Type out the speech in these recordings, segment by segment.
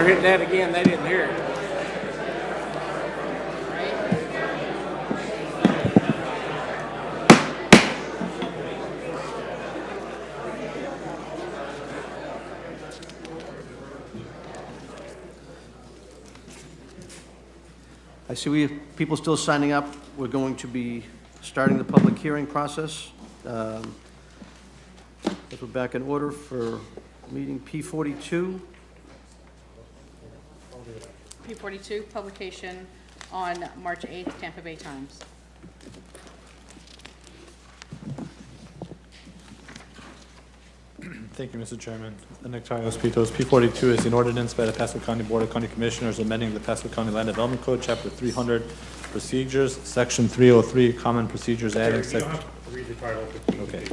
hit that again, they didn't hear it. I see we have people still signing up. We're going to be starting the public hearing process. If we're back in order for meeting P42. P42, publication on March 8th, Tampa Bay Times. Thank you, Mr. Chairman. Nectarios Pitos. P42 is an ordinance by the Pasco County Board of County Commissioners amending the Pasco County Land Development Code, Chapter 300, Procedures, Section 303, Common Procedures, adding You don't section. have to read the title. Okay.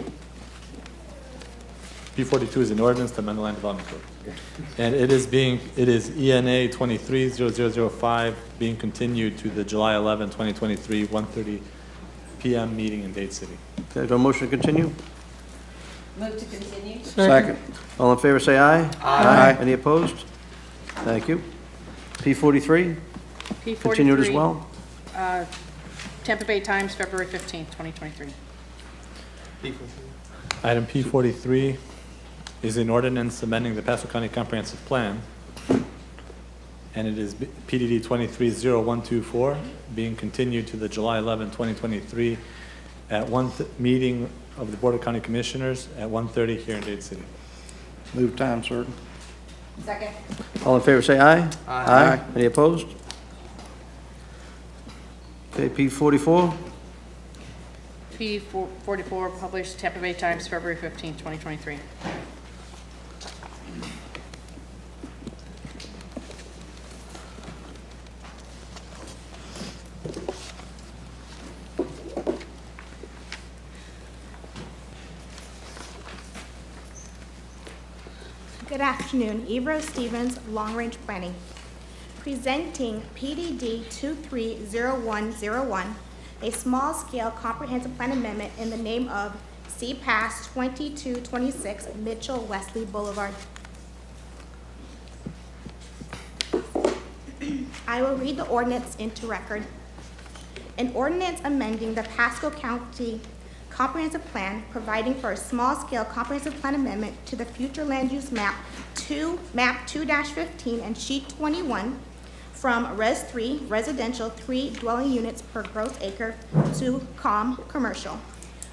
P42 is an ordinance to amend the Land Development Code. And it is ENA 230005 being continued to the July 11, 2023, 1:30 p.m. meeting in Dade City. Okay, do I have a motion to continue? Move to continue. Second. All in favor, say aye. Aye. Any opposed? Thank you. P43, P43. continued as well. Tampa Bay Times, February 15th, 2023. Item P43 is an ordinance amending the Pasco County Comprehensive Plan, and it is PDD 230124, being continued to the July 11, 2023, at meeting of the Board of County Commissioners at 1:30 here in Dade City. Move time certain. Second. All in favor, say aye. Aye. Any opposed? Okay, P44, P44, published Tampa Bay Times, February 15th, 2023. Good afternoon, Ebro Stevens, Long Range Planning. Presenting PDD 230101, a small-scale comprehensive plan amendment in the name of CPAS 2226 Mitchell Wesley Boulevard. I will read the ordinance into record. An ordinance amending the Pasco County Comprehensive Plan, providing for a small-scale comprehensive plan amendment to the future land use map 2-15 and sheet 21 from Res 3, residential 3 dwelling units per gross acre to COM, commercial,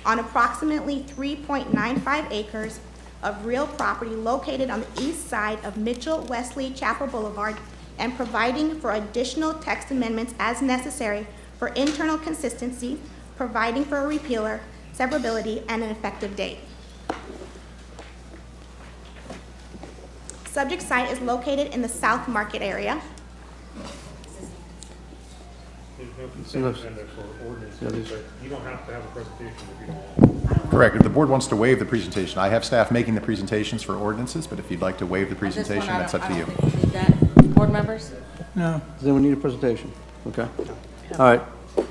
on approximately 3.95 acres of real property located on the east side of Mitchell Wesley Chapel Boulevard, and providing for additional text amendments as necessary for internal consistency, providing for a repealer, severability, and an effective date. Subject site is located in the South Market area. There's no consent agenda for ordinances, Yeah, these- but you don't have to have a presentation if you don't. Correct. If the board wants to waive the presentation, I have staff making the presentations for ordinances, but if you'd like to waive the presentation, that's up to you. Board members? does anyone need a presentation? Okay. All right.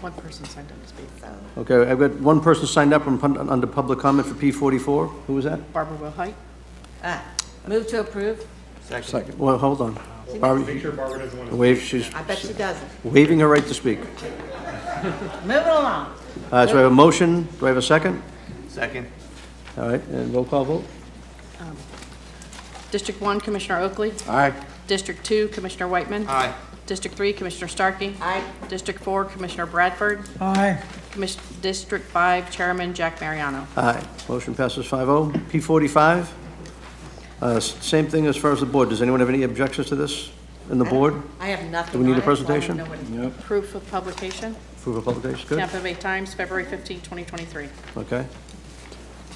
One person signed up to speak. Okay, I've got one person signed up under public comment for P44. Who was that? Barbara Wilhite. Move to approve? Second. Well, hold on. Make Barbara, sure Barbara doesn't want to. she's I bet she doesn't. waiving her right to speak. Move it along. So I have a motion. Do I have a second? Second. All right, and roll call vote. District 1, Commissioner Oakley. Aye. District 2, Commissioner Whiteman. Aye. District 3, Commissioner Starkey. Aye. District 4, Commissioner Bradford. Aye. District 5, Chairman Jack Mariano. Aye. Motion passes 5-0. P45. Same thing as far as the board. Does anyone have any objections to this in the board? I have nothing. Do we need on a it, so I don't presentation? know what it- Proof of publication, Approve of publication. Good. Tampa Bay Times, February 15, 2023. Okay.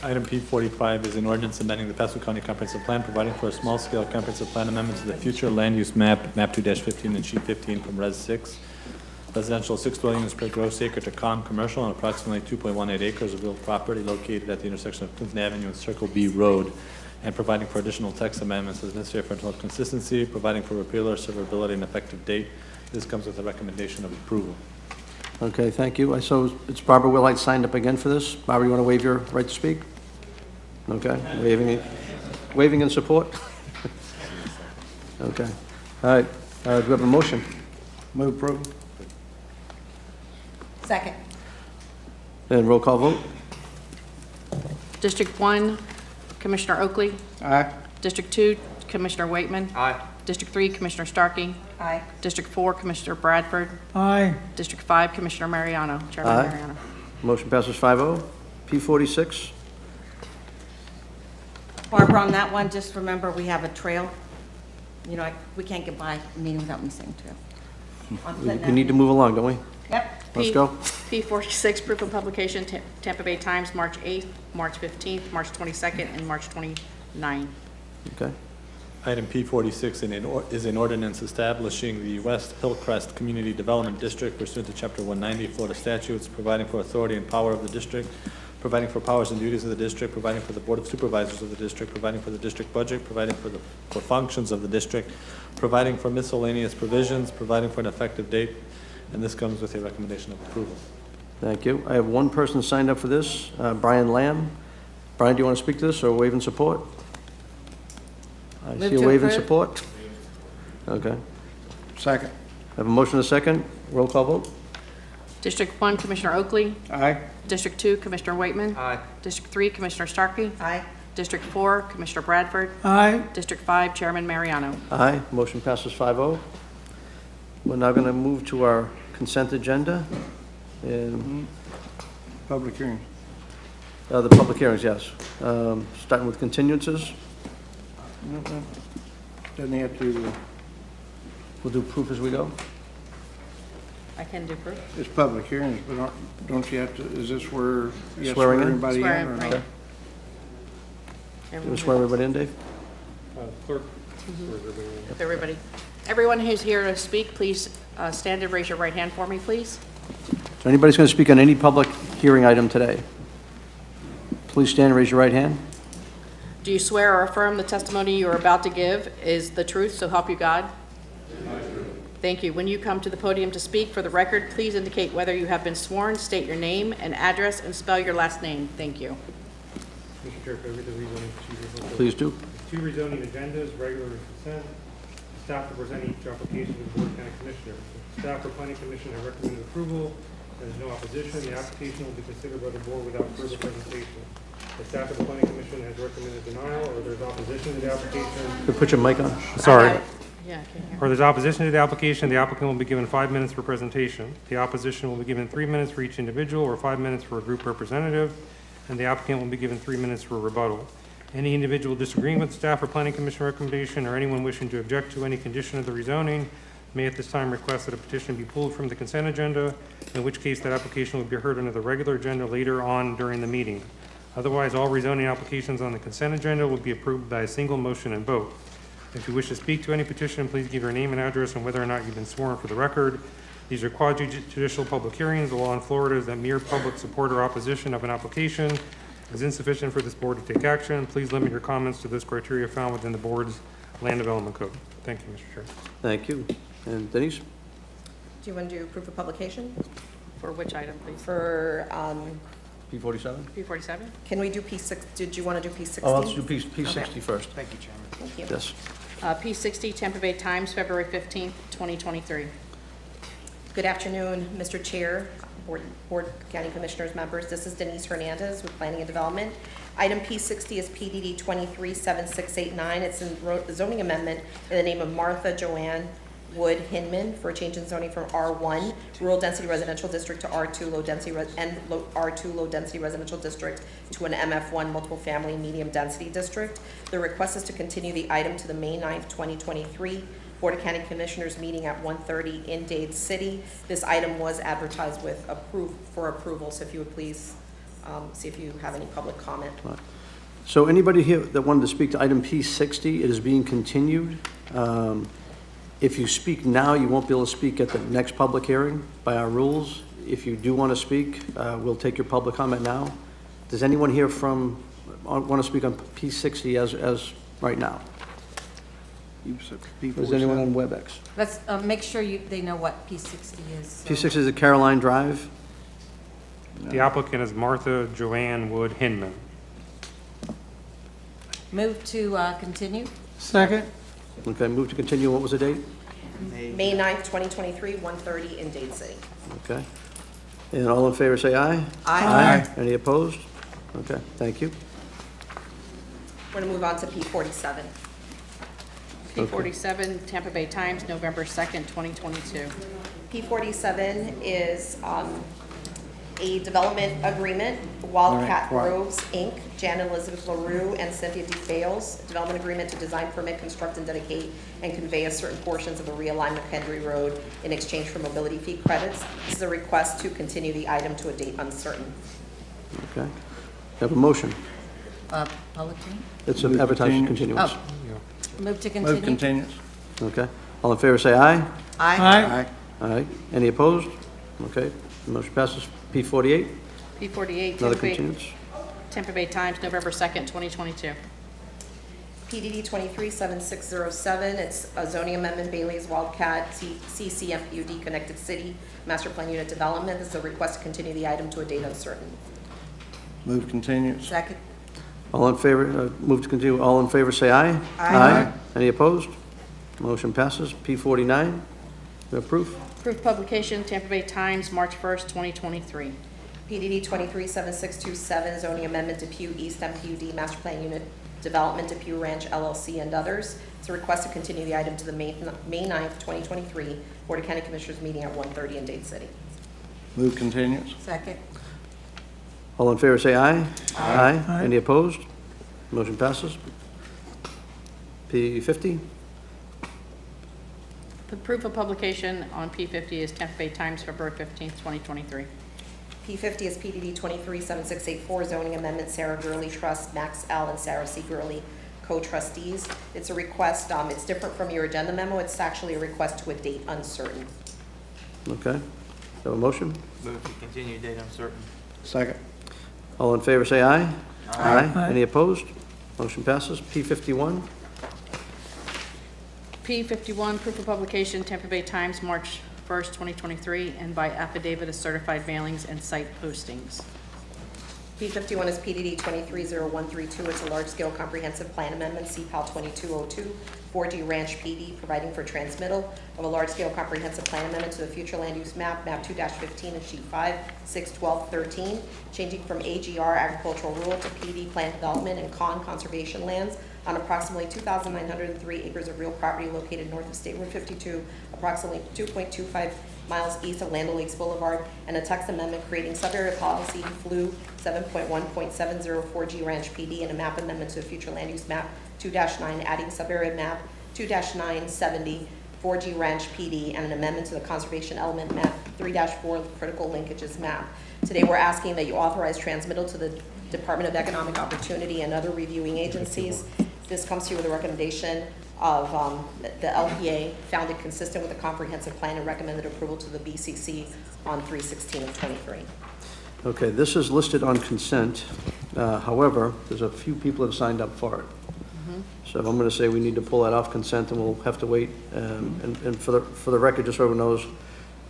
Item P45 is an ordinance amending the Pasco County Comprehensive Plan, providing for a small-scale comprehensive plan amendment to the future land use map, map 2-15 and sheet 15 from Res 6, residential 6 dwelling units per gross acre to COM commercial on approximately 2.18 acres of real property located at the intersection of Clinton Avenue and Circle B Road, and providing for additional text amendments as necessary for internal consistency, providing for repealer, severability, and effective date. This comes with a recommendation of approval. Okay, thank you. So it's Barbara Wilhite signed up again for this. Barbara, you want to waive your right to speak? Okay, waiving in support? Okay. All right, do we have a motion? Move approval. Second. And roll call vote? District 1, Commissioner Oakley. Aye. District 2, Commissioner Waitman. Aye. District 3, Commissioner Starkey. Aye. District 4, Commissioner Bradford. Aye. District 5, Commissioner Mariano. Chairman Aye. Mariano. Motion passes 5-0. P46, Barbara, on that one, just remember, we have a trail. You know, we can't get by a meeting without me saying trail. I'm putting that we need to in. move along, don't we? Yep. Let's go. P46, proof of publication, Tampa Bay Times, March 8th, March 15th, March 22nd, and March 29th. Okay. Item P46 is an ordinance establishing the West Hillcrest Community Development District pursuant to Chapter 190 Florida statutes, providing for authority and power of the district, providing for powers and duties of the district, providing for the Board of Supervisors of the district, providing for the district budget, providing for functions of the district, providing for miscellaneous provisions, providing for an effective date, and this comes with a recommendation of approval. Thank you. I have one person signed up for this, Brian Lamb. Brian, do you want to speak to this or waive in support? I Move see a to waive in approve. support. Okay. Second. I have a motion and a second. Roll call vote? District 1, Commissioner Oakley. Aye. District 2, Commissioner Waitman. Aye. District 3, Commissioner Starkey. Aye. District 4, Commissioner Bradford. Aye. District 5, Chairman Mariano. Aye. Motion passes 5-0. We're now going to move to our consent agenda. And Public hearing. the public hearings, yes. Starting with continuances. Doesn't he have to, We'll do proof as we go. I can do proof. it's public hearings, but don't you have to, is this where you have to Swearing swear in? anybody in Swear in, or right. not? You want to swear everybody in, Dave? Clerk, If everyone who's here to speak, please stand and raise your right hand for me, please. So anybody's going to speak on any public hearing item today? Please stand and raise your right hand. Do you swear or affirm the testimony you are about to give is the truth, so help you God? Thank you. When you come to the podium to speak, for the record, please indicate whether you have been sworn, state your name and address, and spell your last name. Thank you. Mr. Chair, could I read the rezoning procedures? real quick? Please do. 2 rezoning agendas, regular and consent. Staff will present each application to the Board of County Commissioners. Staff or Planning Commission have recommended approval. There is no opposition. The application will be considered by the board without further presentation. The staff of the Planning Commission has recommended denial, or there's opposition to the application. Could put your mic on. Sorry. Yeah, I can't hear. Or there's opposition to the application, the applicant will be given 5 minutes for presentation. The opposition will be given 3 minutes for each individual, or 5 minutes for a group representative, and the applicant will be given 3 minutes for rebuttal. Any individual disagreeing with staff or planning commission recommendation, or anyone wishing to object to any condition of the rezoning, may at this time request that a petition be pulled from the consent agenda, in which case that application will be heard under the regular agenda later on during the meeting. Otherwise, all rezoning applications on the consent agenda will be approved by a single motion and vote. If you wish to speak to any petition, please give your name and address and whether or not you've been sworn for the record. These are quasi-judicial public hearings. The law in Florida is that mere public support or opposition of an application is insufficient for this board to take action. Please limit your comments to those criteria found within the board's land development code. Thank you, Mr. Chair. Thank you. And Denise? Do you want to do proof of publication For which item, please? for, P47? P47? can we do P6, did you want to do P16? Oh, let's do P60 first. Thank you, Chairman. Thank you. Yes. P60, Tampa Bay Times, February 15th, 2023. Good afternoon, Mr. Chair, Board County Commissioners members. This is Denise Hernandez with Planning and Development. Item P60 is PDD 237689. It's a zoning amendment in the name of Martha Joanne Wood Hinman for a change in zoning from R1 Rural Density Residential District to R2 Low Density R2 Low Density Residential District to an MF1 Multiple Family Medium Density District. The request is to continue the item to the May 9th, 2023 Board of County Commissioners meeting at 1:30 in Dade City. This item was advertised with for approval, so if you would please see if you have any public comment. So anybody here that wanted to speak to item P60, it is being continued. If you speak now, you won't be able to speak at the next public hearing by our rules. If you do want to speak, we'll take your public comment now. Does anyone here want to speak on P60 as right now? Is anyone on WebEx? Let's make sure they know what P60 is. so- P60 is at Caroline Drive. The applicant is Martha Joanne Wood Hinman. Move to continue? Second. Okay, move to continue, what was the date? May 9th, 2023, 1:30 in Dade City. Okay. And all in favor, say aye. Aye. Any opposed? Okay, thank you. We're going to move on to P47. P47, Tampa Bay Times, November 2nd, 2022. P47 is a development agreement, Wildcat All right, Groves, Inc., Jan and Elizabeth LaRue and Cynthia D. Fales, development agreement to design, permit, construct, and dedicate and convey a certain portions of the realignment of Henry Road in exchange for mobility fee credits. This is a request to continue the item to a date uncertain. Okay. Have a motion. Public hearing? It's an advertised continuance. Oh, move to Move continue? continuance. Okay. All in favor, say aye. Aye. Aye. Any opposed? Okay, motion passes. P48, P48, another continuance. Tampa Bay Times, November 2nd, 2022. PDD 237607, it's a zoning amendment, Bailey's Wildcat, CCMPUD, Connected City, Master Plan Unit Development. This is a request to continue the item to a date uncertain. Move continuance. Second? All in favor, move to continue. All in favor, say aye. Aye. Any opposed? Motion passes. P49, approve. Approved publication, Tampa Bay Times, March 1st, 2023. PDD 237627, zoning amendment to Pew East MPUD, Master Plan Unit Development to Pew Ranch LLC and others. It's a request to continue the item to the May 9th, 2023 Board of County Commissioners meeting at 1:30 in Dade City. Move continuance. Second? All in favor, say aye. Aye. Any opposed? Motion passes. P50, The proof of publication on P50 is Tampa Bay Times, February 15th, 2023. P50 is PDD 237684, zoning amendment, Sarah Gurley Trust, Max L. and Sarah C. Gurley, co-trustees. It's a request, it's different from your agenda memo. It's actually a request to a date uncertain. okay. Have a motion? Move to continue date uncertain. Second. All in favor, say aye. Aye. Any opposed? Motion passes. P51, P51, proof of publication, Tampa Bay Times, March 1st, 2023, and by affidavit of certified mailings and site postings. P51 is PDD 230132. It's a large-scale comprehensive plan amendment, CPAL 2202, 4G Ranch PD, providing for transmittal of a large-scale comprehensive plan amendment to the future land use map, map 2-15 and sheet 5, 6, 12, 13, changing from AGR agricultural rural to PD plant development and conservation lands on approximately 2,903 acres of real property located north of State Road 52, approximately 2.25 miles east of Land O'Lakes Boulevard, and a text amendment creating sub-area policy FLU 7.1.704G Ranch PD and a map amendment to the future land use map 2-9, adding sub-area map 2-970 4G Ranch PD and an amendment to the conservation element map 3-4 critical linkages map. Today we're asking that you authorize transmittal to the Department of Economic Opportunity and other reviewing agencies. This comes to you with a recommendation of the LPA, found it consistent with the comprehensive plan and recommended approval to the BCC on 3/16 of 23. okay, this is listed on consent. However, there's a few people that have signed up for it. So I'm going to say we need to pull that off consent, and we'll have to wait. And for the record, just so everyone knows,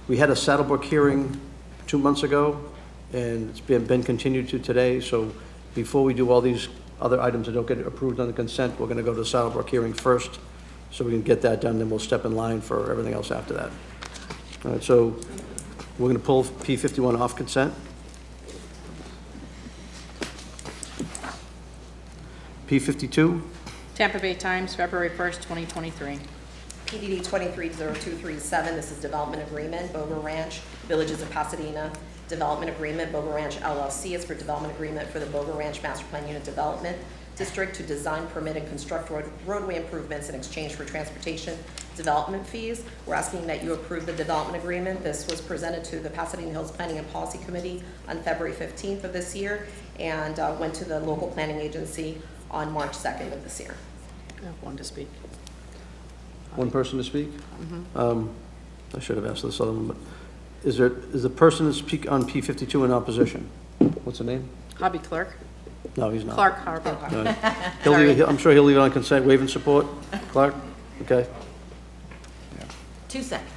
we had a Saddlebrook hearing 2 months ago, and it's been continued to today. So before we do all these other items that don't get approved on the consent, we're going to go to the Saddlebrook hearing first, so we can get that done, then we'll step in line for everything else after that. All right, so we're going to pull P51 off consent. P52, Tampa Bay Times, February 1st, 2023. PDD 230237, this is development agreement, Boga Ranch, Villages of Pasadena, development agreement, Boga Ranch LLC is for development agreement for the Boga Ranch Master Plan Unit Development District to design, permit, and construct roadway improvements in exchange for transportation development fees. We're asking that you approve the development agreement. This was presented to the Pasadena Hills Planning and Policy Committee on February 15th of this year and went to the local planning agency on March 2nd of this year. I have one to speak. one person to speak? I should have asked this other one, but is the person to speak on P52 in opposition? What's the name? Hobby Clerk, No, he's not. Clark Harvey. No. I'm sure he'll leave it on consent, waive and support. Clark? Okay. 2 seconds.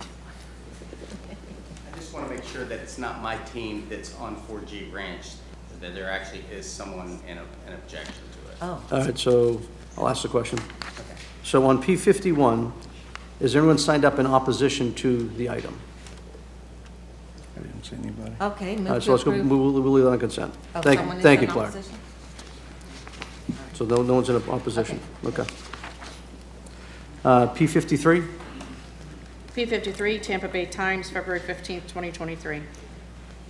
I just want to make sure that it's not my team that's on 4G Ranch, that there actually is someone in an objection to it. Oh, All right, so I'll ask the question. So on P51, is there anyone signed up in opposition to the item? I didn't see anybody. Okay, All move right, so to let's go, approve. we'll leave it on consent. Oh, Thank someone is thank in you, Clark. opposition? So no one's in opposition? Okay. P53? P53, Tampa Bay Times, February 15th, 2023.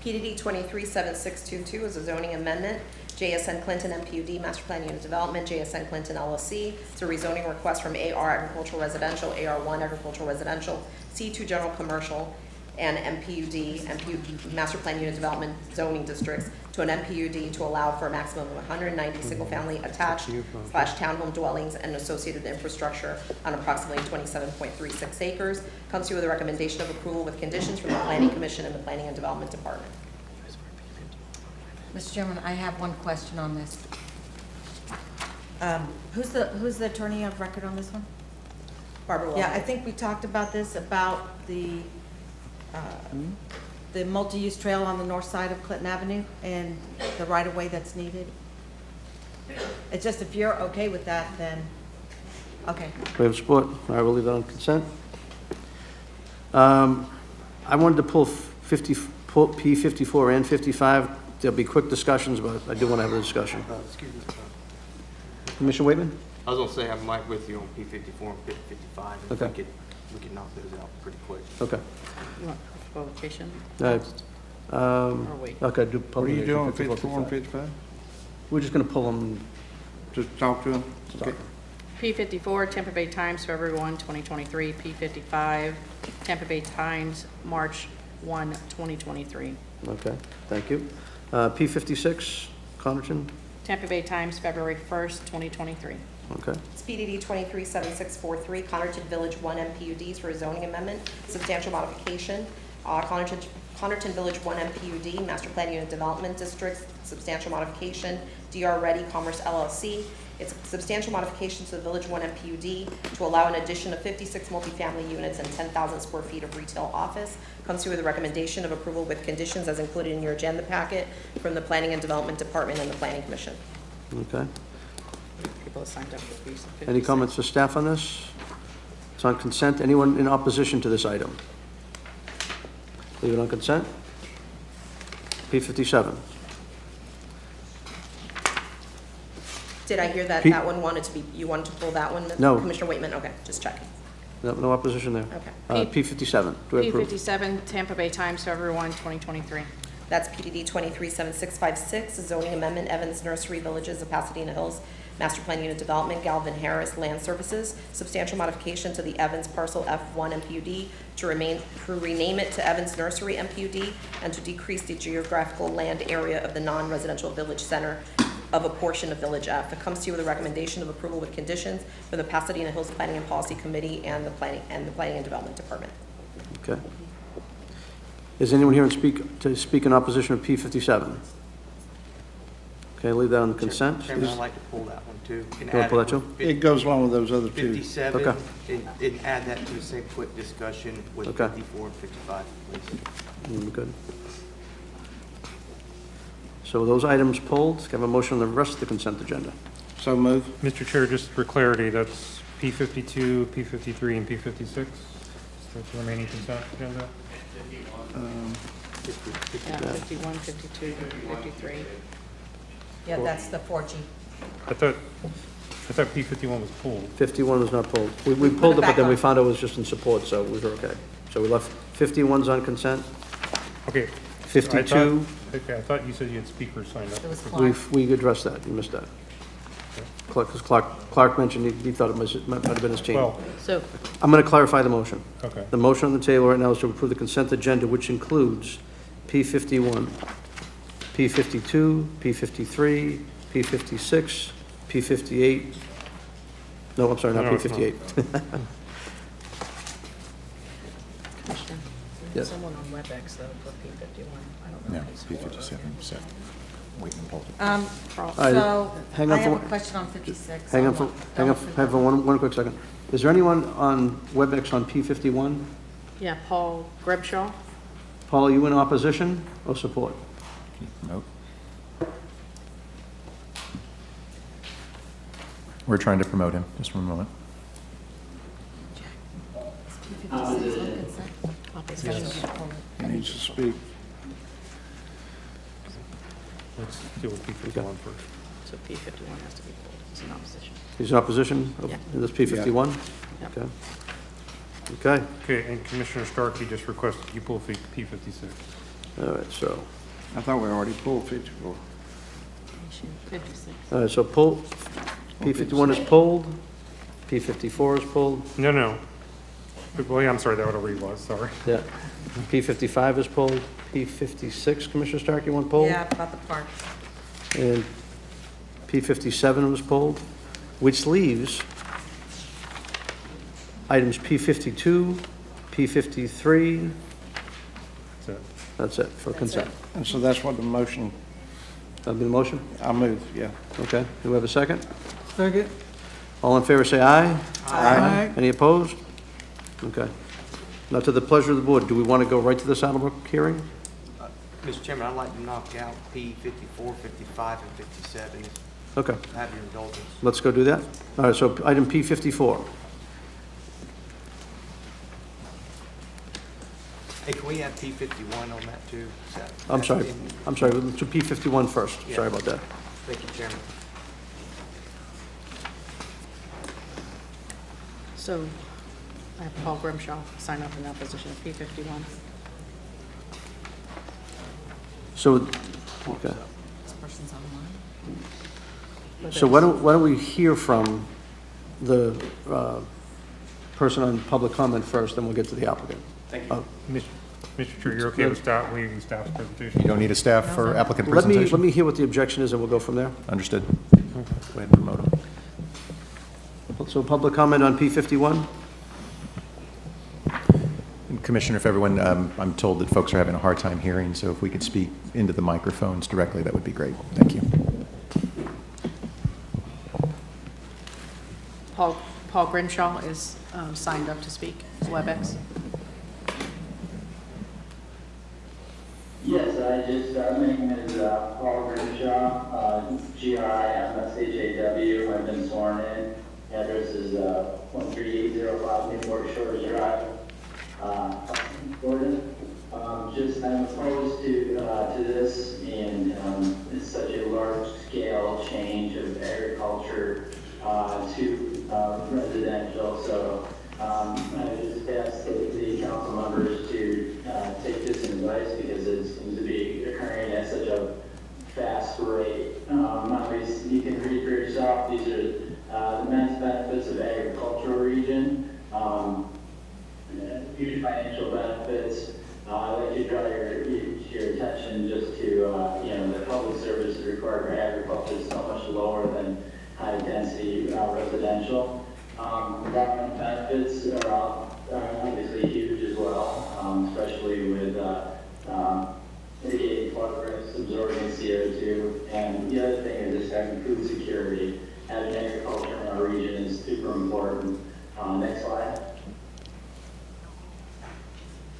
PDD 237622 is a zoning amendment. JSN Clinton MPUD Master Plan Unit Development, JSN Clinton LLC. It's a rezoning request from AR Agricultural Residential, AR1 Agricultural Residential, C2 General Commercial, and MPUD Master Plan Unit Development zoning districts to an MPUD to allow for a maximum of 190 single-family attached / townhome dwellings and associated infrastructure on approximately 27.36 acres. Comes to you with a recommendation of approval with conditions from the Planning Commission and the Planning and Development Department. Mr. Chairman, I have one question on this. Who's the attorney of record on this one? Barbara Yeah, I Wilson. think we talked about this, about the multi-use trail on the north side of Clinton Avenue and the right-of-way that's needed. It's just if you're okay with that, then, okay. We have support. All right, we'll leave that on consent. I wanted to pull P54 and 55. There'll be quick discussions, but I do want to have a discussion. Excuse me. Commissioner Waitman? I was gonna say I'm right with you on P54 and P55. If Okay. we could knock those out pretty quick. Okay. You want publication? All right. wait. Okay, do What are public. you doing, 54 and 55? We're just going to pull them. Just talk to them? Okay. P54, Tampa Bay Times, February 1, 2023. P55, Tampa Bay Times, March 1, 2023. Okay, thank you. P56, Connerton? Tampa Bay Times, February 1st, 2023. Okay. It's PDD 237643, Connerton Village 1 MPUDs for a zoning amendment, substantial modification. Connerton Village 1 MPUD, Master Plan Unit Development Districts, substantial modification. DR Ready Commerce LLC. It's a substantial modification to the Village 1 MPUD to allow an addition of 56 multifamily units and 10,000 square feet of retail office. Comes to you with a recommendation of approval with conditions as included in your agenda packet from the Planning and Development Department and the Planning Commission. Okay. People have signed up for P56. Any comments for staff on this? It's on consent. Anyone in opposition to this item? Leave it on consent. P57. Did I hear that Pete- that one wanted to be, you wanted to pull that one? No. Commissioner Waitman, okay, just checking. No opposition there. Okay. P57. Do I approve? P57, Tampa Bay Times, February 1, 2023. That's PDD 237656, a zoning amendment, Evans Nursery Villages of Pasadena Hills, Master Plan Unit Development, Galvin Harris Land Services, substantial modification to the Evans Parcel F1 MPUD to rename it to Evans Nursery MPUD and to decrease the geographical land area of the non-residential village center of a portion of Village F. It comes to you with a recommendation of approval with conditions from the Pasadena Hills Planning and Policy Committee and the Planning and Development Department. Okay. Is anyone here to speak in opposition of P57? Okay, leave that on the consent. Chairman, I'd like to pull that one too. You wanna pull that too? It goes along with those other two. 57, Okay. and add that to the same quick discussion with Okay. 54 and 55, please. Good. So those items pulled. Can I have a motion on the rest of the consent agenda? So move. Mr. Chair, just for clarity, that's P52, P53, and P56? That's the remaining consent agenda? Yeah, 51, 52, 53. Yeah, that's the 4G. I thought P51 was pulled. 51 was not pulled. We pulled it, but back then we on. found it was just in support, so we were okay. So we left 51's on consent, Okay. 52, I thought you said you had speakers signed up. It was Clark. we addressed that, you missed that. Because Clark mentioned he thought it might have been his team. Well, So, I'm going to clarify the motion. okay. The motion on the table right now is to approve the consent agenda, which includes P51, P52, P53, P56, P58. No, I'm sorry, not No, it's not. P58. Commissioner, Yes. someone on WebEx though for P51. I don't know. No, if he's for it. P57, so wait and pull it. Carl. right, So, hang I on have for- a question on 56. Hang on for one quick second. Is there anyone on WebEx on P51? Yeah, Paul Grebshaw. Paul, are you in opposition or support? Nope. We're trying to promote him, just one moment. He needs to speak. Let's deal with P51 first. So P 51 has to be pulled. It's in opposition. He's in opposition? Yeah. In this P51? Yep. Okay. Okay, Okay, and Commissioner Starkey just requested you pull P56. all right, so, I thought we already pulled 54. 56. all right, so pull, P51 is pulled, P54 is pulled, No. Well, yeah, I'm sorry, that already was, sorry. yeah. P55 is pulled, P56, Commissioner Starkey, one pulled? Yeah, about the park. And P57 was pulled, which leaves items P52, P53, That's it. that's it for consent. And so that's what the motion, That'll be the motion? I move, yeah. Okay, do we have a second? Second. All in favor, say aye. Aye. Any opposed? Okay. Now, to the pleasure of the board, do we want to go right to the Saddlebrook hearing? Mr. Chairman, I'd like to knock out P54, 55, and 57. Okay, Have your indulgence. let's go do that. All right, so item P54. Hey, can we add P51 on that too? Is that- I'm sorry, let's do P51 first. Yeah. Sorry about that. Thank you, Chairman. So I have Paul Grimshaw sign up in opposition of P 51. So, okay. This person's online. So why don't we hear from the person on public comment first, then we'll get to the applicant. Thank you. Mr. Chair, you're okay with staff, leading staff's presentation? You don't need a staff for applicant Let presentation? me hear what the objection is, and we'll go from there. Understood. Go ahead and promote him. So public comment on P51? And Commissioner, if everyone, I'm told that folks are having a hard time hearing, so if we could speak into the microphones directly, that would be great. Thank you. Paul Grimshaw is signed up to speak, WebEx. Yes, my name is Paul Grimshaw, Grimshaw. I've been sworn in. Address is 13805 Newport Shores Drive, Florida. I'm opposed to this, and it's such a large-scale change of agriculture to residential. So I just ask the council members to take this advice because it seems to be occurring at such a fast rate. Obviously, you can read for yourself. These are the immense benefits of agricultural region. Huge financial benefits. I'd like to draw your attention just to the public services required for agriculture is so much lower than high density residential. Environmental benefits are obviously huge as well, especially with mitigating flood risks, absorbing CO2, and the other thing is just having food security. Having agriculture in our region is super important. Next slide.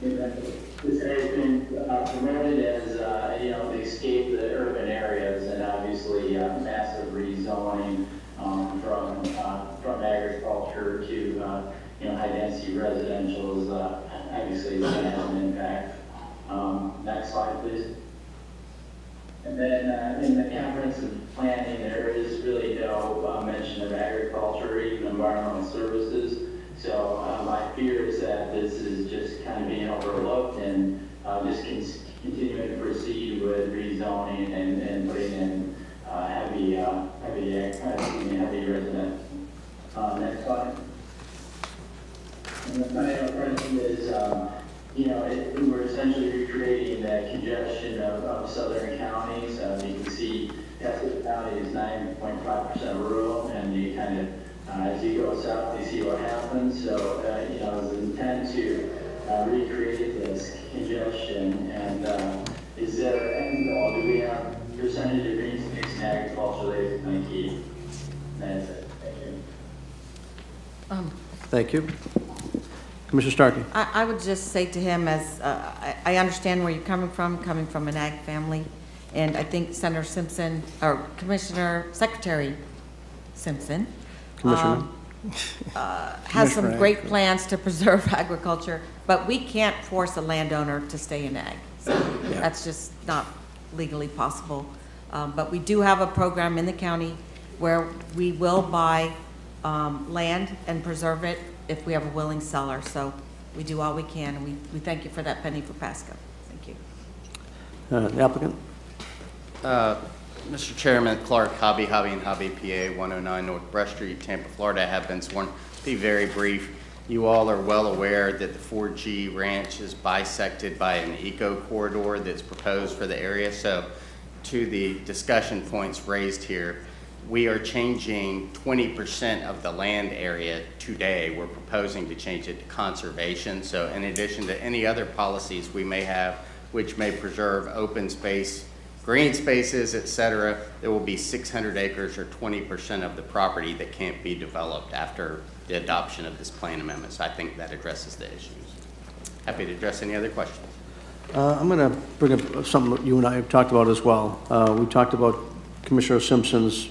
This has been promoted as, to escape the urban areas, and obviously massive rezoning from agriculture to high-density residential is obviously going to have an impact. Next slide, please. And then in the comprehensive planning, there is really no mention of agriculture or even environmental services. So my fear is that this is just kind of being overlooked and just continuing to proceed with rezoning and putting in heavy residents. Next slide. And the final question is, we're essentially recreating the congestion of southern counties. You can see Pasco County is 9.5% rural, and you kind of, as you go south, you see what happens. So, it's an intent to recreate this congestion. And is there any goal? Do we have percentage of green space in agriculture that is going to keep? That's it. Thank you. Thank you. Commissioner Starkey. I would just say to him, as I understand where you're coming from an ag family, and I think Senator Simpson, or Secretary Simpson, Commissioner. has some Commissioner great plans to preserve agriculture. But we can't force a landowner to stay in ag. So that's just not legally possible. But we do have a program in the county where we will buy land and preserve it if we have a willing seller. So we do all we can, and we thank you for that penny for Pasco. Thank you. The applicant? Mr. Chairman, Clark, Hobby and Hobby, PA, 109 North Brush Street, Tampa, Florida. I have been sworn. To be very brief, you all are well aware that the 4G ranch is bisected by an eco corridor that's proposed for the area. So to the discussion points raised here, we are changing 20% of the land area today. We're proposing to change it to conservation. So in addition to any other policies we may have, which may preserve open space, green spaces, et cetera, there will be 600 acres or 20% of the property that can't be developed after the adoption of this plan amendment. So I think that addresses the issues. Happy to address any other questions. I'm going to bring up something you and I have talked about as well. We talked about Commissioner Simpson's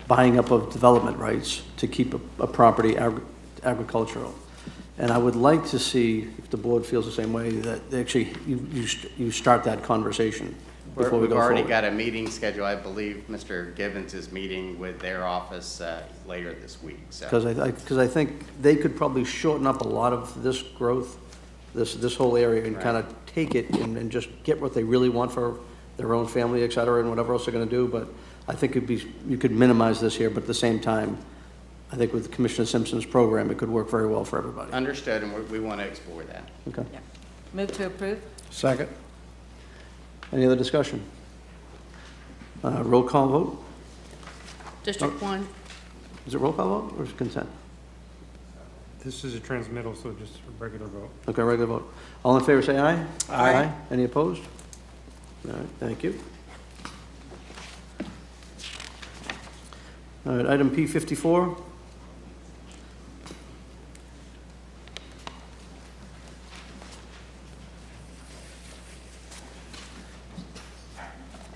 buying up of development rights to keep a property agricultural. And I would like to see, if the board feels the same way, that actually you start that conversation before we go forward. We've already got a meeting scheduled. I believe Mr. Gibbons is meeting with their office later this week. Because I think they could probably shorten up a lot of this growth, this whole area, and kind of take it and just get what they really want for their own family, et cetera, and whatever else they're going to do. But I think you could minimize this here, but at the same time, I think with Commissioner Simpson's program, it could work very well for everybody. Understood, and we want to explore that. Okay. Yeah. Move to approve. Second. Any other discussion? Roll call vote? District 1, Is it roll call vote or is it consent? This is a transmittal, so just a regular vote. Okay, regular vote. All in favor, say aye. Aye. Any opposed? All right, thank you. All right, item P54.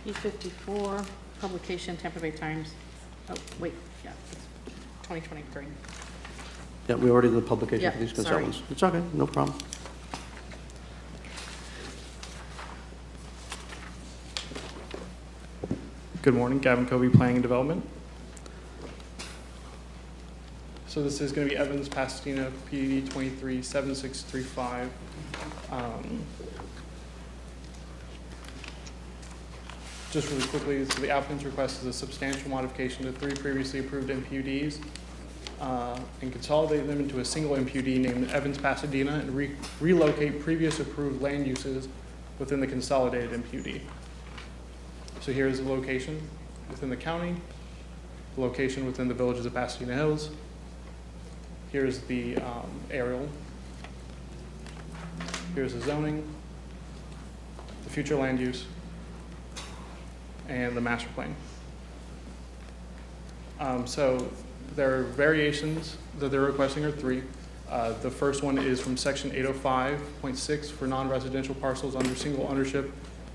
P54, publication, Tampa Bay Times. Oh, wait, yeah, it's 2023. Yeah, we already did the publication Yeah, for these sorry. consultants. It's okay, no problem. Good morning, Gavin Covey, Planning and Development. So this is going to be Evans, Pasadena, PDD 237635. Just really quickly, so the applicant's request is a substantial modification to 3 previously approved MPUDs and consolidate them into a single MPUD named Evans, Pasadena, and relocate previous approved land uses within the consolidated MPUD. So here's the location within the county, the location within the villages of Pasadena Hills. Here's the aerial. Here's the zoning, the future land use, and the master plan. So there are variations that they're requesting are 3. The first one is from section 805.6 for non-residential parcels under single ownership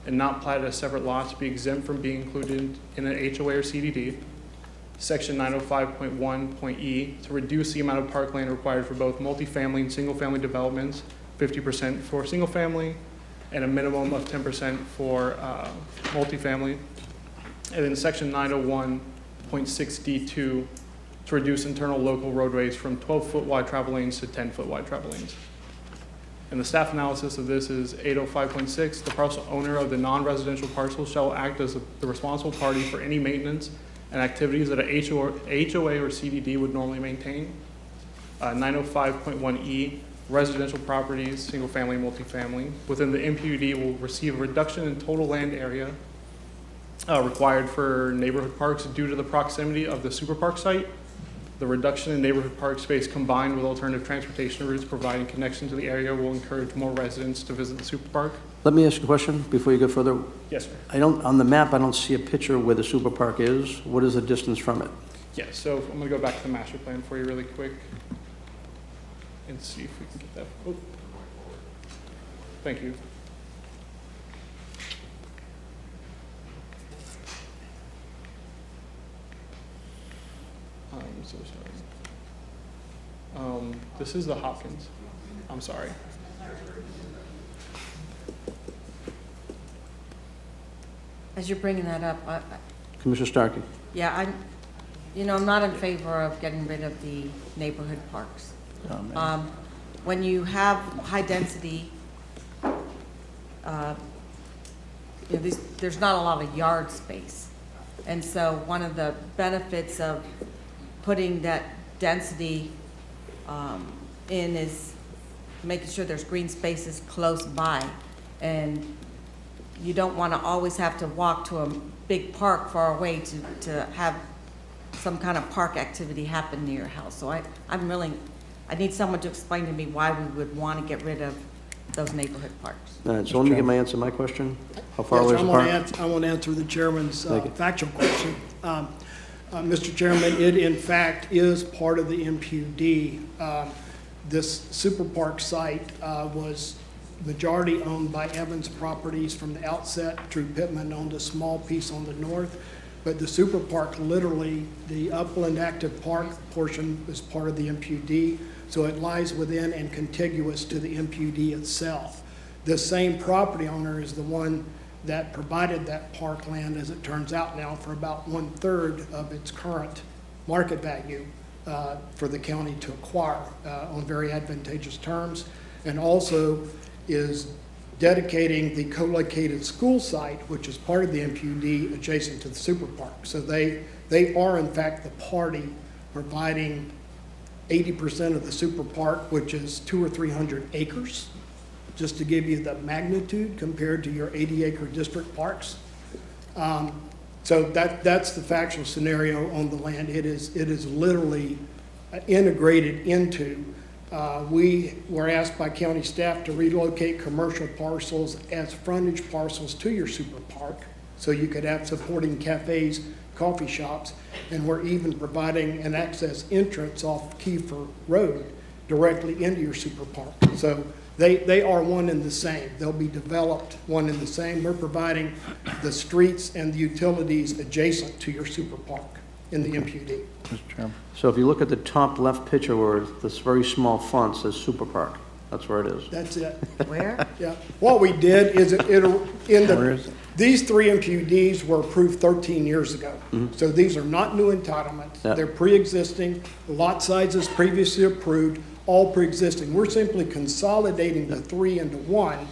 and not platted as separate lots be exempt from being included in an HOA or CDD. Section 905.1.E to reduce the amount of parkland required for both multifamily and single-family developments, 50% for single-family, and a minimum of 10% for multifamily. And then section 901.6D2 to reduce internal local roadways from 12-foot wide travel lanes to 10-foot wide travel lanes. And the staff analysis of this is 805.6, the parcel owner of the non-residential parcel shall act as the responsible party for any maintenance and activities that a HOA or CDD would normally maintain. 905.1E, residential properties, single family, multifamily, within the MPUD will receive a reduction in total land area required for neighborhood parks due to the proximity of the super park site. The reduction in neighborhood park space combined with alternative transportation routes providing connection to the area will encourage more residents to visit the super park. Let me ask you a question before you go further. Yes, sir. On the map, I don't see a picture where the super park is. What is the distance from it? Yeah, so I'm going to go back to the master plan for you really quick and see if we can get that. Oh. Thank you. I'm so sorry. This is the Hopkins. I'm sorry. As you're bringing that up, Commissioner Starkey? yeah, I'm not in favor of getting rid of the neighborhood parks. When you have high density, there's not a lot of yard space. And so one of the benefits of putting that density in is making sure there's green spaces close by. And you don't want to always have to walk to a big park far away to have some kind of park activity happen near your house. So I need someone to explain to me why we would want to get rid of those neighborhood parks. So let me get my answer to my question. How far away is the park? I want to answer the chairman's Thank you. factual question. Mr. Chairman, it in fact is part of the MPUD. This super park site was majority owned by Evans Properties from the outset. Drew Pittman owned a small piece on the north. But the super park, literally, the upland active park portion is part of the MPUD. So it lies within and contiguous to the MPUD itself. This same property owner is the one that provided that parkland, as it turns out now, for about 1/3 of its current market value for the county to acquire on very advantageous terms, and also is dedicating the co-located school site, which is part of the MPUD, adjacent to the super park. So they are in fact the party providing 80% of the super park, which is 200 or 300 acres, just to give you the magnitude compared to your 80-acre district parks. So that's the factual scenario on the land. It is literally integrated into. We were asked by county staff to relocate commercial parcels as frontage parcels to your super park, so you could have supporting cafes, coffee shops, and we're even providing an access entrance off Kiefer Road directly into your super park. So they are one and the same. They'll be developed one and the same. We're providing the streets and the utilities adjacent to your super park in the MPUD. Mr. Chairman. So if you look at the top left picture where this very small font says Super Park, that's where it is. That's it. Where? Yeah. What we did is these three MPUDs were approved 13 years ago. So these are not new entitlements. Yeah. They're pre-existing. The lot sizes previously approved, all pre-existing. We're simply consolidating the three into one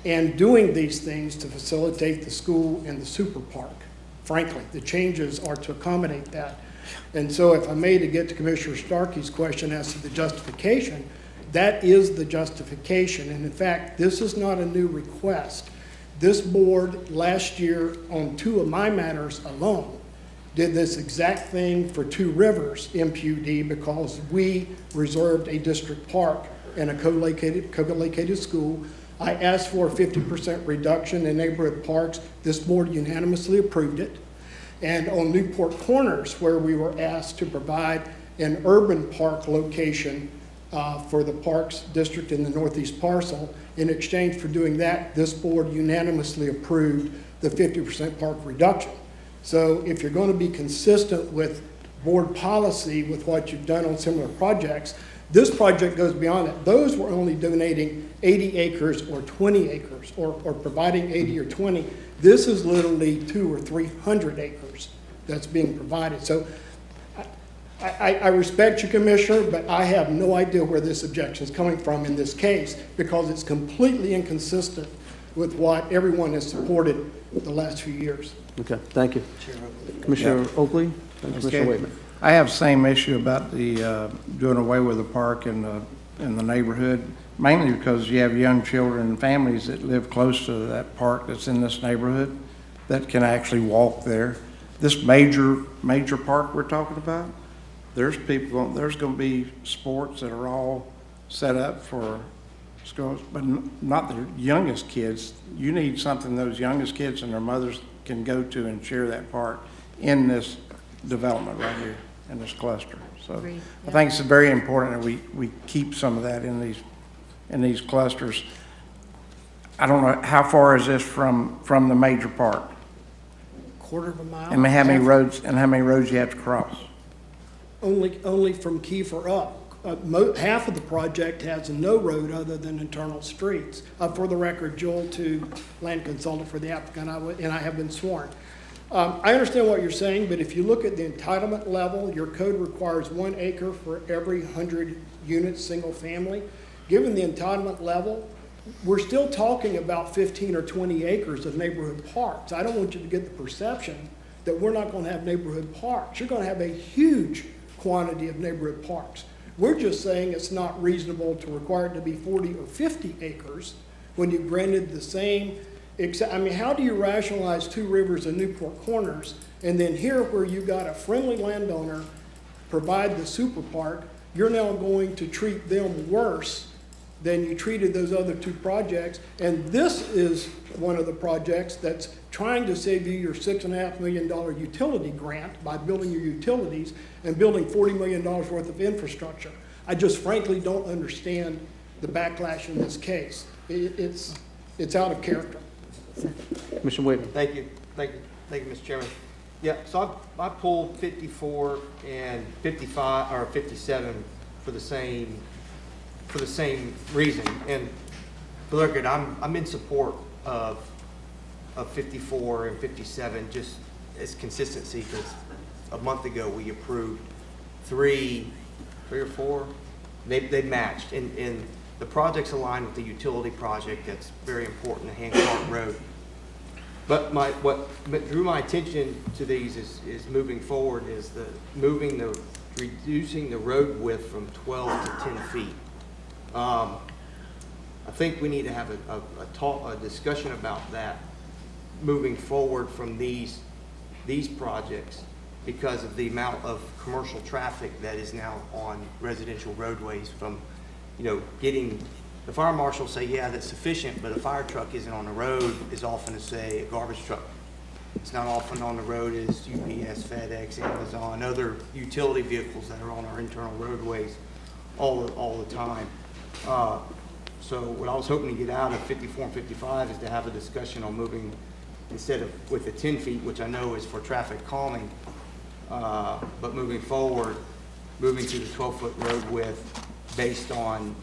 and doing these things to facilitate the school and the super park. Frankly, the changes are to accommodate that. And so if I may, to get to Commissioner Starkey's question as to the justification, that is the justification. And in fact, this is not a new request. This board last year on 2 of my matters alone did this exact thing for 2 Rivers MPUD because we reserved a district park and a co-located school. I asked for a 50% reduction in neighborhood parks. This board unanimously approved it. And on Newport Corners, where we were asked to provide an urban park location for the Parks District in the Northeast parcel, in exchange for doing that, this board unanimously approved the 50% park reduction. So if you're going to be consistent with board policy with what you've done on similar projects, this project goes beyond that. Those were only donating 80 acres or 20 acres or providing 80 or 20. This is literally 200 or 300 acres that's being provided. So I respect you, Commissioner, but I have no idea where this objection is coming from in this case because it's completely inconsistent with what everyone has supported the last few years. Okay, thank you. Commissioner Oakley and Commissioner Waitman. I have the same issue about the doing away with the park in the neighborhood, mainly because you have young children and families that live close to that park that's in this neighborhood that can actually walk there. This major park we're talking about, there's going to be sports that are all set up for schools, but not the youngest kids. You need something those youngest kids and their mothers can go to and share that park in this development right here in this cluster. So Agreed. I think it's very important that we keep some of that in these clusters. I don't know, how far is this from the major park? Quarter of a mile. And how many roads you have to cross? Only from Kiefer up. half of the project has no road other than internal streets. For the record, Joel, to land consultant for the applicant, and I have been sworn. I understand what you're saying, but if you look at the entitlement level, your code requires 1 acre for every 100 units, single family. Given the entitlement level, we're still talking about 15 or 20 acres of neighborhood parks. I don't want you to get the perception that we're not going to have neighborhood parks. You're going to have a huge quantity of neighborhood parks. We're just saying it's not reasonable to require it to be 40 or 50 acres when you granted the same. I mean, how do you rationalize Two Rivers and Newport Corners, and then here where you got a friendly landowner provide the super park, you're now going to treat them worse than you treated those other 2 projects? And this is one of the projects that's trying to save you your $6.5 million utility grant by building your utilities and building $40 million worth of infrastructure. I just frankly don't understand the backlash in this case. It's out of character. Commissioner Waitman. Thank you, Mr. Chairman. Yeah, so I pulled 54 and 55, or 57 for the same reason. And for the record, I'm in support of 54 and 57 just as consistency, because a month ago we approved three or four. They matched, and the project's aligned with the utility project that's very important, the Hancock Road. But what drew my attention to these is moving forward is reducing the road width from 12 to 10 feet. I think we need to have a discussion about that moving forward from these projects, because of the amount of commercial traffic that is now on residential roadways. From, getting the fire marshal say, yeah, that's sufficient, but a fire truck isn't on the road as often as, say, a garbage truck. It's not often on the road as UPS, FedEx, Amazon, other utility vehicles that are on our internal roadways all the time. So what I was hoping to get out of 54 and 55 is to have a discussion on moving, instead of with the 10 feet, which I know is for traffic calming, but moving forward, moving to the 12-foot road width based on,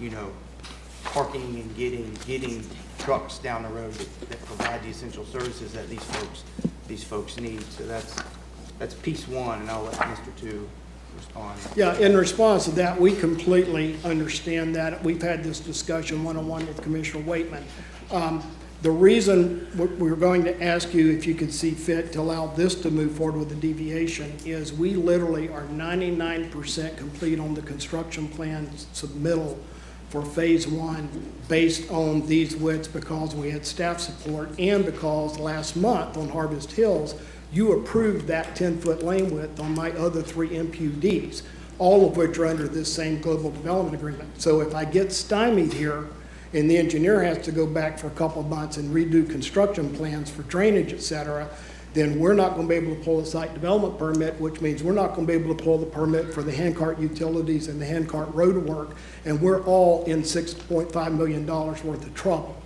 parking and getting trucks down the road that provide the essential services that these folks need. So that's piece one, and I'll let Mr. Two respond. Yeah, in response to that, we completely understand that. We've had this discussion one-on-one with Commissioner Waitman. The reason we're going to ask you if you could see fit to allow this to move forward with the deviation is we literally are 99% complete on the construction plan submittal for phase 1 based on these widths, because we had staff support and because last month on Harvest Hills, you approved that 10-foot lane width on my other 3 MPUDs, all of which are under this same global development agreement. So if I get stymied here and the engineer has to go back for a couple of months and redo construction plans for drainage, et cetera, then we're not going to be able to pull a site development permit, which means we're not going to be able to pull the permit for the handcart utilities and the handcart road work, and we're all in $6.5 million worth of trouble.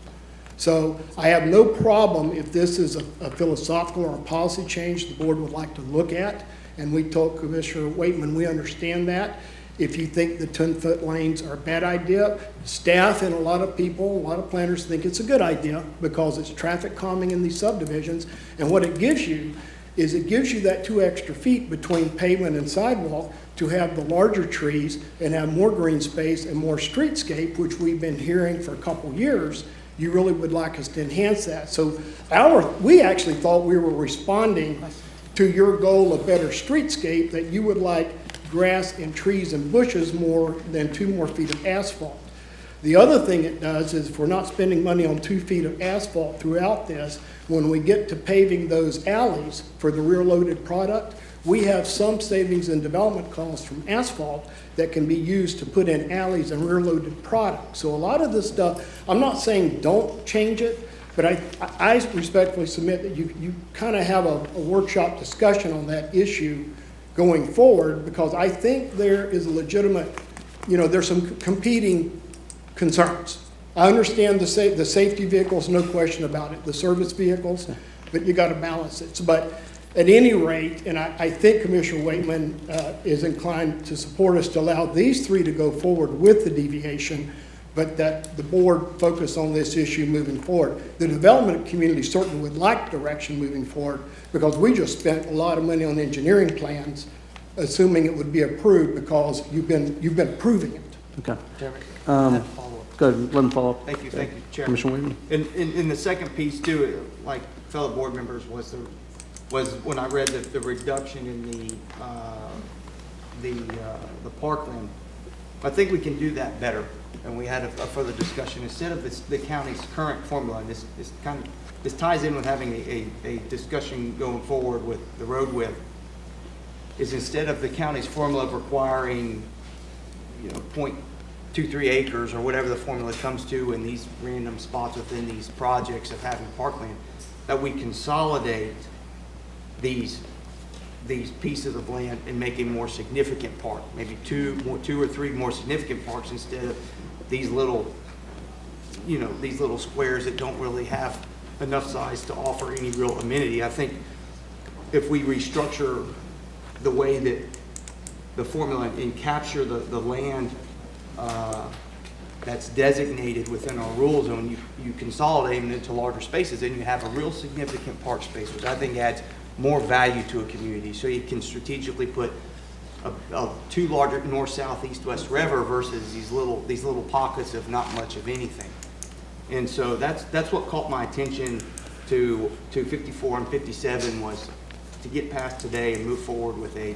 So I have no problem if this is a philosophical or a policy change the board would like to look at, and we told Commissioner Waitman we understand that. If you think the 10-foot lanes are a bad idea, staff and a lot of people, a lot of planners think it's a good idea because it's traffic calming in these subdivisions. And what it gives you is it gives you that 2 extra feet between pavement and sidewalk to have the larger trees and have more green space and more streetscape, which we've been hearing for a couple years. You really would like us to enhance that. So we actually thought we were responding to your goal of better streetscape, that you would like grass and trees and bushes more than 2 more feet of asphalt. The other thing it does is if we're not spending money on 2 feet of asphalt throughout this, when we get to paving those alleys for the rear-loaded product, we have some savings in development costs from asphalt that can be used to put in alleys and rear-loaded products. So a lot of this stuff, I'm not saying don't change it, but I respectfully submit that you kind of have a workshop discussion on that issue going forward, because I think there is a legitimate, there's some competing concerns. I understand the safety vehicles, no question about it, the service vehicles, but you got to balance it. But At any rate, and I think Commissioner Waitman is inclined to support us to allow these three to go forward with the deviation, but that the board focus on this issue moving forward. The development community certainly would like direction moving forward, because we just spent a lot of money on engineering plans, assuming it would be approved, because you've been approving it. Okay. Chairman, I have a follow-up. Go ahead, let him follow up. Thank you, Chairman. Commissioner Waitman? In the second piece too, like fellow board members, was when I read the reduction in the parkland. I think we can do that better, and we had a further discussion. Instead of the county's current formula, and this ties in with having a discussion going forward with the road width, is instead of the county's formula of requiring, 0.23 acres or whatever the formula comes to in these random spots within these projects of having parkland, that we consolidate these pieces of land and make a more significant park, maybe two or three more significant parks, instead of these little squares that don't really have enough size to offer any real amenity. I think if we restructure the way that the formula and capture the land that's designated within our rule zone, you consolidate them into larger spaces, and you have a real significant park space, which I think adds more value to a community. So you can strategically put two larger north, south, east, west river versus these little pockets of not much of anything. And so that's what caught my attention to 54 and 57, was to get past today and move forward with a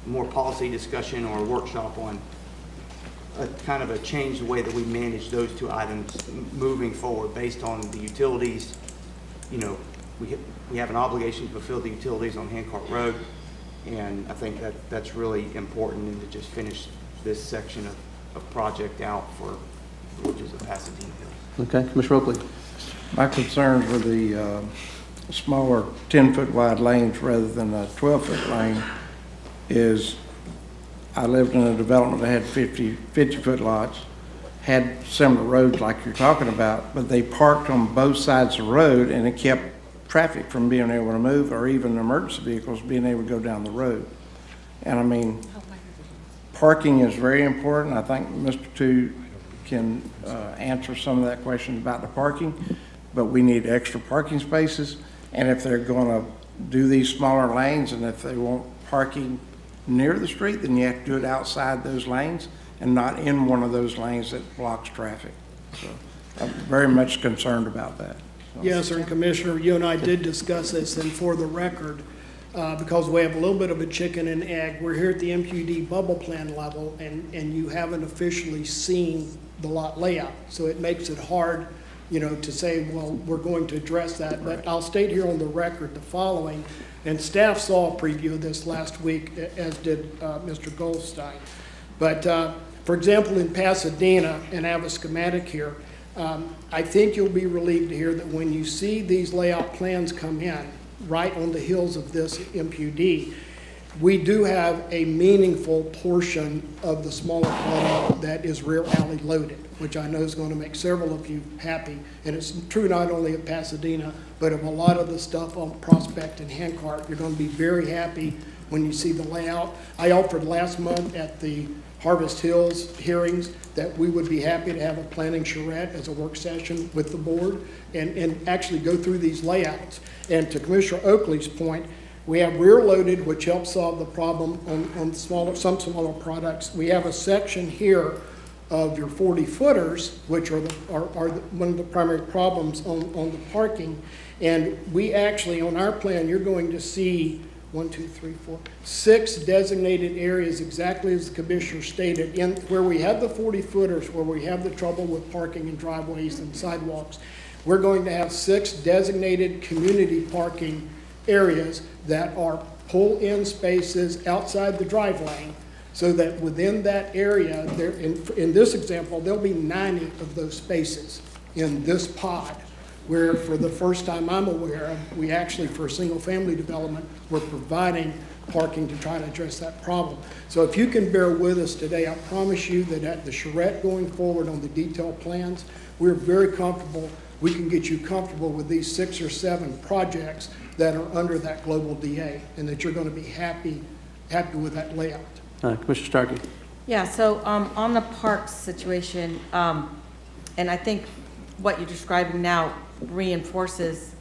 more policy discussion or a workshop on a kind of a change the way that we manage those two items moving forward based on the utilities. We have an obligation to fulfill the utilities on Hancock Road, and I think that's really important, and to just finish this section of project out for villages of Pasadena Hills. Okay, Commissioner Oakley. My concerns with the smaller 10-foot wide lanes rather than a 12-foot lane is, I lived in a development that had 50-foot lots, had similar roads like you're talking about, but they parked on both sides of the road, and it kept traffic from being able to move, or even emergency vehicles being able to go down the road. And I mean, parking is very important. I think Mr. Tu can answer some of that question about the parking, but we need extra parking spaces. And if they're going to do these smaller lanes, and if they want parking near the street, then you have to do it outside those lanes and not in one of those lanes that blocks traffic. So I'm very much concerned about that. So. Yes, sir, and Commissioner, you and I did discuss this, and for the record, because we have a little bit of a chicken and egg, we're here at the MPUD bubble plan level, and you haven't officially seen the lot layout. So it makes it hard, to say, well, we're going to address that. Right. But I'll state here on the record the following, and staff saw a preview of this last week, as did Mr. Goldstein. But for example, in Pasadena, and I have a schematic here, I think you'll be relieved to hear that when you see these layout plans come in, right on the heels of this MPUD, we do have a meaningful portion of the smaller product that is rear alley loaded, which I know is going to make several of you happy. And it's true not only of Pasadena, but of a lot of the stuff on Prospect and Hancock. You're going to be very happy when you see the layout. I offered last month at the Harvest Hills hearings that we would be happy to have a planning charrette as a work session with the board and actually go through these layouts. And to Commissioner Oakley's point, we have rear loaded, which helps solve the problem on some smaller products. We have a section here of your 40-footers, which are one of the primary problems on the parking. And we actually, on our plan, you're going to see 6 designated areas, exactly as the commissioner stated, in where we have the 40-footers, where we have the trouble with parking and driveways and sidewalks. We're going to have 6 designated community parking areas that are pull-in spaces outside the drive lane, so that within that area, there, in this example, there'll be 90 of those spaces in this pod, where for the first time I'm aware of, we actually, for a single-family development, we're providing parking to try to address that problem. So if you can bear with us today, I promise you that at the charrette going forward on the detailed plans, we're very comfortable we can get you comfortable with these 6 or 7 projects that are under that global DA, and that you're going to be happy with that layout. Commissioner Starkey. Yeah, so on the parks situation, and I think what you're describing now reinforces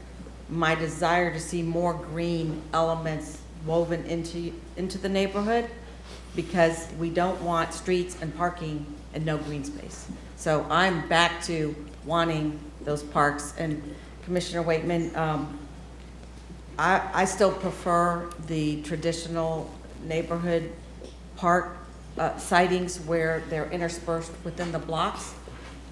my desire to see more green elements woven into the neighborhood, because we don't want streets and parking and no green space. So I'm back to wanting those parks. And Commissioner Waitman, I still prefer the traditional neighborhood park sightings where they're interspersed within the blocks,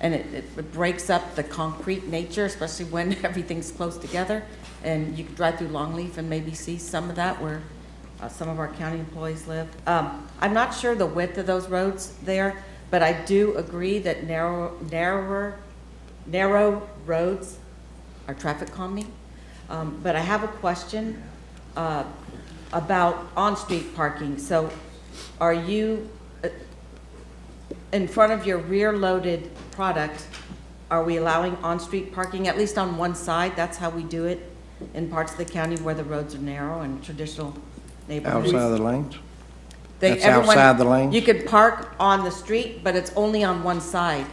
and it breaks up the concrete nature, especially when everything's close together. And you can drive through Longleaf and maybe see some of that where some of our county employees live. I'm not sure the width of those roads there, but I do agree that narrow roads are traffic calming. But I have a question about on-street parking. So are you, in front of your rear-loaded product, are we allowing on-street parking, at least on one side? That's how we do it in parts of the county where the roads are narrow and traditional neighborhoods. Outside of the lanes? That's Everyone, outside the lanes? you could park on the street, but it's only on one side.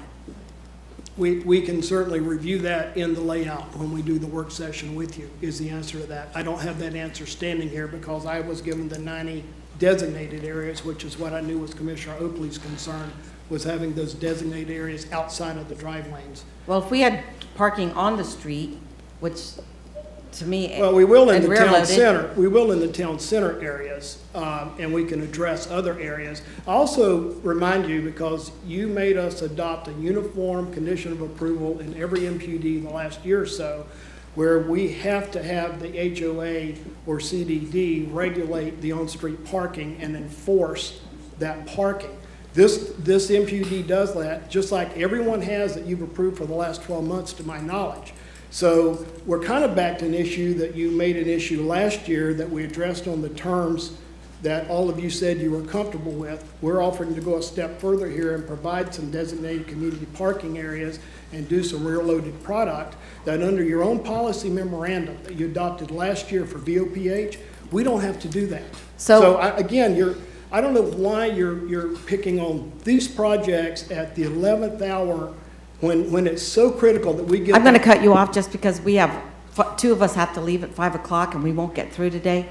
We can certainly review that in the layout when we do the work session with you, is the answer to that. I don't have that answer standing here because I was given the 90 designated areas, which is what I knew was Commissioner Oakley's concern, was having those designated areas outside of the drive lanes. Well, if we had parking on the street, which to me, Well, we will in and the town rear-loaded. center. We will in the town center areas, and we can address other areas. I also remind you, because you made us adopt a uniform condition of approval in every MPD in the last year or so, where we have to have the HOA or CDD regulate the on-street parking and enforce that parking. This MPD does that, just like everyone has that you've approved for the last 12 months, to my knowledge. So we're kind of back to an issue that you made an issue last year that we addressed on the terms that all of you said you were comfortable with. We're offering to go a step further here and provide some designated community parking areas and do some rear-loaded product that, under your own policy memorandum that you adopted last year for VOPH, we don't have to do that. So again, I don't know why you're picking on these projects at the 11th hour when it's so critical that we get. I'm going to cut you off just because we have, 2 of us have to leave at 5 o'clock and we won't get through today.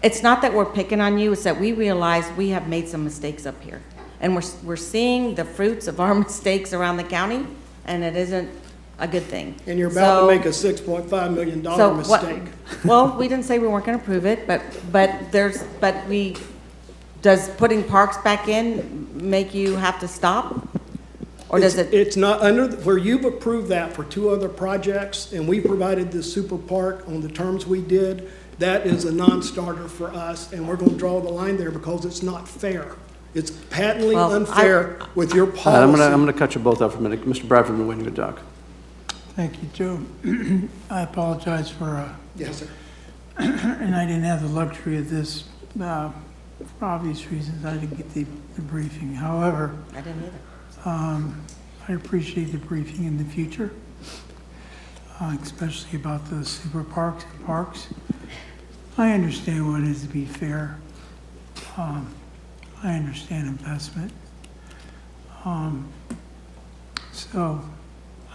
It's not that we're picking on you, it's that we realize we have made some mistakes up here. And we're seeing the fruits of our mistakes around the county, and it isn't a good thing. And you're about to make a $6.5 million mistake. Well, we didn't say we weren't going to prove it, does putting parks back in make you have to stop? Or does it? It's not where you've approved that for 2 other projects, and we provided this super park on the terms we did. That is a non-starter for us, and we're going to draw the line there because it's not fair. It's patently unfair with your policy. I'm going to cut you both off for a minute. Mr. Bradford, we're waiting to talk. Thank you, Joe. I apologize for, yes, sir. And I didn't have the luxury of this, for obvious reasons. I didn't get the briefing. However, I didn't either. I appreciate the briefing in the future, especially about the super parks and parks. I understand what it is to be fair. I understand investment. So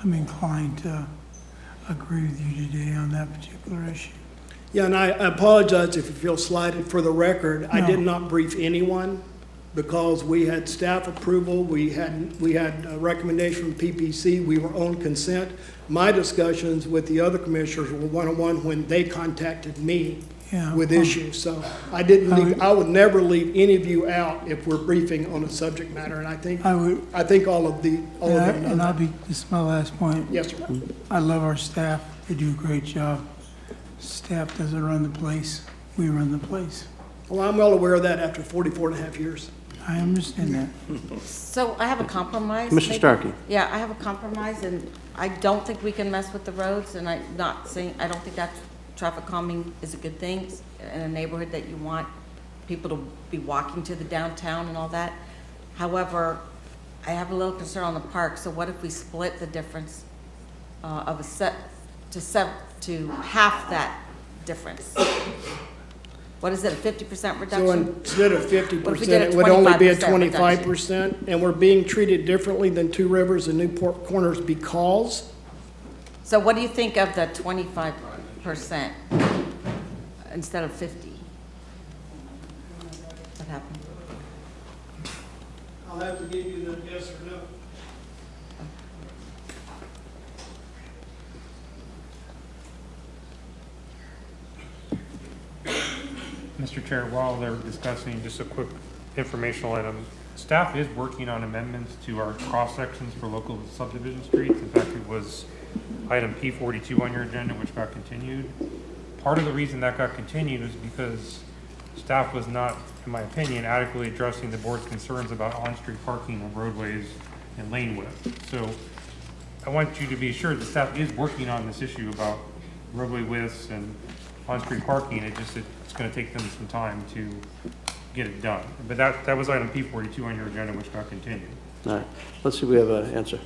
I'm inclined to agree with you today on that particular issue. Yeah, and I apologize if you feel slighted. For the record, I did not brief anyone because we had staff approval, we had a recommendation from PPC, we were on consent. My discussions with the other commissioners were one-on-one when they contacted me with issues. So I didn't leave, I would never leave any of you out if we're briefing on a subject matter, and I think all of them know that. This is my last point. Yes, sir. I love our staff. They do a great job. Staff doesn't run the place. We run the place. Well, I'm well aware of that after 44 and a half years. I understand that. So I have a compromise. Mr. Starkey. Yeah, I have a compromise, and I don't think we can mess with the roads, and I'm not saying, I don't think that traffic calming is a good thing in a neighborhood that you want people to be walking to the downtown and all that. However, I have a little concern on the park, so what if we split the difference of a set, to half that difference. What is it, a 50% reduction? So instead of What if we 50%, did a it would only be a 25% 25%, and we're being treated differently than Two Rivers and Newport Corners because? So what do you think of the 25% instead of 50? What happened? I'll have to give you the yes or no. Mr. Chair, while they're discussing, just a quick informational item. Staff is working on amendments to our cross-sections for local subdivision streets. In fact, it was item P42 on your agenda, which got continued. Part of the reason that got continued is because staff was not, in my opinion, adequately addressing the board's concerns about on-street parking on roadways and lane width. So I want you to be assured the staff is working on this issue about roadway widths and on-street parking. It's going to take them some time to get it done. But that was item P42 on your agenda, which got continued. All right, let's see if we have an answer.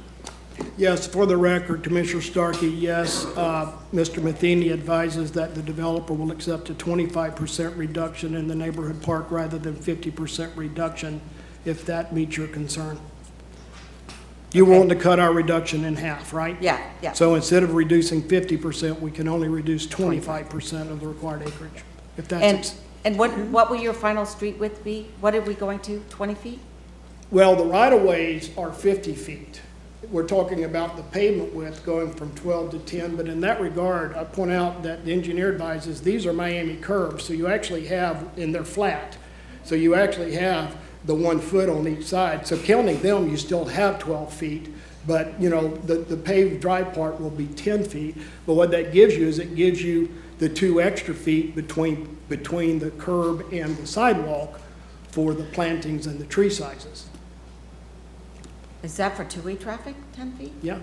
Yes, for the record, Commissioner Starkey, yes, Mr. Matheny advises that the developer will accept a 25% reduction in the neighborhood park rather than 50% reduction, if that meets your concern. You want to cut our reduction in half, right? Yeah, yeah. So instead of reducing 50%, we can only reduce 25% of the required acreage, if that's. And what will your final street width be? What are we going to, 20 feet? Well, the right-of-ways are 50 feet. We're talking about the pavement width going from 12 to 10, but in that regard, I point out that the engineer advises these are Miami curves, so you actually have, and they're flat, so you actually have the 1 foot on each side. So counting them, you still have 12 feet, but you know, the paved dry part will be 10 feet. But what that gives you is it gives you the 2 extra feet between the curb and the sidewalk for the plantings and the tree sizes. Is that for two-way traffic, 10 feet? Yeah.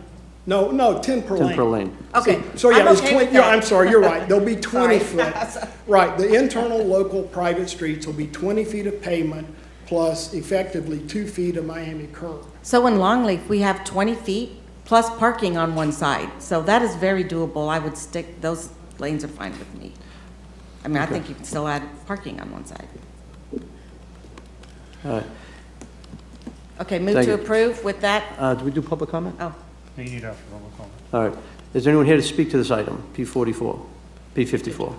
No, 10 per lane. 10 per lane. Okay. So yeah, I'm it's okay 20, with yeah, that. I'm sorry, you're right. There'll be 20 Sorry. foot. Right, the internal local private streets will be 20 feet of pavement plus effectively 2 feet of Miami curb. So in Longleaf, we have 20 feet plus parking on one side. So that is very doable. I would stick, those lanes are fine with me. I mean, I think you can still add parking on one side. All right. Okay, move Thank to you. approve with that. Do we do public comment? Oh, You need after public comment. All right. Is there anyone here to speak to this item, P44, P54?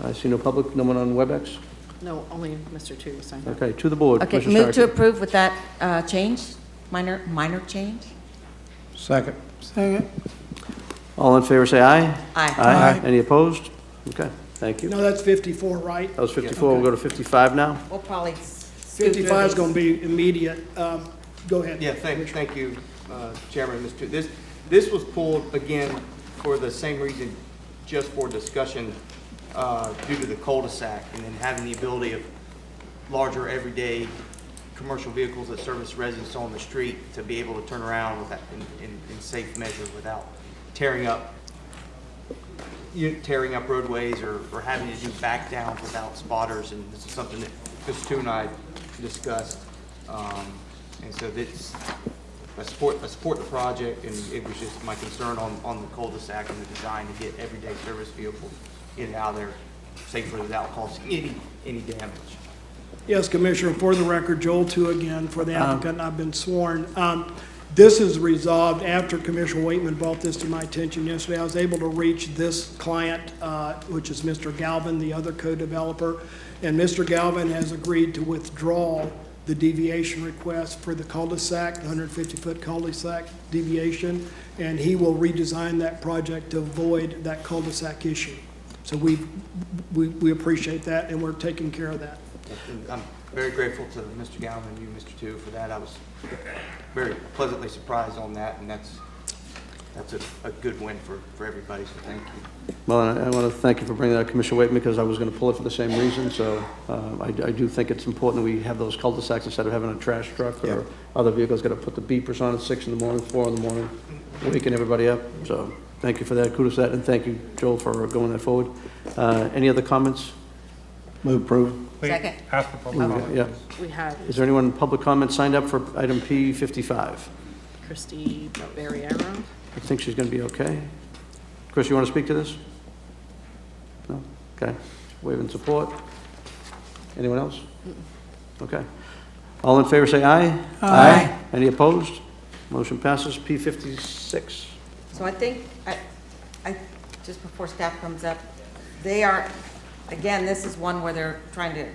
I see no public, no one on WebEx? No, only Mr. Tu was signed up. Okay, to the board. okay, Commissioner move to Starkey. approve with that change, minor change. Second. Second. All in favor, say aye. Aye. Aye. Any opposed? Okay, thank you. No, that's 54, right? That was 54, we'll go to 55 now. We'll probably scoot through 55 is these. going to be immediate. Go ahead. Yeah, thank you, Chairman. This was pulled, again, for the same reason, just for discussion due to the cul-de-sac and then having the ability of larger everyday commercial vehicles that service residents on the street to be able to turn around with that in safe measure without tearing up roadways or having to do back downs without spotters. And this is something that Mr. Tu and I discussed. And so I support the project, and it was just my concern on the cul-de-sac and the design to get everyday service vehicles in and out of there safely without causing any damage. Yes, Commissioner, for the record, Joel Tu again for the applicant. I've been sworn. This is resolved after Commissioner Waitman brought this to my attention yesterday. I was able to reach this client, which is Mr. Galvin, the other co-developer, and Mr. Galvin has agreed to withdraw the deviation request for the cul-de-sac, the 150-foot cul-de-sac deviation, and he will redesign that project to avoid that cul-de-sac issue. So we appreciate that, and we're taking care of that. And I'm very grateful to Mr. Galvin and you, Mr. Tu, for that. I was very pleasantly surprised on that, and that's a good win for everybody, so thank you. Well, and I want to thank you for bringing that, Commissioner Waitman, because I was going to pull it for the same reason. So I do think it's important that we have those cul-de-sacs instead of having a trash truck or other vehicles got to put the beepers on at 6 in the morning, 4 in the morning, waking everybody up. So thank you for that. Kudos to that, and thank you, Joel, for going that forward. Any other comments? Move approve. Wait, Second. ask for public comment. Yeah. We have, Is there anyone in public comment signed up for item P55? Christy Barriero. I think she's going to be okay. Chris, you want to speak to this? No? Okay. Wave in support. Anyone else? Okay. All in favor, say aye. Aye. Any opposed? Motion passes. P56. So I think, just before staff comes up, they are, again, this is one where they're trying to,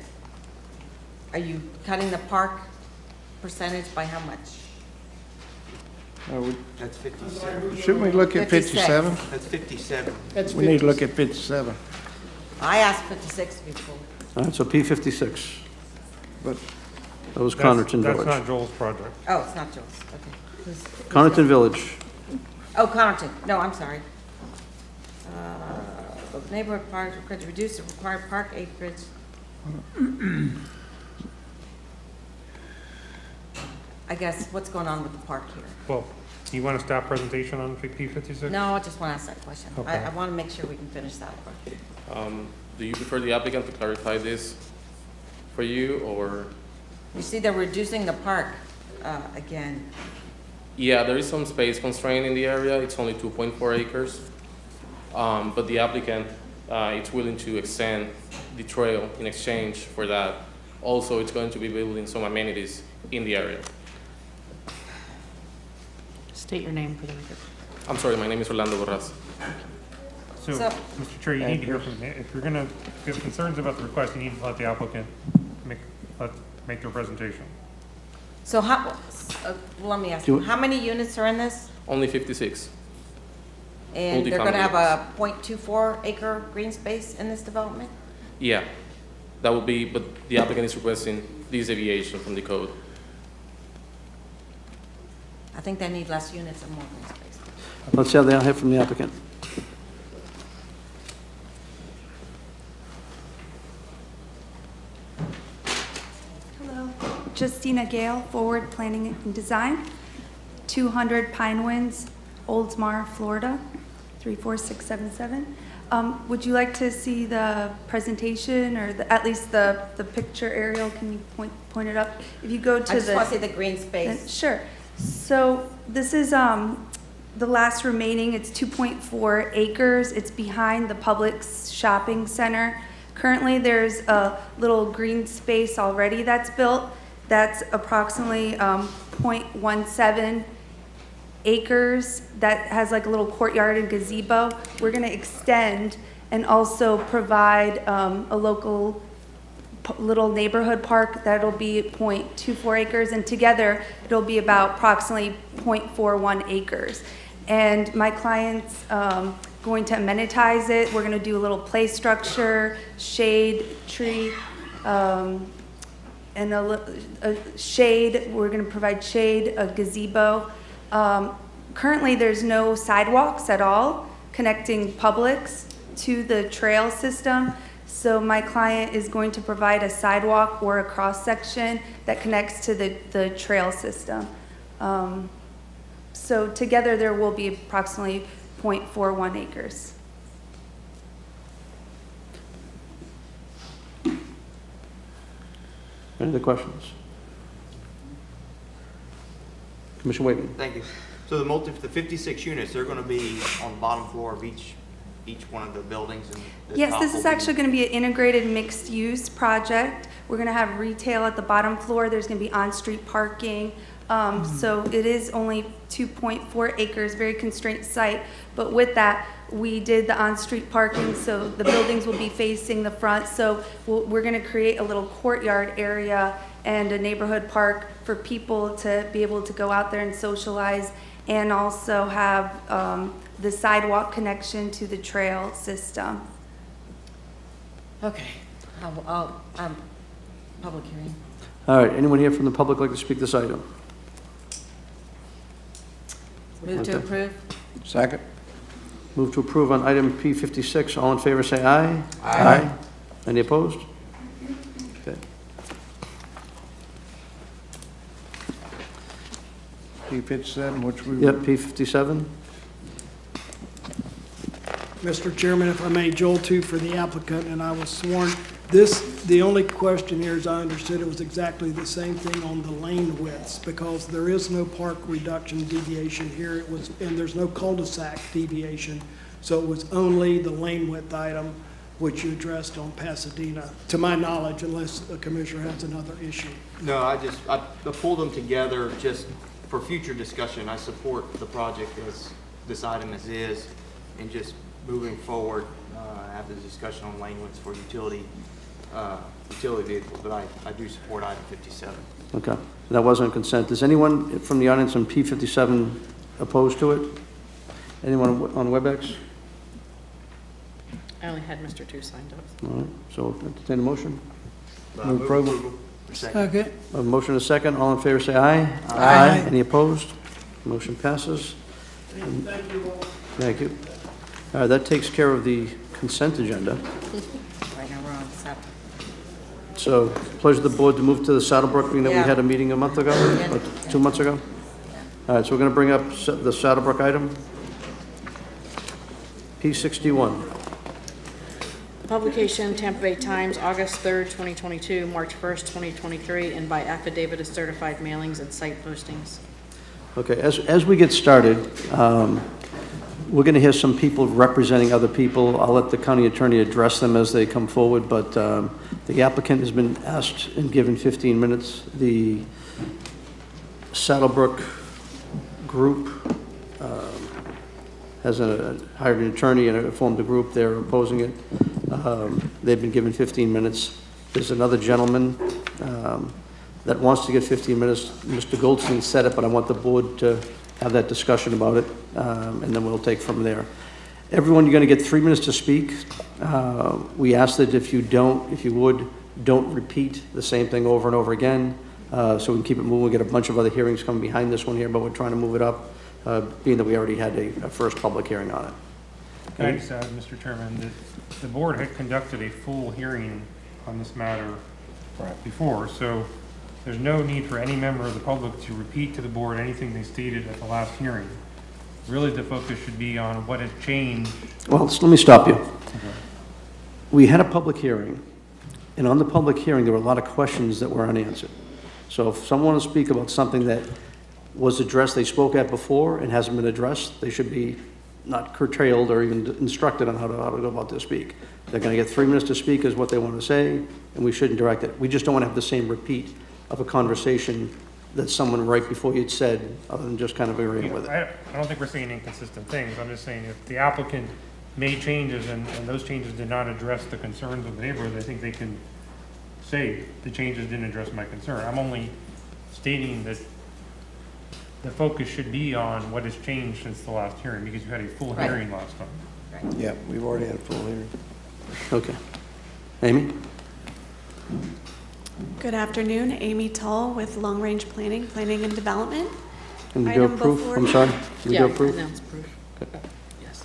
are you cutting the park percentage by how much? That's 57. Shouldn't we look at 56. 57? That's 57. We need to look at 57. I asked 56 to be full. All right, so P56. But That was Connerton That's Village. not Joel's project. Oh, it's not Joe's, okay. Who's Connerton Village. Oh, Connerton, no, I'm sorry. The neighborhood parks required to reduce the required park acreage. I guess, what's going on with the park here? Well, you want a staff presentation on P56? No, I just want to ask that question. Okay. I want to make sure we can finish that part. Do you prefer the applicant to clarify this for you, or? You see, they're reducing the park again. Yeah, there is some space constraint in the area. It's only 2.4 acres. But the applicant is willing to extend the trail in exchange for that. Also, it's going to be building some amenities in the area. State your name for the record. I'm sorry, my name is Orlando Borras. So, Mr. Chair, you need to hear from, if you're gonna, if you have concerns about the request, you need to let the applicant make their presentation. So how, let me ask you, how many units are in this? Only 56. And they're going to have Multifamily. a .24 acre green space in this development? Yeah, that would be, but the applicant is requesting this deviation from the code. I think they need less units and more green space. Let's have the hear from the applicant. Hello, Justina Gale, Forward Planning and Design, 200 Pine Winds, Oldsmar, Florida, 34677. Would you like to see the presentation or at least the picture, Ariel? Can you point it up? If you go to I just want to see the green space. Sure. So this is the last remaining. It's 2.4 acres. It's behind the Publix shopping center. Currently, there's a little green space already that's built. That's approximately 0.17 acres that has like a little courtyard and gazebo. We're going to extend and also provide a local little neighborhood park that'll be 0.24 acres, and together it'll be about approximately 0.41 acres. And my client's going to amenitize it. We're going to do a little play structure, shade tree, and a shade. We're going to provide shade, a gazebo. Currently, there's no sidewalks at all connecting Publix to the trail system. So my client is going to provide a sidewalk or a cross-section that connects to the trail system. So together, there will be approximately 0.41 acres. Any other questions? Commissioner Wakeman. Thank you. So the 56 units, they're going to be on the bottom floor of each one of the buildings? And the Yes, top this will is be- actually going to be an integrated mixed-use project. We're going to have retail at the bottom floor. There's going to be on-street parking. So it is only 2.4 acres, very constrained site. But with that, we did the on-street parking, so the buildings will be facing the front. So we're going to create a little courtyard area and a neighborhood park for people to be able to go out there and socialize, and also have the sidewalk connection to the trail system. Okay. Public hearing. All right, anyone here from the public like to speak this item? Move to Okay. approve. Second. Move to approve on item P56. All in favor, say aye. Aye. Any opposed? Okay. P57, which we. Yep, P57. Mr. Chairman, if I may, Joel too for the applicant, and I was sworn The only question here, as I understood it, was exactly the same thing on the lane widths, because there is no park reduction deviation here. It was, and there's no cul-de-sac deviation, so it was only the lane width item which you addressed on Pasadena, to my knowledge, unless the commissioner has another issue. No, I pulled them together just for future discussion. I support the project as this item as is, and just moving forward, have the discussion on lane widths for utility vehicles, but I do support item 57. Okay, that wasn't a consent. Is anyone from the audience on P57 opposed to it? Anyone on WebEx? I only had Mr. Tu signed up. All right, so entertain a motion. Move approval. Second. A motion and a second. All in favor, say aye. Aye. Any opposed? Motion passes. Thank you all. Thank you. All right, that takes care of the consent agenda. Right now, we're on 7. So, pleasure of the board to move to the Saddlebrook, being that we Yeah. had a meeting a month ago, or 2 months ago. All right, so we're going to bring up the Saddlebrook item. P61. Publication, Tampa Bay Times, August 3rd, 2022, March 1st, 2023, and by affidavit of certified mailings and site postings. Okay, as we get started, we're going to hear some people representing other people. I'll let the county attorney address them as they come forward, but the applicant has been asked and given 15 minutes. The Saddlebrook group has hired an attorney and formed a group. They're opposing it. They've been given 15 minutes. There's another gentleman that wants to get 15 minutes. Mr. Goldstein said it, but I want the board to have that discussion about it, and then we'll take from there. Everyone, you're going to get 3 minutes to speak. We ask that if you would, don't repeat the same thing over and over again, so we can keep it moving. We get a bunch of other hearings coming behind this one here, but we're trying to move it up, being that we already had a first public hearing on it. Can I just add, Mr. Chairman, that the board had conducted a full hearing on this matter before, so there's no need for any member of the public to repeat to the board anything they stated at the last hearing. Really, the focus should be on what has changed. Well, let me stop you. Okay. We had a public hearing, and on the public hearing, there were a lot of questions that were unanswered. So if someone wants to speak about something that was addressed, they spoke at before and hasn't been addressed, they should be not curtailed or even instructed on how to go about their speak. They're going to get 3 minutes to speak is what they want to say, and we shouldn't direct it. We just don't want to have the same repeat of a conversation that someone right before you'd said, other than just kind of agreeing with it. I don't think we're saying inconsistent things. I'm just saying if the applicant made changes and those changes did not address the concerns of the neighborhood, I think they can say the changes didn't address my concern. I'm only stating that the focus should be on what has changed since the last hearing, because you had a full hearing last time. Right. Yeah, we've already had a full hearing. Okay. Amy? Good afternoon, Amy Tull with Long Range Planning, Planning and Development. Can we do Item proof? before I'm you- sorry? Can we do Yeah, proof? announce proof. Okay. Yes.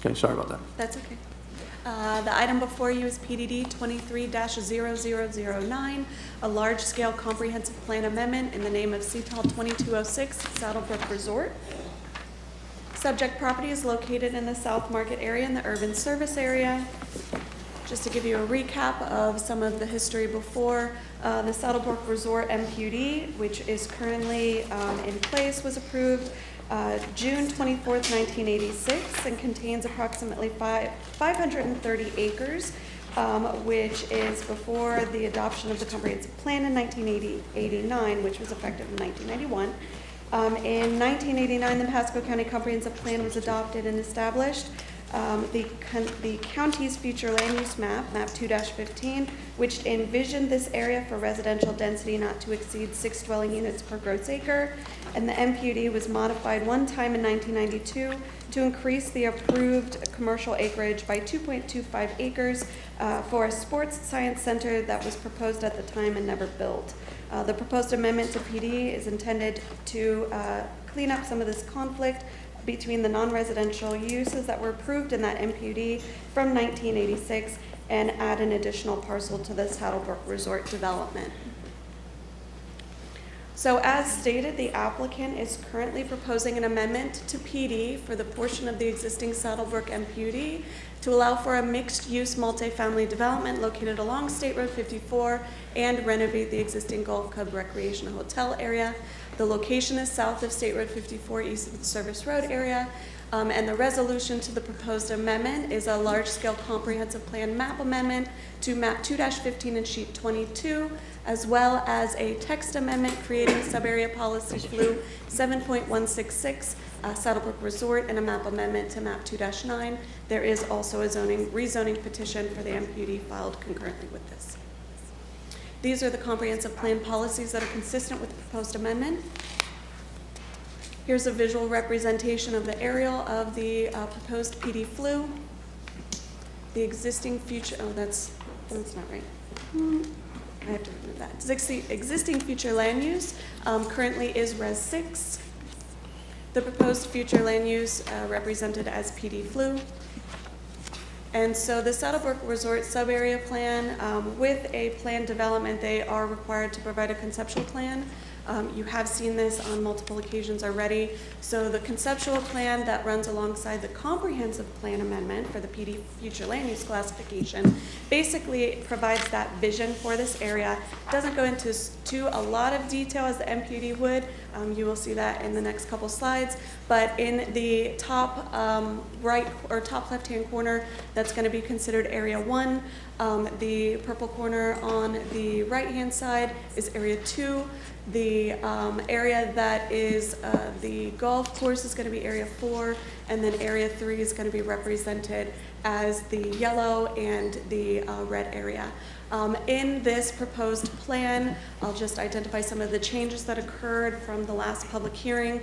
Okay, sorry about that. That's okay. The item before you is PDD 23-0009, a large-scale comprehensive plan amendment in the name of CTAL 2206 Saddlebrook Resort. Subject property is located in the South Market area in the urban service area. Just to give you a recap of some of the history before, the Saddlebrook Resort MPUD, which is currently in place, was approved June 24th, 1986, and contains approximately 530 acres, which is before the adoption of the comprehensive plan in 1989, which was effective in 1991. In 1989, the Pasco County Comprehensive Plan was adopted and established. The county's future land use map, map 2-15, which envisioned this area for residential density not to exceed 6 dwelling units per gross acre. And the MPUD was modified one time in 1992 to increase the approved commercial acreage by 2.25 acres for a sports science center that was proposed at the time and never built. The proposed amendment to PD is intended to clean up some of this conflict between the non-residential uses that were approved in that MPUD from 1986 and add an additional parcel to the Saddlebrook Resort development. So as stated, the applicant is currently proposing an amendment to PD for the portion of the existing Saddlebrook MPUD to allow for a mixed-use multifamily development located along State Road 54 and renovate the existing Golf Club Recreation Hotel area. The location is south of State Road 54, east of the Service Road area. And the resolution to the proposed amendment is a large-scale comprehensive plan map amendment to map 2-15 and sheet 22, as well as a text amendment creating subarea policy flu 7.166, Saddlebrook Resort, and a map amendment to map 2-9. There is also a rezoning petition for the MPUD filed concurrently with this. These are the comprehensive plan policies that are consistent with the proposed amendment. Here's a visual representation of the aerial of the proposed PD flu. The existing future, oh, that's not right. I have to remove that. Existing future land use currently is Res 6. The proposed future land use represented as PD flu. And so the Saddlebrook Resort sub-area plan, with a plan development, they are required to provide a conceptual plan. You have seen this on multiple occasions already. So the conceptual plan that runs alongside the comprehensive plan amendment for the PD future land use classification basically provides that vision for this area. Doesn't go into a lot of detail as the MPUD would. You will see that in the next couple slides. But in the top right or top left-hand corner, that's going to be considered Area 1. The purple corner on the right-hand side is Area 2. The area that is the golf course is going to be Area 4, and then Area 3 is going to be represented as the yellow and the red area. In this proposed plan, I'll just identify some of the changes that occurred from the last public hearing.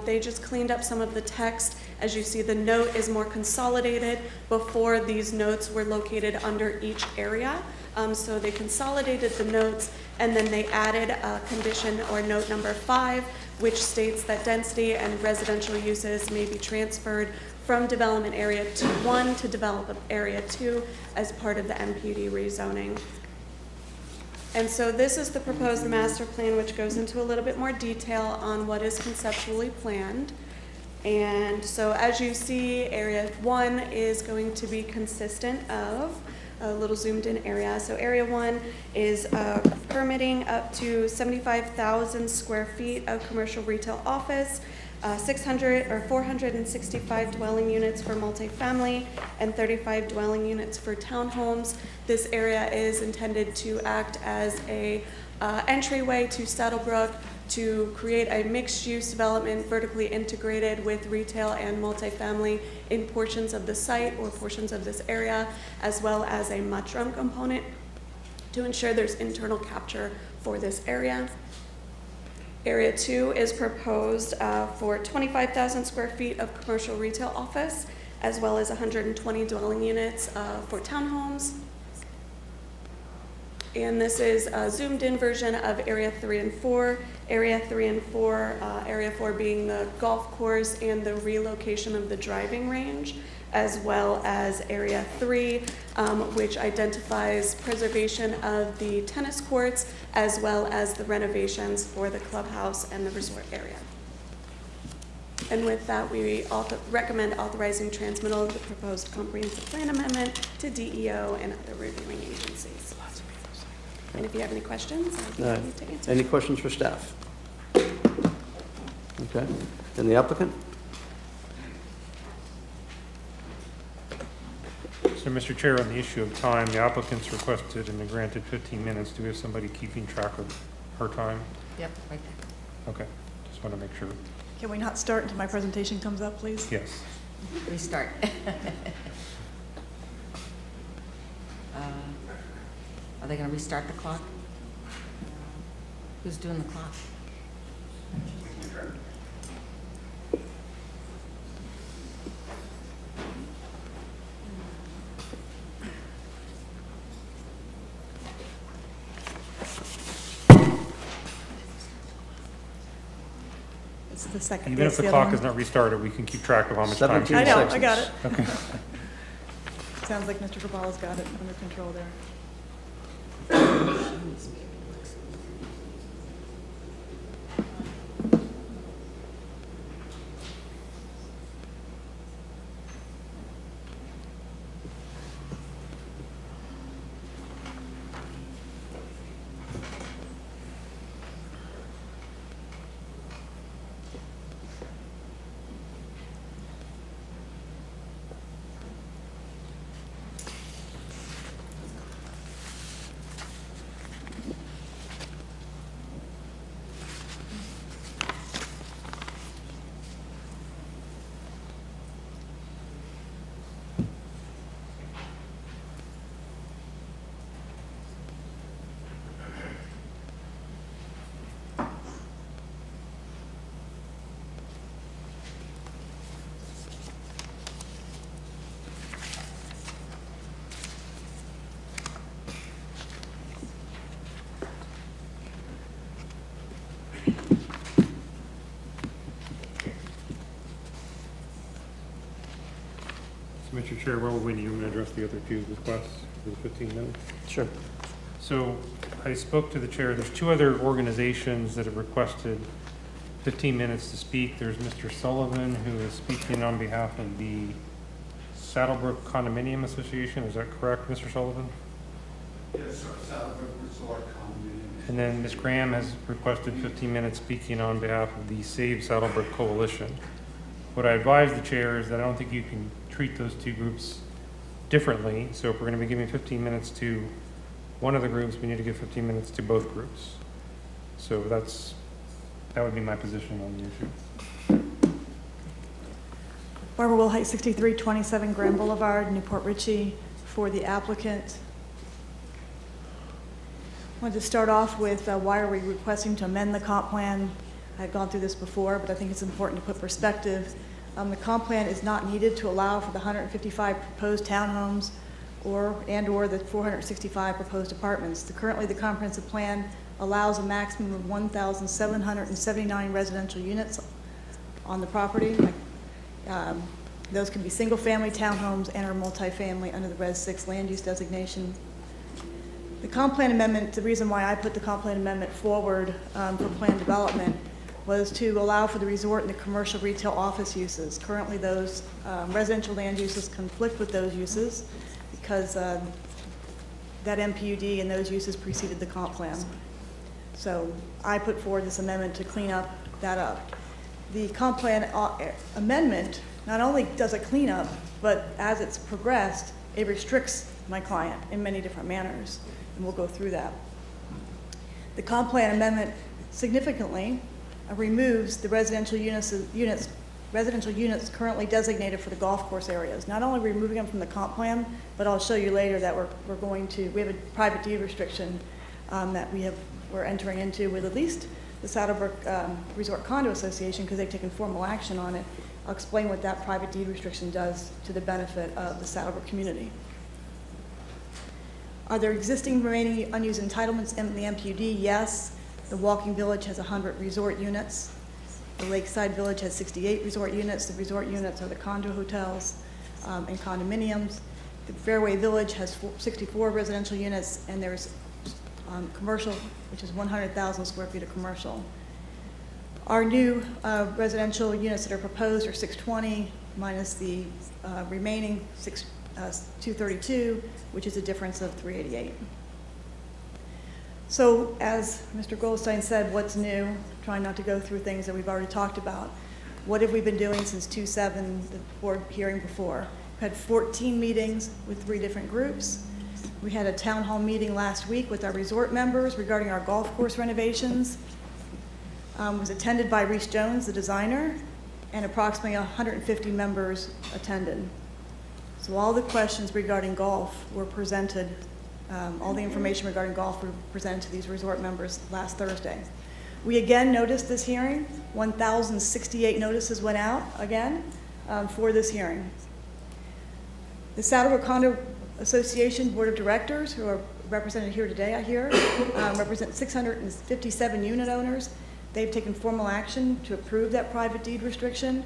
They just cleaned up some of the text. As you see, the note is more consolidated. Before, these notes were located under each area. So they consolidated the notes, and then they added a condition or note number 5, which states that density and residential uses may be transferred from development area 1 to development area 2 as part of the MPUD rezoning. And so this is the proposed master plan, which goes into a little bit more detail on what is conceptually planned. And so as you see, area 1 is going to be consistent of a little zoomed in area. So area 1 is permitting up to 75,000 square feet of commercial retail office, 465 dwelling units for multifamily, and 35 dwelling units for townhomes. This area is intended to act as a entryway to Saddlebrook to create a mixed-use development vertically integrated with retail and multifamily in portions of the site or portions of this area, as well as a mudroom component to ensure there's internal capture for this area. Area 2 is proposed for 25,000 square feet of commercial retail office, as well as 120 dwelling units for townhomes. And this is a zoomed in version of Area 3 and 4. Area 3 and 4, Area 4 being the golf course and the relocation of the driving range, as well as Area 3, which identifies preservation of the tennis courts, as well as the renovations for the clubhouse and the resort area. And with that, we recommend authorizing transmittal of the proposed comprehensive plan amendment to DEO and other reviewing agencies. And if you have any questions, I'd be happy to answer. Any questions for staff? Okay. And the applicant? So, Mr. Chair, on the issue of time, the applicant's requested and granted 15 minutes. Do we have somebody keeping track of her time? Yep, right there. Okay, just want to make sure. Can we not start until my presentation comes up, please? Yes. Restart. Are they going to restart the clock? Who's doing the clock? It's the second. Even if the clock is not restarted, we can keep track of how much time. 17 I know, seconds. I got it. Okay. Sounds like Mr. Cabala's got it under control there. Chair, while we're waiting, you want to address the other two requests for the 15 minutes? Sure. So I spoke to the chair. There's two other organizations that have requested 15 minutes to speak. There's Mr. Sullivan, who is speaking on behalf of the Saddlebrook Condominium Association. Is that correct, Mr. Sullivan? Yes, sir. Saddlebrook Resort Condominium. And then Ms. Graham has requested 15 minutes speaking on behalf of the Save Saddlebrook Coalition. What I advise the chair is that I don't think you can treat those two groups differently. So if we're going to be giving 15 minutes to one of the groups, we need to give 15 minutes to both groups. So that would be my position on the issue. Barbara Wilhite, 6327 Grand Boulevard, Newport Richey, for the applicant. I wanted to start off with why are we requesting to amend the comp plan? I've gone through this before, but I think it's important to put perspective. The comp plan is not needed to allow for the 155 proposed townhomes or the 465 proposed apartments. Currently, the comprehensive plan allows a maximum of 1,779 residential units on the property. Those can be single-family townhomes and or multifamily under the Res 6 land use designation. The comp plan amendment, the reason why I put the comp plan amendment forward for plan development was to allow for the resort and the commercial retail office uses. Currently, those residential land uses conflict with those uses because that MPUD and those uses preceded the comp plan. So I put forward this amendment to clean that up. The comp plan amendment not only does it clean up, but as it's progressed, it restricts my client in many different manners, and we'll go through that. The comp plan amendment significantly removes the residential units currently designated for the golf course areas. Not only removing them from the comp plan, but I'll show you later that we have a private deed restriction that we're entering into with at least the Saddlebrook Resort Condo Association because they've taken formal action on it. I'll explain what that private deed restriction does to the benefit of the Saddlebrook community. Are there existing remaining unused entitlements in the MPUD? Yes. The Walking Village has 100 resort units. The Lakeside Village has 68 resort units. The resort units are the condo hotels and condominiums. The Fairway Village has 64 residential units, and there's commercial, which is 100,000 square feet of commercial. Our new residential units that are proposed are 620 minus the remaining 232, which is a difference of 388. So as Mr. Goldstein said, what's new? Trying not to go through things that we've already talked about. What have we been doing since 2/7, the board hearing before? We had 14 meetings with 3 different groups. We had a town hall meeting last week with our resort members regarding our golf course renovations. It was attended by Reese Jones, the designer, and approximately 150 members attended. So all the questions regarding golf were presented, all the information regarding golf were presented to these resort members last Thursday. We again noticed this hearing. 1,068 notices went out again for this hearing. The Saddlebrook Condo Association Board of Directors, who are represented here today, I hear, represent 657 unit owners. They've taken formal action to approve that private deed restriction.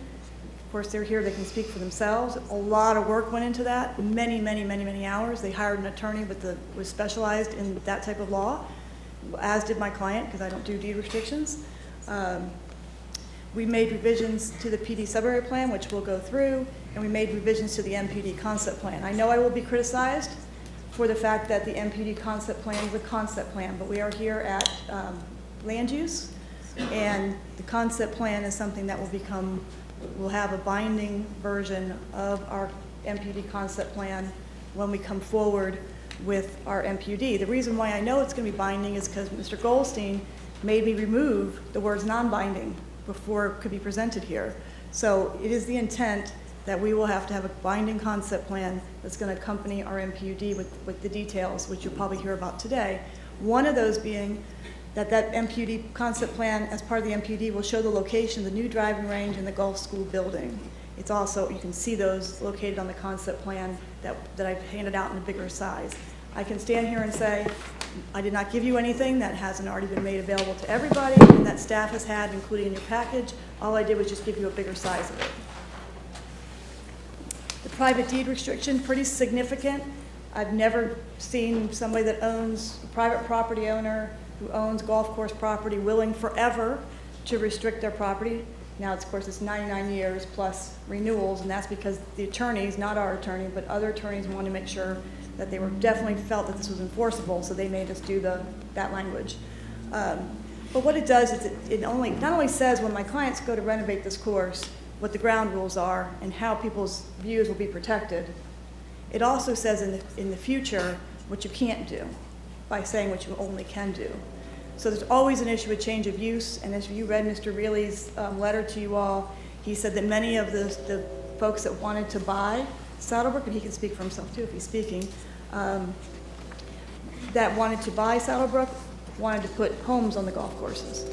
Of course, they're here, they can speak for themselves. A lot of work went into that, many hours. They hired an attorney was specialized in that type of law, as did my client, because I don't do deed restrictions. We made revisions to the PD sub-area plan, which we'll go through, and we made revisions to the MPD concept plan. I know I will be criticized for the fact that the MPD concept plan is a concept plan, but we are here at land use, and the concept plan is something that we'll have a binding version of our MPD concept plan when we come forward with our MPUD. The reason why I know it's going to be binding is because Mr. Goldstein made me remove the words non-binding before it could be presented here. So it is the intent that we will have to have a binding concept plan that's going to accompany our MPUD with the details, which you'll probably hear about today. One of those being that MPUD concept plan, as part of the MPUD, will show the location of the new driving range and the golf school building. It's also, you can see those located on the concept plan that I've handed out in a bigger size. I can stand here and say, I did not give you anything that hasn't already been made available to everybody and that staff has had, including in your package. All I did was just give you a bigger size of it. private deed restriction, pretty significant. I've never seen somebody that owns, a private property owner who owns golf course property willing forever to restrict their property. Now, of course, it's 99 years plus renewals, and that's because the attorneys, not our attorney, but other attorneys wanted to make sure that they were definitely felt that this was enforceable, so they made us do that language. But what it does is it not only says when my clients go to renovate this course what the ground rules are and how people's views will be protected, it also says in the future what you can't do by saying what you only can do. So there's always an issue with change of use, and as you read Mr. Reilly's letter to you all, he said that many of the folks that wanted to buy Saddlebrook, and he can speak for himself too if he's speaking, that wanted to buy Saddlebrook wanted to put homes on the golf courses.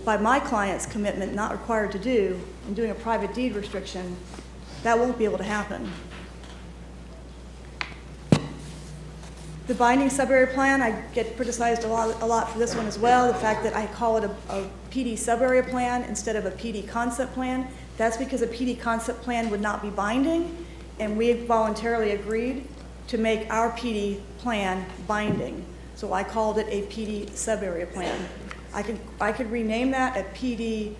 By my client's commitment, not required to do, and doing a private deed restriction, that won't be able to happen. The binding sub-area plan, I get criticized a lot for this one as well. The fact that I call it a PD sub-area plan instead of a PD concept plan. That's because a PD concept plan would not be binding, and we voluntarily agreed to make our PD plan binding. So I called it a PD sub-area plan. I could rename that a PD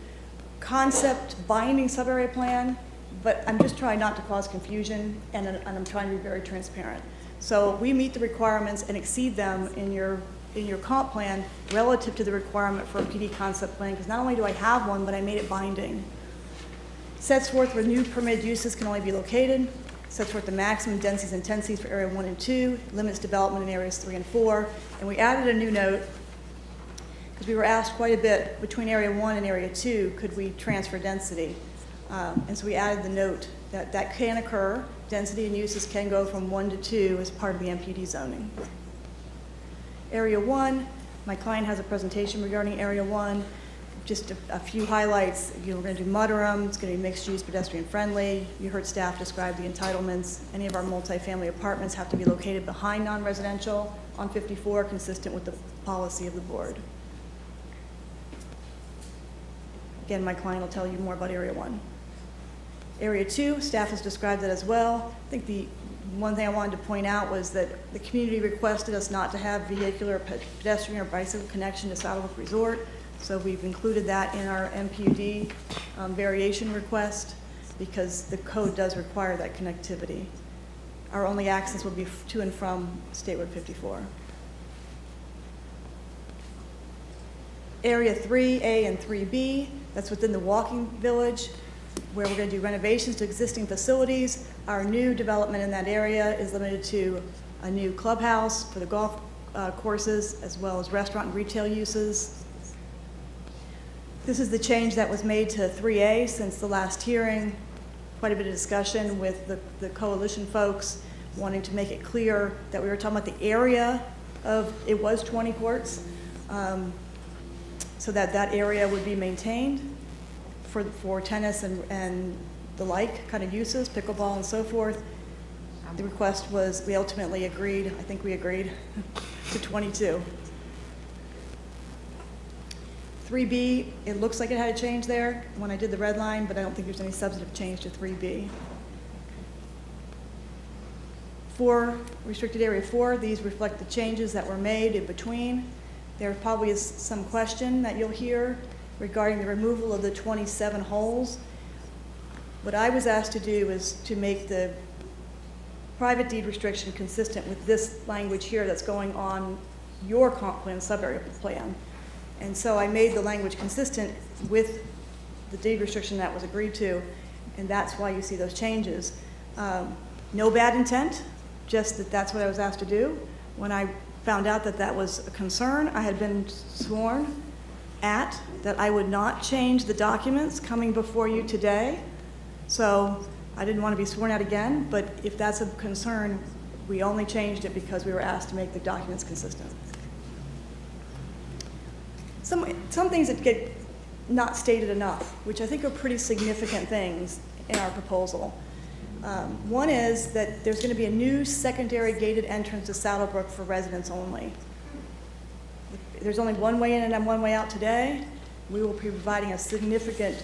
concept binding sub-area plan, but I'm just trying not to cause confusion, and I'm trying to be very transparent. So we meet the requirements and exceed them in your comp plan relative to the requirement for a PD concept plan, because not only do I have one, but I made it binding. Sets forth where new permitted uses can only be located, sets forth the maximum densities and intensities for area 1 and 2, limits development in areas 3 and 4, and we added a new note because we were asked quite a bit between area 1 and area 2, could we transfer density? And so we added the note that that can occur. Density and uses can go from 1 to 2 as part of the MPD zoning. Area 1, my client has a presentation regarding Area 1. Just a few highlights. We're going to do mudroom. It's going to be mixed use, pedestrian friendly. You heard staff describe the entitlements. Any of our multifamily apartments have to be located behind non-residential on 54, consistent with the policy of the board. Again, my client will tell you more about Area 1. Area 2, staff has described that as well. I think the one thing I wanted to point out was that the community requested us not to have vehicular, pedestrian, or bicycle connection to Saddlebrook Resort. So we've included that in our MPUD variation request because the code does require that connectivity. Our only access will be to and from State Road 54. Area 3A and 3B, that's within the walking village, where we're going to do renovations to existing facilities. Our new development in that area is limited to a new clubhouse for the golf courses, as well as restaurant and retail uses. This is the change that was made to 3A since the last hearing. Quite a bit of discussion with the coalition folks wanting to make it clear that we were talking about the area of, it was 20 courts, so that area would be maintained for tennis and the like kind of uses, pickleball and so forth. The request was, we ultimately agreed, I think we agreed, to 22. 3B, it looks like it had a change there when I did the red line, but I don't think there's any substantive change to 3B. 4, restricted area 4, these reflect the changes that were made in between. There probably is some question that you'll hear regarding the removal of the 27 holes. What I was asked to do is to make the private deed restriction consistent with this language here that's going on your comp plan, sub-area plan. And so I made the language consistent with the deed restriction that was agreed to, and that's why you see those changes. No bad intent, just that that's what I was asked to do. When I found out that that was a concern, I had been sworn at that I would not change the documents coming before you today. So I didn't want to be sworn at again, but if that's a concern, we only changed it because we were asked to make the documents consistent. Some things that get not stated enough, which I think are pretty significant things in our proposal. One is that there's going to be a new secondary gated entrance to Saddlebrook for residents only. There's only one way in and one way out today. We will be providing a significant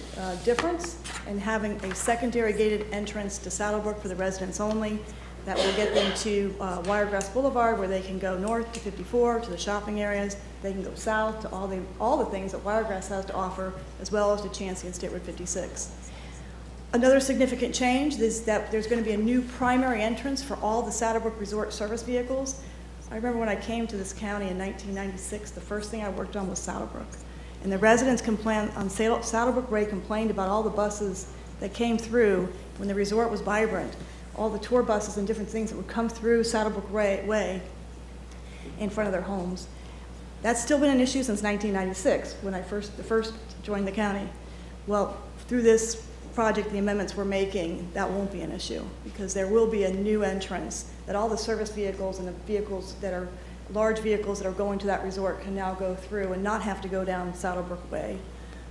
difference and having a secondary gated entrance to Saddlebrook for the residents only. That will get them to Wiregrass Boulevard, where they can go north to 54 to the shopping areas. They can go south to all the things that Wiregrass has to offer, as well as to Chansey and State Road 56. Another significant change is that there's going to be a new primary entrance for all the Saddlebrook Resort service vehicles. I remember when I came to this county in 1996, the first thing I worked on was Saddlebrook. And the residents on Saddlebrook Way complained about all the buses that came through when the resort was vibrant, all the tour buses and different things that would come through Saddlebrook Way in front of their homes. That's still been an issue since 1996, when I first joined the county. Well, through this project, the amendments we're making, that won't be an issue, because there will be a new entrance that all the service vehicles and the vehicles that are large vehicles that are going to that resort can now go through and not have to go down Saddlebrook Way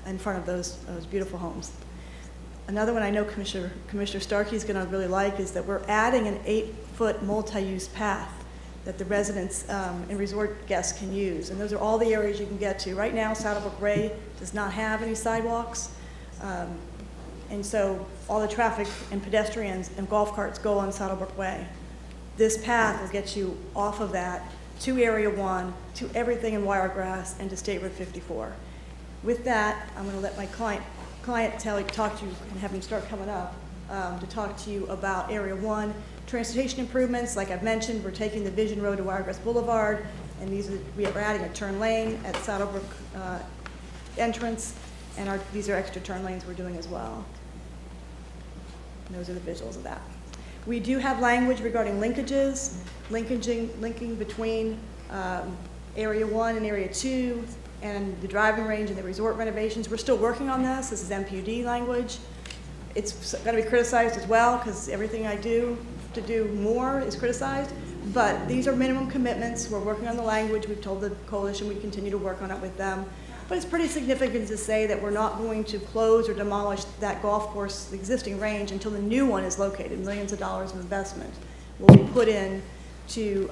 in front of those beautiful homes. Another one I know Commissioner Starkey's going to really like is that we're adding an 8-foot multi-use path that the residents and resort guests can use. And those are all the areas you can get to. Right now, Saddlebrook Way does not have any sidewalks. And so all the traffic and pedestrians and golf carts go on Saddlebrook Way. This path will get you off of that to Area 1, to everything in Wiregrass, and to State Road 54. With that, I'm going to let my client talk to you and have him start coming up to talk to you about Area 1. Transportation improvements, like I've mentioned, we're taking the Vision Road to Wiregrass Boulevard, and we are adding a turn lane at Saddlebrook entrance, and these are extra turn lanes we're doing as well. And those are the visuals of that. We do have language regarding linkages, linking between Area 1 and Area 2, and the driving range and the resort renovations. We're still working on this. This is MPUD language. It's going to be criticized as well, because everything I do to do more is criticized. But these are minimum commitments. We're working on the language. We've told the coalition we continue to work on it with them. But it's pretty significant to say that we're not going to close or demolish that golf course existing range until the new one is located. Millions of dollars of investment will be put in to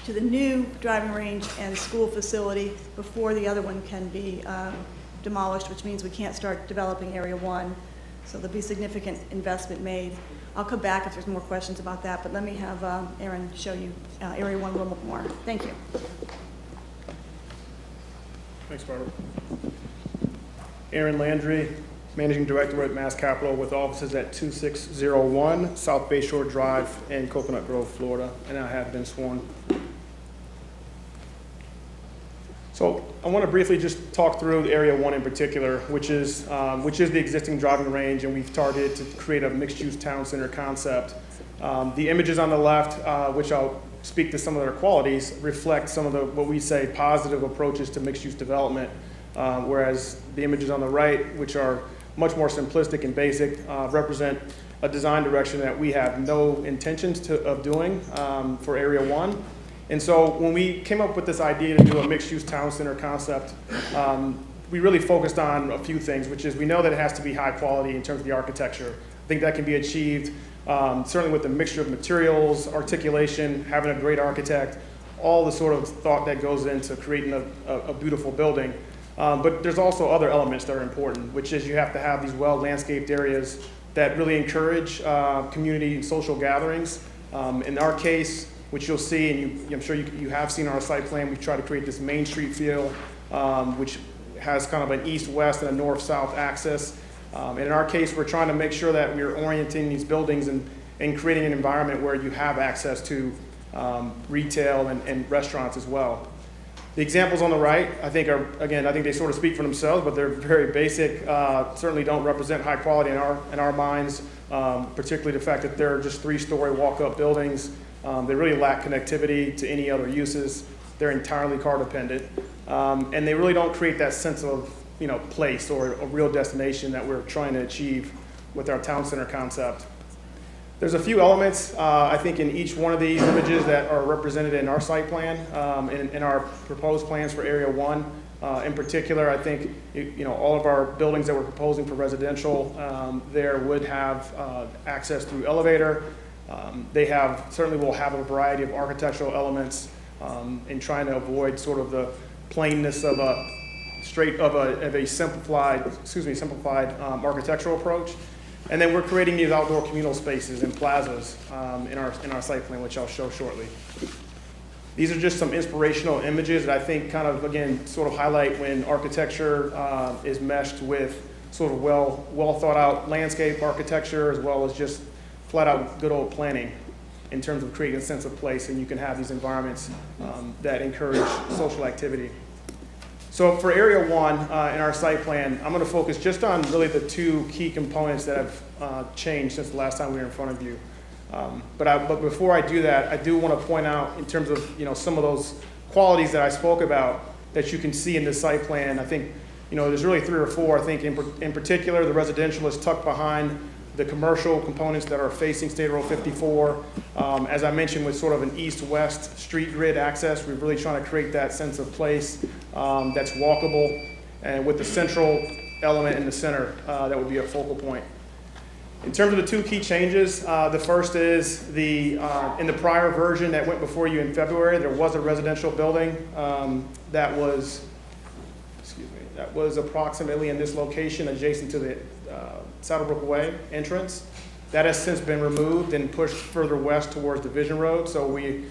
the new driving range and school facility before the other one can be demolished, which means we can't start developing Area 1. So there'll be significant investment made. I'll come back if there's more questions about that, but let me have Aaron show you Area 1 a little bit more. Thank you. Thanks, Barbara. Aaron Landry, Managing Director at Mass Capital, with offices at 2601 South Bayshore Drive in Coconut Grove, Florida, and I have been sworn. So I want to briefly just talk through Area 1 in particular, which is the existing driving range, and we've targeted to create a mixed-use town center concept. The images on the left, which I'll speak to some of their qualities, reflect some of the, what we say, positive approaches to mixed-use development, whereas the images on the right, which are much more simplistic and basic, represent a design direction that we have no intentions of doing for Area 1. And so when we came up with this idea to do a mixed-use town center concept, we really focused on a few things, which is we know that it has to be high quality in terms of the architecture. I think that can be achieved certainly with the mixture of materials, articulation, having a great architect, all the sort of thought that goes into creating a beautiful building. But there's also other elements that are important, which is you have to have these well-landscaped areas that really encourage community and social gatherings. In our case, which you'll see, and I'm sure you have seen our site plan, we've tried to create this Main Street feel, which has kind of an east-west and a north-south axis. And in our case, we're trying to make sure that we're orienting these buildings and creating an environment where you have access to retail and restaurants as well. The examples on the right, I think they sort of speak for themselves, but they're very basic, certainly don't represent high quality in our minds, particularly the fact that they're just 3-story walk-up buildings. They really lack connectivity to any other uses. They're entirely car dependent. And they really don't create that sense of place or a real destination that we're trying to achieve with our town center concept. There's a few elements, I think, in each one of these images that are represented in our site plan, in our proposed plans for Area 1. In particular, I think all of our buildings that we're proposing for residential there would have access through elevator. They certainly will have a variety of architectural elements in trying to avoid sort of the plainness of simplified architectural approach. And then we're creating these outdoor communal spaces and plazas in our site plan, which I'll show shortly. These are just some inspirational images that I think kind of, again, sort of highlight when architecture is meshed with sort of well thought out landscape architecture, as well as just flat out good old planning in terms of creating a sense of place, and you can have these environments that encourage social activity. So for Area 1 in our site plan, I'm going to focus just on really the two key components that have changed since the last time we were in front of you. But before I do that, I do want to point out in terms of some of those qualities that I spoke about that you can see in this site plan. I think there's really 3 or 4. I think in particular the residential is tucked behind the commercial components that are facing State Road 54. As I mentioned, with sort of an east-west street grid access, we're really trying to create that sense of place that's walkable, and with the central element in the center that would be a focal point. In terms of the 2 key changes, the first is in the prior version that went before you in February, there was a residential building that was approximately in this location adjacent to the Saddlebrook Way entrance. That has since been removed and pushed further west towards Division Road. So we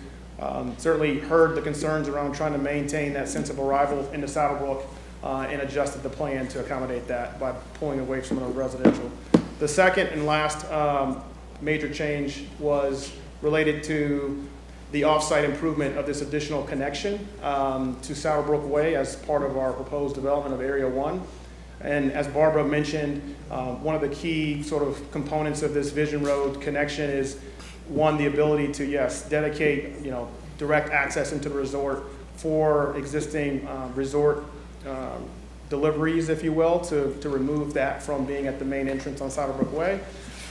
certainly heard the concerns around trying to maintain that sense of arrival into Saddlebrook and adjusted the plan to accommodate that by pulling away from the residential. The second and last major change was related to the off-site improvement of this additional connection to Saddlebrook Way as part of our proposed development of Area 1. And as Barbara mentioned, one of the key sort of components of this Vision Road connection is, one, the ability to, yes, dedicate, direct access into the resort for existing resort deliveries, if you will, to remove that from being at the main entrance on Saddlebrook Way.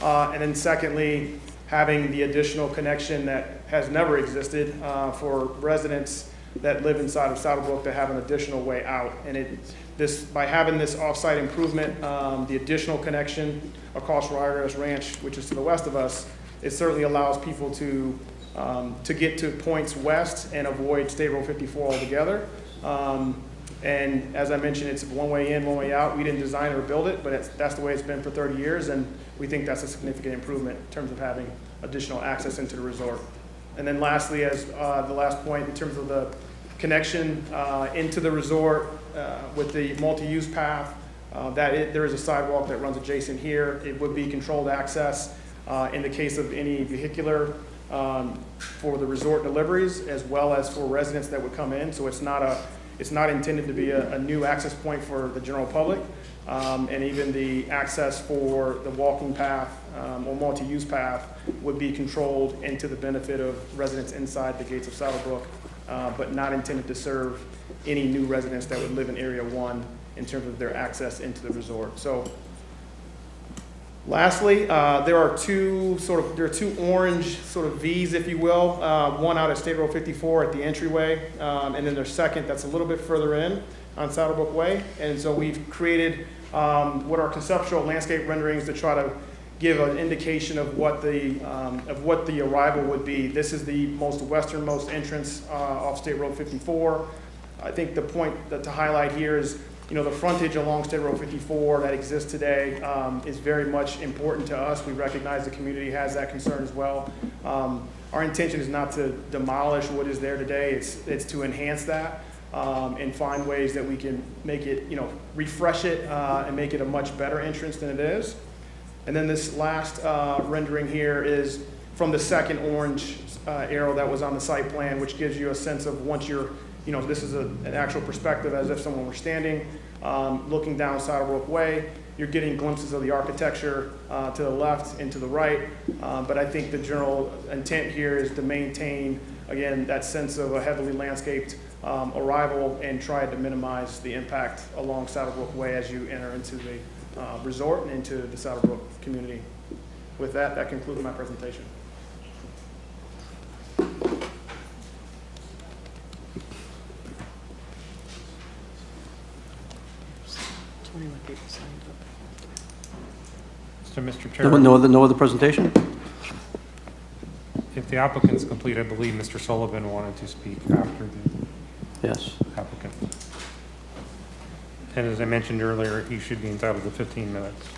And then secondly, having the additional connection that has never existed for residents that live inside of Saddlebrook to have an additional way out. And by having this off-site improvement, the additional connection across Rider's Ranch, which is to the west of us, it certainly allows people to get to points west and avoid State Road 54 altogether. And as I mentioned, it's one way in, one way out. We didn't design or build it, but that's the way it's been for 30 years, and we think that's a significant improvement in terms of having additional access into the resort. And then lastly, as the last point, in terms of the connection into the resort with the multi-use path, there is a sidewalk that runs adjacent here. It would be controlled access in the case of any vehicular for the resort deliveries, as well as for residents that would come in. So it's not intended to be a new access point for the general public, and even the access for the walking path or multi-use path would be controlled into the benefit of residents inside the gates of Saddlebrook, but not intended to serve any new residents that would live in Area 1 in terms of their access into the resort. So lastly, there are two orange sort of V's, if you will, one out at State Road 54 at the entryway, and then there's second that's a little bit further in on Saddlebrook Way. And so we've created what are conceptual landscape renderings to try to give an indication of what the arrival would be. This is the most westernmost entrance off State Road 54. I think the point to highlight here is, the frontage along State Road 54 that exists today is very much important to us. We recognize the community has that concern as well. Our intention is not to demolish what is there today. It's to enhance that and find ways that we can make it, refresh it and make it a much better entrance than it is. And then this last rendering here is from the second orange arrow that was on the site plan, which gives you a sense of once you're, this is an actual perspective as if someone were standing, looking down Saddlebrook Way. You're getting glimpses of the architecture to the left and to the right. But I think the general intent here is to maintain, again, that sense of a heavily landscaped arrival and try to minimize the impact along Saddlebrook Way as you enter into the resort and into the Saddlebrook community. With that, that concludes my presentation. So, Mr. Chair, No other presentation? if the applicant's complete, I believe Mr. Sullivan wanted to speak after the Yes. applicant. And as I mentioned earlier, he should be entitled to 15 minutes.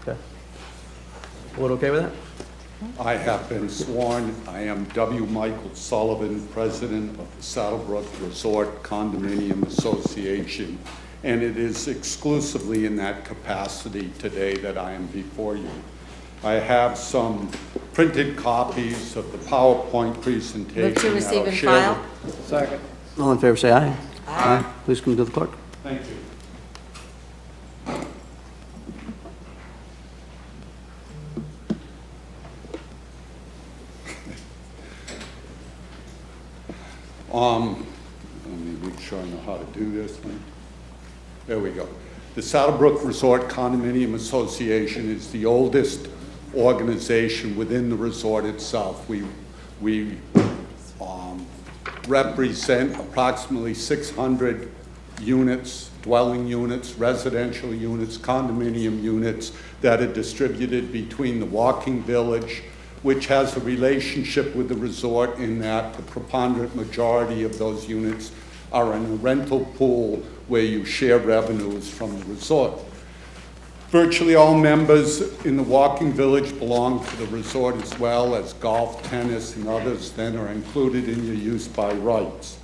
Okay. Board okay with that? I have been sworn. I am W. Michael Sullivan, President of the Saddlebrook Resort Condominium Association, and it is exclusively in that capacity today that I am before you. I have some printed copies of the PowerPoint presentation. Move to that receive I'll and share file. with- Second. All in favor, say aye. Aye. Please come to the clerk. Thank you. Let me make sure I know how to do this one. There we go. The Saddlebrook Resort Condominium Association is the oldest organization within the resort itself. We represent approximately 600 units, dwelling units, residential units, condominium units that are distributed between the walking village, which has a relationship with the resort in that the preponderant majority of those units are in a rental pool where you share revenues from the resort. Virtually all members in the walking village belong to the resort as well, as golf, tennis, and others then are included in your use by rights.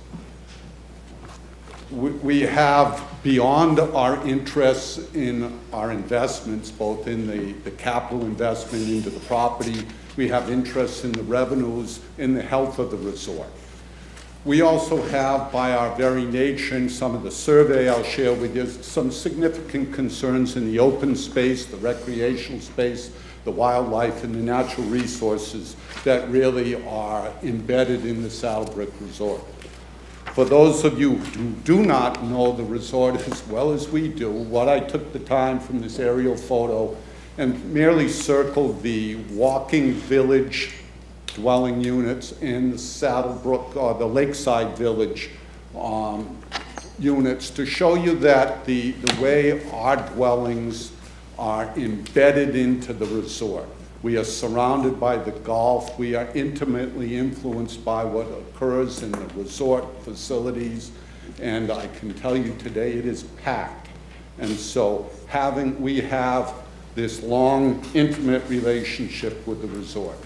We have, beyond our interests in our investments, both in the capital investment into the property, we have interests in the revenues, in the health of the resort. We also have, by our very nature, and some of the survey I'll share with you, some significant concerns in the open space, the recreational space, the wildlife, and the natural resources that really are embedded in the Saddlebrook Resort. For those of you who do not know the resort as well as we do, what I took the time from this aerial photo and merely circled the walking village dwelling units in the Saddlebrook, or the Lakeside Village units, to show you that the way our dwellings are embedded into the resort. We are surrounded by the Gulf. We are intimately influenced by what occurs in the resort facilities. And I can tell you today it is packed. And so we have this long, intimate relationship with the resort.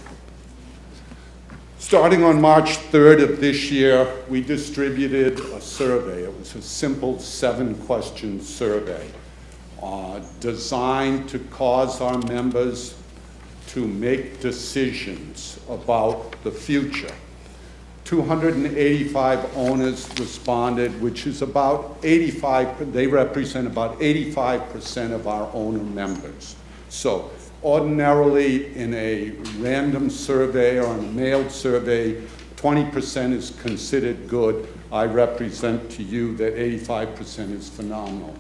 Starting on March 3rd of this year, we distributed a survey. It was a simple 7-question survey designed to cause our members to make decisions about the future. 285 owners responded, which is about 85, they represent about 85% of our owner members. So ordinarily in a random survey or in a mailed survey, 20% is considered good. I represent to you that 85% is phenomenal.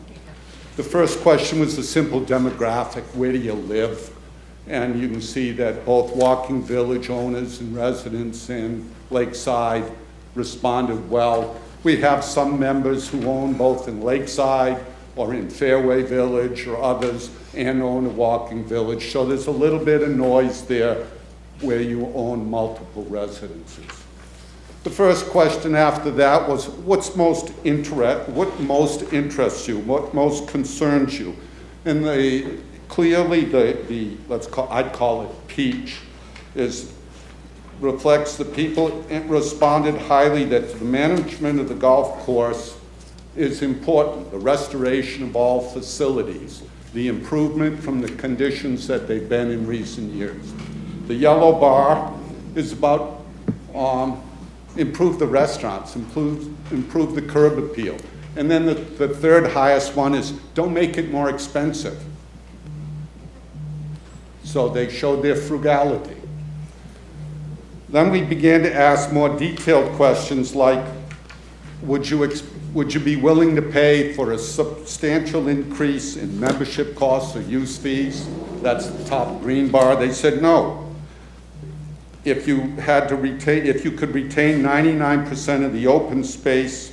The first question was a simple demographic: where do you live? And you can see that both Walking Village owners and residents in Lakeside responded well. We have some members who own both in Lakeside or in Fairway Village or others, and own a Walking Village. So there's a little bit of noise there where you own multiple residences. The first question after that was, what most interests you? What most concerns you? And clearly, I'd call it peach, reflects the people responded highly that the management of the golf course is important, the restoration of all facilities, the improvement from the conditions that they've been in recent years. The yellow bar is about improve the restaurants, improve the curb appeal. And then the third highest one is don't make it more expensive. So they showed their frugality. Then we began to ask more detailed questions like, would you be willing to pay for a substantial increase in membership costs or use fees? That's the top green bar. They said no. If you could retain 99% of the open space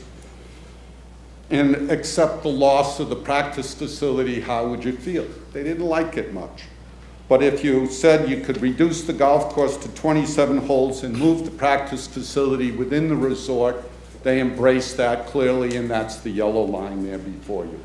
and accept the loss of the practice facility, how would you feel? They didn't like it much. But if you said you could reduce the golf course to 27 holes and move the practice facility within the resort, they embraced that clearly, and that's the yellow line there before you.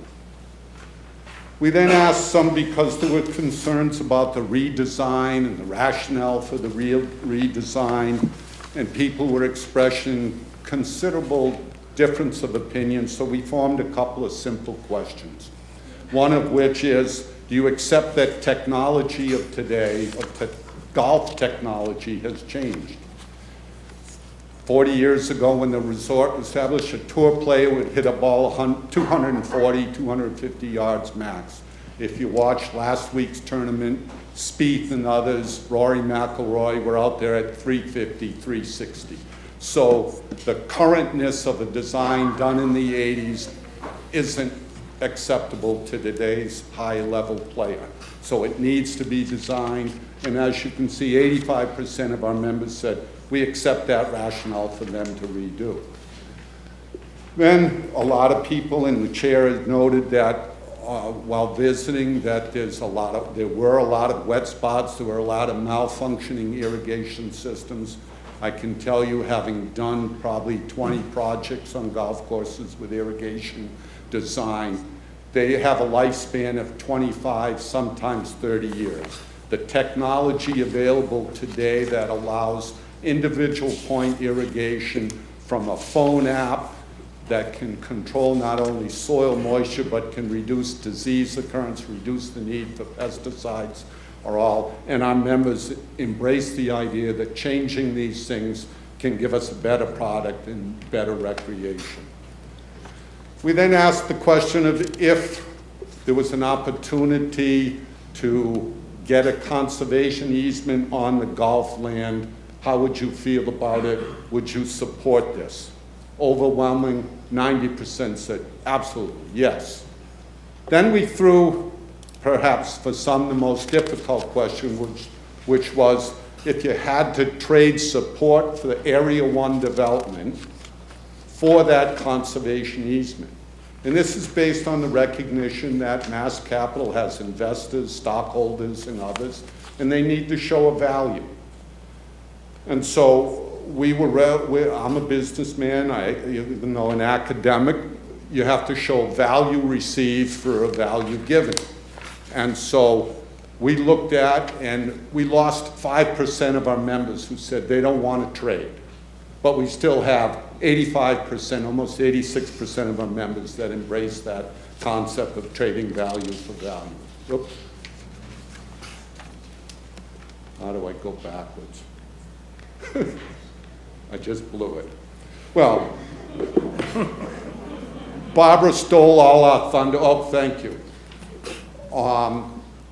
We then asked some, because there were concerns about the redesign and the rationale for the redesign, and people were expressing considerable difference of opinion, so we formed a couple of simple questions. One of which is, do you accept that technology of today, golf technology has changed? 40 years ago, when the resort established, a tour player would hit a ball 240, 250 yards max. If you watched last week's tournament, Spieth and others, Rory McIlroy, were out there at 350, 360. So the currentness of a design done in the 80s isn't acceptable to today's high-level player. So it needs to be designed, and as you can see, 85% of our members said, we accept that rationale for them to redo. Then a lot of people in the chair have noted that while visiting, that there were a lot of wet spots, there were a lot of malfunctioning irrigation systems. I can tell you, having done probably 20 projects on golf courses with irrigation design, they have a lifespan of 25, sometimes 30 years. The technology available today that allows individual point irrigation from a phone app that can control not only soil moisture but can reduce disease occurrence, reduce the need for pesticides are all, and our members embrace the idea that changing these things can give us a better product and better recreation. We then asked the question of if there was an opportunity to get a conservation easement on the golf land, how would you feel about it? Would you support this? Overwhelming 90% said absolutely, yes. Then we threw, perhaps for some, the most difficult question, which was if you had to trade support for the Area 1 development for that conservation easement. And this is based on the recognition that Mass Capital has investors, stockholders, and others, and they need to show a value. And so I'm a businessman, even though an academic, you have to show value received for a value given. And so we looked at, and we lost 5% of our members who said they don't want to trade. But we still have 85%, almost 86% of our members that embrace that concept of trading value for value. Oops. How do I go backwards? I just blew it. Well, Barbara stole all our thunder. Oh, thank you.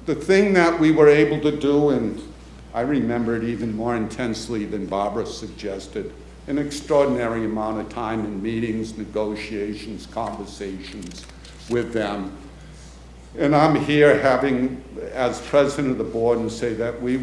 The thing that we were able to do, and I remember it even more intensely than Barbara suggested, an extraordinary amount of time in meetings, negotiations, conversations with them. And I'm here having, as president of the board, and say that we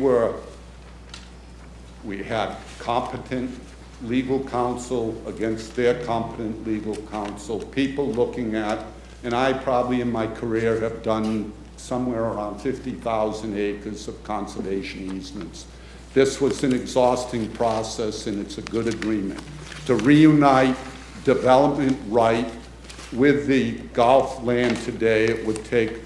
had competent legal counsel against their competent legal counsel, people looking at, and I probably in my career have done somewhere around 50,000 acres of conservation easements. This was an exhausting process, and it's a good agreement. To reunite development right with the golf land today, it would take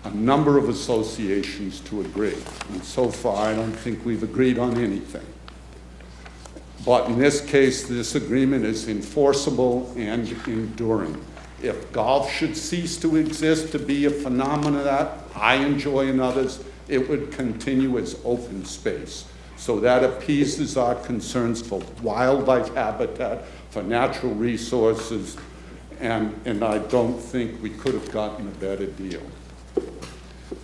a number of associations to agree. And so far, I don't think we've agreed on anything. But in this case, this agreement is enforceable and enduring. If golf should cease to exist to be a phenomenon that I enjoy and others, it would continue as open space. So that appeases our concerns for wildlife habitat, for natural resources, and I don't think we could have gotten a better deal.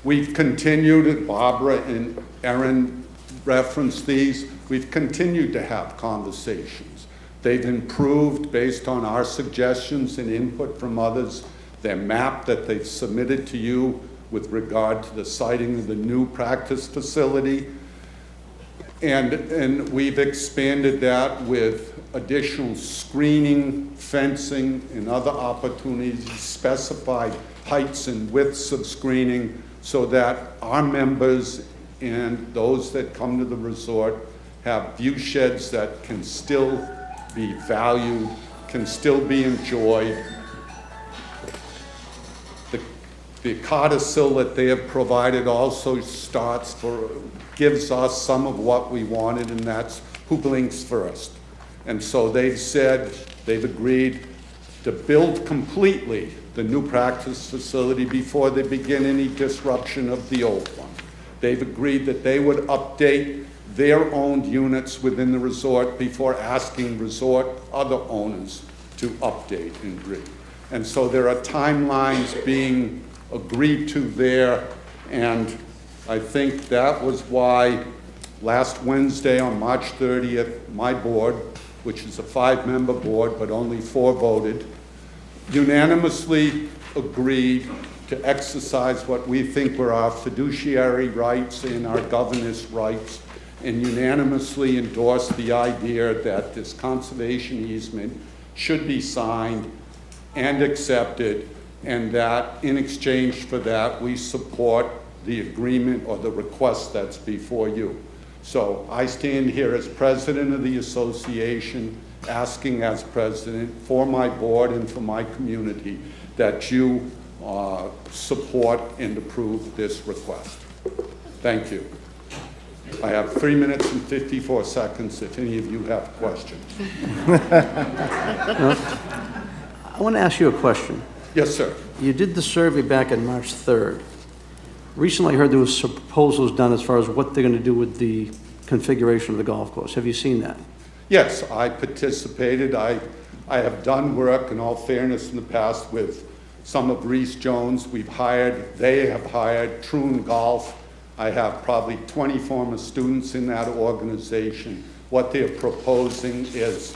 We've continued, and Barbara and Erin referenced these, we've continued to have conversations. They've improved based on our suggestions and input from others. Their map that they've submitted to you with regard to the siting of the new practice facility. And we've expanded that with additional screening, fencing, and other opportunities, specified heights and widths of screening, so that our members and those that come to the resort have view sheds that can still be valued, can still be enjoyed. The codicil that they have provided also gives us some of what we wanted, and that's who blinks first. And so they've agreed to build completely the new practice facility before they begin any disruption of the old one. They've agreed that they would update their owned units within the resort before asking resort other owners to update and agree. And so there are timelines being agreed to there, and I think that was why last Wednesday on March 30th, my board, which is a 5-member board, but only 4 voted, unanimously agreed to exercise what we think were our fiduciary rights and our governance rights, and unanimously endorsed the idea that this conservation easement should be signed and accepted, and that in exchange for that, we support the agreement or the request that's before you. So I stand here as president of the association, asking as president for my board and for my community that you support and approve this request. Thank you. I have 3 minutes and 54 seconds if any of you have questions. I want to ask you a question. Yes, sir. You did the survey back on March 3rd. Recently, I heard there was some proposals done as far as what they're going to do with the configuration of the golf course. Have you seen that? Yes, I participated. I have done work, in all fairness, in the past with some of Reese Jones. They have hired Troon Golf. I have probably 20 former students in that organization. What they're proposing is,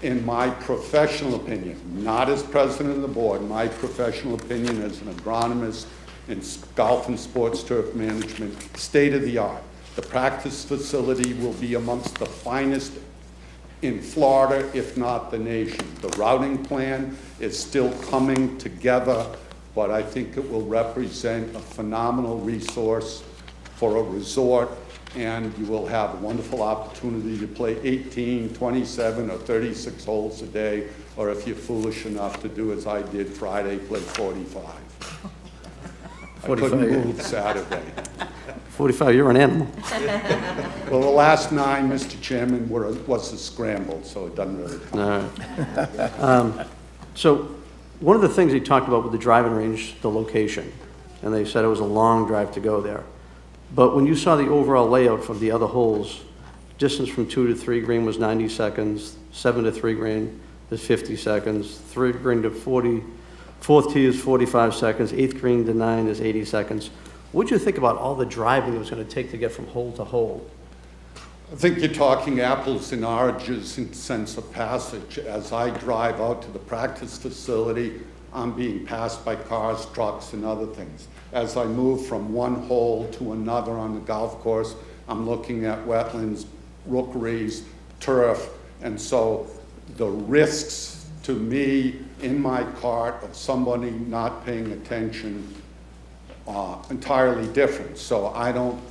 in my professional opinion, not as president of the board, my professional opinion as an agronomist in golf and sports turf management, state of the art. The practice facility will be amongst the finest in Florida, if not the nation. The routing plan is still coming together, but I think it will represent a phenomenal resource for a resort, and you will have a wonderful opportunity to play 18, 27, or 36 holes a day, or if you're foolish enough to do as I did Friday, play 45. 45. I couldn't move Saturday. 45, you're an animal. Well, the last 9, Mr. Chairman, was a scramble, so it doesn't really count. All right. So one of the things they talked about with the driving range, the location, and they said it was a long drive to go there. But when you saw the overall layout from the other holes, distance from 2 to 3 green was 90 seconds, 7 to 3 green is 50 seconds, 3 green to 40, 4th tee is 45 seconds, 8th green to 9 is 80 seconds. What do you think about all the driving it was going to take to get from hole to hole? I think you're talking apples and oranges in sense of passage. As I drive out to the practice facility, I'm being passed by cars, trucks, and other things. As I move from one hole to another on the golf course, I'm looking at wetlands, rookeries, turf, and so the risks to me in my cart of somebody not paying attention are entirely different. So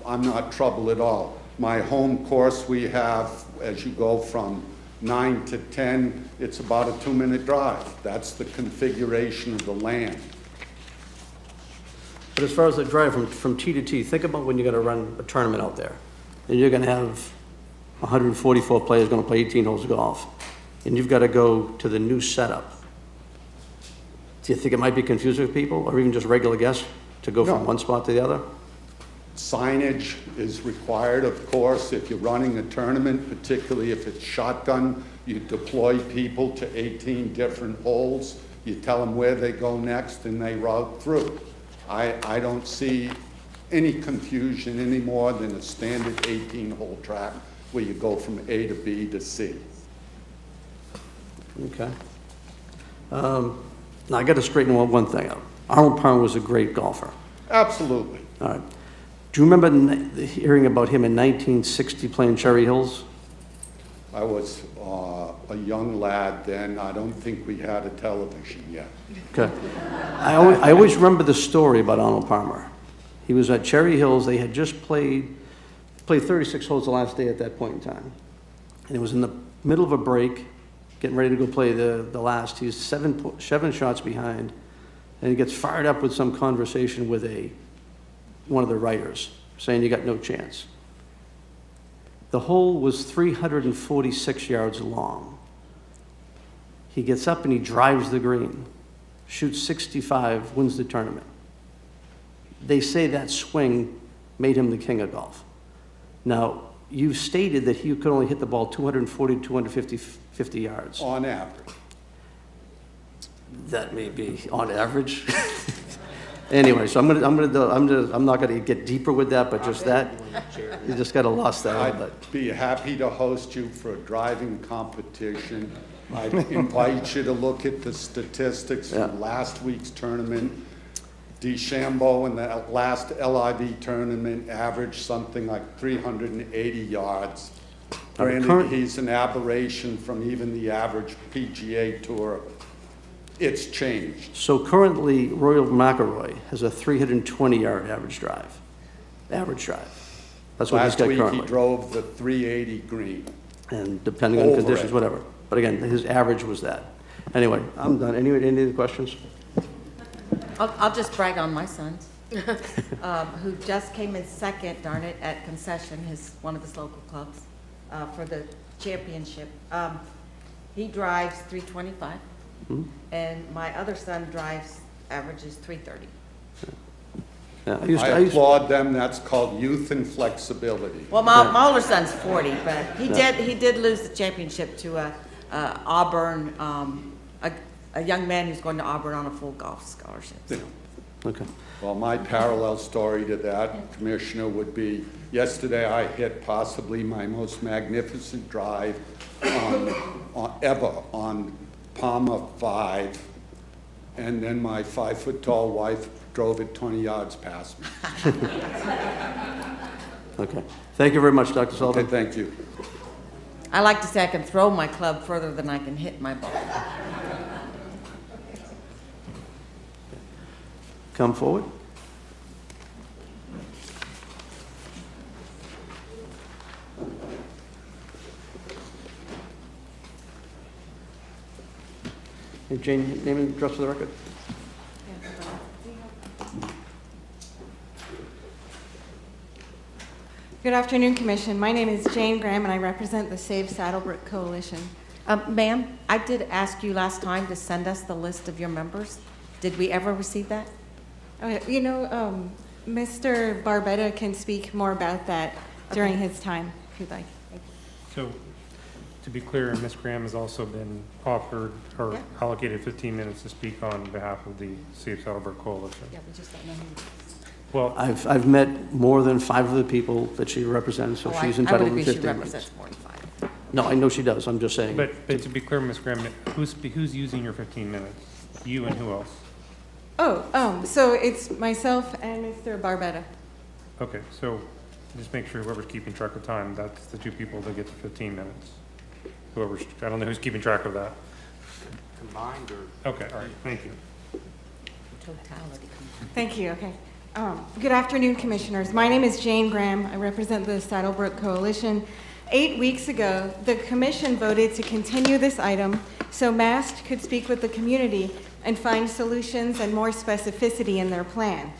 I'm not troubled at all. My home course we have, as you go from 9 to 10, it's about a 2-minute drive. That's the configuration of the land. But as far as the drive from tee to tee, think about when you're going to run a tournament out there. And you're going to have 144 players going to play 18 holes of golf. And you've got to go to the new setup. Do you think it might be confusing for people, or even just regular guests, to go from one spot to the other? Signage is required, of course. If you're running a tournament, particularly if it's shotgun, you deploy people to 18 different holes. You tell them where they go next, and they route through. I don't see any confusion any more than a standard 18-hole track where you go from A to B to C. Okay. Now, I got to straighten one thing out. Arnold Palmer was a great golfer. Absolutely. All right. Do you remember hearing about him in 1960 playing Cherry Hills? I was a young lad then. I don't think we had a television yet. Okay. I always remember the story about Arnold Palmer. He was at Cherry Hills. They had just played 36 holes the last day at that point in time. And it was in the middle of a break, getting ready to go play the last. He's seven shots behind. and he gets fired up with some conversation with one of the writers, saying you got no chance. The hole was 346 yards long. He gets up and he drives the green, shoots 65, wins the tournament. They say that swing made him the king of golf. Now, you stated that he could only hit the ball 240, 250 yards. On average. That may be on average. Anyway, so I'm not gonna get deeper with that, but just that, you just gotta lost that a little bit. I'd be happy to host you for a driving competition. I'd invite you to look at the statistics from last week's tournament. DeChambeau in the last LIV tournament averaged something like 380 yards. Granted, he's an aberration from even the average PGA Tour. It's changed. So currently, Royal McIlroy has a 320-yard average drive. That's what he's got currently. Last week, he drove the 380 green. And depending on conditions, whatever. But again, his average was that. Anyway, I'm done. Any other questions? I'll just brag on my sons, who just came in second, darn it, at Concession, one of his local clubs, for the championship. He drives 325. And my other son averages 330. I applaud them. That's called youth and flexibility. Well, my older son's 40, but he did lose the championship to Auburn, a young man who's going to Auburn on a full golf scholarship. So. Okay. Well, my parallel story to that, Commissioner, would be yesterday I hit possibly my most magnificent drive ever on Palmer 5, and then my 5-foot-tall wife drove it 20 yards past me. Okay. Thank you very much, Dr. Sullivan. Okay, thank you. I like to say I can throw my club further than I can hit my ball. Come forward. Hey, Jane, name and address for the record. Good afternoon, Commission. My name is Jane Graham, and I represent the Save Saddlebrook Coalition. Ma'am, I did ask you last time to send us the list of your members. Did we ever receive that? You know, Mr. Barbetta can speak more about that during his time, if you'd like. So, to be clear, Ms. Graham has also been offered or allocated 15 minutes to speak on behalf of the Save Saddlebrook Coalition. Yeah, we just don't know who. Well, I've met more than 5 of the people that she represents, so she's entitled to 15 minutes. I would agree she represents more than 5. No, I know she does. I'm just saying. But to be clear, Ms. Graham, who's using your 15 minutes? You and who else? So it's myself and Mr. Barbetta. Okay, so just make sure whoever's keeping track of time, that's the 2 people that get the 15 minutes. I don't know who's keeping track of that. Combined or? Okay, all right, thank you. Totality. Thank you, okay. Good afternoon, Commissioners. My name is Jane Graham. I represent the Saddlebrook Coalition. 8 weeks ago, the Commission voted to continue this item so MAST could speak with the community and find solutions and more specificity in their plan.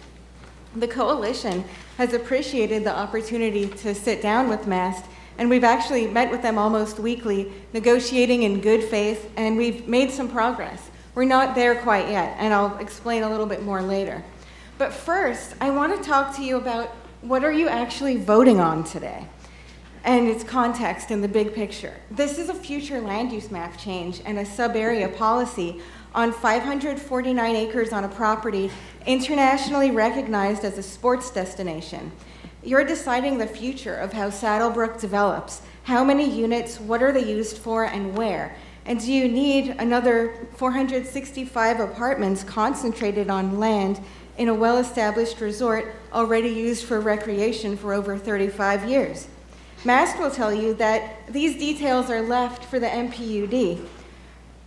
The Coalition has appreciated the opportunity to sit down with MAST, and we've actually met with them almost weekly, negotiating in good faith, and we've made some progress. We're not there quite yet, and I'll explain a little bit more later. But first, I want to talk to you about what are you actually voting on today and its context in the big picture. This is a future land use map change and a sub-area policy on 549 acres on a property internationally recognized as a sports destination. You're deciding the future of how Saddlebrook develops, how many units, what are they used for, and where. And do you need another 465 apartments concentrated on land in a well-established resort already used for recreation for over 35 years? MAST will tell you that these details are left for the MPUD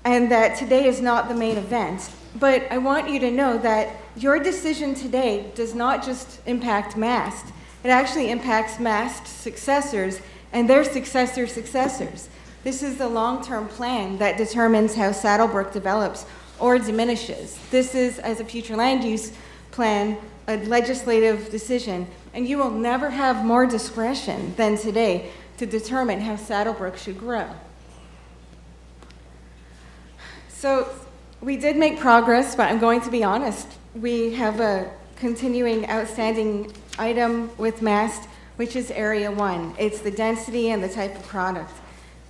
and that today is not the main event. But I want you to know that your decision today does not just impact MAST, it actually impacts MAST's successors and their successors' successors. This is the long-term plan that determines how Saddlebrook develops or diminishes. This is, as a future land use plan, a legislative decision, and you will never have more discretion than today to determine how Saddlebrook should grow. So we did make progress, but I'm going to be honest. We have a continuing outstanding item with MAST, which is Area 1. It's the density and the type of product.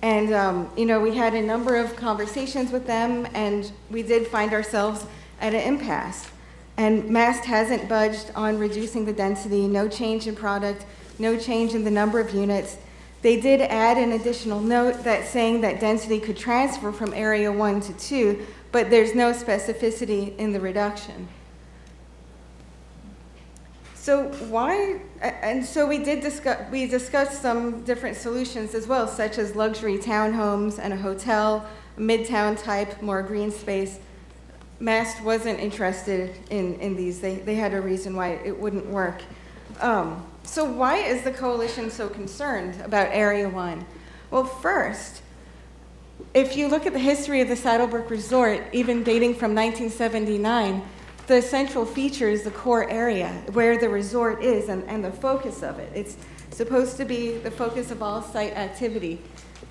And, we had a number of conversations with them, and we did find ourselves at an impasse. And MAST hasn't budged on reducing the density, no change in product, no change in the number of units. They did add an additional note that's saying that density could transfer from Area 1 to 2, but there's no specificity in the reduction. So we discussed some different solutions as well, such as luxury townhomes and a hotel, midtown type, more green space. MAST wasn't interested in these. They had a reason why it wouldn't work. So why is the coalition so concerned about Area 1? Well, first, if you look at the history of the Saddlebrook Resort, even dating from 1979, the central feature is the core area where the resort is and the focus of it. It's supposed to be the focus of all site activity.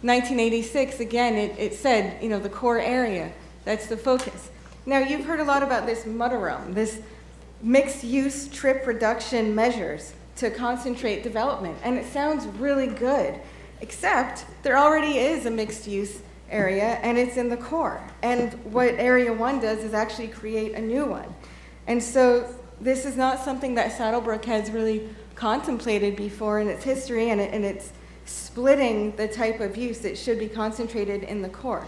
1986, again, it said, the core area, that's the focus. Now, you've heard a lot about this mudroom, this mixed-use trip reduction measures to concentrate development, and it sounds really good, except there already is a mixed-use area, and it's in the core. And what Area 1 does is actually create a new one. And so this is not something that Saddlebrook has really contemplated before in its history, and it's splitting the type of use that should be concentrated in the core.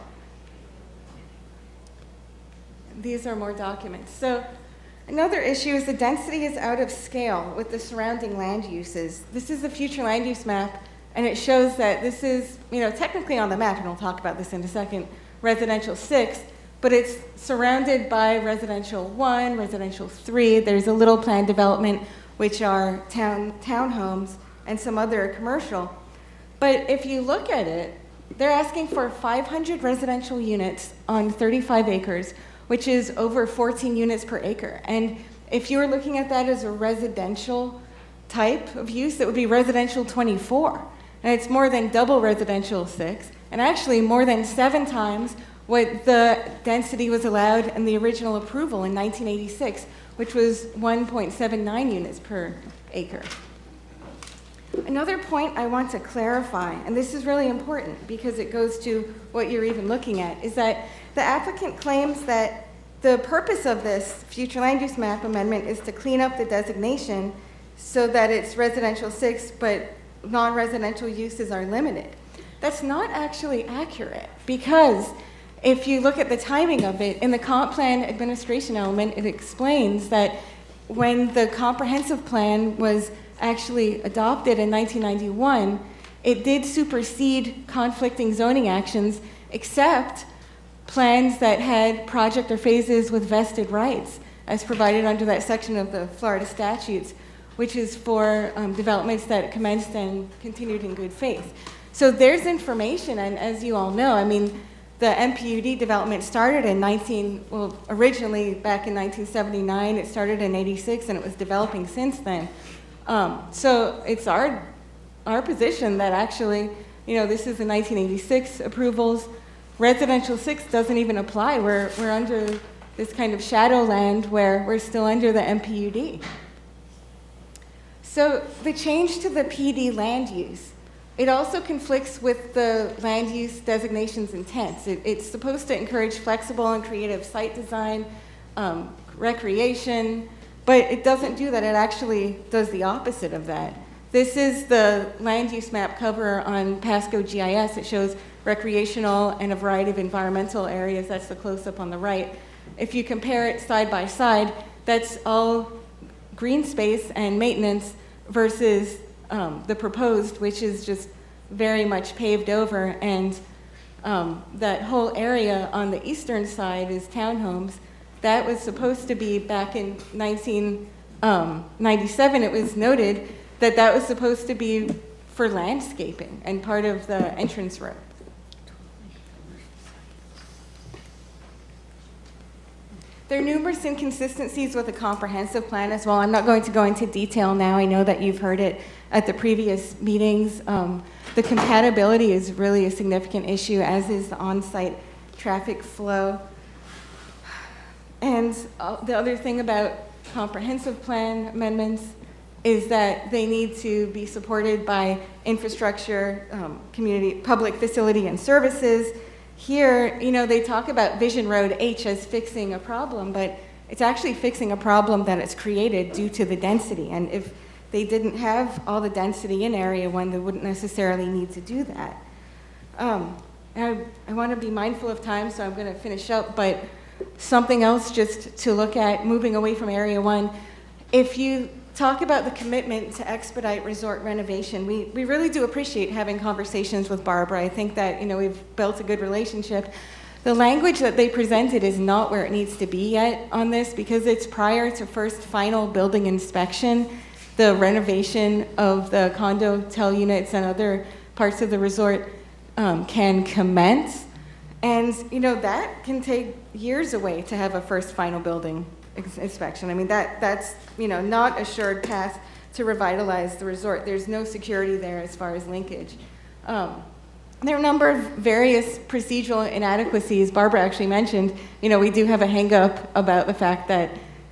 These are more documents. So another issue is the density is out of scale with the surrounding land uses. This is the future land use map, and it shows that this is, technically on the map, and we'll talk about this in a second, residential 6, but it's surrounded by residential 1, residential 3. There's a little planned development, which are townhomes and some other commercial. But if you look at it, they're asking for 500 residential units on 35 acres, which is over 14 units per acre. And if you were looking at that as a residential type of use, that would be residential 24. And it's more than double residential 6, and actually more than 7 times what the density was allowed in the original approval in 1986, which was 1.79 units per acre. Another point I want to clarify, and this is really important because it goes to what you're even looking at, is that the applicant claims that the purpose of this future land use map amendment is to clean up the designation so that it's residential 6, but non-residential uses are limited. That's not actually accurate, because if you look at the timing of it, in the comp plan administration element, it explains that when the comprehensive plan was actually adopted in 1991, it did supersede conflicting zoning actions, except plans that had project or phases with vested rights, as provided under that section of the Florida statutes, which is for developments that commenced and continued in good faith. So there's information, and as you all know, the MPUD development started in originally back in 1979, it started in 86, and it was developing since then. So it's our position that actually, this is the 1986 approvals. Residential 6 doesn't even apply. We're under this kind of shadow land where we're still under the MPUD. So the change to the PD land use, it also conflicts with the land use designation's intents. It's supposed to encourage flexible and creative site design, recreation, but it doesn't do that. It actually does the opposite of that. This is the land use map cover on Pasco GIS. It shows recreational and a variety of environmental areas. That's the close-up on the right. If you compare it side by side, that's all green space and maintenance versus the proposed, which is just very much paved over, and that whole area on the eastern side is townhomes. That was supposed to be back in 1997, it was noted that that was supposed to be for landscaping and part of the entrance road. There are numerous inconsistencies with the comprehensive plan as well. I'm not going to go into detail now. I know that you've heard it at the previous meetings. The compatibility is really a significant issue, as is the on-site traffic flow. And the other thing about comprehensive plan amendments is that they need to be supported by infrastructure, community, public facility and services. Here, you know, they talk about Vision Road H as fixing a problem, but it's actually fixing a problem that it's created due to the density. And if they didn't have all the density in Area 1, they wouldn't necessarily need to do that. I want to be mindful of time, so I'm going to finish up, but something else just to look at, moving away from Area 1, if you talk about the commitment to expedite resort renovation, we really do appreciate having conversations with Barbara. I think that, you know, we've built a good relationship. The language that they presented is not where it needs to be yet on this, because it's prior to first final building inspection. The renovation of the condo hotel units and other parts of the resort can commence. And, you know, that can take years away to have a first final building inspection. I mean, that's, you know, not a assured path to revitalize the resort. There's no security there as far as linkage. There are a number of various procedural inadequacies. Barbara actually mentioned, you know, we do have a hang-up about the fact that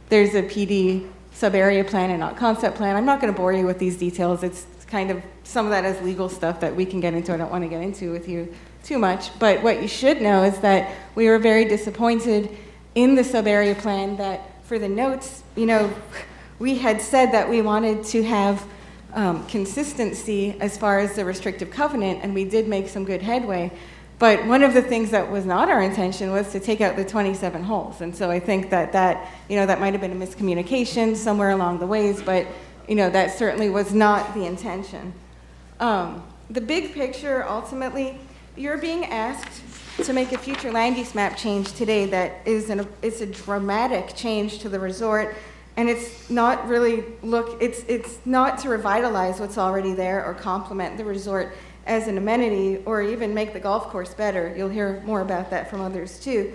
there's a PD sub-area plan and not concept plan. I'm not going to bore you with these details. It's kind of, some of that is legal stuff that we can get into. I don't want to get into with you too much. But what you should know is that we were very disappointed in the sub-area plan that for the notes, you know, we had said that we wanted to have consistency as far as the restrictive covenant, and we did make some good headway. But one of the things that was not our intention was to take out the 27 holes. And so I think that you know, that might have been a miscommunication somewhere along the ways, but, you know, that certainly was not the intention. The big picture, ultimately, you're being asked to make a future land use map change today that is it's a dramatic change to the resort, and it's not really it's not to revitalize what's already there or complement the resort as an amenity or even make the golf course better. You'll hear more about that from others too.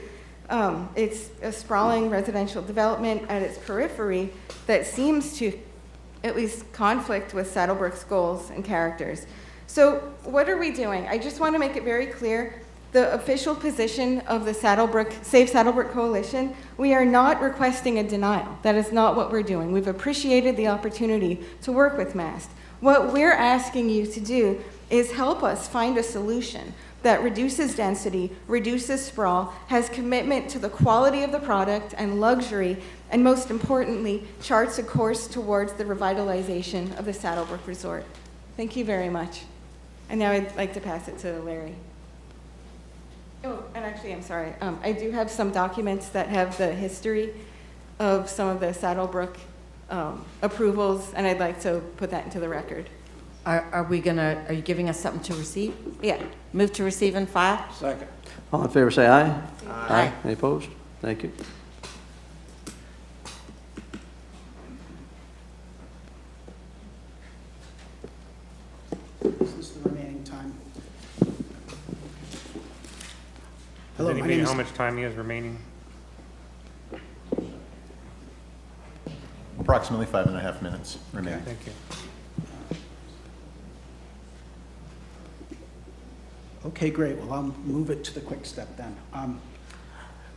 It's a sprawling residential development at its periphery that seems to at least conflict with Saddlebrook's goals and characters. So what are we doing? I just want to make it very clear. The official position of the Save Saddlebrook Coalition, we are not requesting a denial. That is not what we're doing. We've appreciated the opportunity to work with MAST. What we're asking you to do is help us find a solution that reduces density, reduces sprawl, has commitment to the quality of the product and luxury, and most importantly, charts a course towards the revitalization of the Saddlebrook Resort. Thank you very much. And now I'd like to pass it to Larry. Oh, and actually, I'm sorry. I do have some documents that have the history of some of the Saddlebrook approvals, and I'd like to put that into the record. Are you giving us something to receive? Yeah. Move to receive and file? Second. All in favor, say aye. Aye. Any opposed? Thank you. Is this the remaining time? Hello, Does my anybody name know is... how much time he has remaining? Approximately 5.5 minutes remaining. Okay, thank you. Okay, great. Well, I'll move it to the quick step then.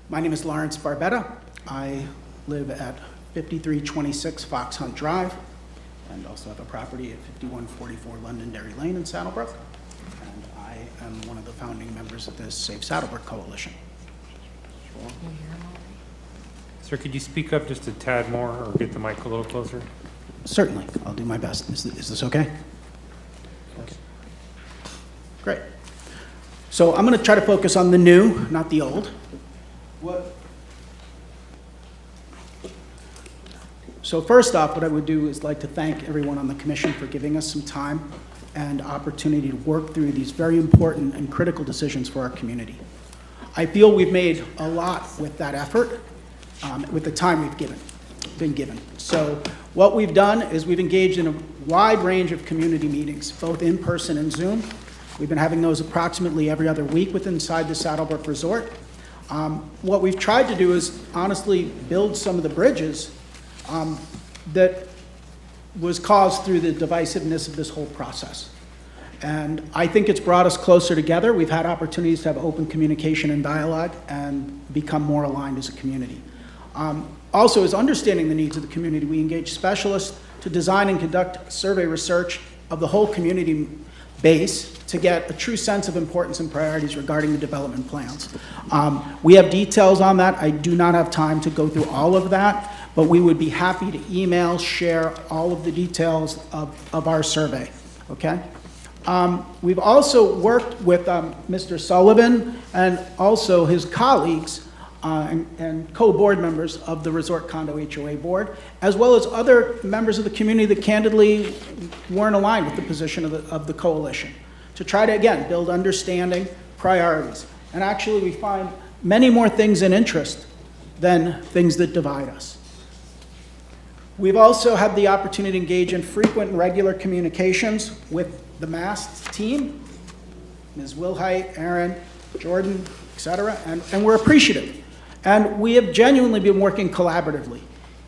My name is Lawrence Barbetta. I live at 5326 Fox Hunt Drive and also have a property at 5144 Londonderry Lane in Saddlebrook. And I am one of the founding members of this Save Saddlebrook Coalition. Sir, could you speak up just a tad more or get the mic a little closer? Certainly. I'll do my best. Is this okay? Okay. Great. So I'm going to try to focus on the new, not the old. So first off, what I would do is like to thank everyone on the commission for giving us some time and opportunity to work through these very important and critical decisions for our community. I feel we've made a lot with that effort, with the time we've been given. So what we've done is we've engaged in a wide range of community meetings, both in person and Zoom. We've been having those approximately every other week inside the Saddlebrook Resort. What we've tried to do is honestly build some of the bridges that was caused through the divisiveness of this whole process. And I think it's brought us closer together. We've had opportunities to have open communication and dialogue and become more aligned as a community. Also, as understanding the needs of the community, we engage specialists to design and conduct survey research of the whole community base to get a true sense of importance and priorities regarding the development plans. We have details on that. I do not have time to go through all of that, but we would be happy to email, share all of the details of our survey, okay? We've also worked with Mr. Sullivan and also his colleagues and co-board members of the Resort Condo HOA Board, as well as other members of the community that candidly weren't aligned with the position of the coalition, to try to, again, build understanding, priorities. And actually, we find many more things in interest than things that divide us. We've also had the opportunity to engage in frequent and regular communications with the MAST team, Ms. Wilhite, Aaron, Jordan, et cetera, and we're appreciative. And we have genuinely been working collaboratively.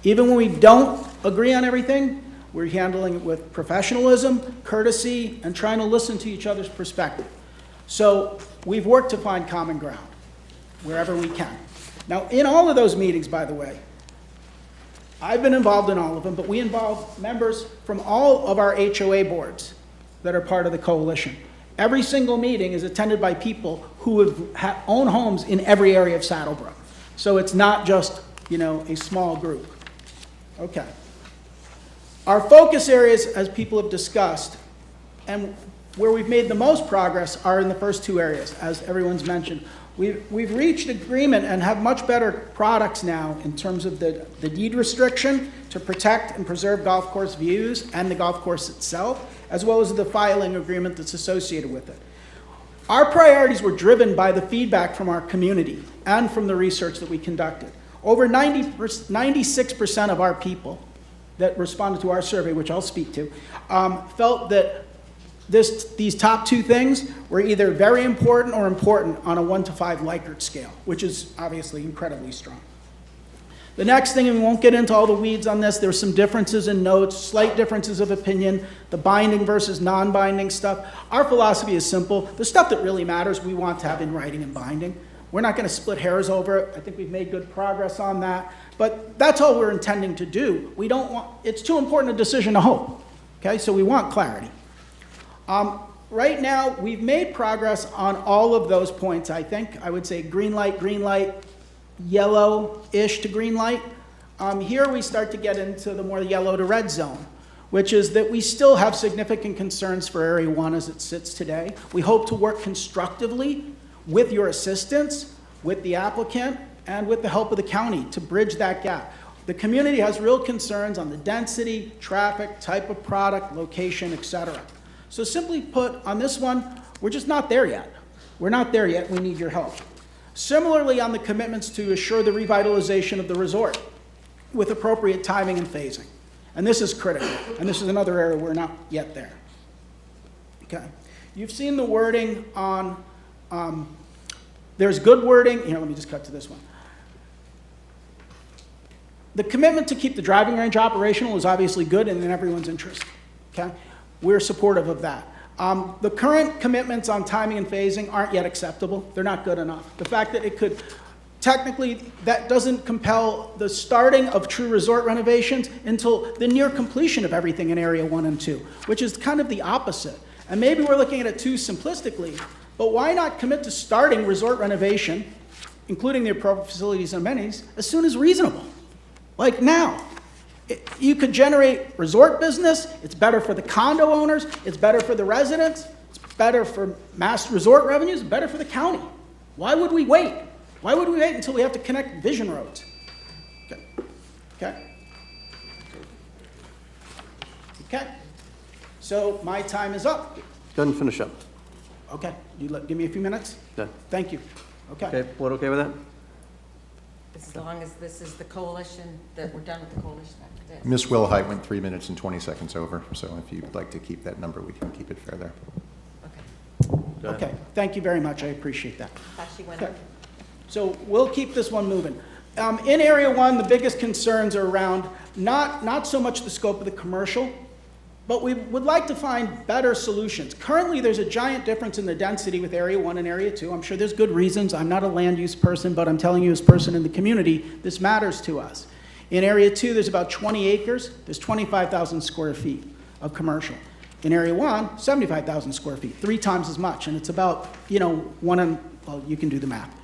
Even when we don't agree on everything, we're handling it with professionalism, courtesy, and trying to listen to each other's perspective. So we've worked to find common ground wherever we can. Now, in all of those meetings, by the way, I've been involved in all of them, but we involve members from all of our HOA boards that are part of the coalition. Every single meeting is attended by people who own homes in every area of Saddlebrook. So it's not just, you know, a small group. Okay. Our focus areas, as people have discussed, and where we've made the most progress are in the first two areas, as everyone's mentioned. We've reached agreement and have much better products now in terms of the deed restriction to protect and preserve golf course views and the golf course itself, as well as the filing agreement that's associated with it. Our priorities were driven by the feedback from our community and from the research that we conducted. Over 96% of our people that responded to our survey, which I'll speak to, felt that these top two things were either very important or important on a 1 to 5 Likert scale, which is obviously incredibly strong. The next thing, and we won't get into all the weeds on this, there's some differences in notes, slight differences of opinion, the binding versus non-binding stuff. Our philosophy is simple. The stuff that really matters, we want to have in writing and binding. We're not going to split hairs over it. I think we've made good progress on that. But that's all we're intending to do. We don't want, it's too important a decision to hold. Okay, so we want clarity. Right now, we've made progress on all of those points, I think. I would say green light, yellow-ish to green light. Here we start to get into the more yellow to red zone, which is that we still have significant concerns for Area 1 as it sits today. We hope to work constructively with your assistance, with the applicant, and with the help of the county to bridge that gap. The community has real concerns on the density, traffic, type of product, location, et cetera. So simply put, on this one, we're just not there yet. We're not there yet. We need your help. Similarly, on the commitments to assure the revitalization of the resort with appropriate timing and phasing. And this is critical. And this is another area we're not yet there. Okay. You've seen the wording on, there's good wording. Here, let me just cut to this one. The commitment to keep the driving range operational is obviously good and in everyone's interest. Okay. We're supportive of that. The current commitments on timing and phasing aren't yet acceptable. They're not good enough. The fact that it could, technically, that doesn't compel the starting of true resort renovations until the near completion of everything in Area 1 and 2, which is kind of the opposite. And maybe we're looking at it too simplistically, but why not commit to starting resort renovation, including the appropriate facilities and amenities, as soon as reasonable? Like now. You could generate resort business, it's better for the condo owners, it's better for the residents, it's better for mass resort revenues, it's better for the county. Why would we wait? Why would we wait until we have to connect vision roads? Okay. Okay. Okay. So my time is up. Go ahead and finish up. Okay. Give me a few minutes? Done. Thank you. Okay. Okay, board okay with that? As long as this is the coalition, that we're done with the coalition after this. Ms. Wilhite went 3 minutes and 20 seconds over, so if you'd like to keep that number, we can keep it fair there. Okay. Thank you very much. I appreciate that. Thought she went over. So we'll keep this one moving. In Area 1, the biggest concerns are around not so much the scope of the commercial, but we would like to find better solutions. Currently, there's a giant difference in the density with Area 1 and Area 2. I'm sure there's good reasons. I'm not a land use person, but I'm telling you as a person in the community, this matters to us. In Area 2, there's about 20 acres. There's 25,000 square feet of commercial. In Area 1, 75,000 square feet, 3 times as much. And it's about, well, you can do the math,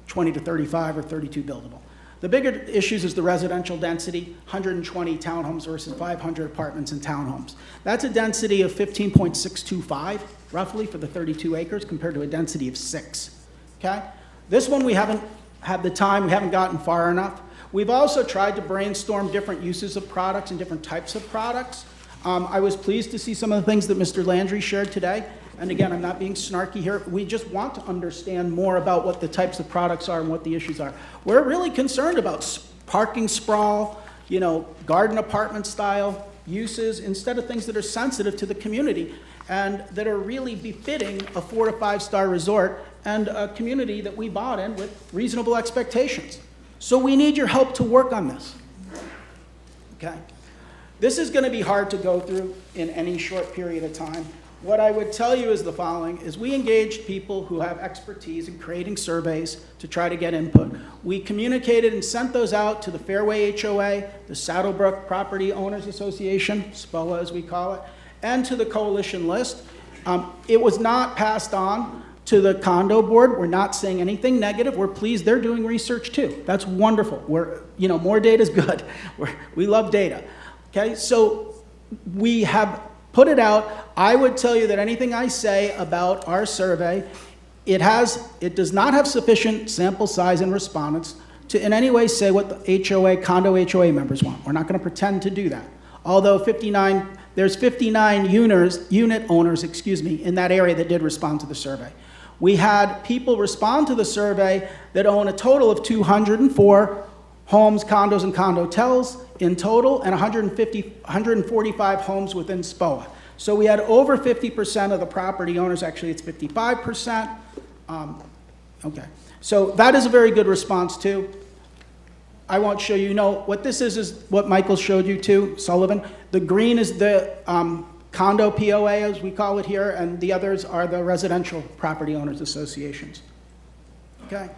20 to 35 or 32 buildable. The bigger issues is the residential density, 120 townhomes versus 500 apartments and townhomes. That's a density of 15.625, roughly, for the 32 acres, compared to a density of 6, okay? This one, we haven't had the time, we haven't gotten far enough. We've also tried to brainstorm different uses of products and different types of products. I was pleased to see some of the things that Mr. Landry shared today. And again, I'm not being snarky here. We just want to understand more about what the types of products are and what the issues are. We're really concerned about parking sprawl, garden apartment style uses, instead of things that are sensitive to the community and that are really befitting a 4 to 5 star resort and a community that we bought in with reasonable expectations. So we need your help to work on this, okay? This is going to be hard to go through in any short period of time. What I would tell you is the following, is we engaged people who have expertise in creating surveys to try to get input. We communicated and sent those out to the Fairway HOA, the Saddlebrook Property Owners Association, SPOA as we call it, and to the coalition list. It was not passed on to the condo board. We're not saying anything negative. We're pleased they're doing research too. That's wonderful. More data is good. We love data. Okay, so we have put it out. I would tell you that anything I say about our survey, it does not have sufficient sample size and respondents to in any way say what the condo HOA members want. We're not going to pretend to do that. Although there's 59 unit owners, in that area that did respond to the survey. We had people respond to the survey that own a total of 204 homes, condos, and condotels in total, and 145 homes within SPOA. So we had over 50% of the property owners, actually it's 55%. Okay, so that is a very good response too. I won't show you, what this is what Michael showed you too, Sullivan. The green is the condo POA, as we call it here, and the others are the residential property owners associations. Okay.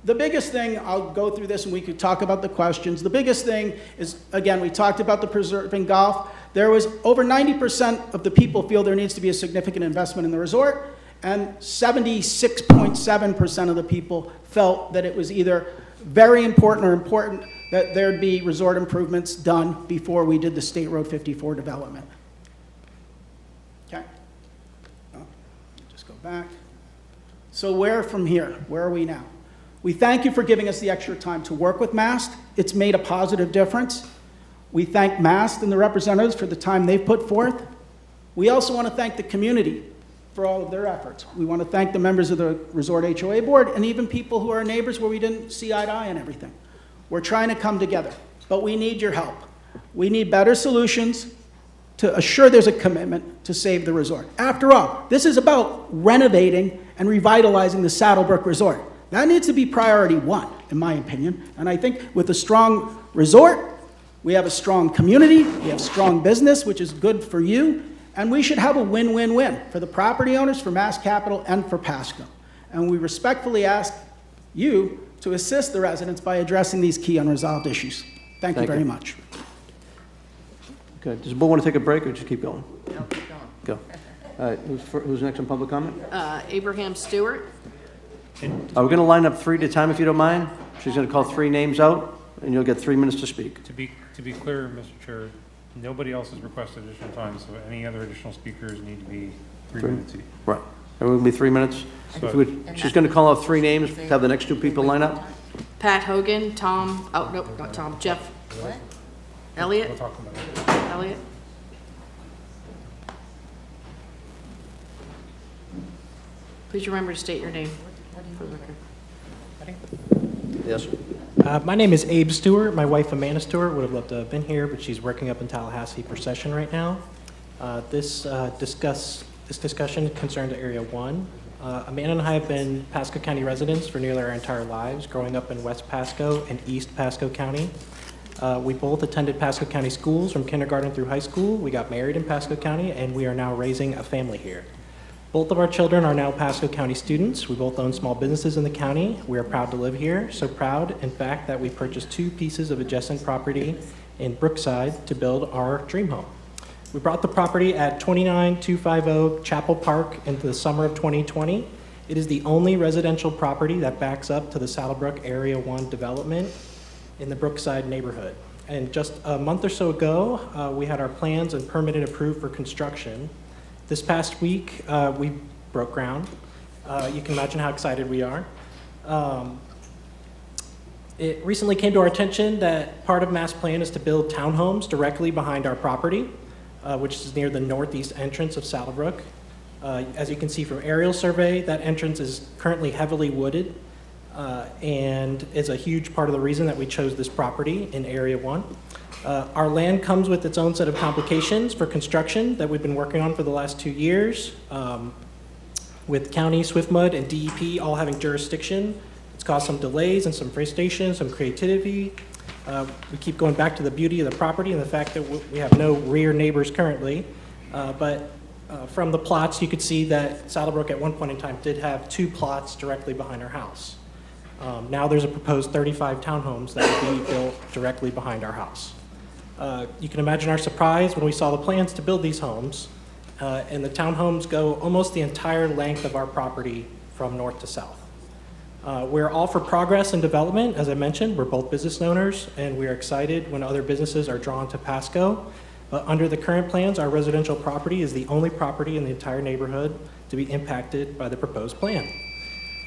The biggest thing, I'll go through this and we could talk about the questions. The biggest thing is, again, we talked about the preserving golf. There was over 90% of the people feel there needs to be a significant investment in the resort, and 76.7% of the people felt that it was either very important or important that there'd be resort improvements done before we did the State Road 54 development. Okay. Just go back. So where from here? Where are we now? We thank you for giving us the extra time to work with MAST. It's made a positive difference. We thank MAST and the representatives for the time they've put forth. We also want to thank the community for all of their efforts. We want to thank the members of the Resort HOA Board and even people who are neighbors where we didn't see eye to eye on everything. We're trying to come together, but we need your help. We need better solutions to assure there's a commitment to save the resort. After all, this is about renovating and revitalizing the Saddlebrook Resort. That needs to be priority 1, in my opinion. And I think with a strong resort, we have a strong community, we have strong business, which is good for you, and we should have a win-win-win for the property owners, for Mass Capital, and for Pasco. And we respectfully ask you to assist the residents by addressing these key unresolved issues. Thank you very much. Okay, does the board want to take a break or just keep going? No, keep going. Go. All right, who's next on public comment? Abraham Stewart. We're going to line up 3 at a time if you don't mind. She's going to call 3 names out, and you'll get 3 minutes to speak. To be clear, Mr. Chair, nobody else has requested additional time, so any other additional speakers need to be 3 minutes each. Right. It will be 3 minutes. She's going to call out 3 names, have the next 2 people line up. Pat Hogan, not Tom, Jeff. What? Elliott? We'll talk about it. Elliott? Please remember to state your name for the record. Yes. My name is Abe Stewart. My wife, Amanda Stewart, would have loved to have been here, but she's working up in Tallahassee for session right now. This discussion concerns Area 1. Amanda and I have been Pasco County residents for nearly our entire lives, growing up in West Pasco and East Pasco County. We both attended Pasco County schools from kindergarten through high school. We got married in Pasco County, and we are now raising a family here. Both of our children are now Pasco County students. We both own small businesses in the county. We are proud to live here, so proud, in fact, that we purchased 2 pieces of adjacent property in Brookside to build our dream home. We bought the property at 29250 Chapel Park into the summer of 2020. It is the only residential property that backs up to the Saddlebrook Area 1 development in the Brookside neighborhood. And just a month or so ago, we had our plans and permitted approved for construction. This past week, we broke ground. You can imagine how excited we are. It recently came to our attention that part of Mass Plan is to build townhomes directly behind our property, which is near the northeast entrance of Saddlebrook. As you can see from aerial survey, that entrance is currently heavily wooded and is a huge part of the reason that we chose this property in Area 1. Our land comes with its own set of complications for construction that we've been working on for the last 2 years. With County, SwiftMud, and DEP all having jurisdiction, it's caused some delays and some frustration, some creativity. We keep going back to the beauty of the property and the fact that we have no rear neighbors currently. But from the plots, you could see that Saddlebrook at one point in time did have 2 plots directly behind our house. Now there's a proposed 35 townhomes that will be built directly behind our house. You can imagine our surprise when we saw the plans to build these homes, and the townhomes go almost the entire length of our property from north to south. We're all for progress and development. As I mentioned, we're both business owners, and we are excited when other businesses are drawn to Pasco. But under the current plans, our residential property is the only property in the entire neighborhood to be impacted by the proposed plan.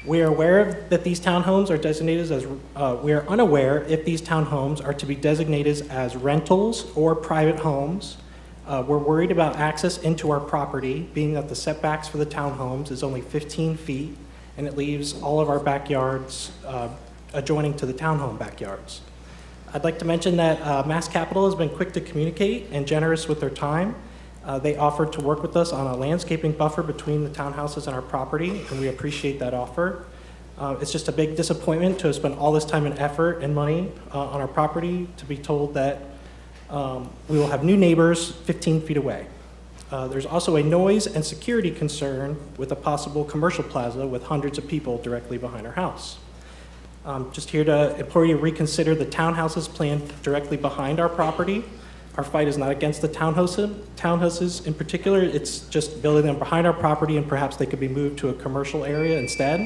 We are aware that these townhomes are designated as, we are unaware if these townhomes are to be designated as rentals or private homes. We're worried about access into our property, being that the setbacks for the townhomes is only 15 feet, and it leaves all of our backyards adjoining to the townhome backyards. I'd like to mention that Mass Capital has been quick to communicate and generous with their time. They offered to work with us on a landscaping buffer between the townhouses and our property, and we appreciate that offer. It's just a big disappointment to have spent all this time and effort and money on our property to be told that we will have new neighbors 15 feet away. There's also a noise and security concern with a possible commercial plaza with hundreds of people directly behind our house. Just here to implore you to reconsider the townhouses planned directly behind our property. Our fight is not against the townhouses in particular. It's just building them behind our property, and perhaps they could be moved to a commercial area instead.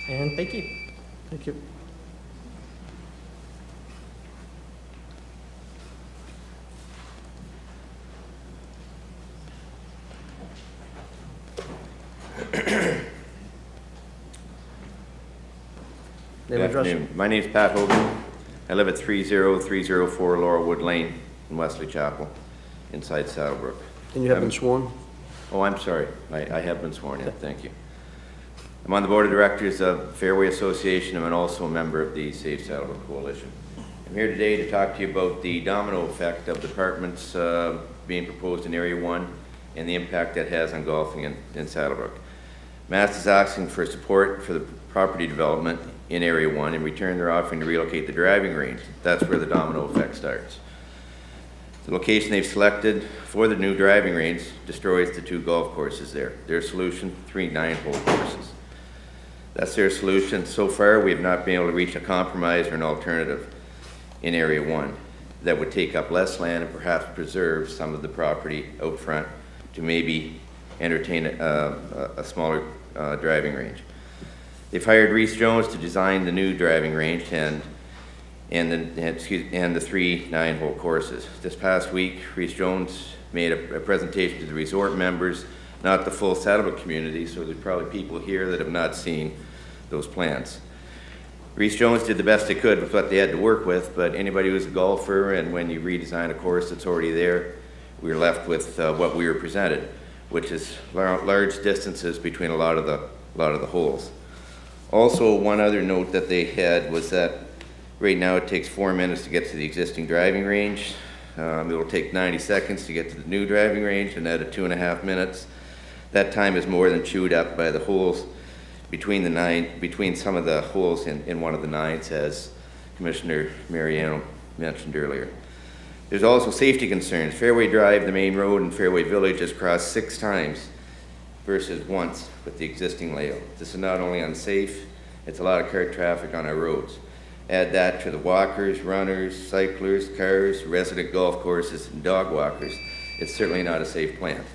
And thank you. Thank you. Good afternoon. My name is Pat Hogan. I live at 30304 Laurelwood Lane in Wesley Chapel, inside Saddlebrook. And you have been sworn? Oh, I'm sorry. I have been sworn in. Thank you. I'm on the board of directors of Fairway Association, and I'm also a member of the Save Saddlebrook Coalition. I'm here today to talk to you about the domino effect of the apartments being proposed in Area 1 and the impact that has on golfing in Saddlebrook. Mass is asking for support for the property development in Area 1. In return, they're offering to relocate the driving range. That's where the domino effect starts. The location they've selected for the new driving range destroys the 2 golf courses there. Their solution, 3 9-hole courses. That's their solution. So far, we have not been able to reach a compromise or an alternative in Area 1 that would take up less land and perhaps preserve some of the property out front to maybe entertain a smaller driving range. They've hired Reese Jones to design the new driving range and the 3 9-hole courses. This past week, Reese Jones made a presentation to the resort members, not the full Saddlebrook community, so there's probably people here that have not seen those plans. Reese Jones did the best they could with what they had to work with, but anybody who's a golfer, and when you redesign a course that's already there, we were left with what we were presented, which is large distances between a lot of the holes. Also, one other note that they had was that right now it takes 4 minutes to get to the existing driving range. It will take 90 seconds to get to the new driving range, and at 2.5 minutes. That time is more than chewed up by the holes between some of the holes in one of the nines, as Commissioner Mariano mentioned earlier. There's also safety concerns. Fairway Drive, the main road, and Fairway Village is crossed 6 times versus once with the existing layout. This is not only unsafe, it's a lot of car traffic on our roads. Add that to the walkers, runners, cyclers, cars, resident golf courses, and dog walkers. It's certainly not a safe plan.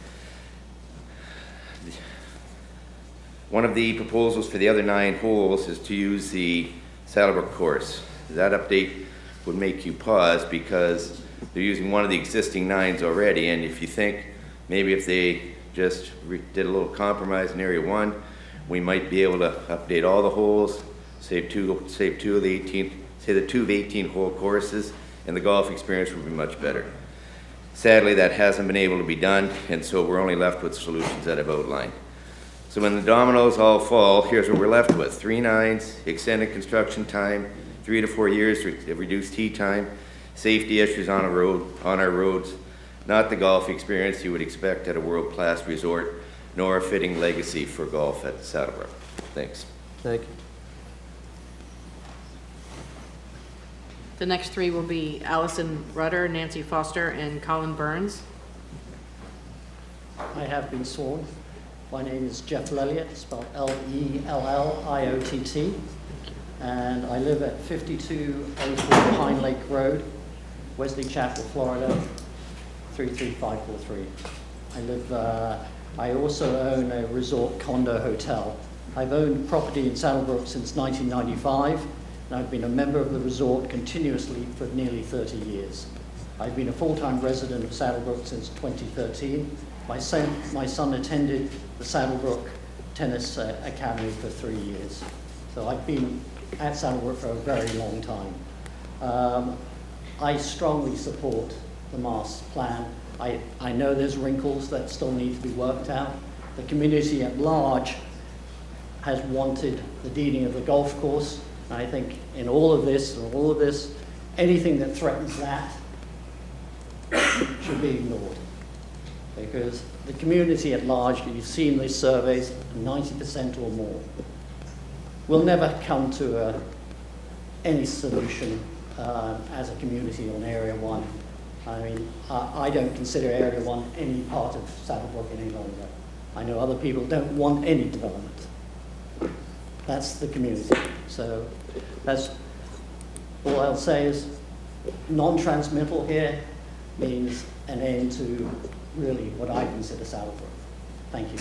One of the proposals for the other 9 holes is to use the Saddlebrook course. That update would make you pause because they're using one of the existing 9s already, and if you think maybe if they just did a little compromise in Area 1, we might be able to update all the holes, save two of the 18, say the 2 of 18 hole courses, and the golf experience would be much better. Sadly, that hasn't been able to be done, and so we're only left with solutions that I've outlined. So when the dominoes all fall, here's what we're left with. 3 9s, extended construction time, 3 to 4 years of reduced tee time, safety issues on our roads, not the golf experience you would expect at a world-class resort, nor a fitting legacy for golf at Saddlebrook. Thanks. Thank you. The next 3 will be Allison Rudder, Nancy Foster, and Colin Burns. I have been sworn. My name is Jeff Lelliott, spelled L-E-L-L-I-O-T-T, and I live at 5204 Pine Lake Road, Wesley Chapel, Florida, 33543. I also own a resort condo hotel. I've owned property in Saddlebrook since 1995, and I've been a member of the resort continuously for nearly 30 years. I've been a full-time resident of Saddlebrook since 2013. My son attended the Saddlebrook Tennis Academy for 3 years. So I've been at Saddlebrook for a very long time. I strongly support the master plan. I know there's wrinkles that still need to be worked out. The community at large has wanted the deeding of the golf course. And I think in all of this, anything that threatens that should be ignored. Because the community at large, you've seen these surveys, 90% or more, will never come to any solution as a community on Area 1. I mean, I don't consider Area 1 any part of Saddlebrook any longer. I know other people don't want any development. That's the community. So that's all I'll say is non-transmittal here means an end to really what I consider Saddlebrook. Thank you.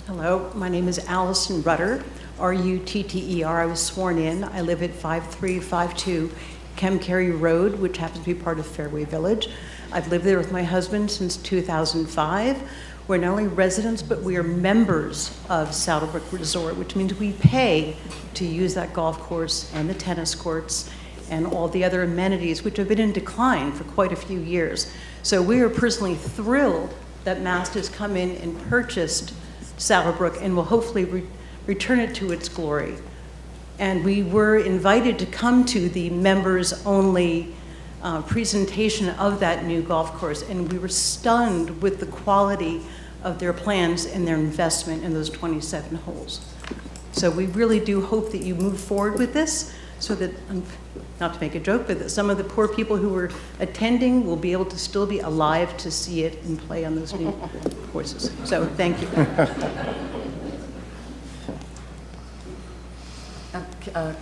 Hello, my name is Allison Rudder, R-U-T-T-E-R. I was sworn in. I live at 5352 Carey Road, which happens to be part of Fairway Village. I've lived there with my husband since 2005. We're not only residents, but we are members of Saddlebrook Resort, which means we pay to use that golf course and the tennis courts and all the other amenities, which have been in decline for quite a few years. So we are personally thrilled that MAST has come in and purchased Saddlebrook and will hopefully return it to its glory. And we were invited to come to the members-only presentation of that new golf course, and we were stunned with the quality of their plans and their investment in those 27 holes. So we really do hope that you move forward with this so that, not to make a joke, but that some of the poor people who were attending will be able to still be alive to see it and play on those new courses. So thank you.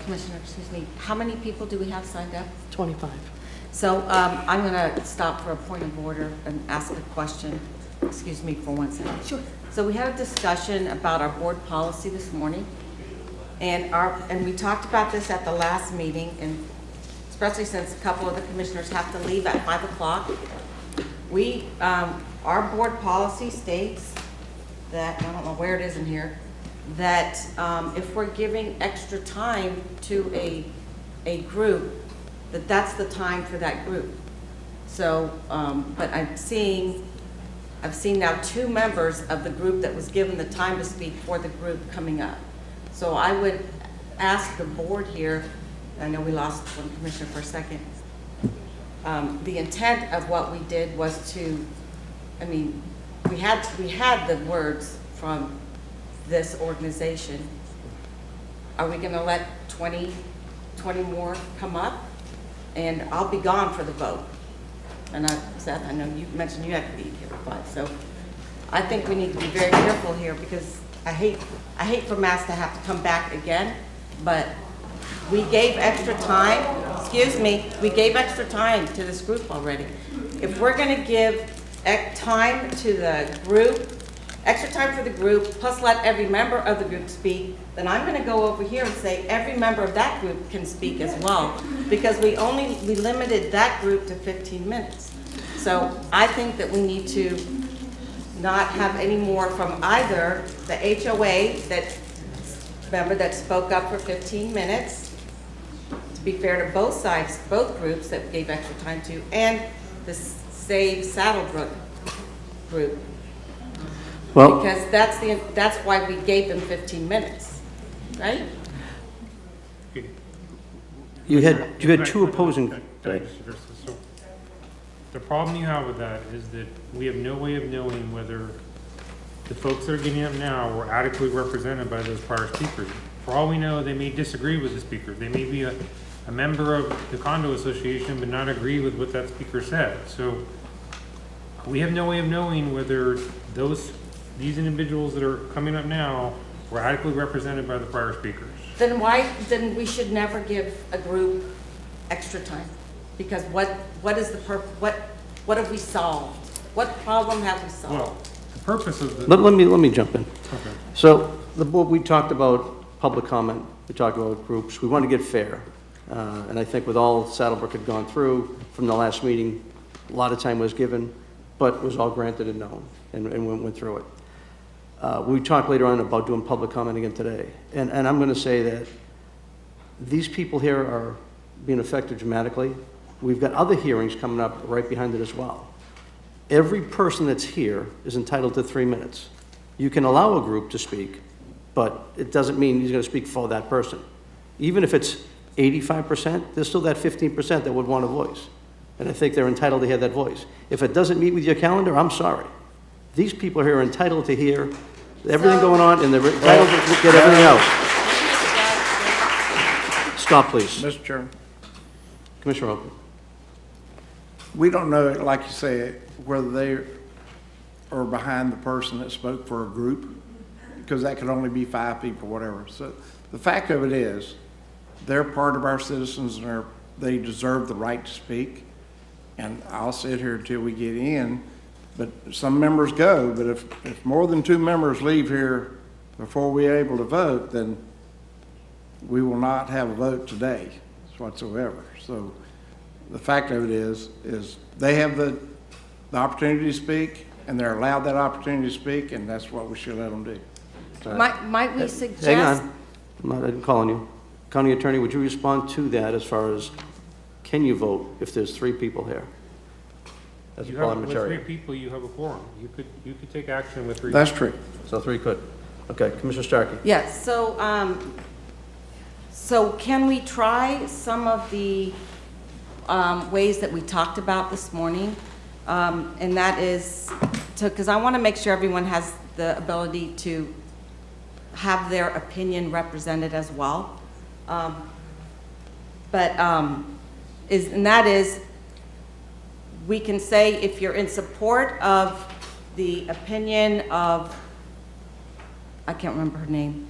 Commissioner, excuse me, how many people do we have signed up? 25. So I'm going to stop for a point of order and ask a question. Excuse me for 1 second. Sure. So we had a discussion about our board policy this morning, and we talked about this at the last meeting, and especially since a couple of the commissioners have to leave at 5 o'clock. Our board policy states that, I don't know where it is in here, that if we're giving extra time to a group, that's the time for that group. So, but I've seen now 2 members of the group that was given the time to speak for the group coming up. So I would ask the board here, I know we lost one commissioner for a second, the intent of what we did was to, I mean, we had the words from this organization. Are we gonna let 20 more come up? And I'll be gone for the vote. And Seth, I know you mentioned you had to be here at 5, so I think we need to be very careful here because I hate for Mass to have to come back again, but we gave extra time, we gave extra time to this group already. If we're gonna give time to the group, extra time for the group, plus let every member of the group speak, then I'm gonna go over here and say every member of that group can speak as well, because we limited that group to 15 minutes. So I think that we need to not have any more from either the HOA member that spoke up for 15 minutes, to be fair to both sides, both groups that gave extra time to, and the Save Saddlebrook group. Well, because that's why we gave them 15 minutes, right? you had two opposing. Thanks. So, the problem you have with that is that we have no way of knowing whether the folks that are getting up now were adequately represented by those prior speakers. For all we know, they may disagree with the speakers. They may be a member of the condo association but not agree with what that speaker said. So we have no way of knowing whether these individuals that are coming up now were adequately represented by the prior speakers. Then we should never give a group extra time, because what is the what have we solved? What problem have we solved? Well, the purpose of the... Let me jump in. Okay. So the board, we talked about public comment, we talked about groups, we want to get fair. And I think with all Saddlebrook had gone through from the last meeting, a lot of time was given, but was all granted and known, and went through it. We talked later on about doing public comment again today. And I'm going to say that these people here are being affected dramatically. We've got other hearings coming up right behind it as well. Every person that's here is entitled to 3 minutes. You can allow a group to speak, but it doesn't mean he's going to speak for that person. Even if it's 85%, there's still that 15% that would want a voice. And I think they're entitled to hear that voice. If it doesn't meet with your calendar, I'm sorry. These people here are entitled to hear everything going on, and they're entitled to get everything else. Stop, please. Mr. Chairman, Commissioner Oakley. we don't know, like you say, whether they are behind the person that spoke for a group, because that could only be 5 people, whatever. So the fact of it is, they're part of our citizens, and they deserve the right to speak. And I'll sit here until we get in, but some members go. But if more than 2 members leave here before we're able to vote, then we will not have a vote today whatsoever. So the fact of it is they have the opportunity to speak, and they're allowed that opportunity to speak, and that's what we should let them do. Might we suggest... Hang on. I'm calling you. County Attorney, would you respond to that as far as, can you vote if there's 3 people here? That's With parliamentary. 3 people, you have a quorum. You could take action with 3 That's people. true. So 3 could. Okay, Commissioner Starkey. Yes, so can we try some of the ways that we talked about this morning? And that is, because I want to make sure everyone has the ability to have their opinion represented as well. And that is, we can say if you're in support of the opinion of, I can't remember her name,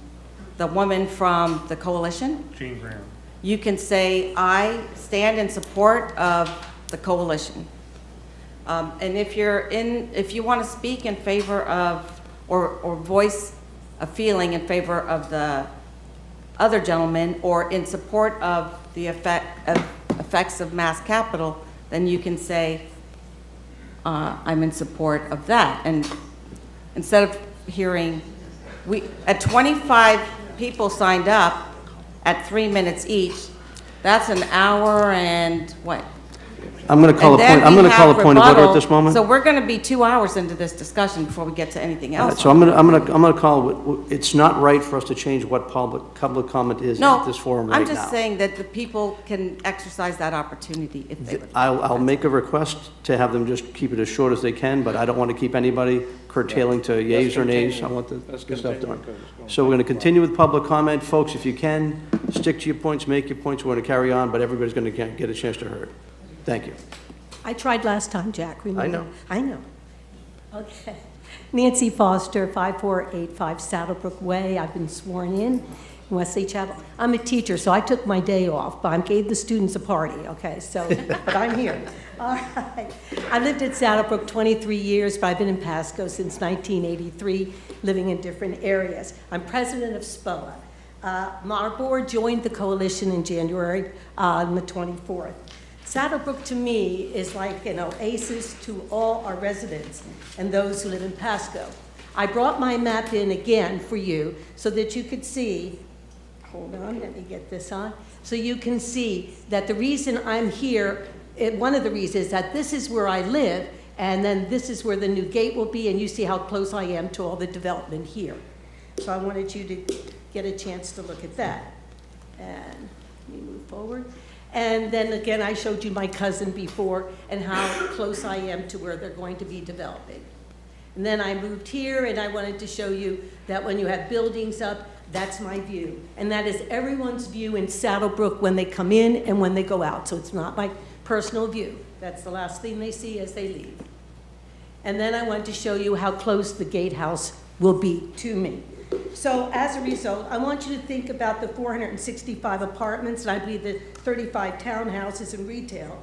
the woman from the coalition. Jane Graham. You can say, I stand in support of the coalition. And if you want to speak in favor of, or voice a feeling in favor of the other gentleman, or in support of the effects of mass capital, then you can say, I'm in support of that. And instead of hearing, at 25 people signed up at 3 minutes each, that's an hour and what? I'm going to call And then I'm we going to call a have point of order rebuttal. at this moment. So we're going to be 2 hours into this discussion before we get to anything All right, else. so I'm going to call, it's not right for us to change what public comment is No, at this forum right I'm now. just saying that the people can exercise that opportunity if they would. I'll make a request to have them just keep it as short as they can, but I don't want to keep anybody curtailing to yays or nays. I want the stuff done. So we're going to continue with public comment. Folks, if you can, stick to your points, make your points. We're going to carry on, but everybody's going to get a chance to hear it. Thank you. I tried last time, Jack, remember? I know. I know. Okay. Nancy Foster, 5485 Saddlebrook Way. I've been sworn in Wesley Chapel. I'm a teacher, so I took my day off, but I gave the students a party, okay? So, but I'm here. All right. I lived at Saddlebrook 23 years, but I've been in Pasco since 1983, living in different areas. I'm president of SPOA. Our board joined the coalition in January on the 24th. Saddlebrook to me is like an oasis to all our residents and those who live in Pasco. I brought my map in again for you so that you could see, hold on, let me get this on, so you can see that the reason I'm here, one of the reasons is that this is where I live, and then this is where the new gate will be, and you see how close I am to all the development here. So I wanted you to get a chance to look at that. And let me move forward. And then again, I showed you my cousin before and how close I am to where they're going to be developing. And then I moved here and I wanted to show you that when you have buildings up, that's my view. And that is everyone's view in Saddlebrook when they come in and when they go out. So it's not my personal view. That's the last thing they see as they leave. And then I wanted to show you how close the gatehouse will be to me. So as a result, I want you to think about the 465 apartments, and I believe the 35 townhouses and retail.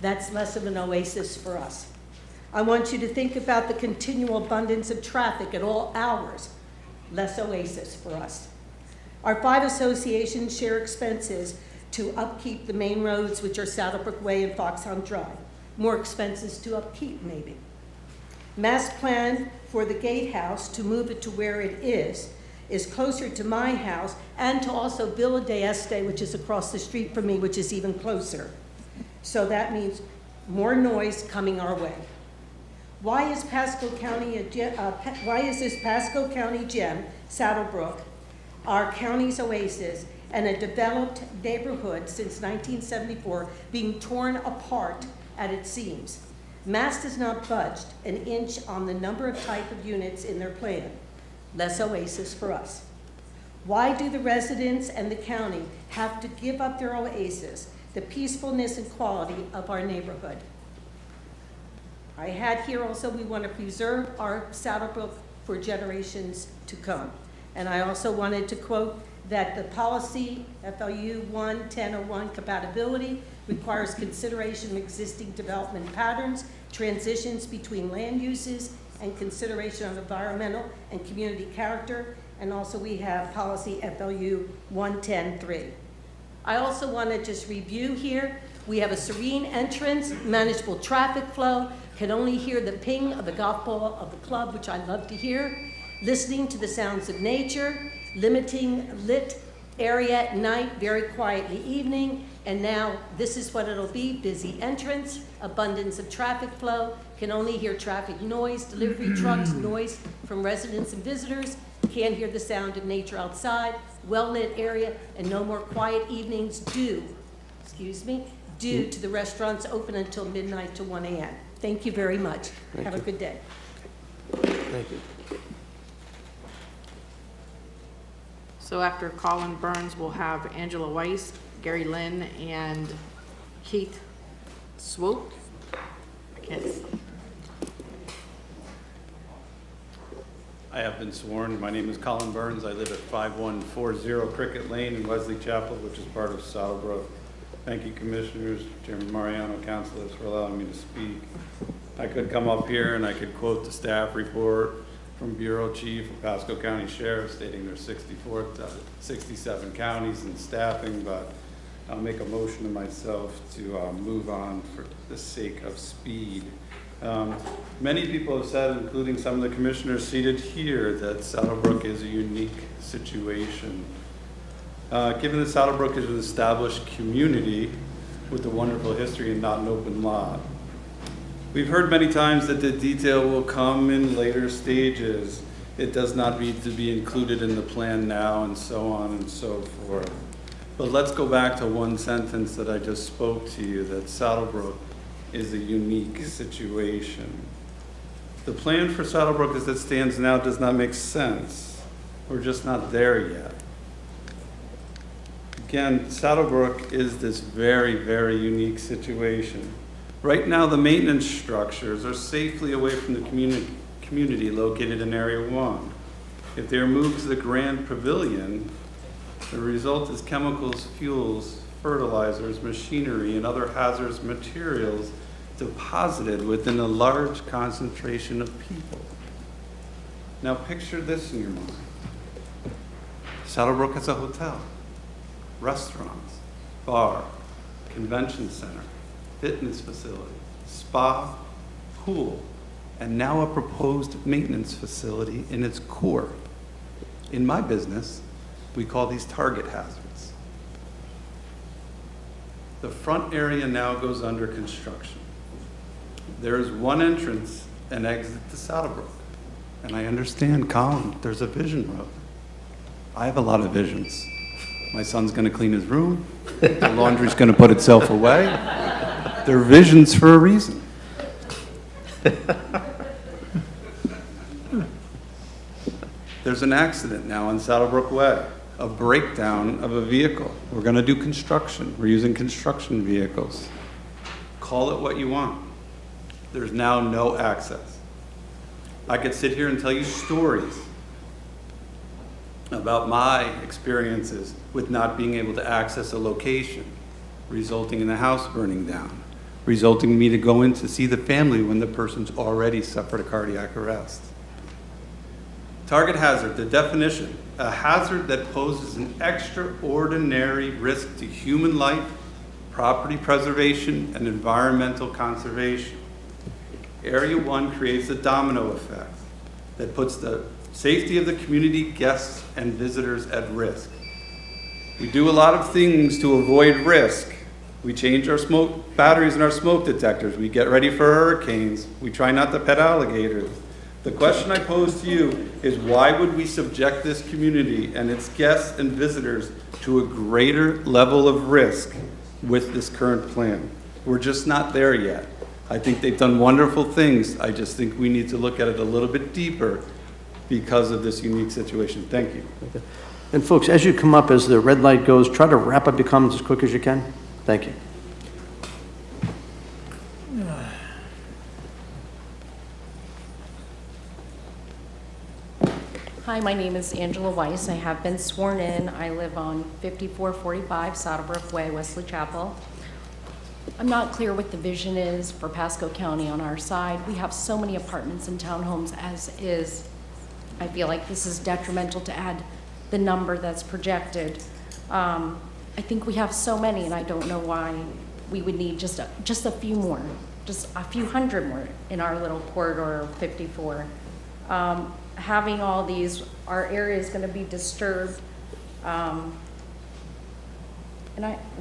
That's less of an oasis for us. I want you to think about the continual abundance of traffic at all hours. Less oasis for us. Our 5 associations share expenses to upkeep the main roads, which are Saddlebrook Way and Foxhound Drive. More expenses to upkeep, maybe. Mass plan for the gatehouse to move it to where it is closer to my house, and to also Villa de Este, which is across the street from me, which is even closer. So that means more noise coming our way. Why is Pasco County why is this Pasco County gem, Saddlebrook, our county's oasis, and a developed neighborhood since 1974 being torn apart at its seams? Mass has not budged an inch on the number of type of units in their plan. Less oasis for us. Why do the residents and the county have to give up their oasis, the peacefulness and quality of our neighborhood? I had here also, we want to preserve our Saddlebrook for generations to come. And I also wanted to quote that the policy FLU 1-1001 compatibility requires consideration of existing development patterns, transitions between land uses, and consideration of environmental and community character. And also we have policy FLU 110-3. I also want to just review here. We have a serene entrance, manageable traffic flow, can only hear the ping of the golf ball of the club, which I love to hear, listening to the sounds of nature, limiting lit area at night, very quietly evening, and now this is what it'll be: busy entrance, abundance of traffic flow, can only hear traffic noise, delivery trucks, noise from residents and visitors, can't hear the sound of nature outside, well-lit area, and no more quiet evenings due to the restaurants open until midnight to 1 a.m. Thank you very much. Have a good day. Thank you. So after Colin Burns, we'll have Angela Weiss, Gary Lynn, and Keith Swope. I can't see. I have been sworn. My name is Colin Burns. I live at 5140 Cricket Lane in Wesley Chapel, which is part of Saddlebrook. Thank you, Commissioners, Chairman Mariano, councilors, for allowing me to speak. I could come up here and I could quote the staff report from Bureau Chief of Pasco County Sheriff stating there's 67 counties in staffing, but I'll make a motion to myself to move on for the sake of speed. Many people have said, including some of the commissioners seated here, that Saddlebrook is a unique situation. Given that Saddlebrook is an established community with a wonderful history and not an open lot. We've heard many times that the detail will come in later stages. It does not need to be included in the plan now, and so on and so forth. But let's go back to one sentence that I just spoke to you, that Saddlebrook is a unique situation. The plan for Saddlebrook as it stands now does not make sense. We're just not there yet. Again, Saddlebrook is this very, very unique situation. Right now, the maintenance structures are safely away from the community located in Area 1. If they are moved to the Grand Pavilion, the result is chemicals, fuels, fertilizers, machinery, and other hazardous materials deposited within a large concentration of people. Now picture this in your mind. Saddlebrook has a hotel, restaurants, bar, convention center, fitness facility, spa, pool, and now a proposed maintenance facility in its core. In my business, we call these target hazards. The front area now goes under construction. There is one entrance and exit to Saddlebrook. And I understand, Colin, there's a vision road. I have a lot of visions. My son's gonna clean his room, the laundry's gonna put itself away. They're visions for a reason. There's an accident now on Saddlebrook Way, a breakdown of a vehicle. We're gonna do construction. We're using construction vehicles. Call it what you want. There's now no access. I could sit here and tell you stories about my experiences with not being able to access a location, resulting in the house burning down, resulting in me to go in to see the family when the person's already suffered a cardiac arrest. Target hazard, the definition, a hazard that poses an extraordinary risk to human life, property preservation, and environmental conservation. Area 1 creates a domino effect that puts the safety of the community, guests, and visitors at risk. We do a lot of things to avoid risk. We change our smoke batteries in our smoke detectors. We get ready for hurricanes. We try not to pet alligators. The question I pose to you is, why would we subject this community and its guests and visitors to a greater level of risk with this current plan? We're just not there yet. I think they've done wonderful things. I just think we need to look at it a little bit deeper because of this unique situation. Thank you. Okay. And folks, as you come up, as the red light goes, try to wrap up your comments as quick as you can. Thank you. Hi, my name is Angela Weiss. I have been sworn in. I live on 5445 Saddlebrook Way, Wesley Chapel. I'm not clear what the vision is for Pasco County on our side. We have so many apartments and townhomes as is. I feel like this is detrimental to add the number that's projected. I think we have so many, and I don't know why we would need just a few more, just a few hundred more in our little corridor of 54. Having all these, our area is going to be disturbed. And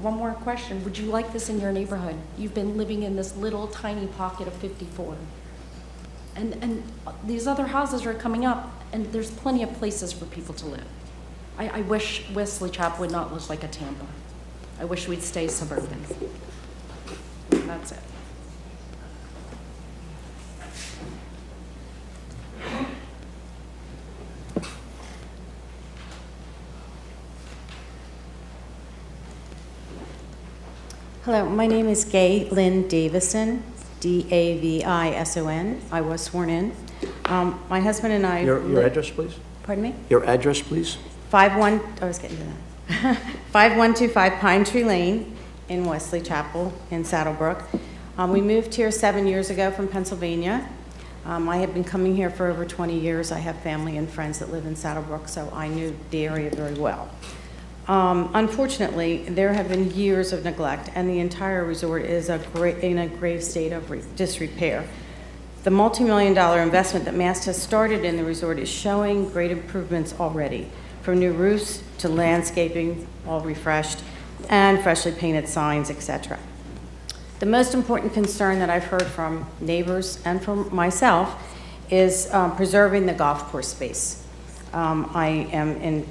one more question. Would you like this in your neighborhood? You've been living in this little tiny pocket of 54. And these other houses are coming up, and there's plenty of places for people to live. I wish Wesley Chapel would not look like a Tampa. I wish we'd stay suburban. That's it. Hello, my name is Gay Lynn Davison, D-A-V-I-S-O-N. I was sworn in. My husband and I... Your address, please? Pardon me? Your address, please? 5125 Pine Tree Lane in Wesley Chapel in Saddlebrook. We moved here 7 years ago from Pennsylvania. I have been coming here for over 20 years. I have family and friends that live in Saddlebrook, so I knew the area very well. Unfortunately, there have been years of neglect, and the entire resort is in a grave state of disrepair. The multi-million-dollar investment that Mast has started in the resort is showing great improvements already, from new roofs to landscaping, all refreshed, and freshly painted signs, etc. The most important concern that I've heard from neighbors and from myself is preserving the golf course space. I am in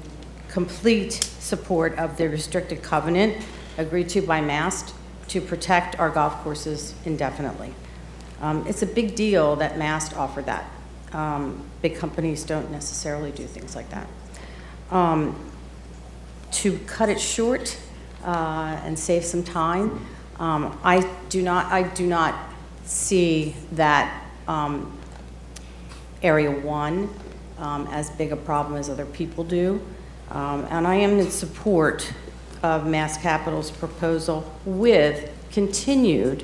complete support of the restricted covenant agreed to by MAST to protect our golf courses indefinitely. It's a big deal that MAST offered that. Big companies don't necessarily do things like that. To cut it short and save some time, I do not see that Area 1 as big a problem as other people do. And I am in support of Mass Capital's proposal with continued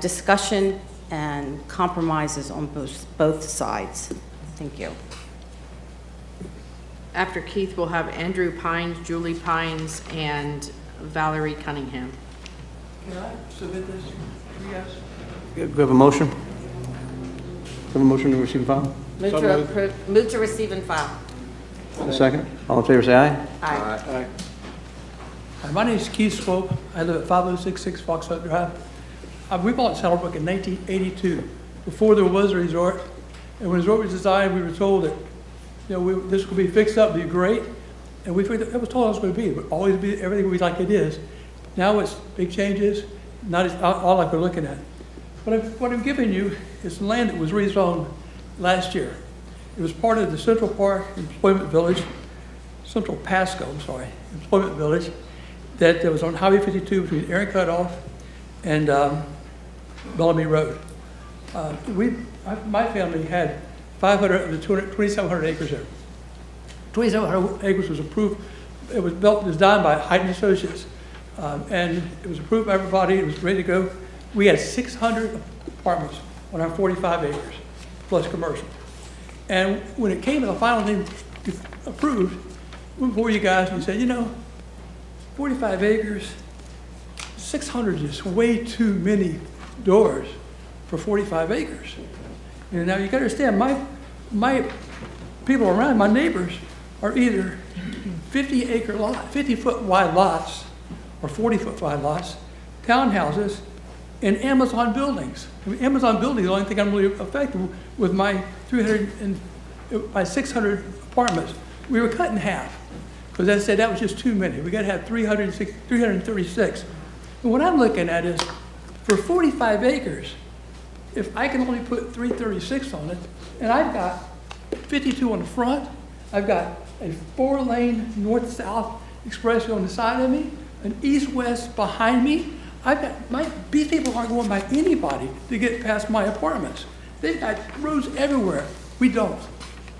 discussion and compromises on both sides. Thank you. After Keith, we'll have Andrew Pines, Julie Pines, and Valerie Cunningham. Can I submit this to you guys? Do we have a motion? Do we have a motion to receive and file? Move to receive and file. A second. All in favor, say aye. Aye. Hi, my name is Keith Swope. I live at 5066 Foxhut Drive. We bought Saddlebrook in 1982, before there was a resort. And when the resort was designed, we were told that, you know, this would be fixed up, be great. And we figured that was told it was going to be. It would always be, everything would be like it is. Now it's big changes, not all like we're looking at. What I'm giving you is land that was rezoned last year. It was part of the Central Park Employment Village, Central Pasco, Employment Village, that was on Highway 52 between Aaron Cutoff and Bellamy Road. My family had 500 of the 2,700 acres there. 2,700 acres was approved. It was built, designed by Hyden Associates, and it was approved by everybody. It was ready to go. We had 600 apartments on our 45 acres, plus commercial. And when it came to the final thing approved, we went before you guys and we said, you know, 45 acres, 600 is way too many doors for 45 acres. And now you got to understand, my people around, my neighbors, are either 50-acre lot, 50-foot wide lots, or 40-foot wide lots, townhouses, and Amazon buildings. I mean, Amazon buildings is the only thing I'm really affected with my 600 apartments. We were cut in half because I said that was just too many. We got to have 336. And what I'm looking at is for 45 acres, if I can only put 336 on it, and I've got 52 on the front, I've got a 4-lane north-south expressway on the side of me, an east-west behind me. These people aren't going by anybody to get past my apartments. They've got roads everywhere. We don't.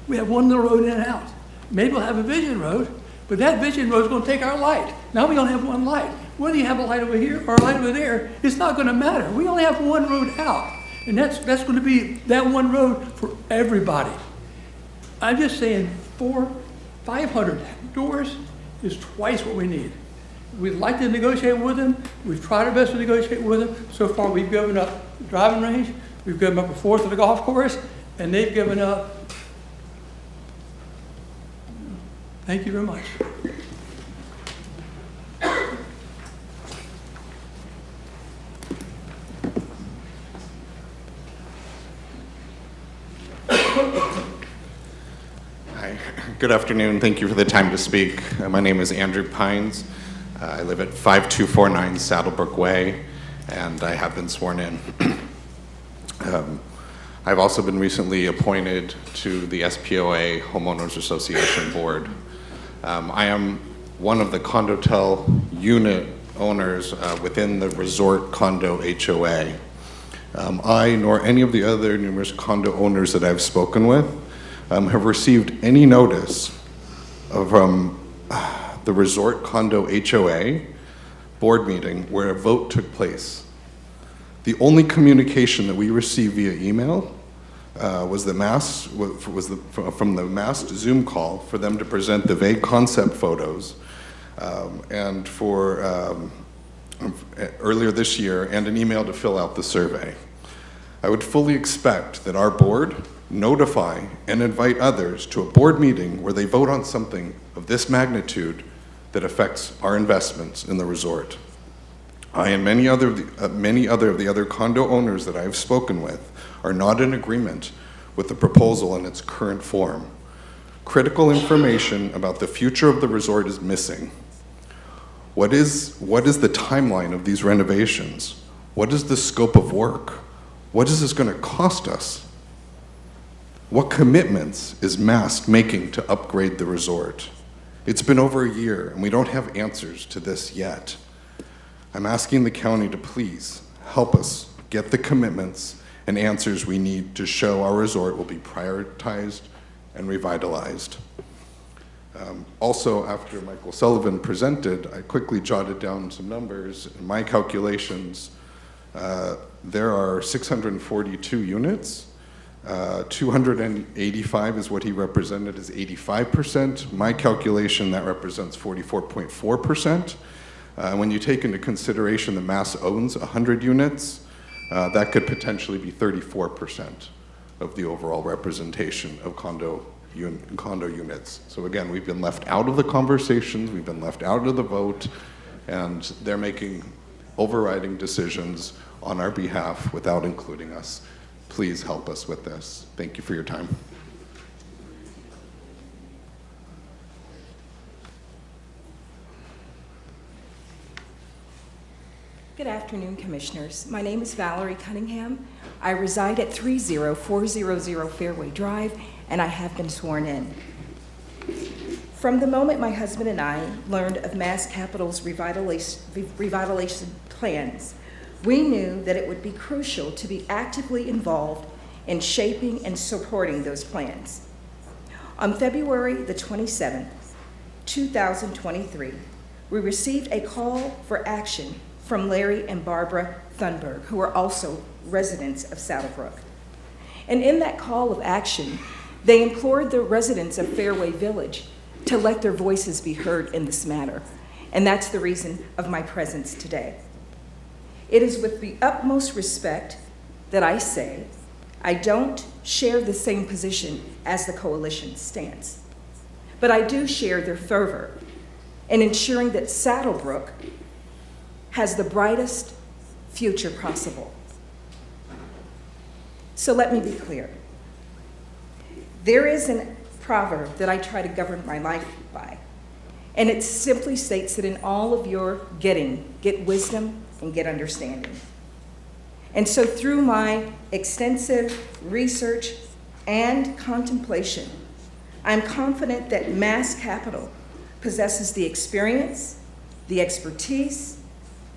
We have one little road in and out. Maybe we'll have a vision road, but that vision road is going to take our light. Now we only have one light. Whether you have a light over here or a light over there, it's not going to matter. We only have one road out, and that's going to be that one road for everybody. I'm just saying 500 doors is twice what we need. We'd like to negotiate with them. We've tried our best to negotiate with them. So far, we've given up the driving range. We've given up a fourth of the golf course, and they've given up. Thank you very much. Hi, good afternoon. Thank you for the time to speak. My name is Andrew Pines. I live at 5249 Saddlebrook Way, and I have been sworn in. I've also been recently appointed to the SPOA Homeowners Association Board. I am one of the condotel unit owners within the resort condo HOA. I, nor any of the other numerous condo owners that I've spoken with, have received any notice from the resort condo HOA board meeting where a vote took place. The only communication that we received via email was from the MAST Zoom call for them to present the vague concept photos and for earlier this year, and an email to fill out the survey. I would fully expect that our board notify and invite others to a board meeting where they vote on something of this magnitude that affects our investments in the resort. I and many other of the other condo owners that I have spoken with are not in agreement with the proposal in its current form. Critical information about the future of the resort is missing. What is the timeline of these renovations? What is the scope of work? What is this going to cost us? What commitments is MASC making to upgrade the resort? It's been over a year, and we don't have answers to this yet. I'm asking the county to please help us get the commitments and answers we need to show our resort will be prioritized and revitalized. Also, after Michael Sullivan presented, I quickly jotted down some numbers. In my calculations, there are 642 units. 285 is what he represented as 85%. My calculation, that represents 44.4%. When you take into consideration the MASC owns 100 units, that could potentially be 34% of the overall representation of condo units. So again, we've been left out of the conversations, we've been left out of the vote, and they're making overriding decisions on our behalf without including us. Please help us with this. Thank you for your time. Good afternoon, Commissioners. My name is Valerie Cunningham. I reside at 30400 Fairway Drive, and I have been sworn in. From the moment my husband and I learned of MASC Capital's revitalization plans, we knew that it would be crucial to be actively involved in shaping and supporting those plans. On February the 27th, 2023, we received a call for action from Larry and Barbara Thunberg, who are also residents of Saddlebrook. And in that call of action, they implored the residents of Fairway Village to let their voices be heard in this matter. And that's the reason of my presence today. It is with the utmost respect that I say I don't share the same position as the coalition stance, but I do share their fervor in ensuring that Saddlebrook has the brightest future possible. So let me be clear. There is a proverb that I try to govern my life by, and it simply states that in all of your getting, get wisdom and get understanding. And so through my extensive research and contemplation, I'm confident that MASC Capital possesses the experience, the expertise,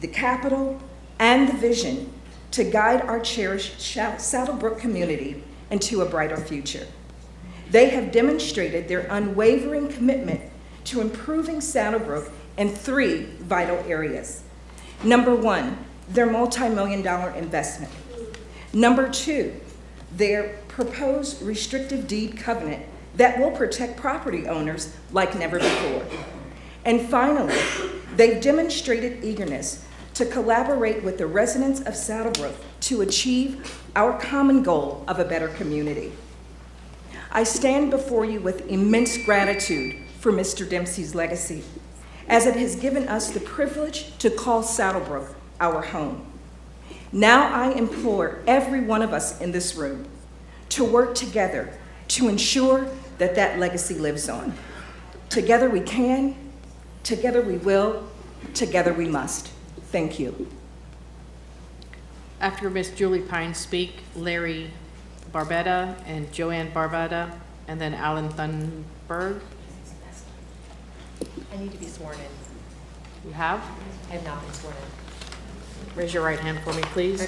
the capital, and the vision to guide our cherished Saddlebrook community into a brighter future. They have demonstrated their unwavering commitment to improving Saddlebrook in 3 vital areas. Number 1, their multi-million-dollar investment. Number 2, their proposed restrictive deed covenant that will protect property owners like never before. And finally, they've demonstrated eagerness to collaborate with the residents of Saddlebrook to achieve our common goal of a better community. I stand before you with immense gratitude for Mr. Dempsey's legacy, as it has given us the privilege to call Saddlebrook our home. Now I implore every one of us in this room to work together to ensure that that legacy lives on. Together we can, together we will, together we must. Thank you. After Ms. Julie Pine speak, Larry Barbetta and Joanne Barbetta, and then Alan Thunberg. I need to be sworn in. You have? I have not been sworn in. Raise your right hand for me, please.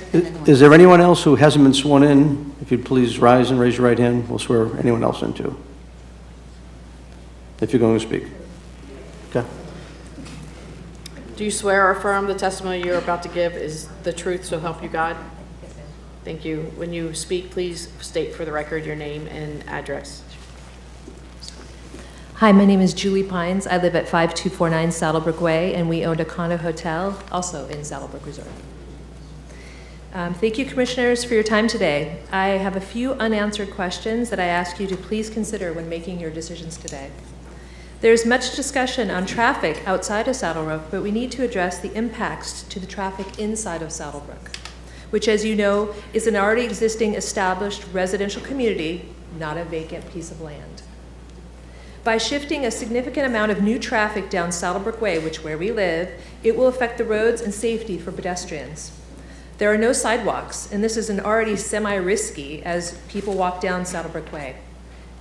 Is there anyone else who hasn't been sworn in? If you'd please rise and raise your right hand, we'll swear anyone else in too. If you're going to speak. Okay. Do you swear or affirm the testimony you're about to give is the truth, so help you God? Yes, ma'am. Thank you. When you speak, please state for the record your name and address. Hi, my name is Julie Pines. I live at 5249 Saddlebrook Way, and we owned a condo hotel also in Saddlebrook Resort. Thank you, Commissioners, for your time today. I have a few unanswered questions that I ask you to please consider when making your decisions today. There's much discussion on traffic outside of Saddle Brook, but we need to address the impacts to the traffic inside of Saddle Brook, which, as you know, is an already existing established residential community, not a vacant piece of land. By shifting a significant amount of new traffic down Saddlebrook Way, which where we live, it will affect the roads and safety for pedestrians. There are no sidewalks, and this is an already semi-risky as people walk down Saddlebrook Way.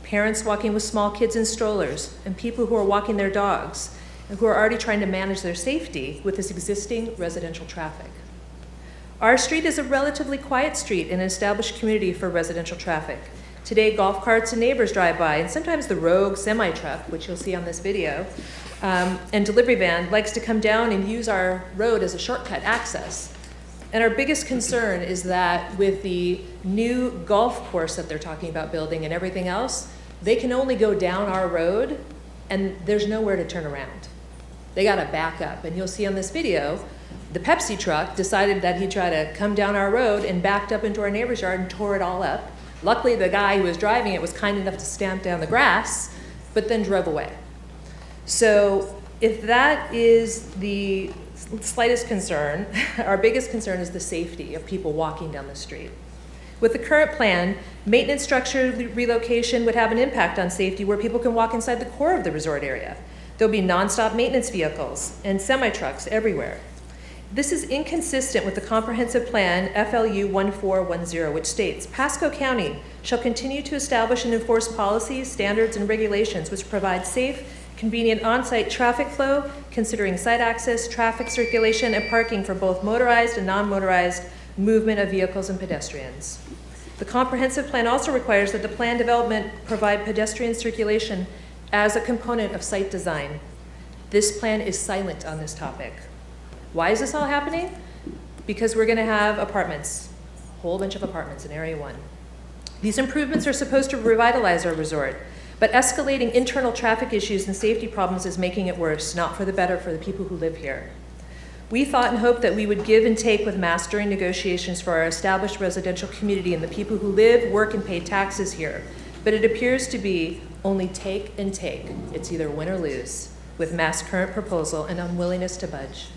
Parents walking with small kids in strollers, and people who are walking their dogs, and who are already trying to manage their safety with this existing residential traffic. Our street is a relatively quiet street in an established community for residential traffic. Today, golf carts and neighbors drive by, and sometimes the rogue semi-truck, which you'll see on this video, and delivery van likes to come down and use our road as a shortcut access. And our biggest concern is that with the new golf course that they're talking about building and everything else, they can only go down our road, and there's nowhere to turn around. They gotta back up, and you'll see on this video, the Pepsi truck decided that he'd try to come down our road and backed up into our neighbor's yard and tore it all up. Luckily, the guy who was driving it was kind enough to stamp down the grass, but then drove away. So if that is the slightest concern, our biggest concern is the safety of people walking down the street. With the current plan, maintenance structure relocation would have an impact on safety where people can walk inside the core of the resort area. There'll be nonstop maintenance vehicles and semi-trucks everywhere. This is inconsistent with the comprehensive plan FLU 1410, which states, Pasco County shall continue to establish and enforce policies, standards, and regulations which provide safe, convenient on-site traffic flow, considering site access, traffic circulation, and parking for both motorized and non-motorized movement of vehicles and pedestrians. The comprehensive plan also requires that the plan development provide pedestrian circulation as a component of site design. This plan is silent on this topic. Why is this all happening? Because we're gonna have apartments, a whole bunch of apartments in Area 1. These improvements are supposed to revitalize our resort, but escalating internal traffic issues and safety problems is making it worse, not for the better for the people who live here. We thought and hoped that we would give and take with Mass during negotiations for our established residential community and the people who live, work, and pay taxes here. But it appears to be only take and take. It's either win or lose with Mass' current proposal and unwillingness to budge.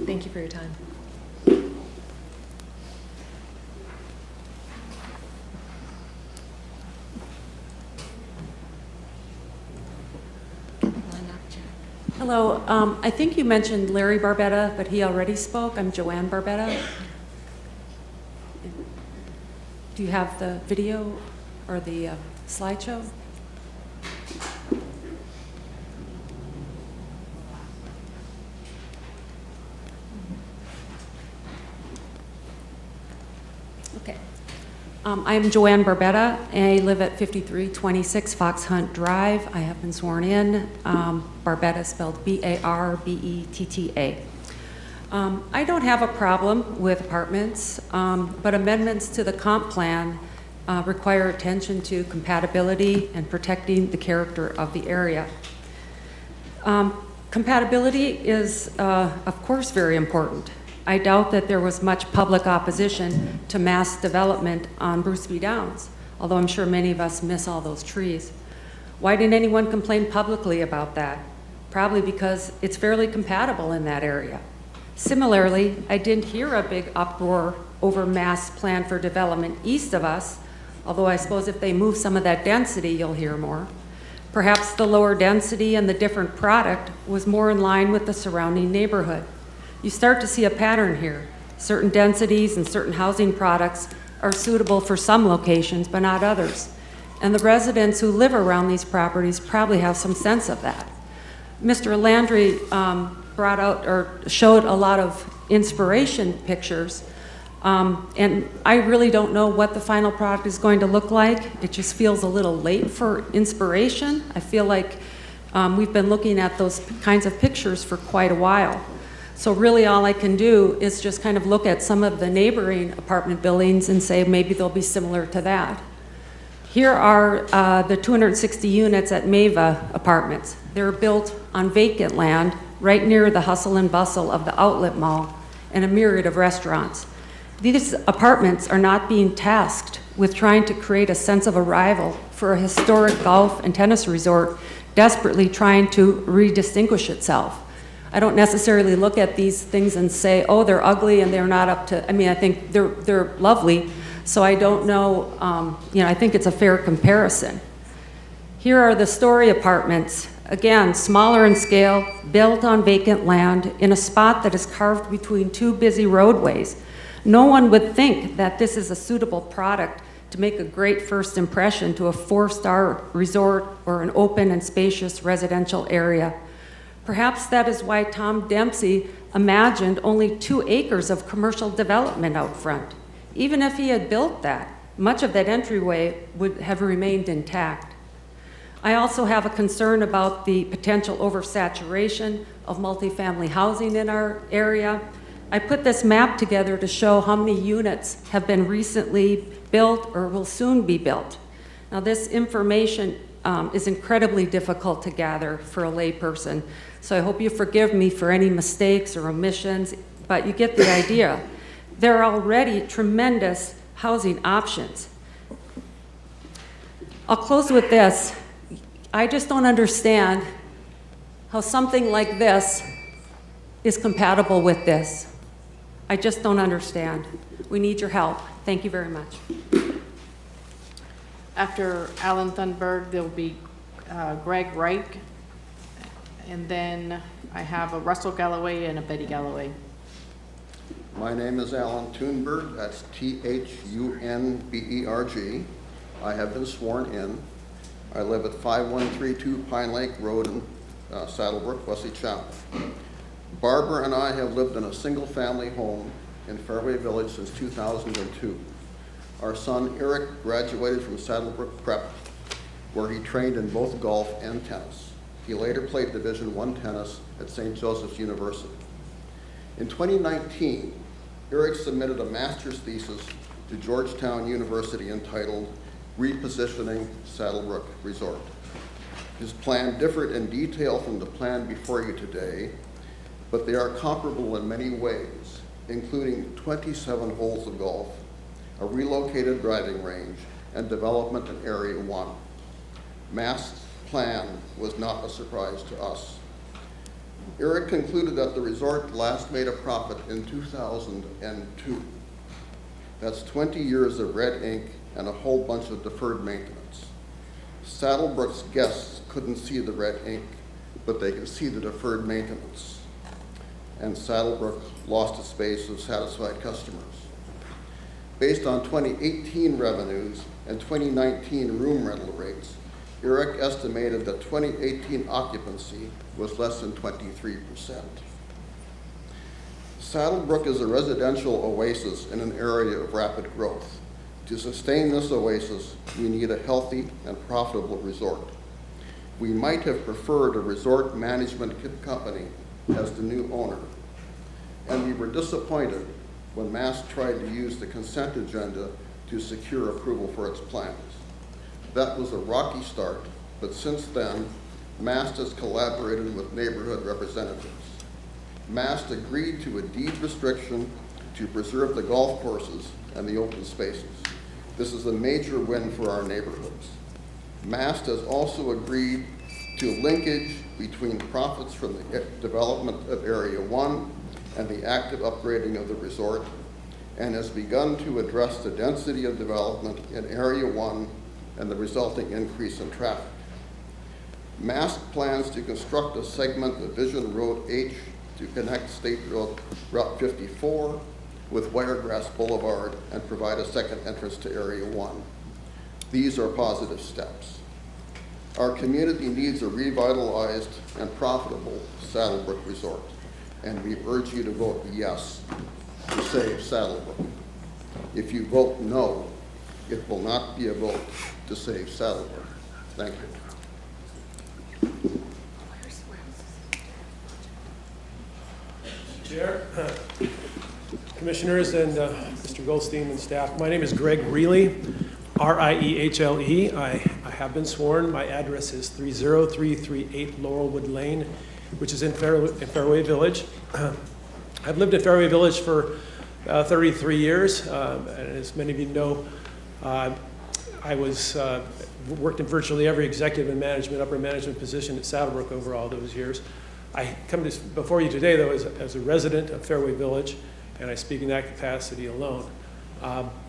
Thank you for your time. Hello, I think you mentioned Larry Barbetta, but he already spoke. I'm Joanne Barbetta. Do you have the video or the slideshow? Okay. I'm Joanne Barbetta. I live at 5326 Fox Hunt Drive. I have been sworn in. Barbetta spelled B-A-R-B-E-T-T-A. I don't have a problem with apartments, but amendments to the comp plan require attention to compatibility and protecting the character of the area. Compatibility is, of course, very important. I doubt that there was much public opposition to mass development on Bruce B. Downs, although I'm sure many of us miss all those trees. Why didn't anyone complain publicly about that? Probably because it's fairly compatible in that area. Similarly, I didn't hear a big uproar over mass plan for development east of us, although I suppose if they move some of that density, you'll hear more. Perhaps the lower density and the different product was more in line with the surrounding neighborhood. You start to see a pattern here. Certain densities and certain housing products are suitable for some locations, but not others. And the residents who live around these properties probably have some sense of that. Mr. Landry brought out or showed a lot of inspiration pictures, and I really don't know what the final product is going to look like. It just feels a little late for inspiration. I feel like we've been looking at those kinds of pictures for quite a while. So really all I can do is just kind of look at some of the neighboring apartment buildings and say maybe they'll be similar to that. Here are the 260 units at Mava Apartments. They're built on vacant land right near the hustle and bustle of the outlet mall and a myriad of restaurants. These apartments are not being tasked with trying to create a sense of arrival for a historic golf and tennis resort desperately trying to redistinguish itself. I don't necessarily look at these things and say, oh, they're ugly and they're not up to, I mean, I think they're lovely, so I don't know, I think it's a fair comparison. Here are the story apartments. Again, smaller in scale, built on vacant land in a spot that is carved between two busy roadways. No one would think that this is a suitable product to make a great first impression to a 4-star resort or an open and spacious residential area. Perhaps that is why Tom Dempsey imagined only 2 acres of commercial development out front. Even if he had built that, much of that entryway would have remained intact. I also have a concern about the potential oversaturation of multifamily housing in our area. I put this map together to show how many units have been recently built or will soon be built. Now, this information is incredibly difficult to gather for a layperson, so I hope you forgive me for any mistakes or omissions, but you get the idea. There are already tremendous housing options. I'll close with this. I just don't understand how something like this is compatible with this. I just don't understand. We need your help. Thank you very much. After Alan Thunberg, there'll be Greg Reich, and then I have a Russell Galloway and a Betty Galloway. My name is Alan Thunberg. That's Thunberg. I have been sworn in. I live at 5132 Pine Lake Road in Saddlebrook, Wesley Chapel. Barbara and I have lived in a single-family home in Fairway Village since 2002. Our son Eric graduated from Saddlebrook Prep, where he trained in both golf and tennis. He later played Division I tennis at St. Joseph's University. In 2019, Eric submitted a master's thesis to Georgetown University entitled Repositioning Saddlebrook Resort. His plan differed in detail from the plan before you today, but they are comparable in many ways, including 27 holes of golf, a relocated driving range, and development in Area 1. Mast's plan was not a surprise to us. Eric concluded that the resort last made a profit in 2002. That's 20 years of red ink and a whole bunch of deferred maintenance. Saddlebrook's guests couldn't see the red ink, but they could see the deferred maintenance. And Saddlebrook lost its base of satisfied customers. Based on 2018 revenues and 2019 room rental rates, Eric estimated that 2018 occupancy was less than 23%. Saddlebrook is a residential oasis in an area of rapid growth. To sustain this oasis, we need a healthy and profitable resort. We might have preferred a resort management company as the new owner, and we were disappointed when Mast tried to use the consent agenda to secure approval for its plans. That was a rocky start, but since then, Mast has collaborated with neighborhood representatives. Mast agreed to a deed restriction to preserve the golf courses and the open spaces. This is a major win for our neighborhoods. Mast has also agreed to linkage between profits from the development of Area 1 and the active upgrading of the resort, and has begun to address the density of development in Area 1 and the resulting increase in traffic. Mast plans to construct a segment of Vision Road H to connect State Route 54 with Wiregrass Boulevard and provide a second entrance to Area 1. These are positive steps. Our community needs a revitalized and profitable Saddlebrook Resort, and we urge you to vote yes to save Saddlebrook. If you vote no, it will not be a vote to save Saddlebrook. Thank you. Chair, Commissioners, and Mr. Goldstein and staff, my name is Greg Reilly, R-I-E-H-L-E. I have been sworn. My address is 30338 Laurelwood Lane, which is in Fairway Village. I've lived in Fairway Village for 33 years, and as many of you know, I worked in virtually every executive and management, upper management position at Saddlebrook over all those years. I come before you today, though, as a resident of Fairway Village, and I speak in that capacity alone.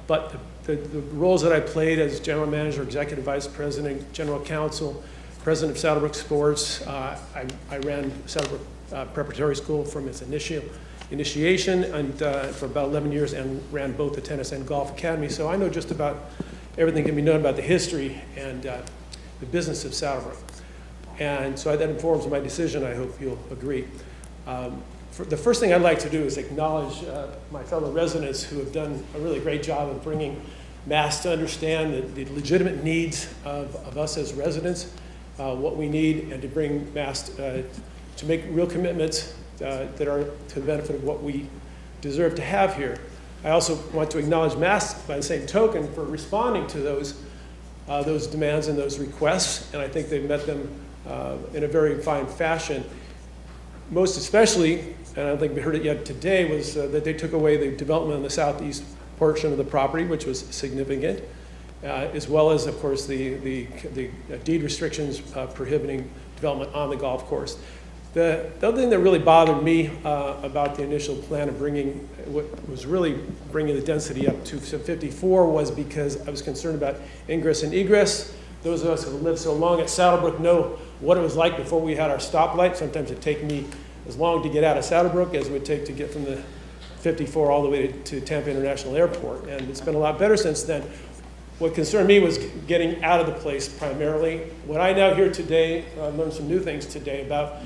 But the roles that I played as general manager, executive vice president, general counsel, president of Saddlebrook Sports, I ran Saddlebrook Preparatory School from its initiation and for about 11 years, and ran both the tennis and golf academy. So I know just about everything can be known about the history and the business of Saddlebrook. And so that informs my decision, I hope you'll agree. The first thing I'd like to do is acknowledge my fellow residents who have done a really great job of bringing Mass to understand the legitimate needs of us as residents, what we need, and to bring Mass to make real commitments that are to the benefit of what we deserve to have here. I also want to acknowledge Mass by the same token for responding to those demands and those requests, and I think they've met them in a very fine fashion. Most especially, and I don't think we heard it yet today, was that they took away the development in the southeast portion of the property, which was significant, as well as, of course, the deed restrictions prohibiting development on the golf course. The other thing that really bothered me about the initial plan of what was really bringing the density up to 54 was because I was concerned about ingress and egress. Those of us who lived so long at Saddlebrook know what it was like before we had our stoplight. Sometimes it'd take me as long to get out of Saddlebrook as it would take to get from the 54 all the way to Tampa International Airport. And it's been a lot better since then. What concerned me was getting out of the place primarily. What I now hear today, I learned some new things today about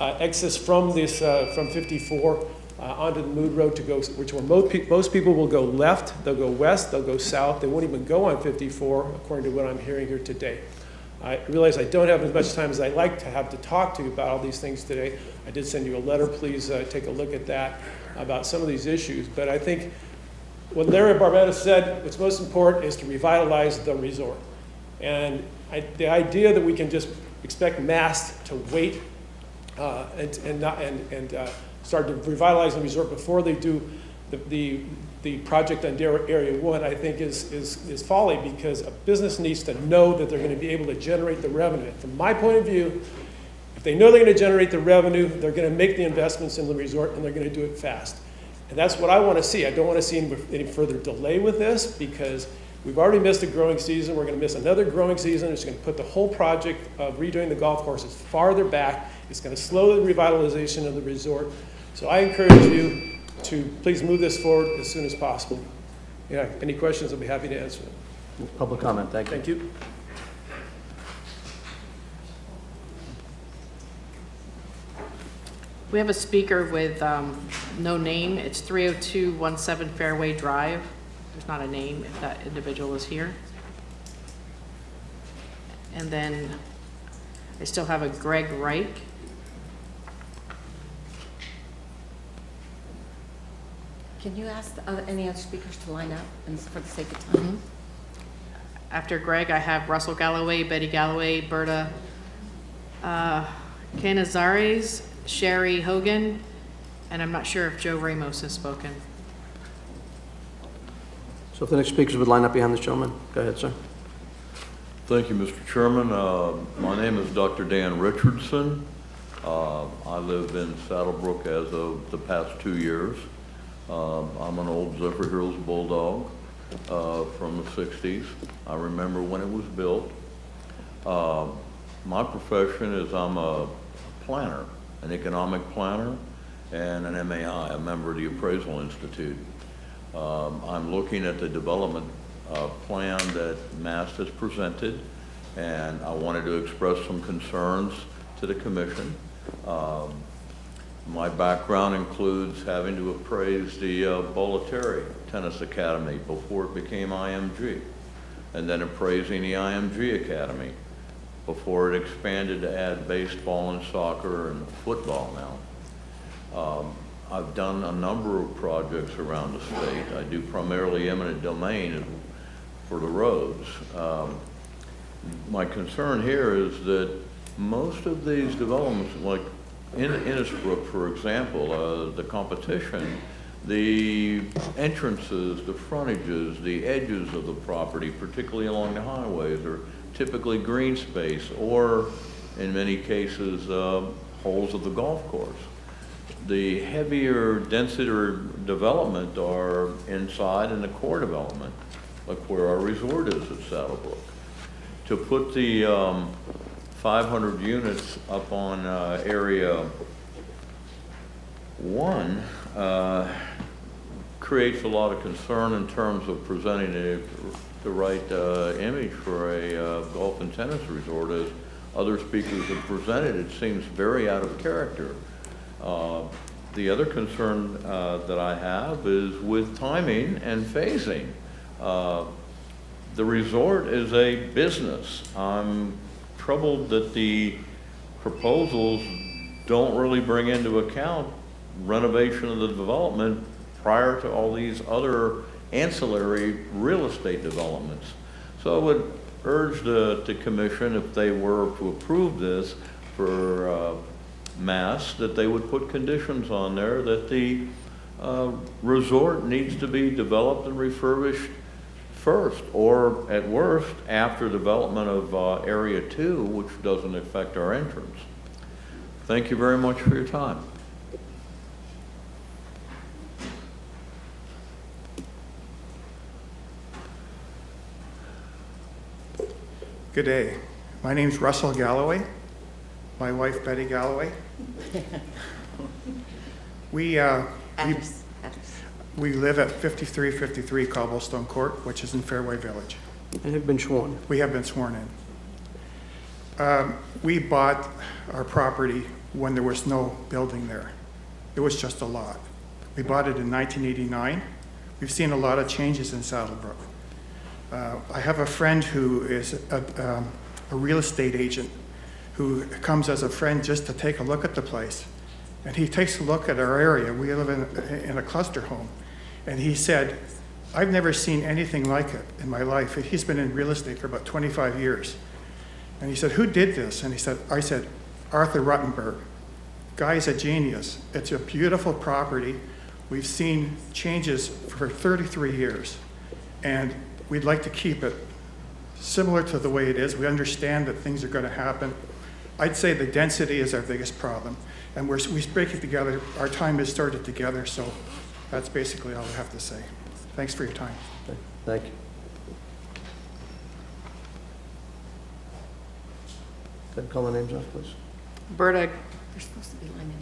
access from 54 onto the Mood Road to go, which where most people will go left, they'll go west, they'll go south. They won't even go on 54, according to what I'm hearing here today. I realize I don't have as much time as I'd like to have to talk to you about all these things today. I did send you a letter. Please take a look at that about some of these issues. But I think what Larry Barbetta said, what's most important is to revitalize the resort. And the idea that we can just expect Mass to wait and start to revitalize the resort before they do the project on Area 1, I think is folly, because a business needs to know that they're going to be able to generate the revenue. From my point of view, if they know they're going to generate the revenue, they're going to make the investments in the resort, and they're going to do it fast. And that's what I want to see. I don't want to see any further delay with this, because we've already missed a growing season. We're going to miss another growing season. It's going to put the whole project of redoing the golf courses farther back. It's going to slow the revitalization of the resort. So I encourage you to please move this forward as soon as possible. Yeah, any questions, I'll be happy to answer them. Public comment, thank you. Thank you. We have a speaker with no name. It's 30217 Fairway Drive. There's not a name if that individual is here. And then I still have a Greg Reich. Can you ask any other speakers to line up, and for the sake of time? After Greg, I have Russell Galloway, Betty Galloway, Berta Canizares, Sherry Hogan, and I'm not sure if Joe Ramos has spoken. So if the next speakers would line up behind this gentleman. Go ahead, sir. Thank you, Mr. Chairman. My name is Dr. Dan Richardson. I live in Saddlebrook as of the past 2 years. I'm an old Zephyrhills Bulldog from the 60s. I remember when it was built. My profession is I'm a planner, an economic planner, and an MAI, a member of the Appraisal Institute. I'm looking at the development plan that Mass has presented, and I wanted to express some concerns to the Commission. My background includes having to appraise the Bollettieri Tennis Academy before it became IMG, and then appraising the IMG Academy before it expanded to add baseball and soccer and football now. I've done a number of projects around the state. I do primarily eminent domain for the roads. My concern here is that most of these developments, like in Innisbrook, for example, the competition The entrances, the frontages, the edges of the property, particularly along the highways, are typically green space or, in many cases, holes of the golf course. The heavier, denser development are inside in the core development, like where our resort is at Saddlebrook. To put the 500 units up on area 1 creates a lot of concern in terms of presenting the right image for a golf and tennis resort. As other speakers have presented, it seems very out of character. The other concern that I have is with timing and phasing. The resort is a business. I'm troubled that the proposals don't really bring into account renovation of the development prior to all these other ancillary real estate developments. So I would urge the commission, if they were to approve this for Mass, that they would put conditions on there that the resort needs to be developed and refurbished first, or at worst, after development of Area 2, which doesn't affect our entrance. Thank you very much for your time. Good day. My name's Russell Galloway. My wife, Betty Galloway. We live at 5353 Cobblestone Court, which is in Fairway Village. And have been sworn. We have been sworn in. We bought our property when there was no building there. It was just a lot. We bought it in 1989. We've seen a lot of changes in Saddlebrook. I have a friend who is a real estate agent who comes as a friend just to take a look at the place. And he takes a look at our area. We live in a cluster home. And he said, I've never seen anything like it in my life. He's been in real estate for about 25 years. And he said, who did this? And I said, Arthur Ruttenberg. Guy's a genius. It's a beautiful property. We've seen changes for 33 years. And we'd like to keep it similar to the way it is. We understand that things are going to happen. I'd say the density is our biggest problem. And we break it together. Our time has started together, so that's basically all I have to say. Thanks for your time. Thank you. Can I call the names off, please? Berta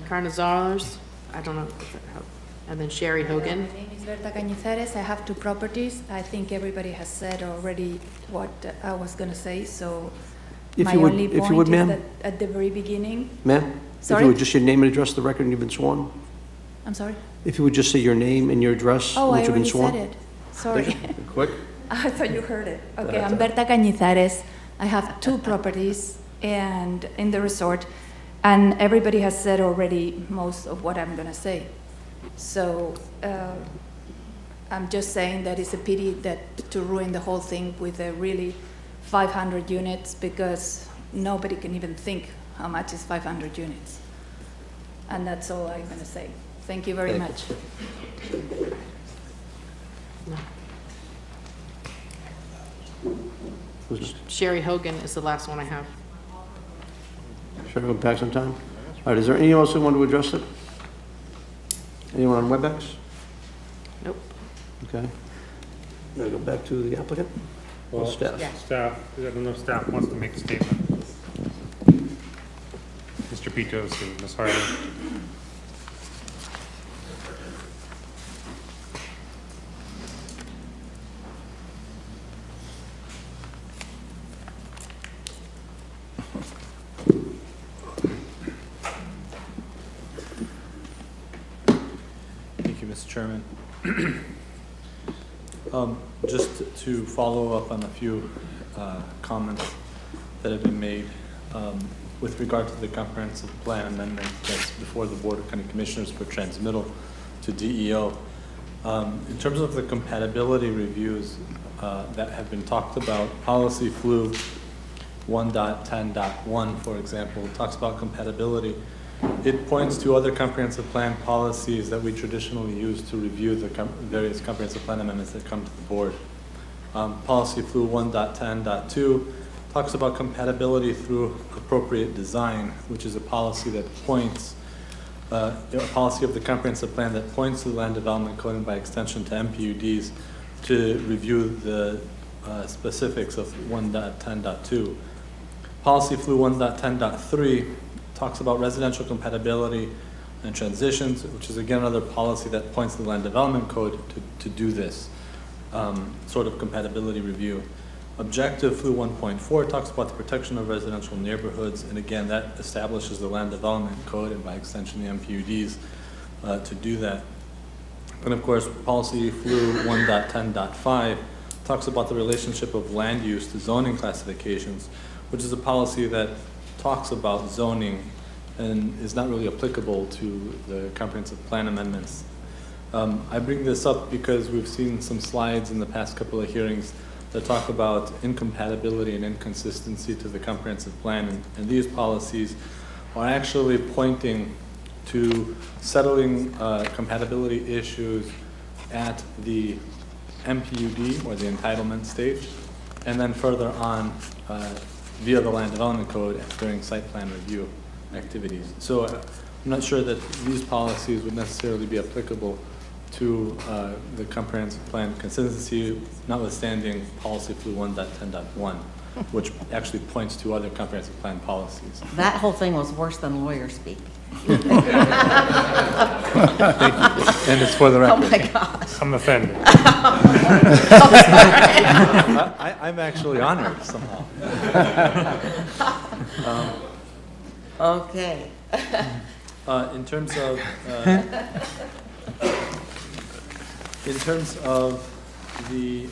Carnazales, I don't know, and then Sherry Hogan. My name is Berta Cañizares. I have 2 properties. I think everybody has said already what I was going to say, so my only point is that at the very beginning. Ma'am, sorry? if you would just your name and address the record and you've been sworn. I'm sorry? If you would just say your name and your address Oh, and I you've been already sworn. said it. Sorry. Quick. I thought you heard it. Okay, I'm Berta Cañizares. I have 2 properties and in the resort, and everybody has said already most of what I'm going to say. So I'm just saying that it's a pity that to ruin the whole thing with a really 500 units, because nobody can even think how much is 500 units. And that's all I'm going to say. Thank you very much. Sherry Hogan is the last one I have. Sure, go back some time. All right, is there anyone else who want to address it? Anyone on WebEx? Nope. Okay. Now go back to the applicant. Well, staff. Staff, I don't know if staff wants to make a statement. Mr. Pitos and Ms. Harley. Thank you, Mr. Chairman. Just to follow up on a few comments that have been made with regard to the comprehensive plan amendment that's before the Board of County Commissioners for transmittal to DEO. In terms of the compatibility reviews that have been talked about, policy flu 1.10.1, for example, talks about compatibility. It points to other comprehensive plan policies that we traditionally use to review the various comprehensive plan amendments that come to the board. Policy Flu 1.10.2 talks about compatibility through appropriate design, which is a policy that points, a policy of the comprehensive plan that points to the land development code and by extension to MPUDs to review the specifics of 1.10.2. Policy Flu 1.10.3 talks about residential compatibility and transitions, which is again another policy that points to the land development code to do this sort of compatibility review. Objective Flu 1.4 talks about the protection of residential neighborhoods, and again that establishes the land development code and by extension the MPUDs to do that. And of course, policy Flu 1.10.5 talks about the relationship of land use to zoning classifications, which is a policy that talks about zoning and is not really applicable to the comprehensive plan amendments. I bring this up because we've seen some slides in the past couple of hearings that talk about incompatibility and inconsistency to the comprehensive plan, and these policies are actually pointing to settling compatibility issues at the MPUD or the entitlement stage, and then further on via the land development code during site plan review activities. So I'm not sure that these policies would necessarily be applicable to the comprehensive plan consistency, notwithstanding policy Flu 1.10.1, which actually points to other comprehensive plan policies. That whole thing was worse than lawyer speak. Thank you. And it's for the record. Oh my gosh. I'm offended. I'm actually honored somehow. Okay. In terms of the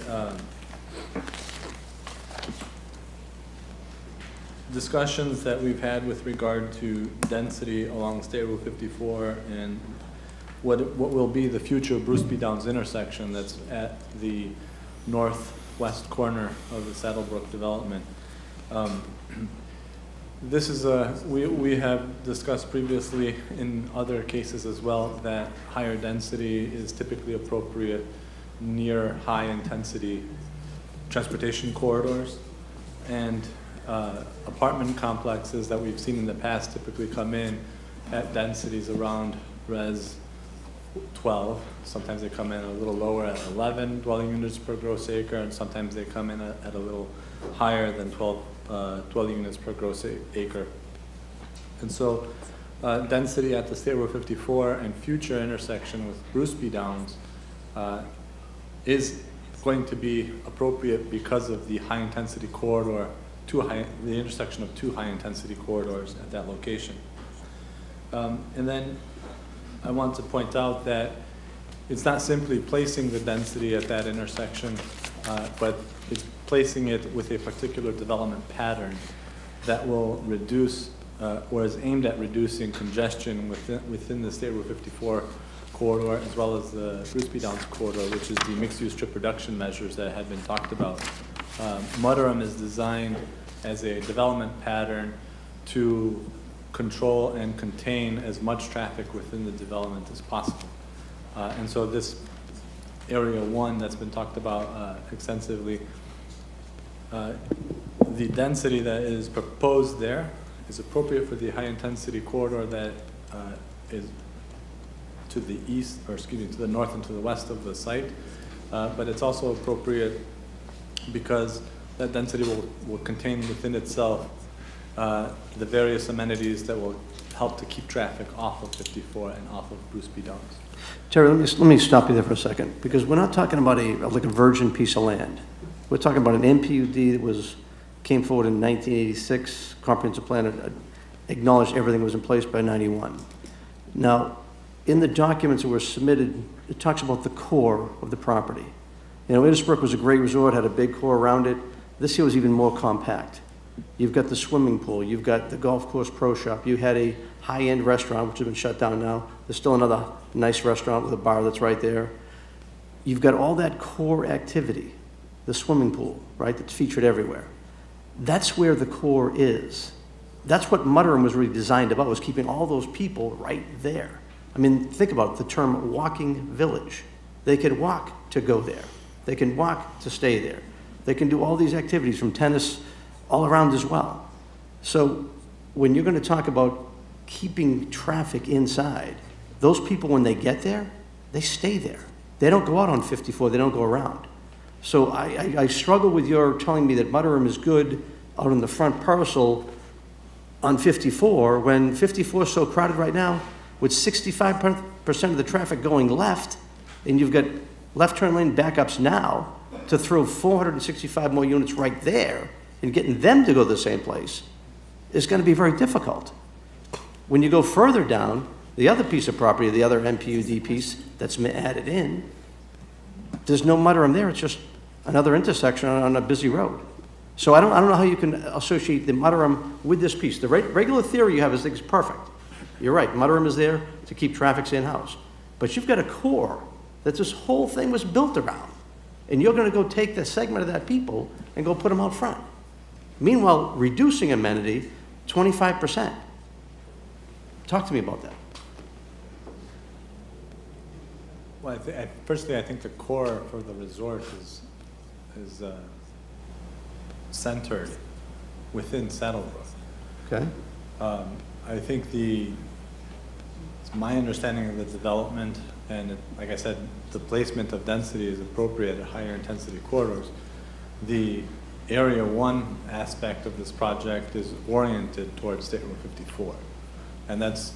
discussions that we've had with regard to density along State Route 54 and what will be the future Bruce B. Downs intersection that's at the northwest corner of the Saddlebrook development. This is we have discussed previously in other cases as well that higher density is typically appropriate near high intensity transportation corridors, and apartment complexes that we've seen in the past typically come in at densities around res 12. Sometimes they come in a little lower at 11 dwelling units per gross acre, and sometimes they come in at a little higher than 12 dwelling units per gross acre. And so density at the State Road 54 and future intersection with Bruce B. Downs is going to be appropriate because of the high intensity corridor, the intersection of two high intensity corridors at that location. And then I want to point out that it's not simply placing the density at that intersection, but it's placing it with a particular development pattern that will reduce or is aimed at reducing congestion within the State Route 54 corridor, as well as the Bruce B. Downs corridor, which is the mixed-use trip reduction measures that had been talked about. Mudderham is designed as a development pattern to control and contain as much traffic within the development as possible. And so this area one that's been talked about extensively, the density that is proposed there is appropriate for the high intensity corridor that is to the east, or excuse me, to the north and to the west of the site. But it's also appropriate because that density will contain within itself the various amenities that will help to keep traffic off of 54 and off of Bruce B. Downs. Terry, let me stop you there for a second, because we're not talking about like a virgin piece of land. We're talking about an MPUD that came forward in 1986, comprehensive plan acknowledged everything was in place by 91. Now, in the documents that were submitted, it talks about the core of the property. You know, Innisbrook was a great resort, had a big core around it. This here was even more compact. You've got the swimming pool, you've got the golf course pro shop, you had a high-end restaurant, which has been shut down now. There's still another nice restaurant with a bar that's right there. You've got all that core activity, the swimming pool, right, that's featured everywhere. That's where the core is. That's what Mudderham was really designed about, was keeping all those people right there. I mean, think about it, the term walking village. They could walk to go there. They can walk to stay there. They can do all these activities from tennis all around as well. So when you're going to talk about keeping traffic inside, those people, when they get there, they stay there. They don't go out on 54, they don't go around. So I struggle with your telling me that Mudderham is good out in the front parcel on 54, when 54 is so crowded right now, with 65% of the traffic going left, and you've got left turn lane backups now to throw 465 more units right there and getting them to go to the same place is going to be very difficult. When you go further down, the other piece of property, the other MPUD piece that's added in, there's no Mudderham there. It's just another intersection on a busy road. So I don't know how you can associate the Mudderham with this piece. The regular theory you have is perfect. You're right, Mudderham is there to keep traffic in-house. But you've got a core that this whole thing was built around. And you're going to go take the segment of that people and go put them out front. Meanwhile, reducing amenity 25%. Talk to me about that. Well, personally, I think the core for the resort is centered within Saddlebrook. Okay. I think it's my understanding of the development, and like I said, the placement of density is appropriate at higher intensity corridors. The Area 1 aspect of this project is oriented towards State Road 54. And that's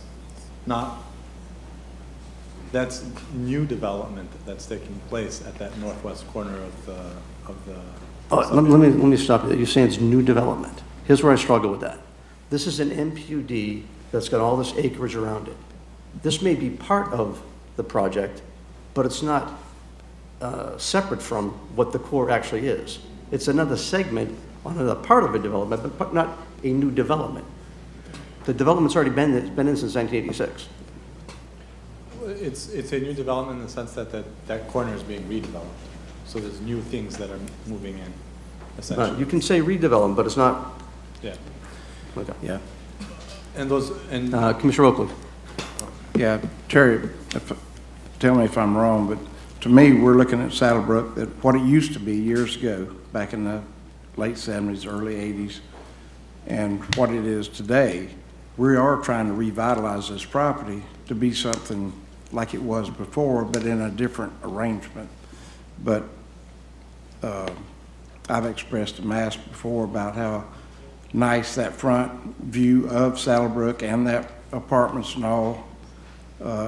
new development that's taking place at that northwest corner of the let me stop you. You're saying it's new development. Here's where I struggle with that. This is an MPUD that's got all this acreage around it. This may be part of the project, but it's not separate from what the core actually is. It's another segment on another part of a development, but not a new development. The development's already been in since 1986. It's a new development in the sense that that corner is being redeveloped. So there's new things that are moving in, essentially. You can say redevelopment, but it's not. Yeah. Okay. Yeah. And those, Commissioner Oakley. Yeah, Terry, tell me if I'm wrong, but to me, we're looking at Saddlebrook, that what it used to be years ago, back in the late 70s, early 80s, and what it is today. We are trying to revitalize this property to be something like it was before, but in a different arrangement. But I've expressed to Mass before about how nice that front view of Saddlebrook and that apartments and all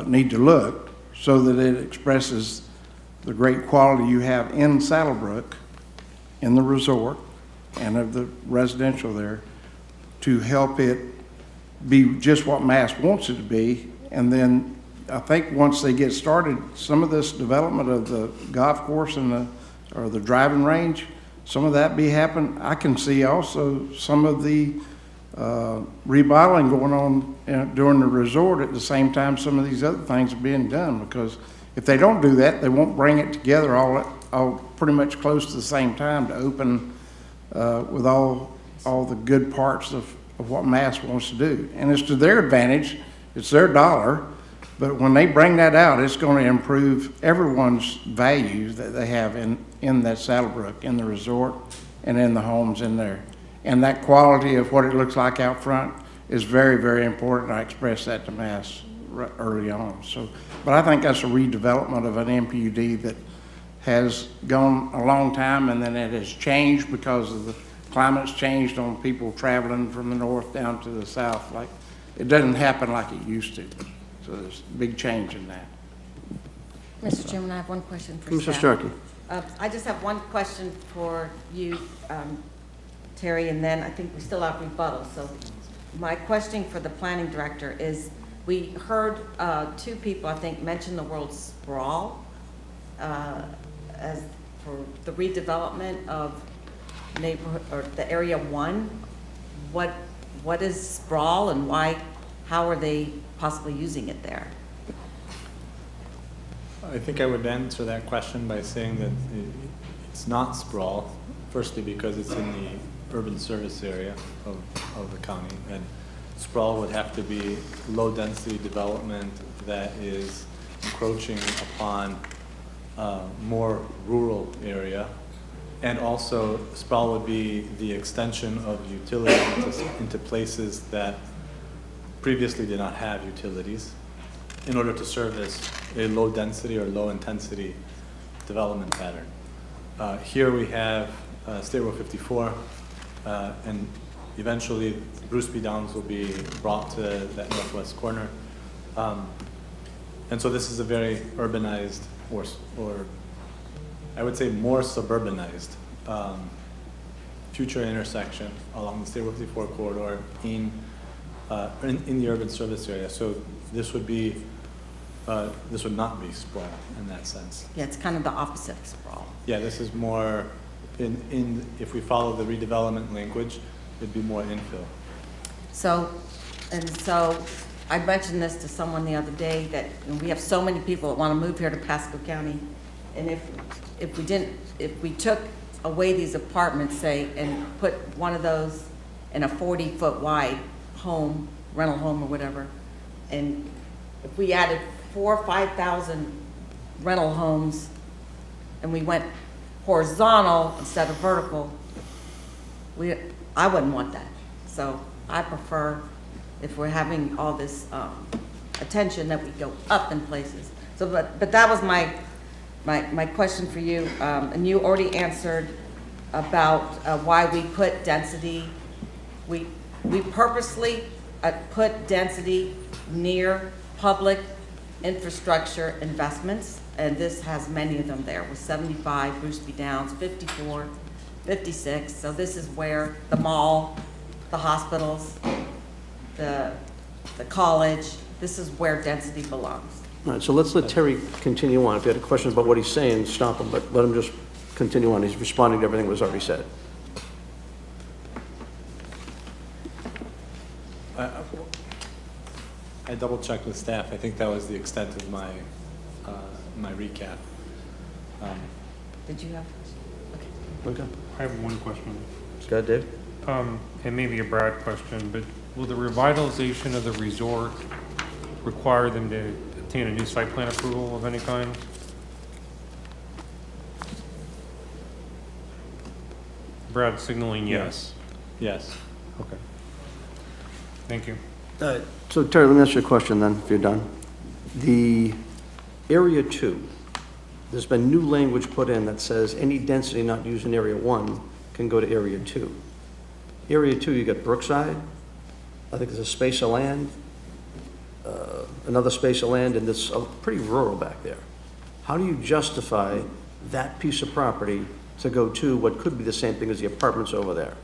need to look, so that it expresses the great quality you have in Saddlebrook, in the resort, and of the residential there, to help it be just what Mass wants it to be. And then I think once they get started, some of this development of the golf course and the driving range, some of that be happen. I can see also some of the remodeling going on during the resort at the same time some of these other things are being done, because if they don't do that, they won't bring it together all pretty much close to the same time to open with all the good parts of what Mass wants to do. And it's to their advantage, it's their dollar, but when they bring that out, it's going to improve everyone's values that they have in that Saddlebrook, in the resort, and in the homes in there. And that quality of what it looks like out front is very, very important. I expressed that to Mass early on. So, but I think that's a redevelopment of an MPUD that has gone a long time, and then it has changed because of the climate's changed on people traveling from the north down to the south. Like, it doesn't happen like it used to. So there's a big change in that. Mr. Chairman, I have one question for Commissioner staff. Starkey. I just have one question for you, Terry, and then I think we still have rebuttal. So my question for the planning director is, we heard two people, I think, mention the word sprawl as for the redevelopment of neighborhood, or the Area 1. What is sprawl, and how are they possibly using it there? I think I would answer that question by saying that it's not sprawl, firstly because it's in the urban service area of the county. And sprawl would have to be low-density development that is encroaching upon more rural area. And also, sprawl would be the extension of utilities into places that previously did not have utilities in order to service a low-density or low-intensity development pattern. Here we have State Road 54, and eventually Bruce B. Downs will be brought to that northwest corner. And so this is a very urbanized, or I would say more suburbanized future intersection along the State Road 54 corridor in the urban service area. So this would not be sprawl in that sense. Yeah, it's kind of the opposite of sprawl. Yeah, this is more, if we follow the redevelopment language, it'd be more infill. So I mentioned this to someone the other day, that we have so many people that want to move here to Pasco County, and if we took away these apartments, say, and put one of those in a 40-foot wide home, rental home or whatever, and if we added 4,000 or 5,000 rental homes and we went horizontal instead of vertical, I wouldn't want that. So I prefer, if we're having all this attention, that we go up in places. So, but that was my question for you, and you already answered about why we put density. We purposely put density near public infrastructure investments, and this has many of them there, with 75, Bruce B. Downs, 54, 56. So this is where the mall, the hospitals, the college, this is where density belongs. All right, so let's let Terry continue on. If you had a question about what he's saying, stop him, but let him just continue on. He's responding to everything that was already said. I double-checked with staff. I think that was the extent of my recap. Did you have? Okay. I have one question. Go ahead, Dave. It may be a Brad question, but will the revitalization of the resort require them to obtain a new site plan approval of any kind? Brad signaling yes. Yes. Okay. Thank you. So Terry, let me ask you a question then, if you're done. The Area 2, there's been new language put in that says any density not used in Area 1 can go to Area 2. Area 2, you got Brookside, I think there's a space of land, another space of land, and it's pretty rural back there. How do you justify that piece of property to go to what could be the same thing as the apartments over there?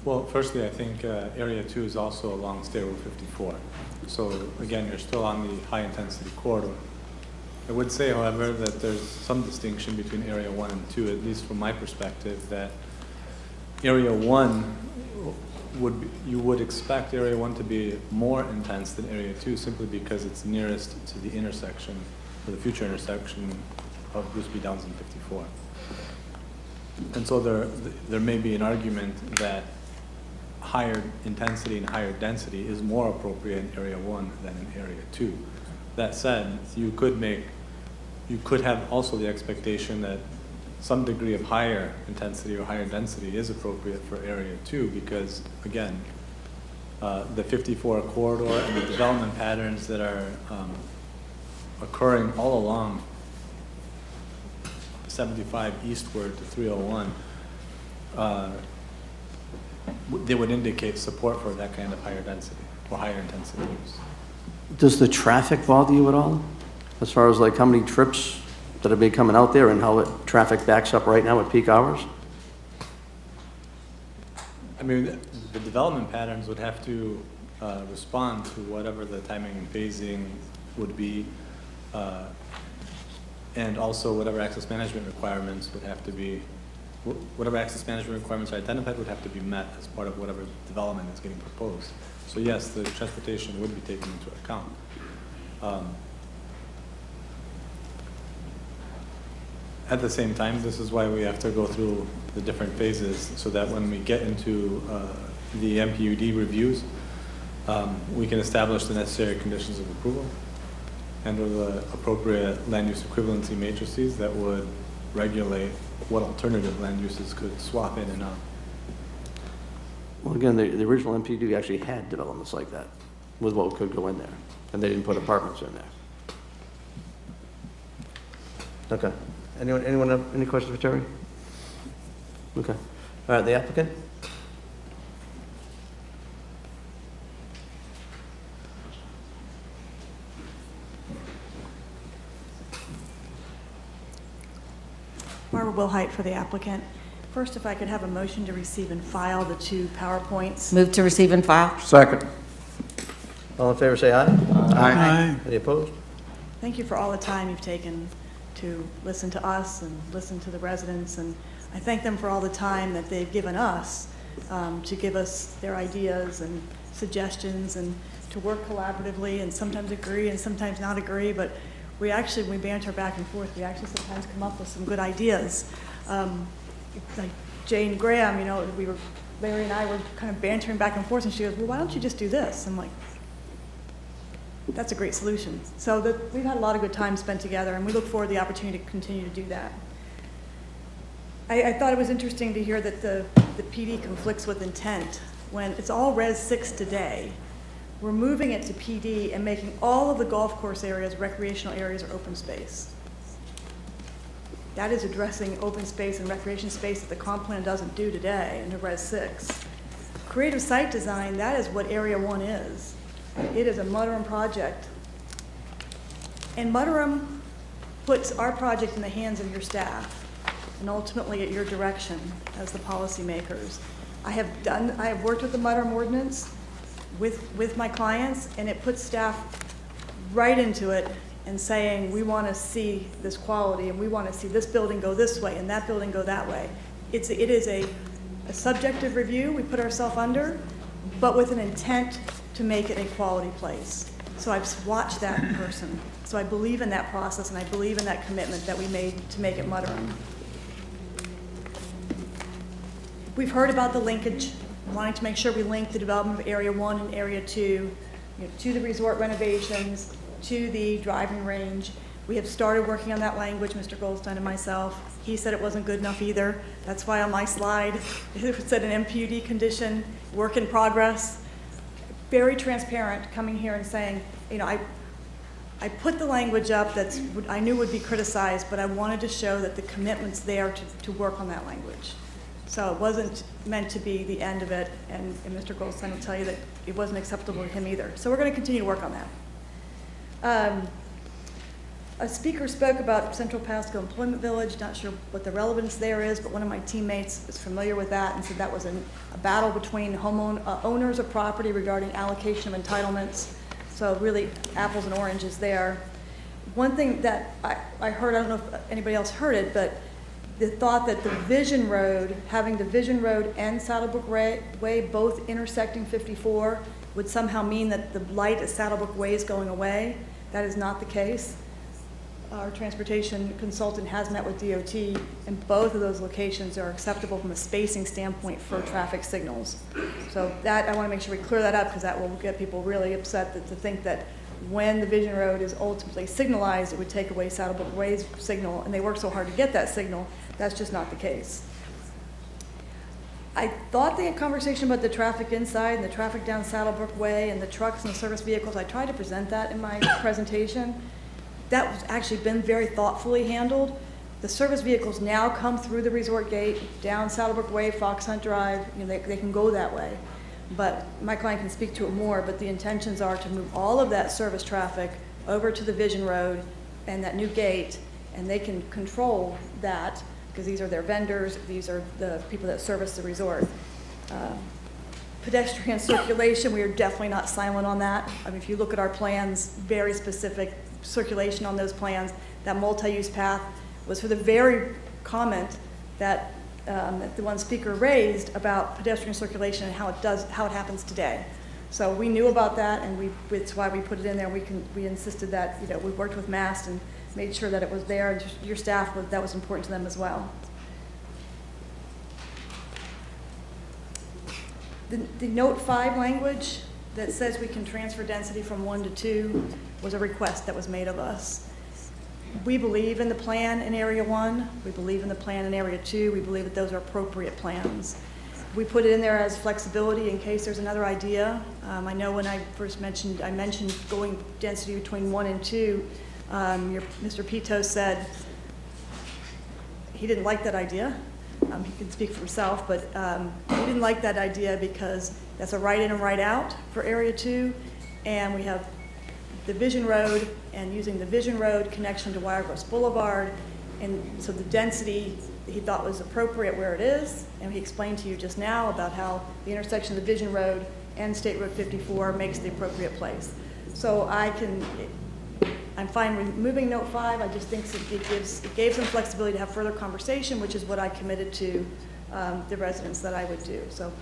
Well, firstly, I think Area 2 is also along State Road 54. So again, you're still on the high-intensity corridor. I would say, however, that there's some distinction between Area 1 and 2, at least from my perspective, that Area 1 you would expect Area 1 to be more intense than Area 2, simply because it's nearest to the intersection, or the future intersection of Bruce B. Downs and 54. And so there may be an argument that higher intensity and higher density is more appropriate in Area 1 than in Area 2. That said, you could have also the expectation that some degree of higher intensity or higher density is appropriate for Area 2 because, again, the 54 corridor and the development patterns that are occurring all along 75 eastward to 301, they would indicate support for that kind of higher density or higher intensity use. Does the traffic bother you at all? As far as like how many trips that have been coming out there and how traffic backs up right now at peak hours? I mean, the development patterns would have to respond to whatever the timing and phasing would be, and also whatever access management requirements would have to be, whatever access management requirements are identified would have to be met as part of whatever development is getting proposed. So yes, the transportation would be taken into account. At the same time, this is why we have to go through the different phases, so that when we get into the MPUD reviews, we can establish the necessary conditions of approval and the appropriate land use equivalency matrices that would regulate what alternative land uses could swap in and out. Well, again, the original MPD actually had developments like that with what could go in there, and they didn't put apartments in there. Okay. Anyone have any questions for Terry? Okay. All right, the applicant? Barbara Wilhite for the applicant. First, if I could have a motion to receive and file the 2 PowerPoints. Move to receive and file. Second. All in favor, say aye. Aye. Any opposed? Thank you for all the time you've taken to listen to us and listen to the residents, and I thank them for all the time that they've given us to give us their ideas and suggestions and to work collaboratively and sometimes agree and sometimes not agree, but we banter back and forth. We actually sometimes come up with some good ideas. Like Jane Graham, Larry and I were kind of bantering back and forth, and she goes, well, why don't you just do this? I'm like, that's a great solution. So we've had a lot of good time spent together, and we look forward to the opportunity to continue to do that. I thought it was interesting to hear that the PD conflicts with intent. When it's all Res 6 today, we're moving it to PD and making all of the golf course areas, recreational areas, or open space. That is addressing open space and recreation space that the comp plan doesn't do today in the Res 6. Creative site design, that is what Area 1 is. It is a mudroom project. And mudroom puts our project in the hands of your staff and ultimately at your direction as the policymakers. I have worked with the mudroom ordinance with my clients, and it puts staff right into it and saying, we want to see this quality, and we want to see this building go this way and that building go that way. It is a subjective review we put ourselves under, but with an intent to make it a quality place. So I've watched that in person. So I believe in that process, and I believe in that commitment that we made to make it mudroom. We've heard about the linkage, wanting to make sure we link the development of Area 1 and Area 2 to the resort renovations, to the driving range. We have started working on that language, Mr. Goldstein and myself. He said it wasn't good enough either. That's why on my slide, it said an MPUD condition, work in progress. Very transparent, coming here and saying, I put the language up that I knew would be criticized, but I wanted to show that the commitment's there to work on that language. So it wasn't meant to be the end of it, and Mr. Goldstein will tell you that it wasn't acceptable to him either. So we're going to continue to work on that. A speaker spoke about Central Pasco Employment Village. Not sure what the relevance there is, but one of my teammates is familiar with that and said that was a battle between owners of property regarding allocation of entitlements. So really apples and oranges there. One thing that I heard, I don't know if anybody else heard it, but the thought that the Vision Road, having the Vision Road and Saddlebrook Way both intersecting 54 would somehow mean that the light at Saddlebrook Way is going away. That is not the case. Our transportation consultant has met with DOT, and both of those locations are acceptable from a spacing standpoint for traffic signals. So that, I want to make sure we clear that up, because that will get people really upset to think that when the Vision Road is ultimately signalized, it would take away Saddlebrook Way's signal, and they work so hard to get that signal. That's just not the case. I thought the conversation about the traffic inside and the traffic down Saddlebrook Way and the trucks and the service vehicles, I tried to present that in my presentation. That was actually been very thoughtfully handled. The service vehicles now come through the resort gate, down Saddlebrook Way, Fox Hunt Drive, they can go that way. But my client can speak to it more, but the intentions are to move all of that service traffic over to the Vision Road and that new gate, and they can control that, because these are their vendors, these are the people that service the resort. Pedestrian circulation, we are definitely not silent on that. I mean, if you look at our plans, very specific circulation on those plans. That multi-use path was for the very comment that the one speaker raised about pedestrian circulation and how it happens today. So we knew about that, and it's why we put it in there. We insisted that we worked with MAST and made sure that it was there, and your staff, that was important to them as well. The Note 5 language that says we can transfer density from 1 to 2 was a request that was made of us. We believe in the plan in Area 1. We believe in the plan in Area 2. We believe that those are appropriate plans. We put it in there as flexibility in case there's another idea. I know when I first mentioned, going density between 1 and 2. Mr. Pito said he didn't like that idea. He can speak for himself, but he didn't like that idea because that's a right in and right out for Area 2, and we have the Vision Road, and using the Vision Road connection to Wiregrass Boulevard, and so the density he thought was appropriate where it is, and he explained to you just now about how the intersection of the Vision Road and State Road 54 makes the appropriate place. So I'm fine with moving Note 5. I just think it gave them flexibility to have further conversation, which is what I committed to the residents that I would do. So,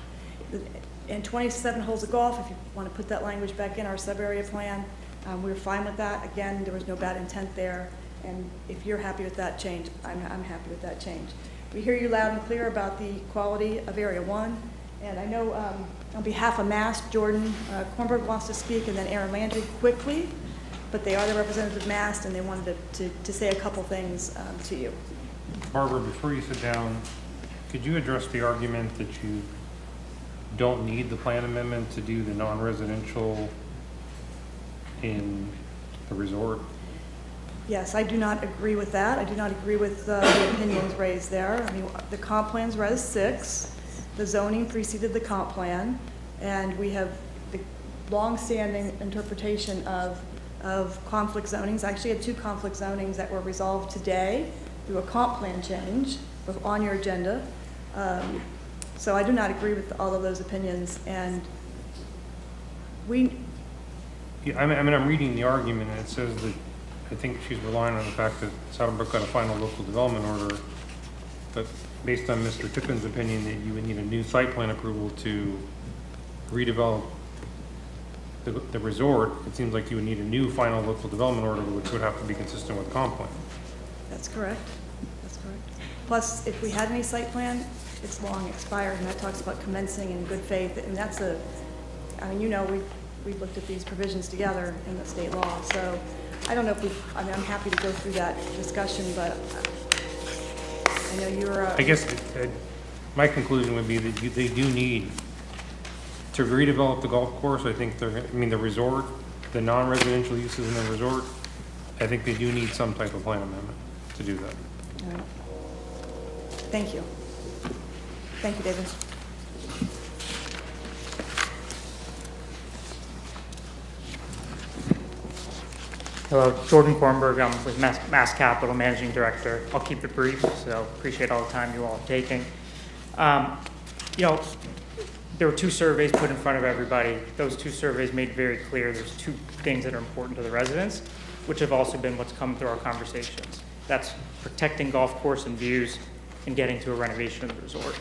and 27 holes of golf, if you want to put that language back in our sub-area plan, we were fine with that. Again, there was no bad intent there. And if you're happy with that change, I'm happy with that change. We hear you loud and clear about the quality of Area 1. And I know on behalf of MAST, Jordan Kornberg wants to speak, and then Aaron Landry quickly. But they are the representative of MAST, and they wanted to say a couple things to you. Barbara, before you sit down, could you address the argument that you don't need the plan amendment to do the non-residential in the resort? Yes, I do not agree with that. I do not agree with the opinions raised there. I mean, the comp plan's Res 6. The zoning preceded the comp plan, and we have the long-standing interpretation of conflict zonings. I actually had 2 conflict zonings that were resolved today through a comp plan change on your agenda. So I do not agree with all of those opinions, and Yeah, I mean, I'm reading the argument, and it says that I think she's relying on the fact that Saddlebrook got a final local development order, but based on Mr. Tippin's opinion that you would need a new site plan approval to redevelop the resort, it seems like you would need a new final local development order, which would have to be consistent with the comp plan. That's correct. That's correct. Plus, if we had any site plan, it's long expired, and that talks about commencing in good faith, and that's I mean, you know, we've looked at these provisions together in the state law, so I don't know if I'm happy to go through that discussion, but I know you're... I guess my conclusion would be that they do need to redevelop the golf course. I think the resort, the non-residential uses in the resort, I think they do need some type of plan amendment to do that. All right. Thank you. Thank you, David. Hello, Jordan Kornberg. I'm with Mass Capital, Managing Director. I'll keep it brief, so appreciate all the time you all are taking. You know, there were 2 surveys put in front of everybody. Those 2 surveys made very clear there's 2 things that are important to the residents, which have also been what's come through our conversations. That's protecting golf course and views and getting to a renovation of the resort.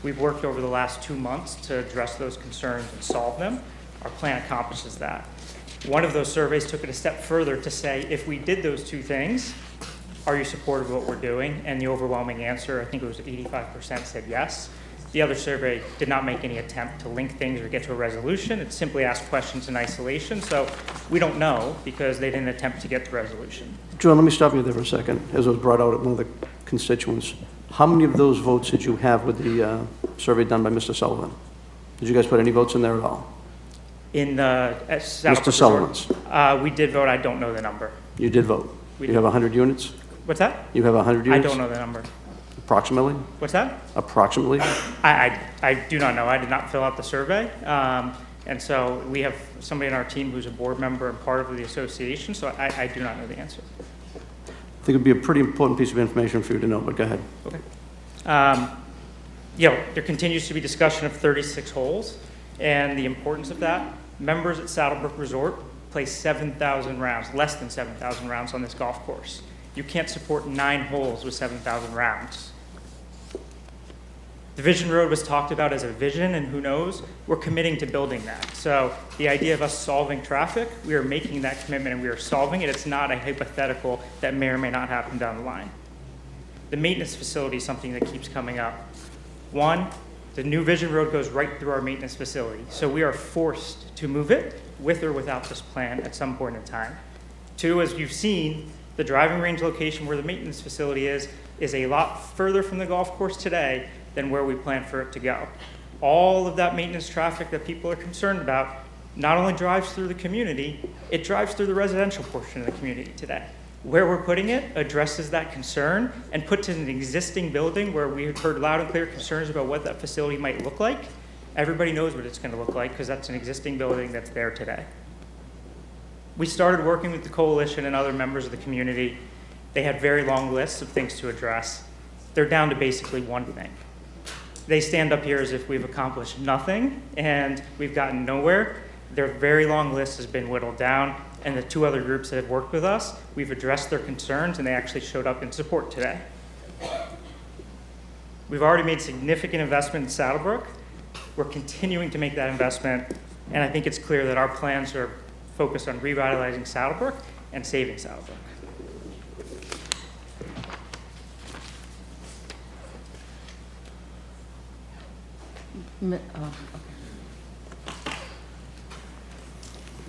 We've worked over the last 2 months to address those concerns and solve them. Our plan accomplishes that. One of those surveys took it a step further to say, if we did those 2 things, are you supportive of what we're doing? And the overwhelming answer, I think it was 85%, said yes. The other survey did not make any attempt to link things or get to a resolution. It simply asked questions in isolation. So we don't know because they didn't attempt to get to resolution. John, let me stop you there for a second. As was brought out at one of the constituents, how many of those votes did you have with the survey done by Mr. Sullivan? Did you guys put any votes in there at all? In the Mr. Sullivan's. We did vote. I don't know the number. You did vote. You have 100 units? What's that? You have 100 units? I don't know the number. Approximately? What's that? Approximately? I do not know. I did not fill out the survey. And so we have somebody in our team who's a board member and part of the association, so I do not know the answer. I think it would be a pretty important piece of information for you to know, but go ahead. Okay. You know, there continues to be discussion of 36 holes and the importance of that. Members at Saddlebrook Resort play 7,000 rounds, less than 7,000 rounds on this golf course. You can't support 9 holes with 7,000 rounds. The Vision Road was talked about as a vision, and who knows, we're committing to building that. So the idea of us solving traffic, we are making that commitment and we are solving it. It's not a hypothetical that may or may not happen down the line. The maintenance facility is something that keeps coming up. One, the new Vision Road goes right through our maintenance facility. So we are forced to move it with or without this plan at some point in time. Two, as you've seen, the driving range location where the maintenance facility is a lot further from the golf course today than where we plan for it to go. All of that maintenance traffic that people are concerned about not only drives through the community, it drives through the residential portion of the community today. Where we're putting it addresses that concern and puts in an existing building where we heard loud and clear concerns about what that facility might look like. Everybody knows what it's going to look like because that's an existing building that's there today. We started working with the coalition and other members of the community. They had very long lists of things to address. They're down to basically one thing. They stand up here as if we've accomplished nothing and we've gotten nowhere. Their very long list has been whittled down, and the two other groups that have worked with us, we've addressed their concerns and they actually showed up in support today. We've already made significant investment in Saddlebrook. We're continuing to make that investment, and I think it's clear that our plans are focused on revitalizing Saddlebrook and saving Saddlebrook.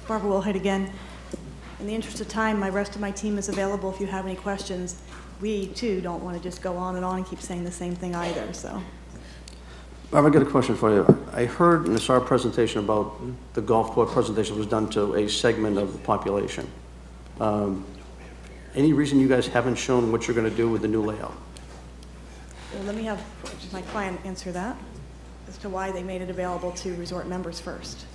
Barbara Wilhite again. In the interest of time, the rest of my team is available if you have any questions. We, too, don't want to just go on and keep saying the same thing either, so. Bob, I got a question for you. I heard in the SAR presentation about the golf course presentation was done to a segment of the population. Any reason you guys haven't shown what you're going to do with the new layout? Well, let me have my client answer that as to why they made it available to resort members first.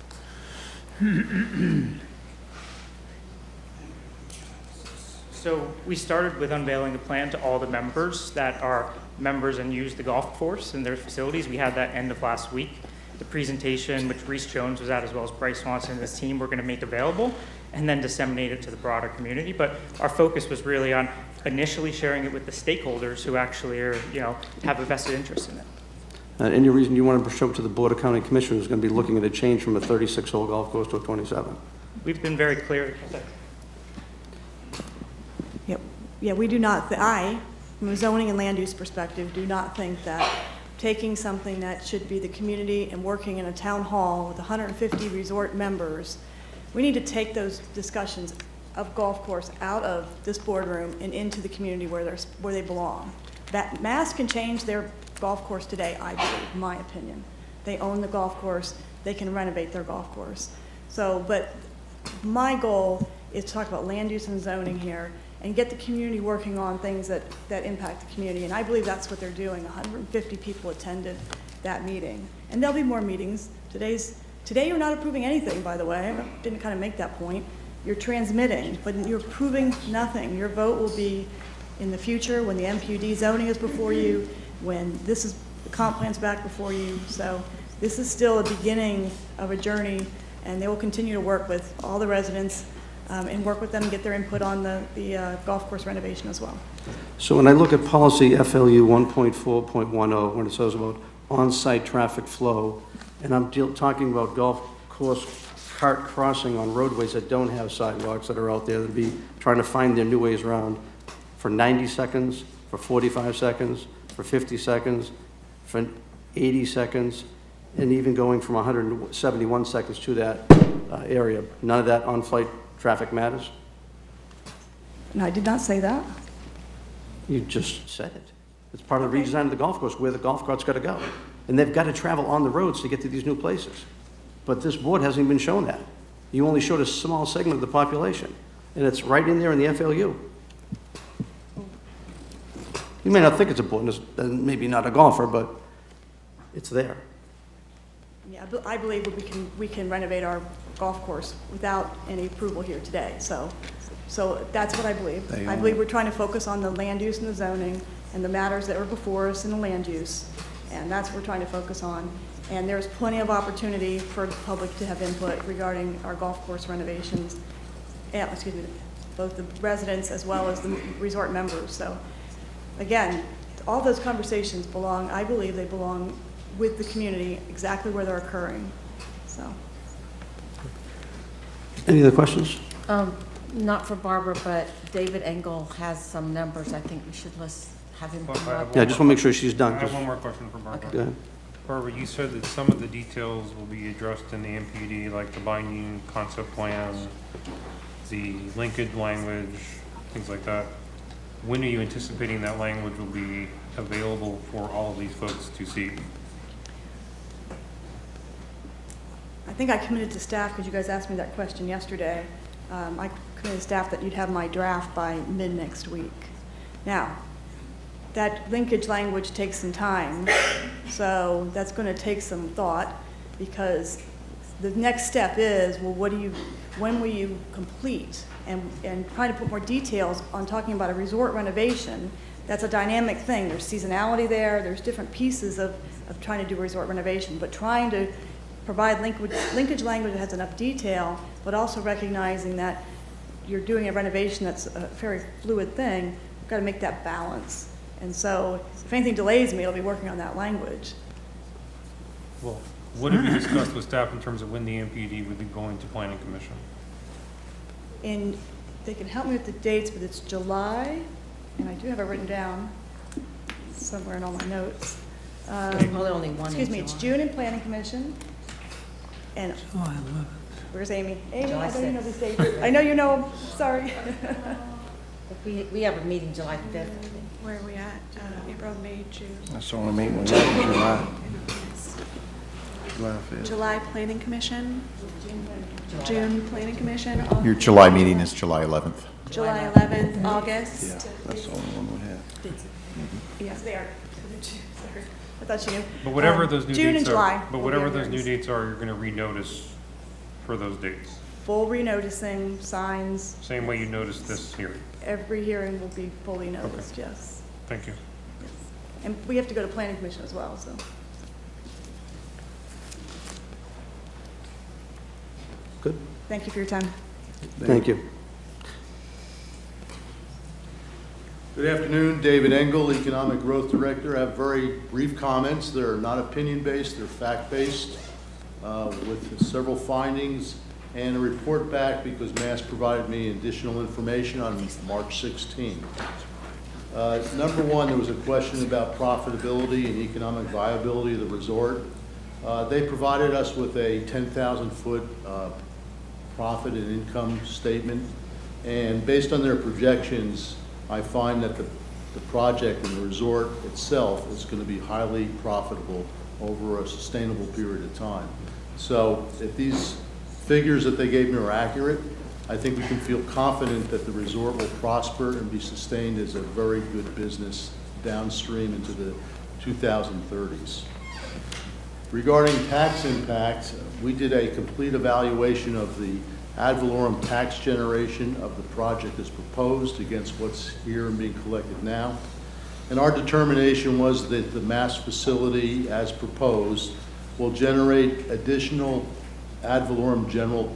So we started with unveiling the plan to all the members that are members and use the golf course and their facilities. We had that end of last week. The presentation, which Reese Jones was at, as well as Bryce Swanson and his team, we're going to make available and then disseminate it to the broader community. But our focus was really on initially sharing it with the stakeholders who actually are, have a vested interest in it. Any reason you want to show it to the Board of County Commissioners who's going to be looking at a change from a 36-hole golf course to a 27? We've been very clear. Yep. Yeah, we do not, from a zoning and land use perspective, do not think that taking something that should be the community and working in a town hall with 150 resort members, we need to take those discussions of golf course out of this boardroom and into the community where they belong. That Mass can change their golf course today, I believe, in my opinion. They own the golf course, they can renovate their golf course. So, but my goal is to talk about land use and zoning here and get the community working on things that impact the community. And I believe that's what they're doing. 150 people attended that meeting. And there'll be more meetings. Today you're not approving anything, by the way. I didn't kind of make that point. You're transmitting, but you're approving nothing. Your vote will be in the future when the MPUD zoning is before you, when the comp plan's back before you. So this is still a beginning of a journey, and they will continue to work with all the residents and work with them and get their input on the golf course renovation as well. So when I look at policy FLU 1.4.10, when it says about on-site traffic flow, and I'm talking about golf course cart crossing on roadways that don't have sidewalks that are out there that be trying to find their new ways around for 90 seconds, for 45 seconds, for 50 seconds, for 80 seconds, and even going from 171 seconds to that area. None of that on-flight traffic matters? No, I did not say that. You just said it. It's part of the redesign of the golf course, where the golf cart's got to go. And they've got to travel on the roads to get to these new places. But this board hasn't even shown that. You only showed a small segment of the population. And it's right in there in the FLU. You may not think it's important, and maybe not a golfer, but it's there. Yeah, I believe we can renovate our golf course without any approval here today. So that's what I believe. I believe we're trying to focus on the land use and the zoning and the matters that were before us in the land use. And that's what we're trying to focus on. And there's plenty of opportunity for the public to have input regarding our golf course renovations. Yeah, excuse me, both the residents as well as the resort members. So again, all those conversations belong, I believe they belong with the community, exactly where they're occurring, so. Any other questions? Not for Barbara, but David Engel has some numbers. I think we should have him come up. Yeah, I just want to make sure she's done. I have one more question for Barbara. Go ahead. Barbara, you said that some of the details will be addressed in the MPD, like the binding concept plan, the linkage language, things like that. When are you anticipating that language will be available for all of these folks to see? I think I committed to staff, because you guys asked me that question yesterday. I committed to staff that you'd have my draft by mid-next week. Now, that linkage language takes some time, so that's going to take some thought, because the next step is, well, when will you complete? And trying to put more details on talking about a resort renovation. That's a dynamic thing. There's seasonality there. There's different pieces of trying to do a resort renovation, but trying to provide linkage language that has enough detail, but also recognizing that you're doing a renovation that's a very fluid thing. You've got to make that balance. And so if anything delays me, I'll be working on that language. Well, what have you discussed with staff in terms of when the MPD would be going to Planning Commission? And they can help me with the dates, but it's July, and I do have it written down somewhere in all my notes. Well, only one. Excuse me, it's June in Planning Commission. And where's Amy? Amy, July I know you know 6th. these dates. I know you know them. Sorry. We have a meeting July 5th. Where are we at? April, May, June. That's the only meeting we have in July. July 5th. July Planning Commission, June Planning Commission, Your July meeting is July 11th. July 11th, August. Yeah, that's the only one we have. Yes, they are. Sorry. I thought you knew. But whatever those new June dates and are, July but will whatever be those new hearings. dates are, you're going to renotice for those dates. Full renoticing, signs. Same way you noticed this hearing. Every hearing will be fully noticed, yes. Thank you. And we have to go to Planning Commission as well, so. Good. Thank you for your time. Thank you. Good afternoon, David Engel, Economic Growth Director. I have very brief comments. They're not opinion-based, they're fact-based, with several findings and a report back because Mass provided me additional information on March 16. Number one, there was a question about profitability and economic viability of the resort. They provided us with a 10,000-foot profit and income statement, and based on their projections, I find that the project and the resort itself is going to be highly profitable over a sustainable period of time. So if these figures that they gave me are accurate, I think we can feel confident that the resort will prosper and be sustained as a very good business downstream into the 2030s. Regarding tax impact, we did a complete evaluation of the ad valorem tax generation of the project as proposed against what's here and being collected now. And our determination was that the Mass facility, as proposed, will generate additional ad valorem general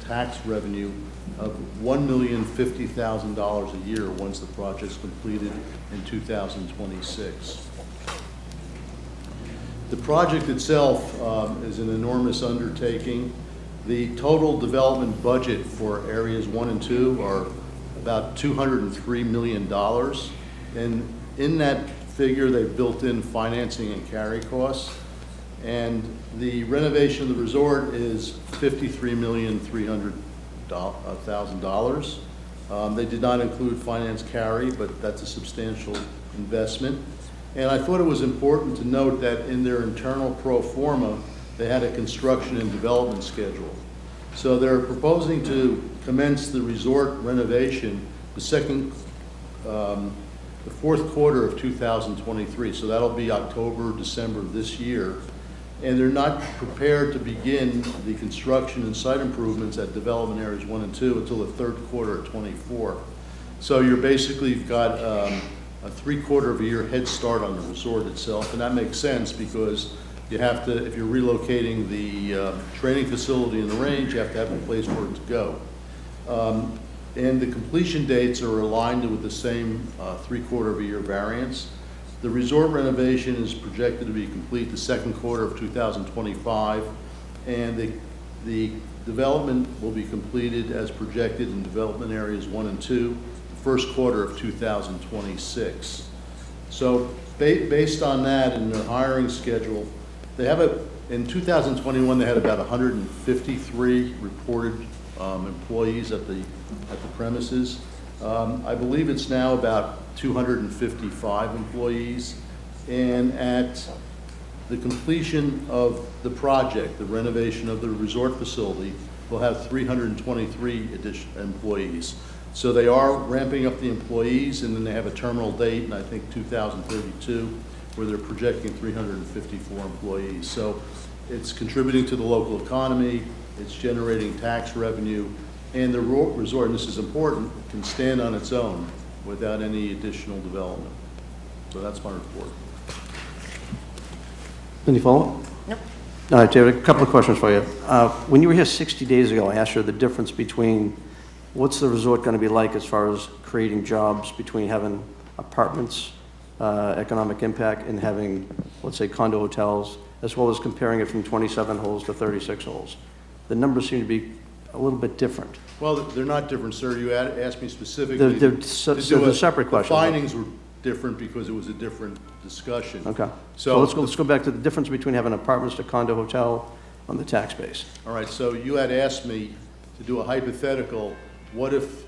tax revenue of $1,050,000 a year once the project's completed in 2026. The project itself is an enormous undertaking. The total development budget for areas 1 and 2 are about $203 million. And in that figure, they've built in financing and carry costs. And the renovation of the resort is $53,300,000. They did not include finance carry, but that's a substantial investment. And I thought it was important to note that in their internal pro forma, they had a construction and development schedule. So they're proposing to commence the resort renovation the fourth quarter of 2023. So that'll be October, December of this year. And they're not prepared to begin the construction and site improvements at development areas 1 and 2 until the third quarter of 24. So you've got a 3/4 of a year head start on the resort itself, and that makes sense because you have to, if you're relocating the training facility in the range, you have to have a place for it to go. And the completion dates are aligned with the same 3/4 of a year variance. The resort renovation is projected to be complete the second quarter of 2025, and the development will be completed as projected in development areas 1 and 2, the first quarter of 2026. So based on that and their hiring schedule, they have in 2021 they had about 153 reported employees at the premises. I believe it's now about 255 employees, and at the completion of the project, the renovation of the resort facility, we'll have 323 additional employees. So they are ramping up the employees, and then they have a terminal date in, I think, 2032, where they're projecting 354 employees. So it's contributing to the local economy, it's generating tax revenue, and the resort, and this is important, can stand on its own without any additional development. So that's my report. Any follow-up? Nope. All right, David, a couple of questions for you. When you were here 60 days ago, I asked you the difference between what's the resort going to be like as far as creating jobs between having apartments, economic impact, and having, let's say, condo hotels, as well as comparing it from 27 holes to 36 holes. The numbers seem to be a little bit different. Well, they're not different, sir. You asked me specifically. They're separate questions. The findings were different because it was a different discussion. Okay. So let's go back to the difference between having apartments to condo hotel on the tax base. All right, so you had asked me to do a hypothetical, what if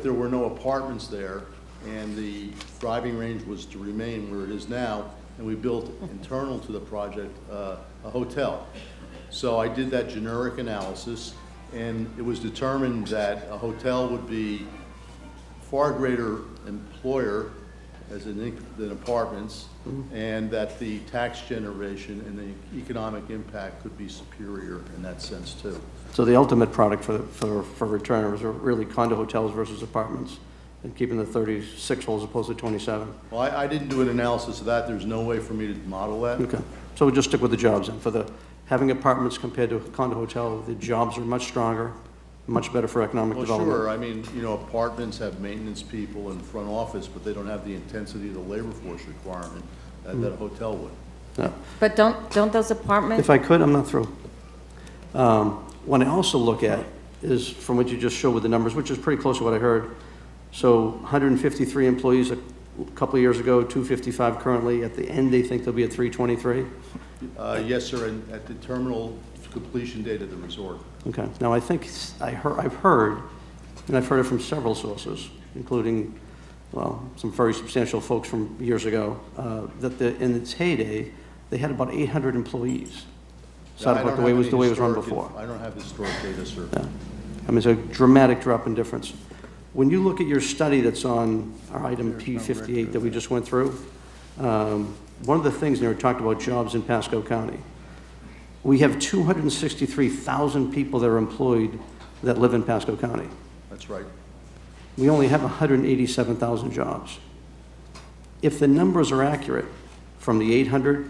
there were no apartments there and the driving range was to remain where it is now, and we built internal to the project a hotel. So I did that generic analysis, and it was determined that a hotel would be far greater employer than apartments, and that the tax generation and the economic impact could be superior in that sense too. So the ultimate product for returners are really condo hotels versus apartments, and keeping the 36 holes opposed to 27. Well, I didn't do an analysis of that. There's no way for me to model that. Okay. So we'll just stick with the jobs then. For the having apartments compared to a condo hotel, the jobs are much stronger, much better for economic development. Sure. I mean, apartments have maintenance people and front office, but they don't have the intensity of the labor force requirement that a hotel would. Yeah. But don't those apartments? If I could, I'm not through. What I also look at is from what you just showed with the numbers, which is pretty close to what I heard. So 153 employees a couple of years ago, 255 currently. At the end, they think they'll be at 323? Yes, sir, and at the terminal completion date of the resort. Okay. Now, I've heard, and I've heard it from several sources, including, well, some very substantial folks from years ago, that in its heyday, they had about 800 employees. The way it was run before. I don't have historic data, sir. Yeah. I mean, it's a dramatic drop in difference. When you look at your study that's on our item P58 that we just went through, one of the things there talked about jobs in Pasco County. We have 263,000 people that are employed that live in Pasco County. That's right. We only have 187,000 jobs. If the numbers are accurate, from the 800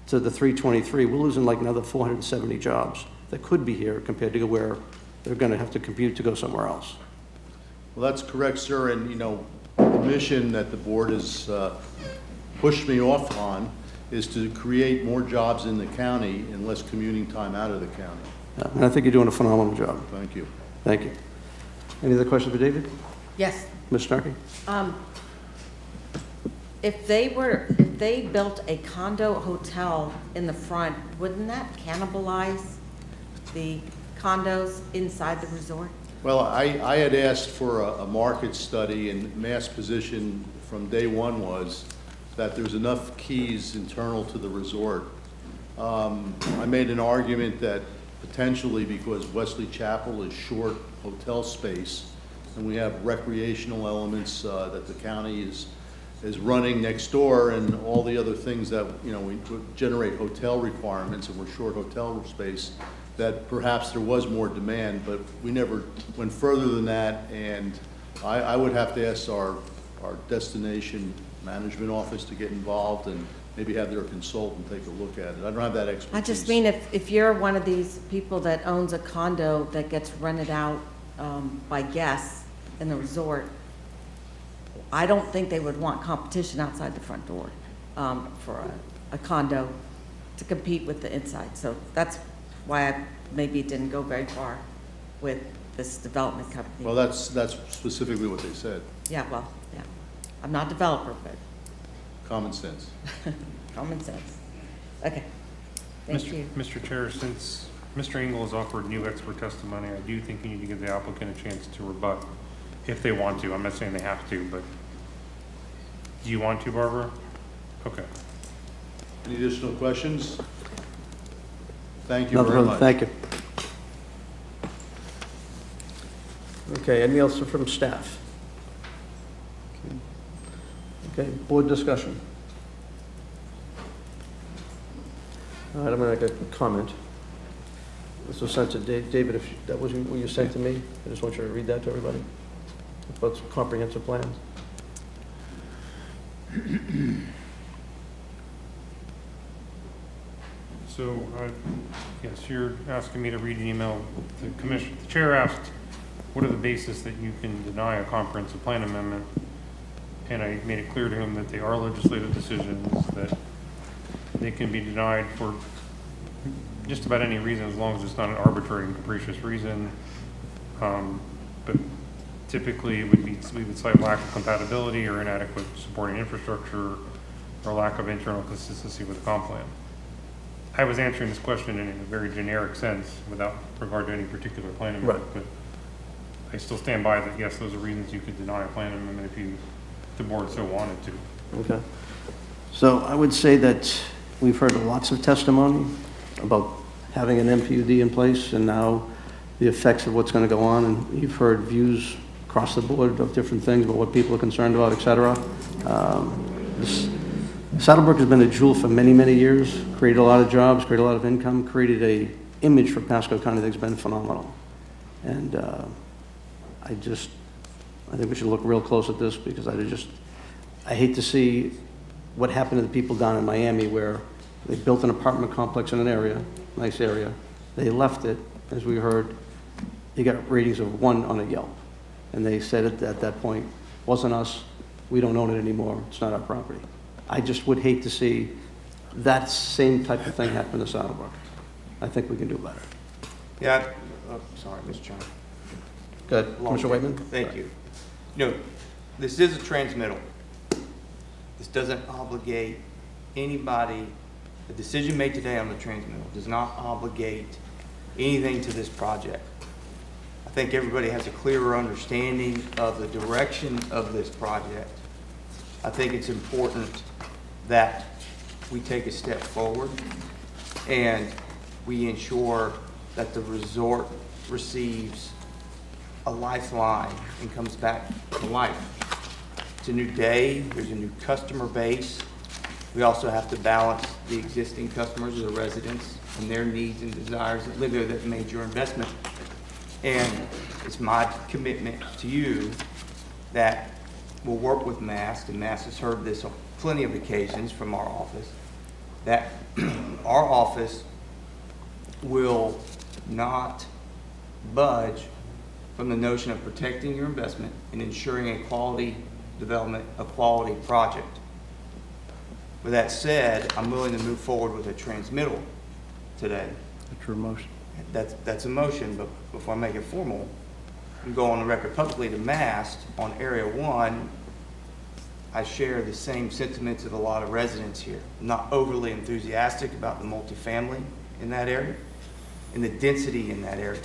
to the 323, we're losing like another 470 jobs that could be here compared to where they're going to have to commute to go somewhere else. Well, that's correct, sir, and the mission that the board has pushed me off on is to create more jobs in the county and less commuting time out of the county. Yeah, and I think you're doing a phenomenal job. Thank you. Thank you. Any other questions for David? Yes. Ms. Starkey? If they built a condo hotel in the front, wouldn't that cannibalize the condos inside the resort? Well, I had asked for a market study, and Mass' position from day one was that there's enough keys internal to the resort. I made an argument that potentially because Wesley Chapel is short hotel space, and we have recreational elements that the county is running next door, and all the other things that, we generate hotel requirements, and we're short hotel space, that perhaps there was more demand, but we never went further than that, and I would have to ask our destination management office to get involved and maybe have their consultant take a look at it. I don't have that expertise. I just mean if you're one of these people that owns a condo that gets rented out by guests in the resort, I don't think they would want competition outside the front door for a condo to compete with the inside. So that's why maybe it didn't go very far with this development company. Well, that's specifically what they said. Yeah, well, yeah. I'm not a developer, but Common sense. common sense. Okay. Thank you. Mr. Chair, since Mr. Engel has offered new expert testimony, I do think you need to give the applicant a chance to rebut if they want to. I'm not saying they have to, but do you want to, Barbara? Okay. Any additional questions? Thank you No, very much. Thank you. Okay, anything else from staff? Okay, board discussion. All right, I'm going to make a comment. This was sent to David, if that was what you sent to me, I just want you to read that to everybody. About some comprehensive plans. So, yes, you're asking me to read an email. The chair asked, what are the basis that you can deny a comprehensive plan amendment? And I made it clear to him that they are legislative decisions, that they can be denied for just about any reason as long as it's not an arbitrary and capricious reason. But typically it would be, we would cite lack of compatibility or inadequate supporting infrastructure or lack of internal consistency with the comp plan. I was answering this question in a very generic sense without regard to any particular plan amendment, but I still stand by that, yes, those are reasons you could deny a plan amendment if the board so wanted to. Okay. So I would say that we've heard lots of testimony about having an MPUD in place and now the effects of what's going to go on, and you've heard views across the board of different things about what people are concerned about, et cetera. Saddlebrook has been a jewel for many, many years, created a lot of jobs, created a lot of income, created a image for Pasco County that's been phenomenal. And I think we should look real close at this, because I hate to see what happened to the people down in Miami, where they built an apartment complex in an area, nice area. They left it, as we heard, they got ratings of 1 on a Yelp. And they said at that point, wasn't us, we don't own it anymore, it's not our property. I just would hate to see that same type of thing happen to Saddlebrook. I think we can do better. Yeah, sorry, Mr. Chairman. Good. Commissioner Whiteman? Thank you. No, this is a transmittal. This doesn't obligate anybody. The decision made today on the transmittal does not obligate anything to this project. I think everybody has a clearer understanding of the direction of this project. I think it's important that we take a step forward and we ensure that the resort receives a lifeline and comes back to life. It's a new day, there's a new customer base. We also have to balance the existing customers, the residents, and their needs and desires that live there that made your investment. And it's my commitment to you that we'll work with MAST, and MAST has heard this on plenty of occasions from our office, that our office will not budge from the notion of protecting your investment and ensuring a quality development, a quality project. With that said, I'm willing to move forward with a transmittal today. That's your motion. That's a motion, but before I make it formal, I'm going on the record publicly to MAST on Area 1. I share the same sentiments of a lot of residents here. I'm not overly enthusiastic about the multifamily in that area and the density in that area.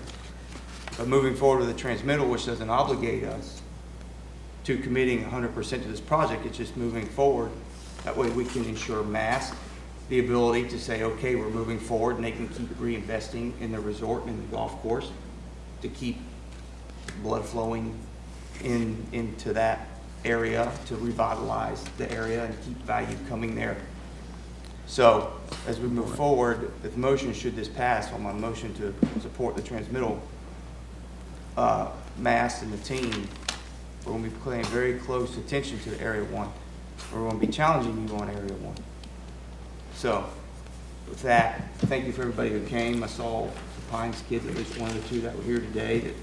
But moving forward with a transmittal, which doesn't obligate us to committing 100% to this project, it's just moving forward. That way we can ensure MAST the ability to say, okay, we're moving forward, and they can keep reinvesting in the resort and the golf course to keep blood flowing into that area, to revitalize the area and keep value coming there. So as we move forward, the motion, should this pass, on my motion to support the transmittal, MAST and the team, we're going to be paying very close attention to the Area 1. We're going to be challenging you on Area 1. So with that, thank you for everybody who came. I saw the Pines kids, at least one or two that were here today.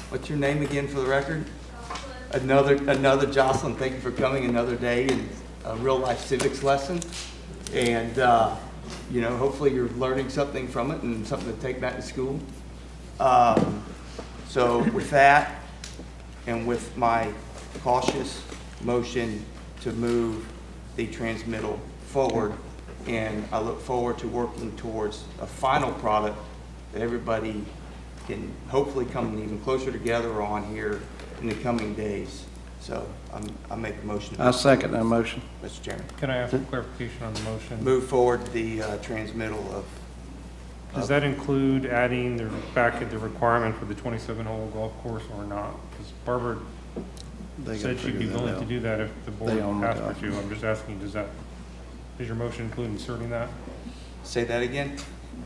What's your name again for the record? Another Jocelyn, thank you for coming, another day in a real-life civics lesson. And, you know, hopefully you're learning something from it and something to take back to school. So with that, and with my cautious motion to move the transmittal forward, and I look forward to working towards a final product that everybody can hopefully come even closer together on here in the coming days. So I make a motion. I second that motion. Mr. Chairman. Can I ask a clarification on the motion? Move forward the transmittal of. Does that include adding back at the requirement for the 27-hole golf course or not? Because Barbara said she'd be willing to do that if the board asked her to. I'm just asking, does your motion include inserting that? Say that again?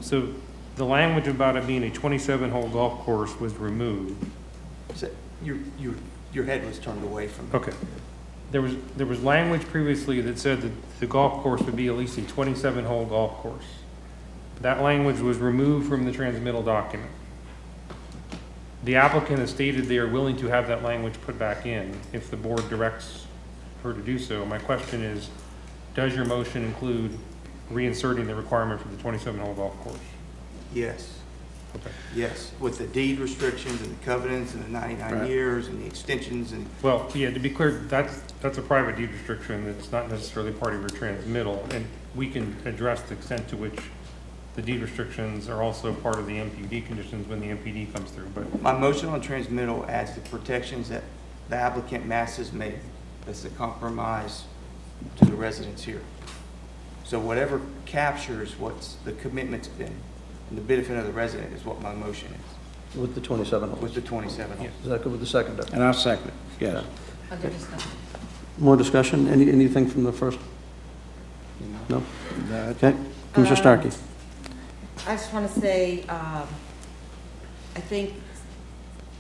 So the language about it being a 27-hole golf course was removed. So your head was turned away from. Okay. There was language previously that said that the golf course would be at least a 27-hole golf course. That language was removed from the transmittal document. The applicant has stated they are willing to have that language put back in if the board directs her to do so. My question is, does your motion include reinserting the requirement for the 27-hole golf course? Yes. Okay. Yes, with the deed restrictions and the covenants and the 99 years and the extensions and. Well, yeah, to be clear, that's a private deed restriction. It's not necessarily part of your transmittal, and we can address the extent to which the deed restrictions are also part of the MPD conditions when the MPD comes through. But My motion on transmittal adds the protections that the applicant Mass has made. That's a compromise to the residents here. So whatever captures what's the commitment's been and the benefit of the resident is what my motion is. With the 27 holes. With the 27 holes. Is that good with the second? And I second it, yes. Other discussion? More discussion? Anything from the first? No? Okay. Commissioner Starkey. I just want to say, I think,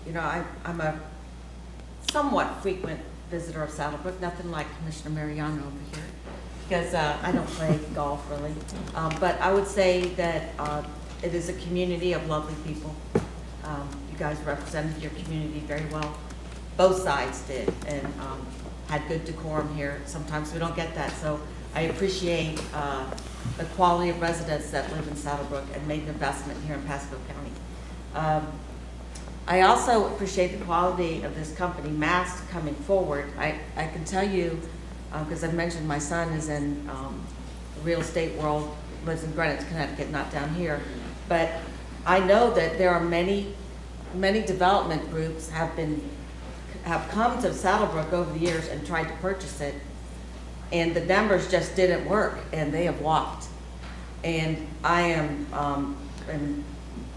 you know, I'm a somewhat frequent visitor of Saddlebrook, nothing like Commissioner Mariano over here, because I don't play golf really. But I would say that it is a community of lovely people. You guys represented your community very well. Both sides did, and had good decorum here. Sometimes we don't get that, so I appreciate the quality of residents that live in Saddlebrook and made an investment here in Pasco County. I also appreciate the quality of this company, Mass, coming forward. I can tell you, because I've mentioned my son is in the real estate world, lives in Greenwich, Connecticut, not down here. But I know that there are many development groups have come to Saddlebrook over the years and tried to purchase it, and the numbers just didn't work, and they have walked. And I am, and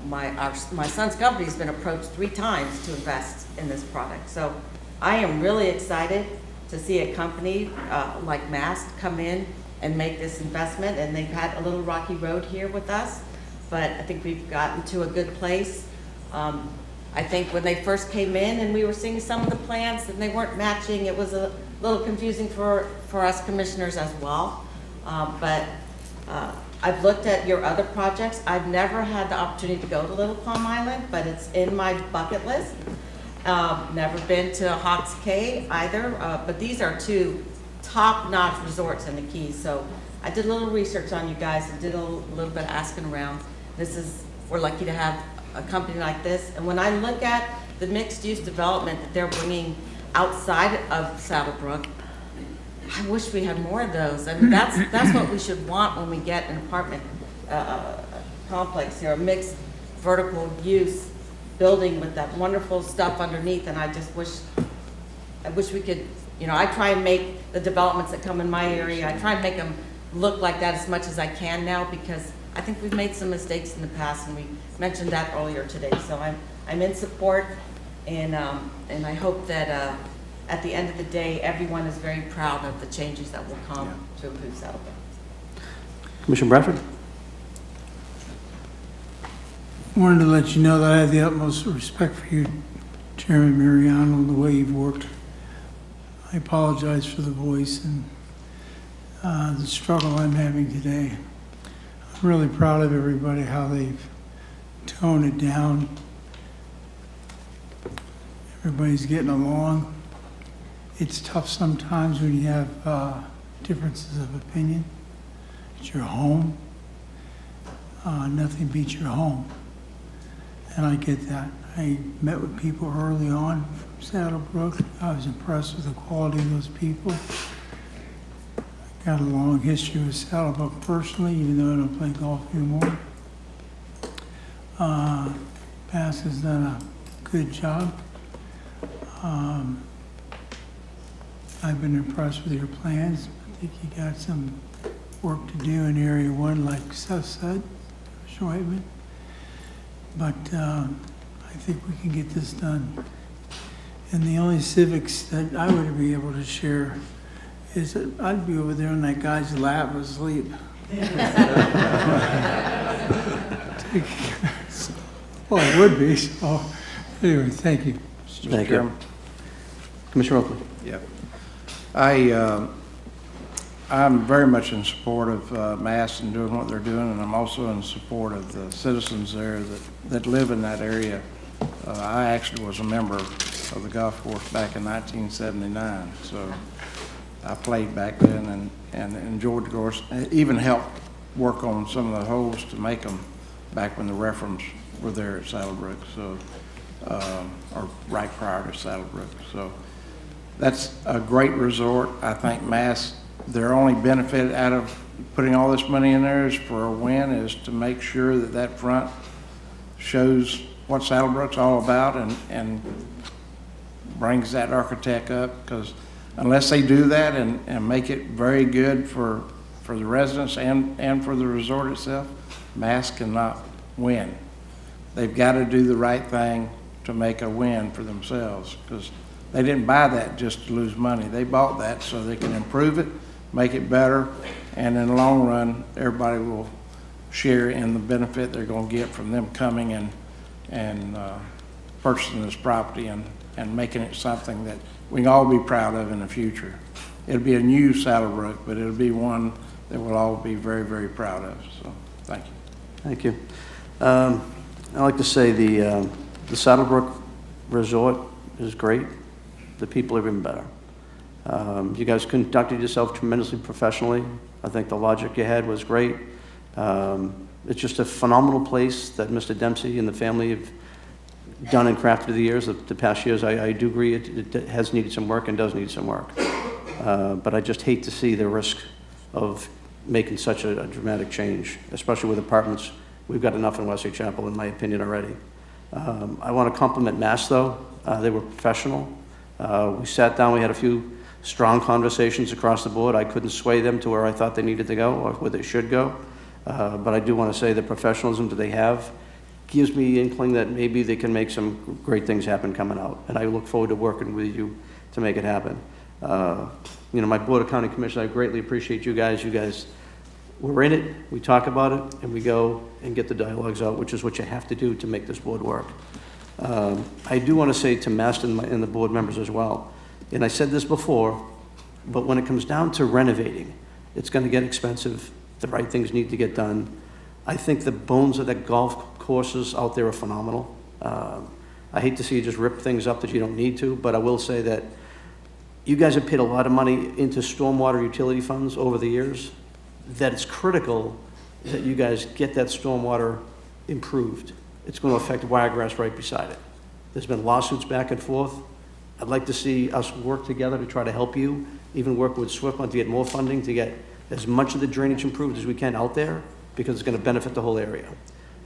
my son's company has been approached 3 times to invest in this product. So I am really excited to see a company like Mast come in and make this investment, and they've had a little rocky road here with us, but I think we've gotten to a good place. I think when they first came in and we were seeing some of the plans and they weren't matching, it was a little confusing for us commissioners as well. But I've looked at your other projects. I've never had the opportunity to go to Little Palm Island, but it's in my bucket list. Never been to Hawks Cay either, but these are 2 top-notch resorts in the Keys. So I did a little research on you guys and did a little bit of asking around. We're lucky to have a company like this. And when I look at the mixed-use development that they're bringing outside of Saddlebrook, I wish we had more of those. I mean, that's what we should want when we get an apartment complex here, a mixed vertical use building with that wonderful stuff underneath. And I wish we could, you know, I try and make the developments that come in my area, I try and make them look like that as much as I can now, because I think we've made some mistakes in the past, and we mentioned that earlier today. So I'm in support, and I hope that at the end of the day, everyone is very proud of the changes that will come to improve Saddlebrook. Commissioner Bradford. I wanted to let you know that I have the utmost respect for you, Chairman Mariano, and the way you've worked. I apologize for the voice and the struggle I'm having today. I'm really proud of everybody, how they've toned it down. Everybody's getting along. it's tough sometimes when you have differences of opinion. It's your home. Nothing beats your home. And I get that. I met with people early on from Saddlebrook. I was impressed with the quality of those people. I got a long history with Saddlebrook personally, even though I don't play golf anymore. Pasco's done a good job. I've been impressed with your plans. I think you got some work to do in Area 1, like Seth said, Schweitman. But I think we can get this done. And the only civics that I would be able to share is that I'd be over there on that guy's lap asleep. Well, I would be, so anyway, thank you. Thank you. Commissioner Oakley. Yep. I'm very much in support of Mass and doing what they're doing, and I'm also in support of the citizens there that live in that area. I actually was a member of the golf course back in 1979, so I played back then and enjoyed the course. I even helped work on some of the holes to make them back when the reference were there at Saddlebrook, so or right prior to Saddlebrook. So that's a great resort. I think Mass, their only benefit out of putting all this money in there is for a win, is to make sure that that front shows what Saddlebrook's all about and brings that architect up, because unless they do that and make it very good for the residents and for the resort itself, Mass cannot win. They've got to do the right thing to make a win for themselves, because they didn't buy that just to lose money. They bought that so they can improve it, make it better, and in the long run, everybody will share in the benefit they're going to get from them coming and purchasing this property and making it something that we can all be proud of in the future. It'll be a new Saddlebrook, but it'll be one that we'll all be very, very proud of. So, thank you. Thank you. I'd like to say the Saddlebrook Resort is great. The people are even better. You guys conducted yourself tremendously professionally. I think the logic you had was great. It's just a phenomenal place that Mr. Dempsey and the family have done and crafted through the years, the past years. I do agree it has needed some work and does need some work. But I just hate to see the risk of making such a dramatic change, especially with apartments. We've got enough in Wesley Chapel, in my opinion, already. I want to compliment Mass, though. They were professional. We sat down, we had a few strong conversations across the board. I couldn't sway them to where I thought they needed to go or where they should go. But I do want to say the professionalism that they have gives me inkling that maybe they can make some great things happen coming out. And I look forward to working with you to make it happen. You know, my Board of County Commissioners, I greatly appreciate you guys. You guys, we're in it, we talk about it, and we go and get the dialogues out, which is what you have to do to make this board work. I do want to say to Maston and the board members as well, and I said this before, but when it comes down to renovating, it's going to get expensive. The right things need to get done. I think the bones of the golf courses out there are phenomenal. I hate to see you just rip things up that you don't need to, but I will say that you guys have paid a lot of money into stormwater utility funds over the years, that it's critical that you guys get that stormwater improved. It's going to affect Wiregrass right beside it. There's been lawsuits back and forth. I'd like to see us work together to try to help you, even work with SWIFT to get more funding to get as much of the drainage improved as we can out there, because it's going to benefit the whole area.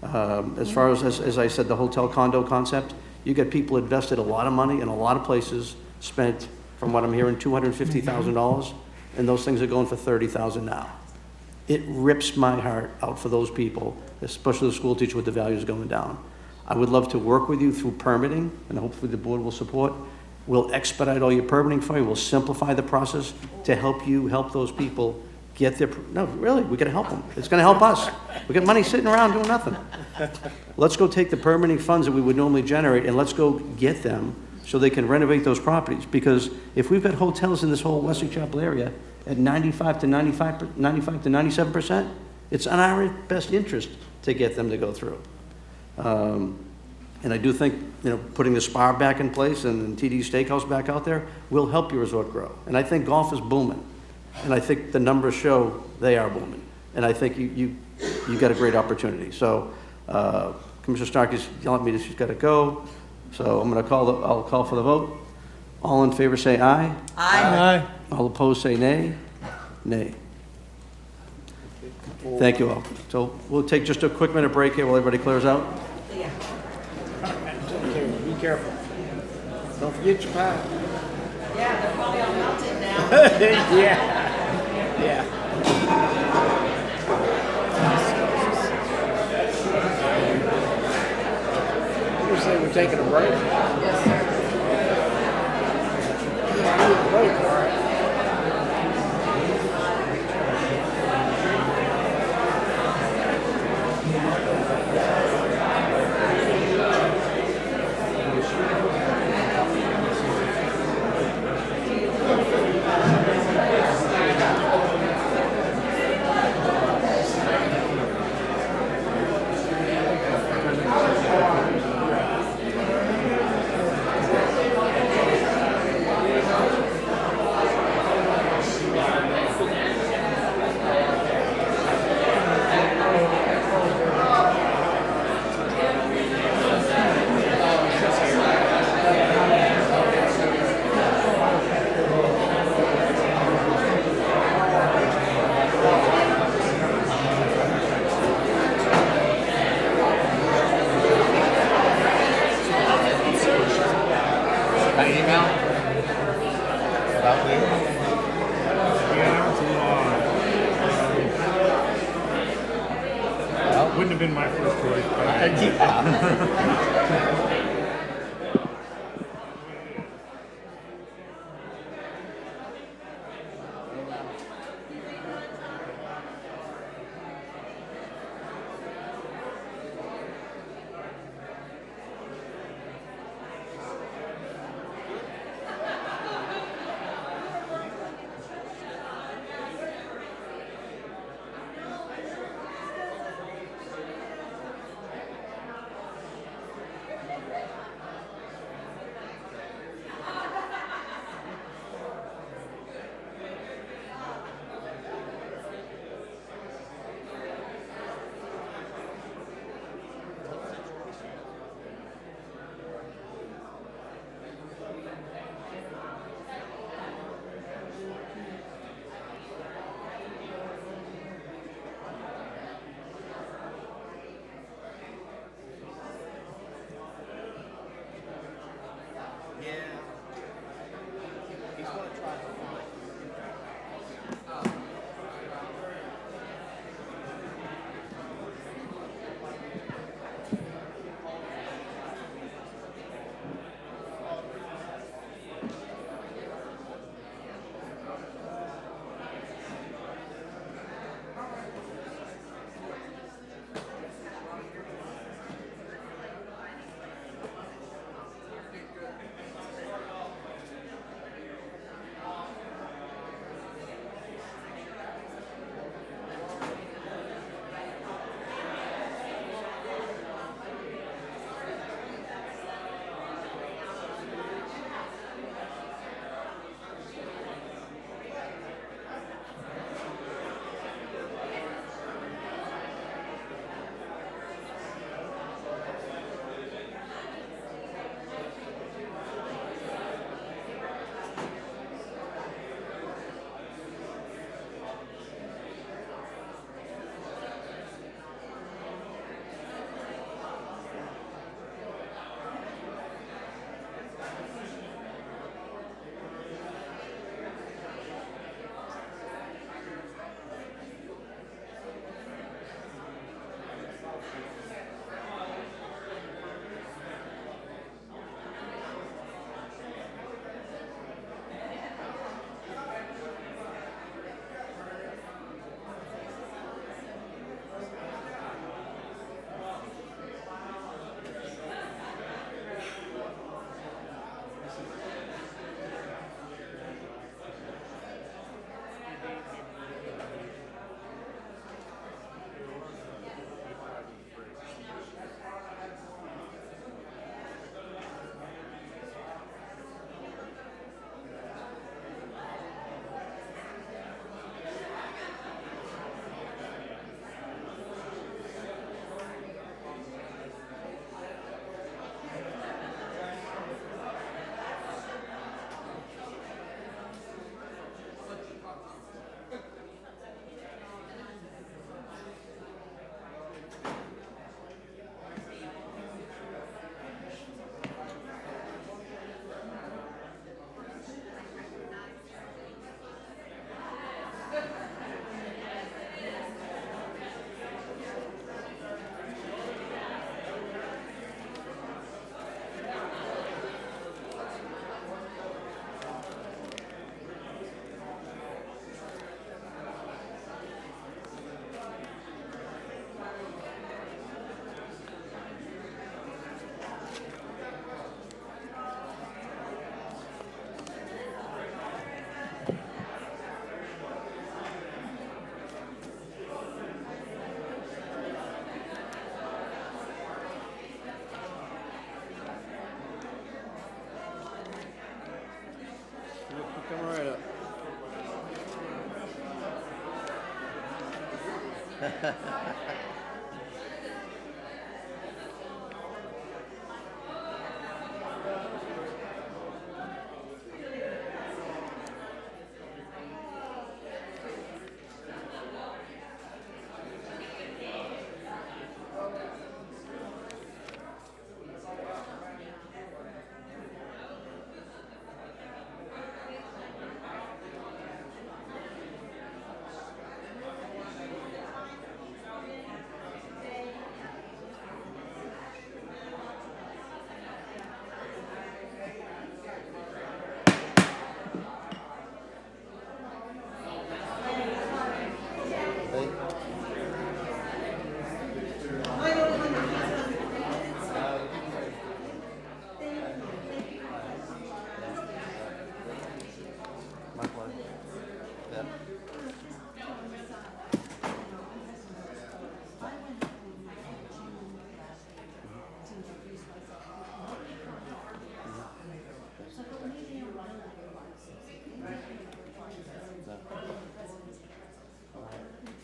As far as I said, the hotel condo concept, you get people invested a lot of money in a lot of places, spent, from what I'm hearing, $250,000, and those things are going for $30,000 now. It rips my heart out for those people, especially the school teacher with the values going down. I would love to work with you through permitting, and hopefully the board will support. We'll expedite all your permitting for you. We'll simplify the process to help you help those people get their, no, really, we're going to help them. It's going to help us. We got money sitting around doing nothing. Let's go take the permitting funds that we would normally generate, and let's go get them so they can renovate those properties. Because if we've got hotels in this whole Wesley Chapel area at 95 to 97%, it's in our best interest to get them to go through. And I do think, putting the spa back in place and TD Steakhouse back out there will help your resort grow. And I think golf is booming. And I think the numbers show they are booming. And I think you got a great opportunity. So Commissioner Stark is yelling at me that she's got to go. So I'll call for the vote. All in favor say aye. Aye. All opposed say nay. Nay. Thank you all. So we'll take just a quick minute break here while everybody clears out. Be careful. Don't forget your pie. Yeah, they're probably all melted now. Yeah. You say we're taking a break? Yes, sir. Break, all right. Wouldn't have been my first choice.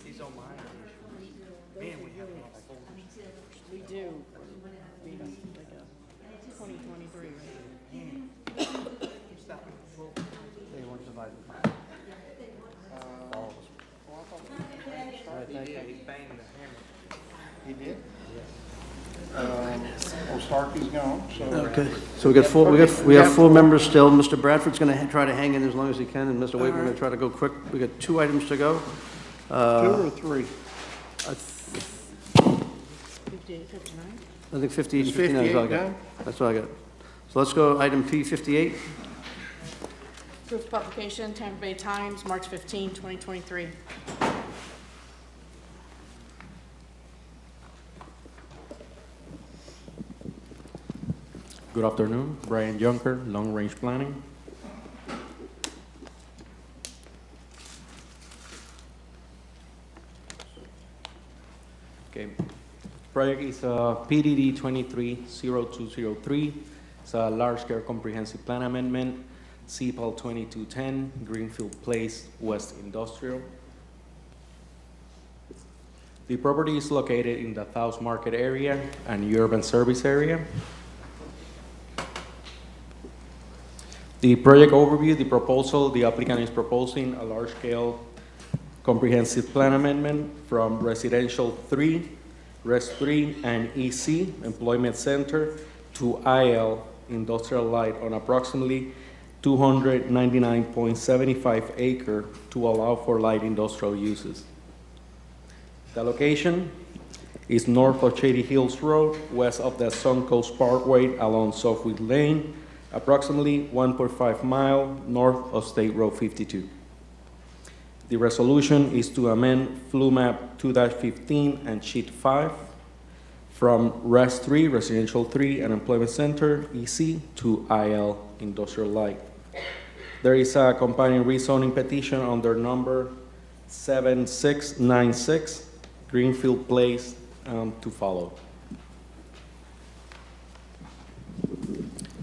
These are mine. Man, we have a lot of folders. We do. We like a 2023, right? Stop. They weren't divided. All of us. He banged the hammer. He did? Old Starkey's gone, so. Okay, so we have four members still. Mr. Bradford's going to try to hang in as long as he can, and Mr. Wade, we're going to try to go quick. We got 2 items to go. 2 or 3? I 58, 59? think 58 and Is 59 is all I 58 got. done? That's all I got. So let's go item P58. Approved publication, Tampa Bay Times, March 15, 2023. Good afternoon, Brian Junker, Long Range Planning. Okay, project is PDD 230203. It's a large-scale comprehensive plan amendment, CPAL 2210, Greenfield Place, West Industrial. The property is located in the South Market area and urban service area. The project overview, the proposal, the applicant is proposing a large-scale comprehensive plan amendment from Residential 3, Res 3, and EC, Employment Center, to IL, Industrial Light, on approximately 299.75 acre to allow for light industrial uses. The location is north of Shady Hills Road, west of the Suncoast Parkway along Southwood Lane, approximately 1.5 mile north of State Road 52. The resolution is to amend Flu Map 2-15 and Sheet 5 from Res 3, Residential 3, and Employment Center, EC, to IL, Industrial Light. There is a companion rezoning petition under number 7696, Greenfield Place, to follow.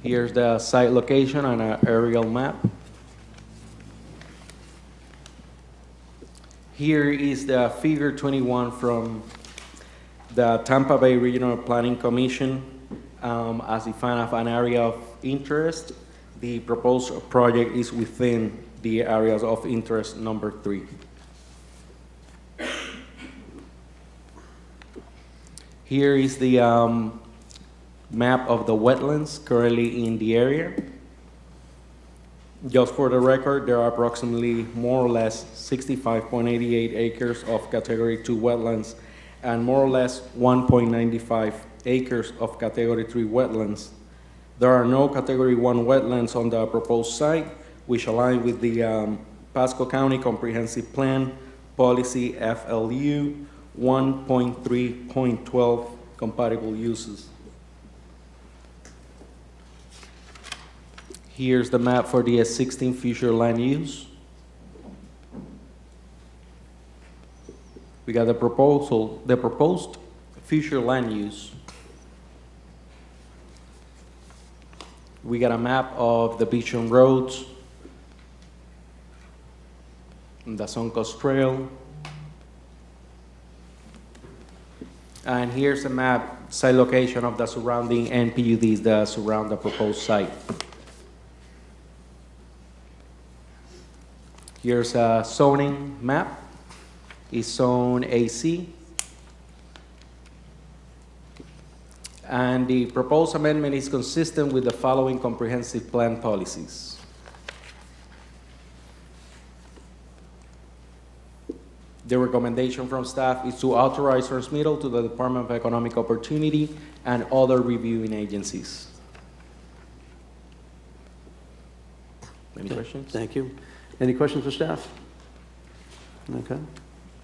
Here's the site location and an aerial map. Here is the figure 21 from the Tampa Bay Regional Planning Commission as defined as an area of interest. The proposed project is within the areas of interest number 3. Here is the map of the wetlands currently in the area. Just for the record, there are approximately more or less 65.88 acres of Category 2 wetlands and more or less 1.95 acres of Category 3 wetlands. There are no Category 1 wetlands on the proposed site, which align with the Pasco County Comprehensive Plan Policy FLU 1.3.12 compatible uses. Here's the map for the 16 future land use. We got the proposed future land use. We got a map of the Beachon Roads, the Suncoast Trail, And here's a map, site location of the surrounding NPUDs that surround the proposed site. Here's a zoning map. It's zone AC. And the proposed amendment is consistent with the following comprehensive plan policies. The recommendation from staff is to authorize transmittal to the Department of Economic Opportunity and other reviewing agencies. Any questions? Thank you. Any questions for staff? Okay.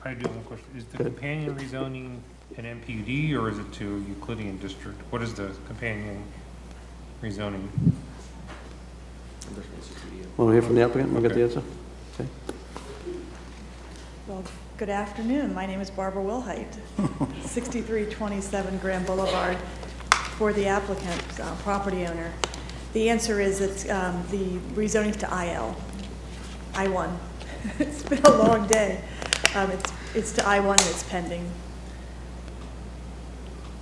I do have a question. Is the Good. companion rezoning an MPUD or is it to Euclidean district? What is the companion rezoning? Want to hear from the applicant? We'll get the answer. Okay. Well, good afternoon. My name is Barbara Wilhite, 6327 Grand Boulevard, for the applicant, property owner. The answer is it's the rezoning to IL, I-1. It's been a long day. It's to I-1 and it's pending.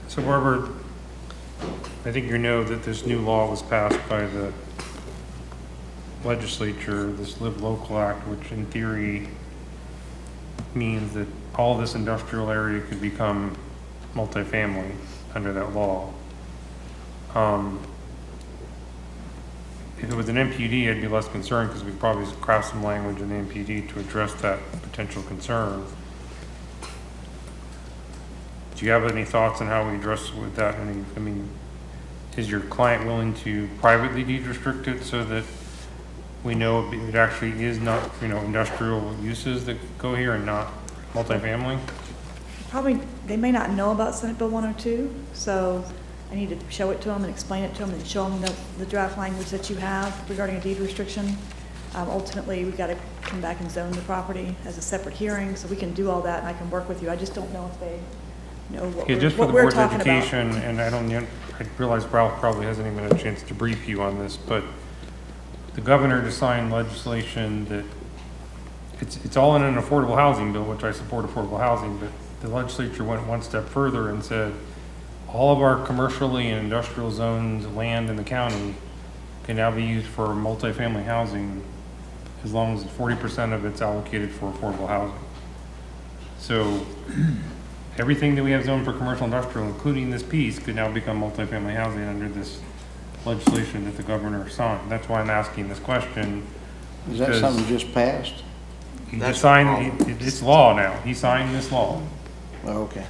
So Barbara, I think you know that this new law was passed by the legislature, this Live Local Act, which in theory means that all this industrial area could become multifamily under that law. If it was an MPD, I'd be less concerned because we could probably craft some language in the MPD to address that potential concern. Do you have any thoughts on how we address with that? I mean, is your client willing to privately deed restrict it so that we know it actually is not, industrial uses that go here and not multifamily? Probably, they may not know about Senate Bill 102, so I need to show it to them and explain it to them and show them the draft language that you have regarding a deed restriction. Ultimately, we've got to come back and zone the property as a separate hearing, so we can do all that and I can work with you. I just don't know if they know what Yeah, just for what the we're board's talking about. education, and I realize Ralph probably hasn't even had a chance to brief you on this, but the governor just signed legislation that it's all in an affordable housing bill, which I support affordable housing, but the legislature went one step further and said all of our commercially and industrial zones land in the county can now be used for multifamily housing as long as 40% of it's allocated for affordable housing. So everything that we have zoned for commercial industrial, including this piece, could now become multifamily housing under this legislation that the governor signed. That's why I'm asking this question. Is that something just passed? He just signed, it's law now. He signed this law. Oh, okay.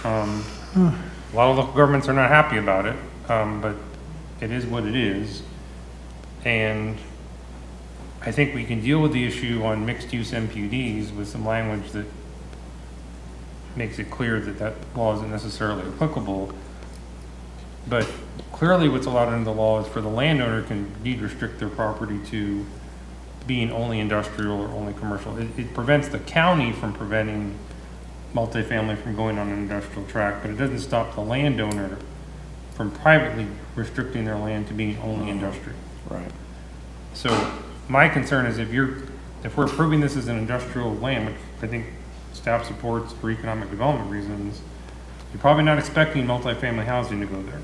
A lot of local governments are not happy about it, but it is what it is. And I think we can deal with the issue on mixed-use MPUDs with some language that makes it clear that that law isn't necessarily applicable. But clearly what's allowed under the law is for the landowner can deed restrict their property to being only industrial or only commercial. It prevents the county from preventing multifamily from going on an industrial tract, but it doesn't stop the landowner from privately restricting their land to being only industrial. Right. So my concern is if we're approving this as an industrial land, which I think staff supports for economic development reasons, you're probably not expecting multifamily housing to go there.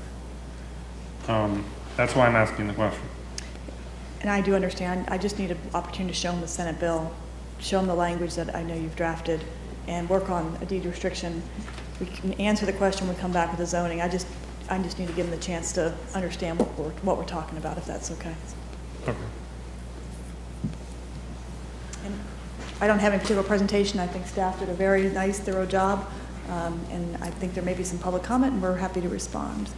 That's why I'm asking the question. And I do understand. I just need an opportunity to show them the Senate bill, show them the language that I know you've drafted, and work on a deed restriction. We can answer the question when we come back with the zoning. I just need to give them the chance to understand what we're talking about, if that's okay. Okay. And I don't have any particular presentation. I think staff did a very nice, thorough job, and I think there may be some public comment, and we're happy to respond.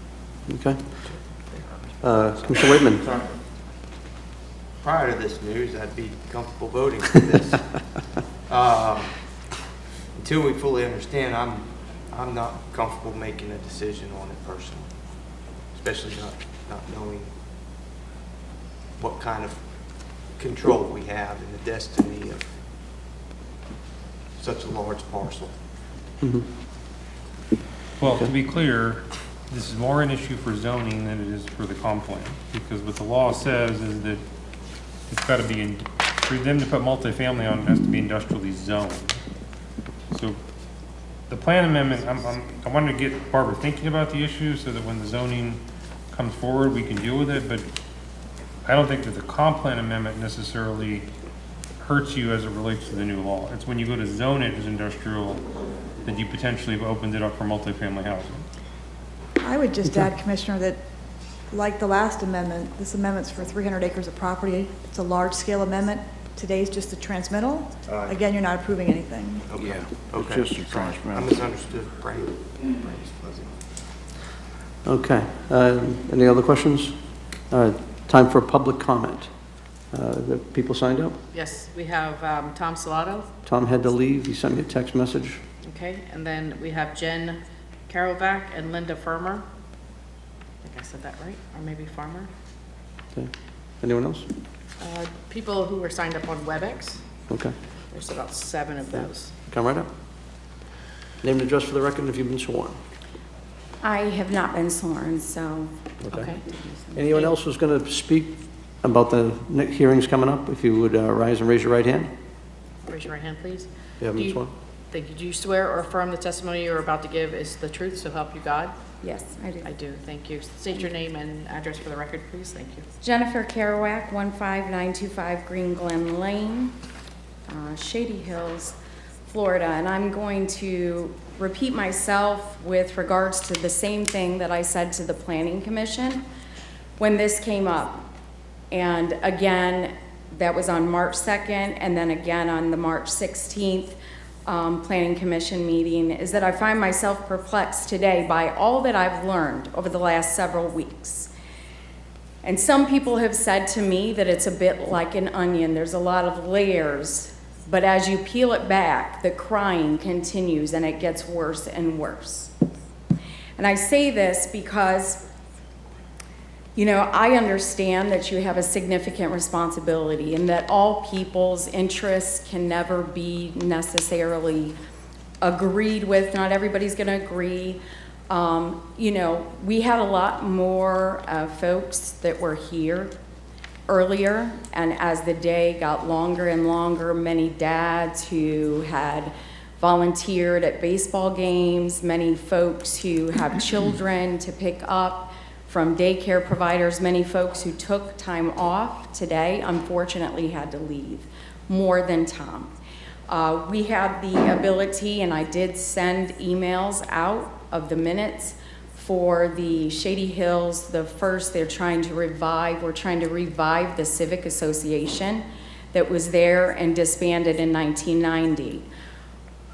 Okay. Commissioner Waitman. Sorry. Prior to this news, I'd be comfortable voting for this. Until we fully understand, I'm not comfortable making a decision on it personally, especially not knowing what kind of control we have in the destiny of such a large parcel. Mm-hmm. Well, to be clear, this is more an issue for zoning than it is for the comp plan, because what the law says is that it's got to be, for them to put multifamily on, it has to be industrially zoned. So the plan amendment, I wanted to get Barbara thinking about the issue so that when the zoning comes forward, we can deal with it, but I don't think that the comp plan amendment necessarily hurts you as it relates to the new law. It's when you go to zone it as industrial that you potentially have opened it up for multifamily housing. I would just add, Commissioner, that like the last amendment, this amendment's for 300 acres of property. It's a large-scale amendment. Today's just a transmittal. Again, you're not approving anything. Okay. Yeah, Okay. it's just a transmittal. I misunderstood. Brain's fuzzy. Okay. Any other questions? Time for public comment. The people signed up? Yes, we have Tom Salato, Tom had to leave. He sent me a text message. okay, and then we have Jen Karovac and Linda Farmer. I think I said that right, or maybe Farmer. Okay. Anyone else? People who were signed up on WebEx, Okay. there's about 7 of those. Come right up. Name and address for the record if you've been sworn. I have not been sworn, so. Okay. Anyone else who's going to speak about the hearings coming up, if you would rise and raise your right hand? Raise your right hand, please. You haven't Do been you- sworn? Thank you. Do you swear or affirm the testimony you're about to give is the truth, so help you God? Yes, I do. I do, thank you. State your name and address for the record, please. Thank you. Jennifer Kerouac, 15925 Green Glen Lane, Shady Hills, Florida. And I'm going to repeat myself with regards to the same thing that I said to the Planning Commission when this came up. And again, that was on March 2nd, and then again on the March 16th Planning Commission meeting, is that I find myself perplexed today by all that I've learned over the last several weeks. And some people have said to me that it's a bit like an onion. There's a lot of layers, but as you peel it back, the crying continues and it gets worse and worse. And I say this because, you know, I understand that you have a significant responsibility and that all people's interests can never be necessarily agreed with. Not everybody's going to agree. You know, we had a lot more folks that were here earlier, and as the day got longer and longer, many dads who had volunteered at baseball games, many folks who have children to pick up from daycare providers, many folks who took time off today, unfortunately had to leave, more than Tom. We had the ability, and I did send emails out of the minutes for the Shady Hills. The first, we're trying to revive the Civic Association that was there and disbanded in 1990.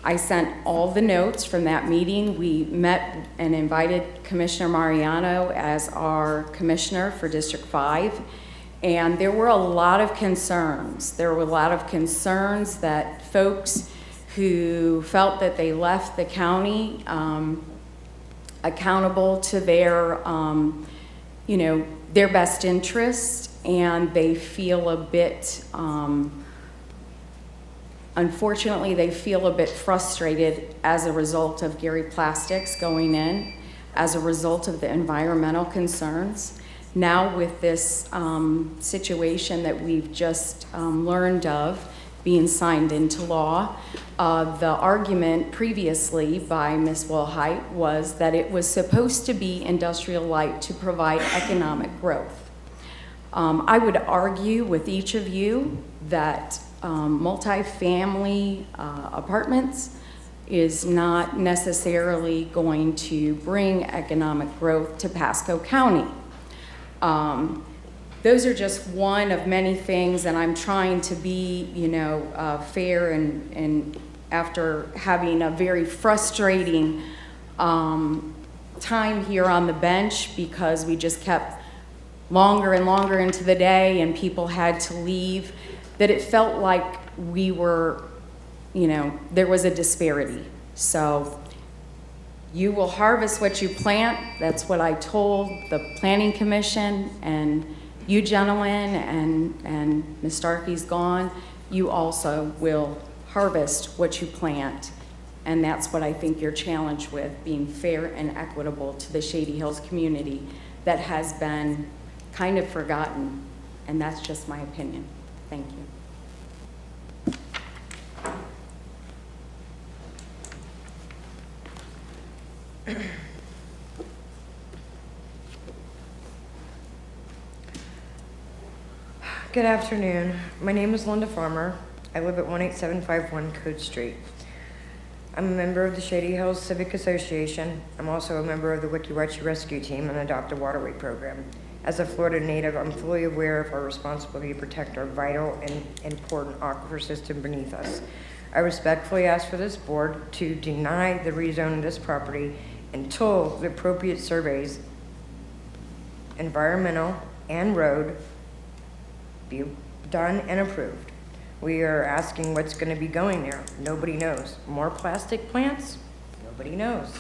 I sent all the notes from that meeting. We met and invited Commissioner Mariano as our commissioner for District 5. And there were a lot of concerns. There were a lot of concerns that folks who felt that they left the county accountable to their, you know, their best interest, and they feel a bit, unfortunately, they feel a bit frustrated as a result of Gary Plastics going in, as a result of the environmental concerns. Now with this situation that we've just learned of being signed into law, the argument previously by Ms. Wilhite was that it was supposed to be industrial light to provide economic growth. I would argue with each of you that multifamily apartments is not necessarily going to bring economic growth to Pasco County. Those are just one of many things, and I'm trying to be, you know, fair, and after having a very frustrating time here on the bench because we just kept longer and longer into the day and people had to leave, that it felt like we were, you know, there was a disparity. So you will harvest what you plant. That's what I told the Planning Commission, and you gentlemen, and Ms. Starkey's gone, you also will harvest what you plant. And that's what I think you're challenged with, being fair and equitable to the Shady Hills community that has been kind of forgotten. And that's just my opinion. Thank you. Good afternoon. My name is Linda Farmer. I live at 18751 Code Street. I'm a member of the Shady Hills Civic Association. I'm also a member of the Wickiwetchee Rescue Team and the Adopt a Waterway program. As a Florida native, I'm fully aware of our responsibility to protect our vital and important aquifer system beneath us. I respectfully ask for this board to deny the rezone of this property until the appropriate surveys, environmental and road, be done and approved. We are asking what's going to be going there. Nobody knows. More plastic plants? Nobody knows.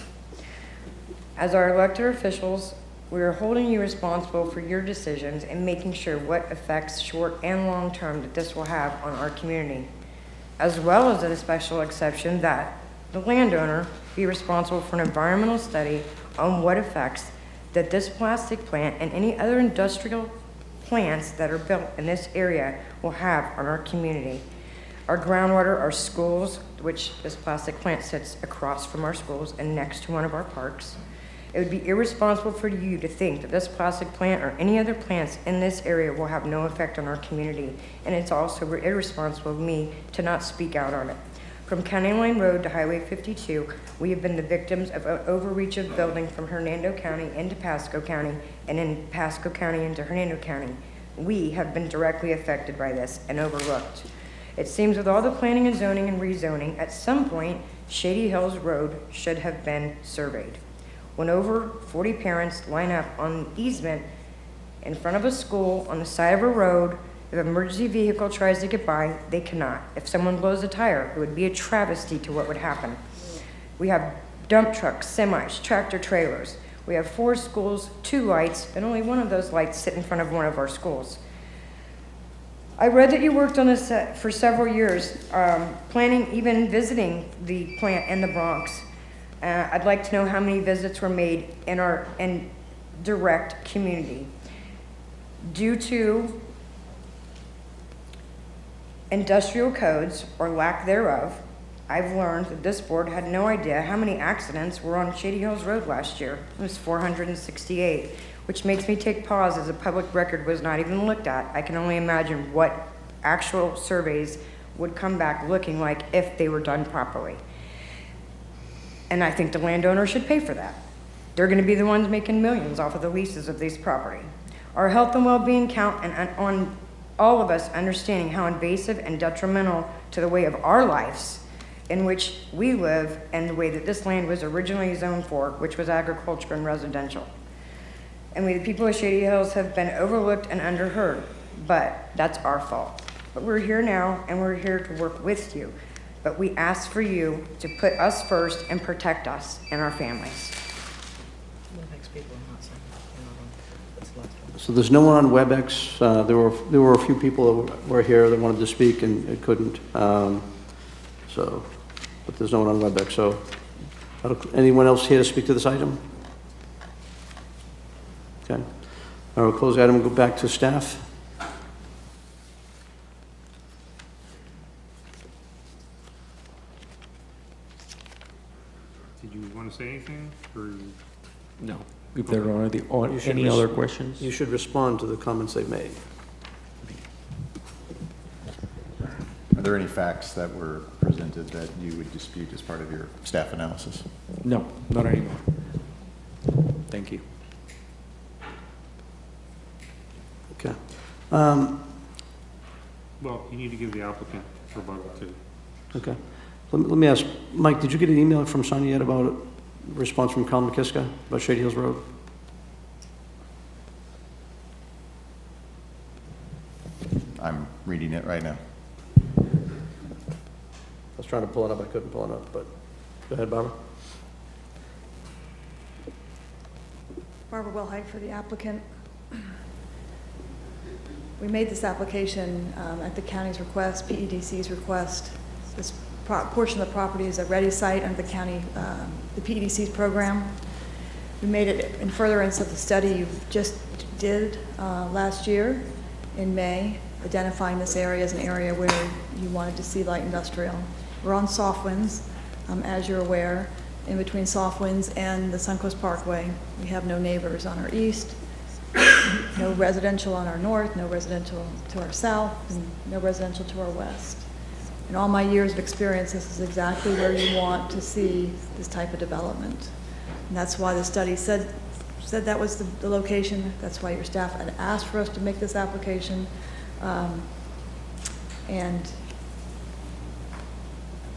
As our elected officials, we are holding you responsible for your decisions and making sure what effects short and long term that this will have on our community, as well as a special exception that the landowner be responsible for an environmental study on what effects that this plastic plant and any other industrial plants that are built in this area will have on our community. Our groundwater, our schools, which this plastic plant sits across from our schools and next to one of our parks. It would be irresponsible for you to think that this plastic plant or any other plants in this area will have no effect on our community, and it's also irresponsible of me to not speak out on it. From County Line Road to Highway 52, we have been the victims of an overreach of building from Hernando County into Pasco County and in Pasco County into Hernando County. We have been directly affected by this and overlooked. It seems with all the planning and zoning and rezoning, at some point, Shady Hills Road should have been surveyed. When over 40 parents line up on an easement in front of a school on the side of a road, if an emergency vehicle tries to get by, they cannot. If someone blows a tire, it would be a travesty to what would happen. We have dump trucks, semis, tractor trailers. We have 4 schools, 2 lights, and only one of those lights sit in front of one of our schools. I read that you worked on this for several years, planning, even visiting the plant in the Bronx. I'd like to know how many visits were made in our direct community. Due to industrial codes or lack thereof, I've learned that this board had no idea how many accidents were on Shady Hills Road last year. It was 468, which makes me take pause as a public record was not even looked at. I can only imagine what actual surveys would come back looking like if they were done properly. And I think the landowner should pay for that. They're going to be the ones making millions off of the leases of these property. Our health and well-being count on all of us understanding how invasive and detrimental to the way of our lives in which we live and the way that this land was originally zoned for, which was agriculture and residential. And we, the people of Shady Hills, have been overlooked and underheard, but that's our fault. But we're here now, and we're here to work with you. But we ask for you to put us first and protect us and our families. So there's no one on WebEx. There were a few people that were here that wanted to speak and couldn't. But there's no one on WebEx. So anyone else here to speak to this item? Okay. I will close the item and go back to staff. Did you want to say anything, or? No. If there are any You other questions? You should respond to the comments they've made. Are there any facts that were presented that you would dispute as part of your staff analysis? No, not anymore. Thank you. Okay. Well, you need to give the applicant rebuttal too. Okay. Let me ask, Mike, did you get an email from Sonia yet about a response from Colin McKiska about Shady Hills Road? I'm reading it right now. I was trying to pull it up, I couldn't pull it up, but go ahead, Barbara. Barbara Wilhite for the applicant. We made this application at the county's request, PEDC's request. This portion of the property is a ready site under the county, the PEDC's program. We made it in furtherance of the study you just did last year in May, identifying this area as an area where you wanted to see light industrial. We're on soft winds, as you're aware. in between Soft Winds and the Suncoast Parkway. We have no neighbors on our east, no residential on our north, no residential to our south, and no residential to our west. In all my years of experience, this is exactly where you want to see this type of development. And that's why the study said that was the location. That's why your staff had asked for us to make this application. And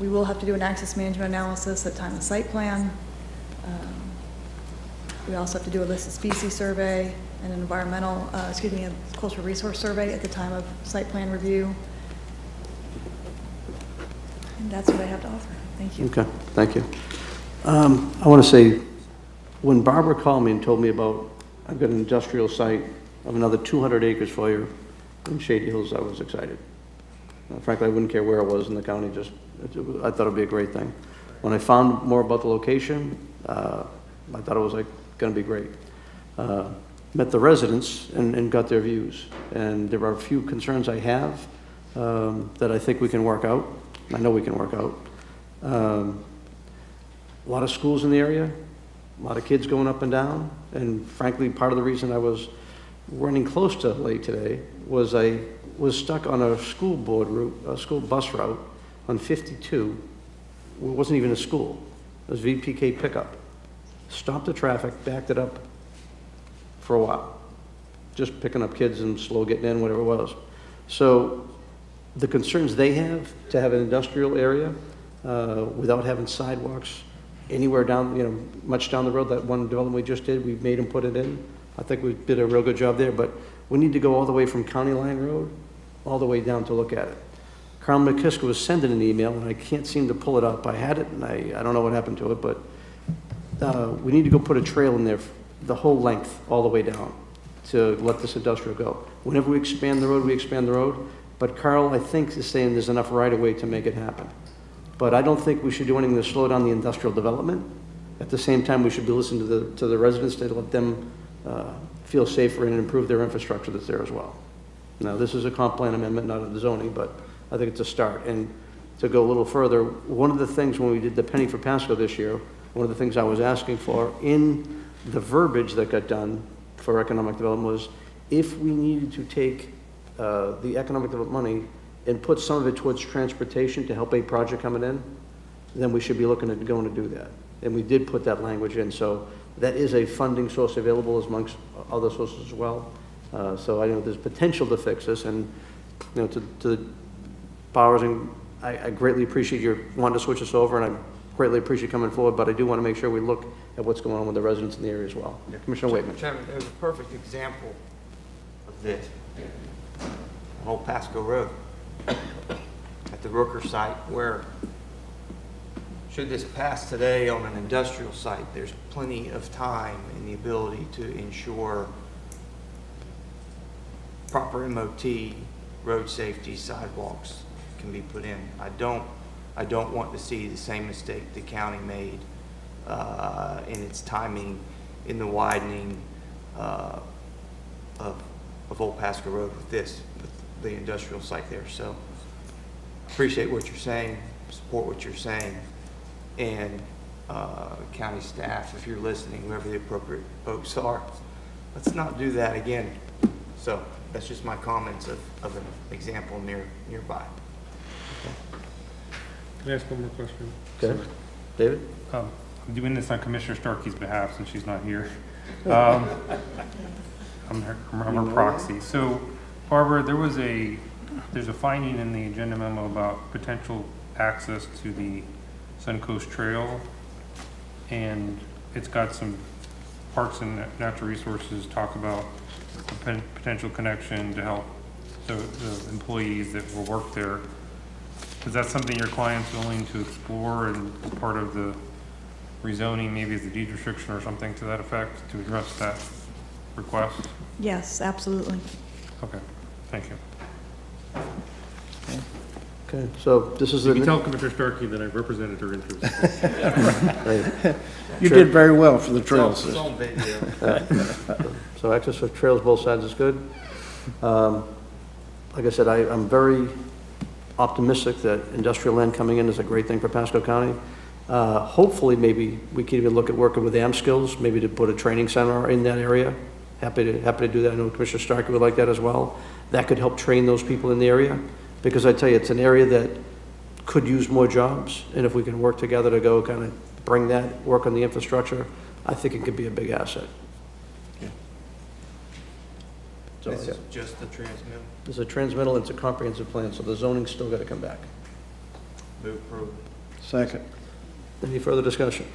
we will have to do an access management analysis at time of site plan. We also have to do a listed species survey and an environmental, a cultural resource survey at the time of site plan review. And that's what I have to offer. Thank you. Okay, thank you. I want to say, when Barbara called me and told me about, I've got an industrial site of another 200 acres for you in Shady Hills, I was excited. Frankly, I wouldn't care where it was in the county, I thought it'd be a great thing. When I found more about the location, I thought it was going to be great. Met the residents and got their views. And there are a few concerns I have that I think we can work out. I know we can work out. A lot of schools in the area, a lot of kids going up and down. And frankly, part of the reason I was running close to late today was I was stuck on a school board route, a school bus route on 52. It wasn't even a school. It was VPK pickup. Stopped the traffic, backed it up for a while. Just picking up kids and slow getting in, whatever it was. So the concerns they have to have an industrial area without having sidewalks anywhere down, much down the road, that one development we just did, we made them put it in. I think we did a real good job there, but we need to go all the way from County Line Road all the way down to look at it. Carl McKiska was sending an email, and I can't seem to pull it up. I had it, and I don't know what happened to it, but we need to go put a trail in there, the whole length, all the way down, to let this industrial go. Whenever we expand the road, we expand the road, but Carl, I think, is saying there's enough right-of-way to make it happen. But I don't think we should do anything to slow down the industrial development. At the same time, we should be listening to the residents to let them feel safer and improve their infrastructure that's there as well. Now, this is a comp plan amendment, not a zoning, but I think it's a start. And to go a little further, one of the things when we did the penny for Pasco this year, one of the things I was asking for in the verbiage that got done for economic development was if we needed to take the economic development money and put some of it towards transportation to help a project coming in, then we should be looking at going to do that. And we did put that language in, so that is a funding source available amongst other sources as well. So I know there's potential to fix this, and to the powers, and I greatly appreciate your wanting to switch us over, and I greatly appreciate coming forward, but I do want to make sure we look at what's going on with the residents in the area as well. Yeah. Commissioner Waitman. Chairman, there's a perfect example of this. Old Pasco Road at the Rooker site, where should this pass today on an industrial site, there's plenty of time and the ability to ensure proper MOT, road safety, sidewalks can be put in. I don't want to see the same mistake the county made in its timing in the widening of Old Pasco Road with the industrial site there. So appreciate what you're saying, support what you're saying, and county staff, if you're listening, whoever the appropriate folks are, let's not do that again. So that's just my comments of an example nearby. Can I ask one more question? Okay. David? I'm doing this on Commissioner Starkey's behalf since she's not here. I'm her proxy. So, Barbara, there's a finding in the agenda memo about potential access to the Suncoast Trail, and it's got some Parks and Natural Resources talk about a potential connection to help the employees that will work there. Is that something your client's willing to explore and as part of the rezoning, maybe as a deed restriction or something to that effect, to address that request? Yes, absolutely. Okay, thank you. Okay, so this is You can tell Commissioner Starkey that I've represented her interests. You did very well for the trails. So access for trails both sides is good. Like I said, I'm very optimistic that industrial land coming in is a great thing for Pasco County. Hopefully, maybe we can even look at working with AmSkills, maybe to put a training center in that area. Happy to do that. I know Commissioner Starkey would like that as well. That could help train those people in the area, because I tell you, it's an area that could use more jobs, and if we can work together to go kind of bring that, work on the infrastructure, I think it could be a big asset. So, This is just the transmittal. There's a transmittal, it's a comprehensive plan, so the zoning's still got to come back. Move approval. Second. Any further discussion?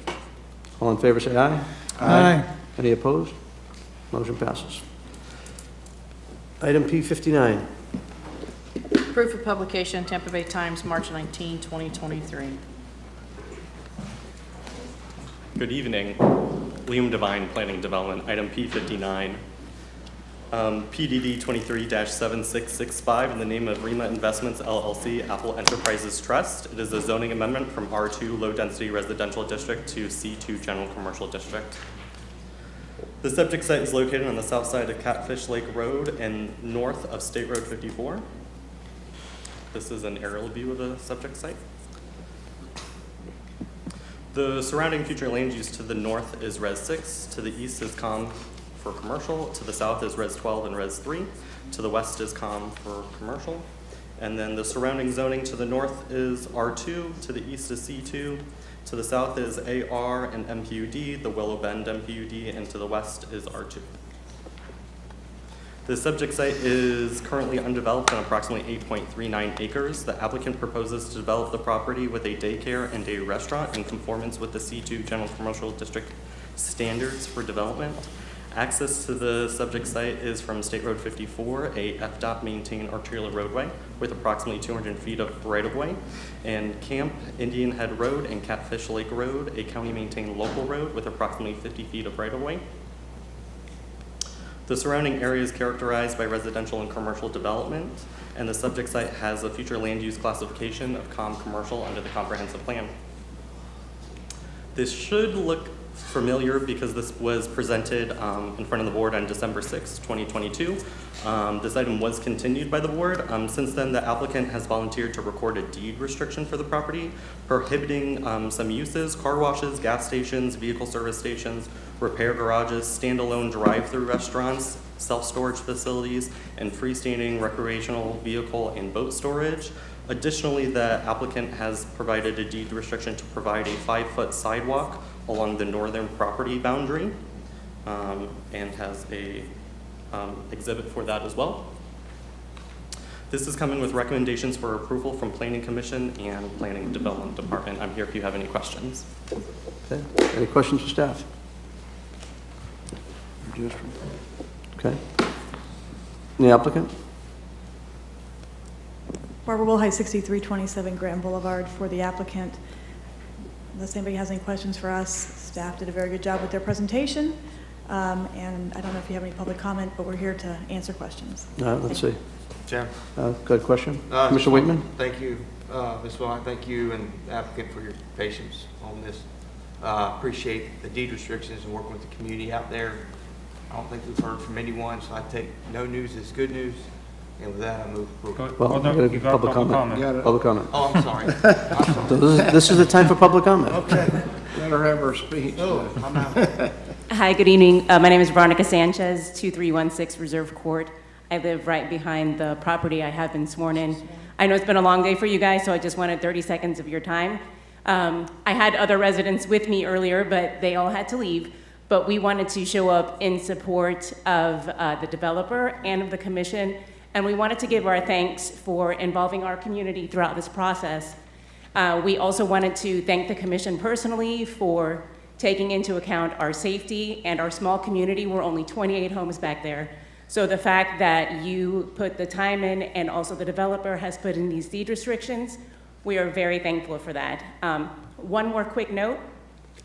All in favor, say aye. Aye. Any opposed? Motion passes. Item P59. Proof of publication, Tampa Bay Times, March 19, 2023. Good evening. Liam Devine, Planning Development, item P59. PDD 23-7665 in the name of Rima Investments LLC, Apple Enterprises Trust. It is a zoning amendment from R2 Low Density Residential District to C2 General Commercial District. The subject site is located on the south side of Catfish Lake Road and north of State Road 54. This is an aerial view of the subject site. The surrounding future land use to the north is Res 6, to the east is COM for commercial, to the south is Res 12 and Res 3, to the west is COM for commercial, and then the surrounding zoning to the north is R2, to the east is C2, to the south is AR and MPUD, the Willow Bend MPUD, and to the west is R2. The subject site is currently undeveloped on approximately 8.39 acres. The applicant proposes to develop the property with a daycare and a restaurant in conformance with the C2 General Commercial District standards for development. Access to the subject site is from State Road 54, a FDOT maintained arterial roadway with approximately 200 feet of right-of-way, and Camp, Indian Head Road, and Catfish Lake Road, a county maintained local road with approximately 50 feet of right-of-way. The surrounding area is characterized by residential and commercial development, and the subject site has a future land use classification of COM commercial under the comprehensive plan. This should look familiar because this was presented in front of the board on December 6, 2022. This item was continued by the board. Since then, the applicant has volunteered to record a deed restriction for the property, prohibiting some uses, car washes, gas stations, vehicle service stations, repair garages, standalone drive-through restaurants, self-storage facilities, and freestanding recreational vehicle and boat storage. Additionally, the applicant has provided a deed restriction to provide a 5-foot sidewalk along the northern property boundary, and has a exhibit for that as well. This is coming with recommendations for approval from Planning Commission and Planning and Development Department. I'm here if you have any questions. Okay. Any questions for staff? Okay. The applicant? Barbara Wilhite, 6327 Grand Boulevard for the applicant. Unless anybody has any questions for us, staff did a very good job with their presentation. And I don't know if you have any public comment, but we're here to answer questions. Let's see. Jim? Good question. Commissioner Waitman? Thank you, Ms. Wilhite. Thank you and the applicant for your patience on this. Appreciate the deed restrictions and working with the community out there. I don't think we've heard from anyone, so I take no news as good news. And with that, I move approval. Well, you got public comment. Public comment. Oh, I'm sorry. I'm sorry. So this is the time for public comment. Okay. Let her have her speech. Oh, I'm out. Hi, good evening. My name is Veronica Sanchez, 2316 Reserve Court. I live right behind the property. I have been sworn in. I know it's been a long day for you guys, so I just wanted 30 seconds of your time. I had other residents with me earlier, but they all had to leave. But we wanted to show up in support of the developer and of the commission. And we wanted to give our thanks for involving our community throughout this process. We also wanted to thank the commission personally for taking into account our safety and our small community. We're only 28 homes back there. So the fact that you put the time in and also the developer has put in these deed restrictions, we are very thankful for that. One more quick note.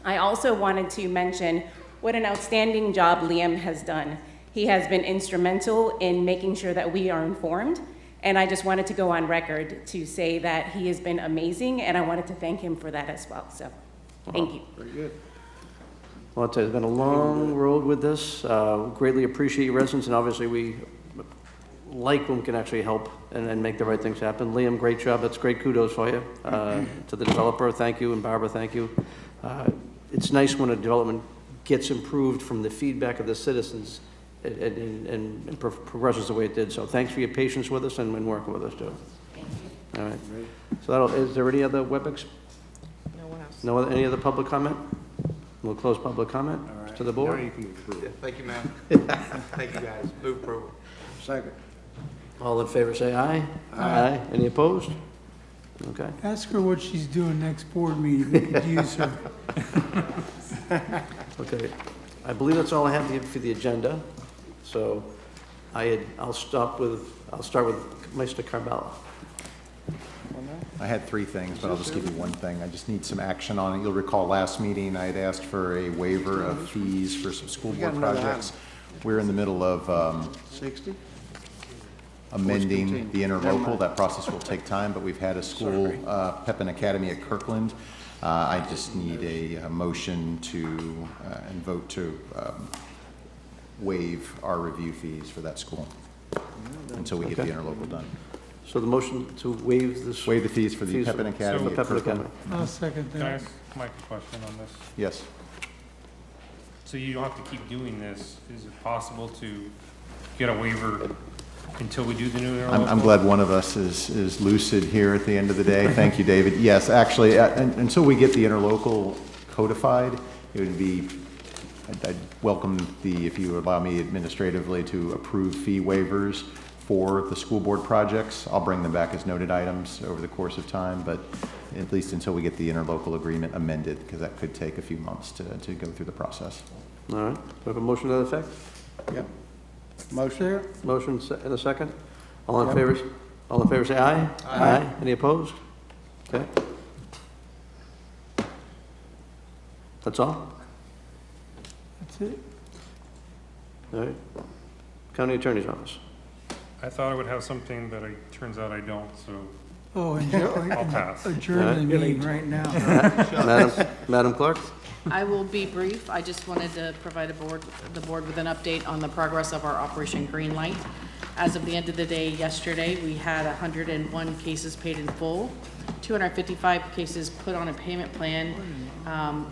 I also wanted to mention what an outstanding job Liam has done. He has been instrumental in making sure that we are informed, and I just wanted to go on record to say that he has been amazing, and I wanted to thank him for that as well. So, thank you. Very good. Well, I'll tell you, it's been a long road with this. Greatly appreciate your residents, and obviously we like when we can actually help and make the right things happen. Liam, great job. That's great. Kudos for you. To the developer, thank you, and Barbara, thank you. It's nice when a development gets improved from the feedback of the citizens and progresses the way it did. So thanks for your patience with us and working with us, too. Thank you. All right. So is there any other WebEx? No one else. No other, any other public comment? We'll close public comment to the board. Yeah, thank you, ma'am. Thank you, guys. Move approval. Second. All in favor, say aye. Aye. Any opposed? Okay. Ask her what she's doing next board meeting. We could use her. Okay. I believe that's all I have for the agenda. So I'll start with Mr. Carmella. I had three things, but I'll just give you one thing. I just need some action on it. You'll recall last meeting, I had asked for a waiver of fees for some school board projects. We're in the middle of 60? amending the interlocal. That process will take time, but we've had a school, Pepin Academy at Kirkland. I just need a motion to, and vote to waive our review fees for that school until we get the interlocal done. So the motion to waive this. Waive the fees for the Pepin Academy at Pepin Kirkland. Academy. I'll second Can I that. ask Mike a question on this? Yes. So you don't have to keep doing this. Is it possible to get a waiver until we do the new interlocal? I'm glad one of us is lucid here at the end of the day. Thank you, David. Yes, actually, until we get the interlocal codified, it would be, I'd welcome if you would allow me administratively to approve fee waivers for the school board projects. I'll bring them back as noted items over the course of time, but at least until we get the interlocal agreement amended, because that could take a few months to go through the process. All right. We have a motion to that effect? Yep. Motion? Motion and a second? All in favor? All in favor, say aye. Aye. Any opposed? Okay. That's all? That's it. All right. County Attorney's Office. I thought I would have something, but it turns out I don't, so Oh, I'll pass. adjourn the meeting right now. Madam Clerk? I will be brief. I just wanted to provide the board with an update on the progress of our Operation Greenlight. As of the end of the day yesterday, we had 101 cases paid in full, 255 cases put on a payment plan.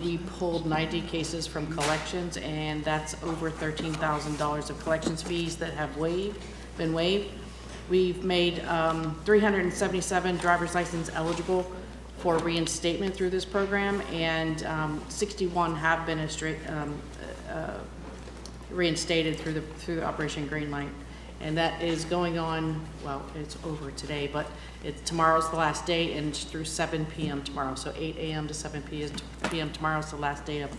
We pulled 90 cases from collections, and that's over $13,000 of collections fees that have been waived. We've made 377 driver's license eligible for reinstatement through this program, and 61 have been reinstated through the Operation Greenlight. And that is going on, well, it's over today, but tomorrow's the last day, and it's through 7 p.m. tomorrow. So 8 a.m. to 7 p.m. tomorrow is the last day of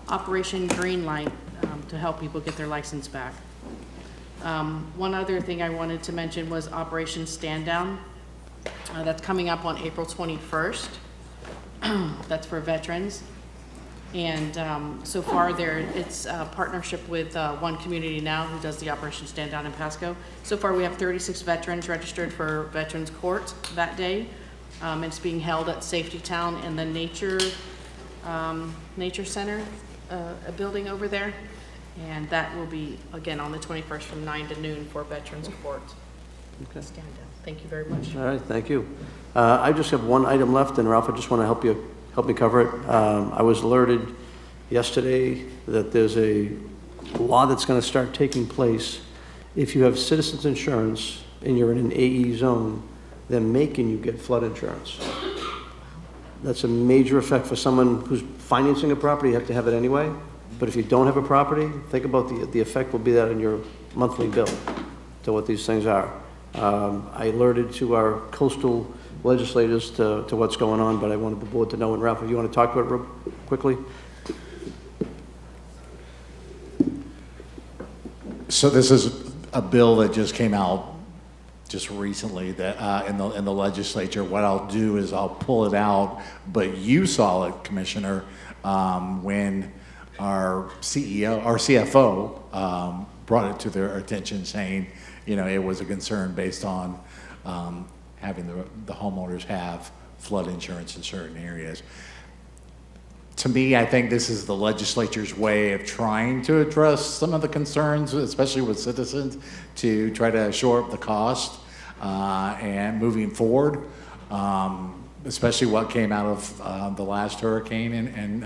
Operation Greenlight to help people get their license back. One other thing I wanted to mention was Operation Stand Down. That's coming up on April 21st. That's for veterans. And so far it's a partnership with One Community Now, who does the Operation Stand Down in Pasco. So far we have 36 veterans registered for Veterans Court that day. It's being held at Safety Town in the Nature Center, a building over there. And that will be, again, on the 21st from 9 to noon for Veterans Court. Okay. Stand down. Thank you very much. All right, thank you. I just have one item left, and Ralph, I just want to help me cover it. I was alerted yesterday that there's a law that's going to start taking place. If you have citizens insurance and you're in an AE zone, they're making you get flood insurance. That's a major effect for someone who's financing a property. You have to have it anyway. But if you don't have a property, think about the effect will be that in your monthly bill to what these things are. I alerted to our coastal legislators to what's going on, but I wanted the board to know. And Ralph, if you want to talk about it real quickly. So this is a bill that just came out just recently that in the legislature. What I'll do is I'll pull it out, but you saw it, Commissioner, when our CFO brought it to their attention, saying, it was a concern based on having the homeowners have flood insurance in certain areas. to me, I think this is the legislature's way of trying to address some of the concerns, especially with citizens, to try to shore up the cost and moving forward, especially what came out of the last hurricane. And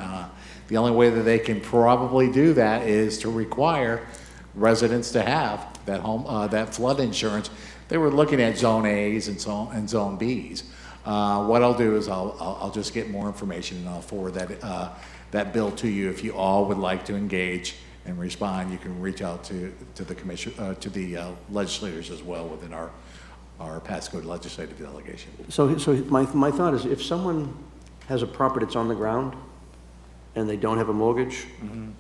the only way that they can probably do that is to require residents to have that that flood insurance. They were looking at Zone A's and Zone B's. What I'll do is I'll just get more information and I'll forward that bill to you. If you all would like to engage and respond, you can reach out to the commission, to the legislators as well within our Pasco legislative delegation. So my thought is, if someone has a property that's on the ground and they don't have a mortgage,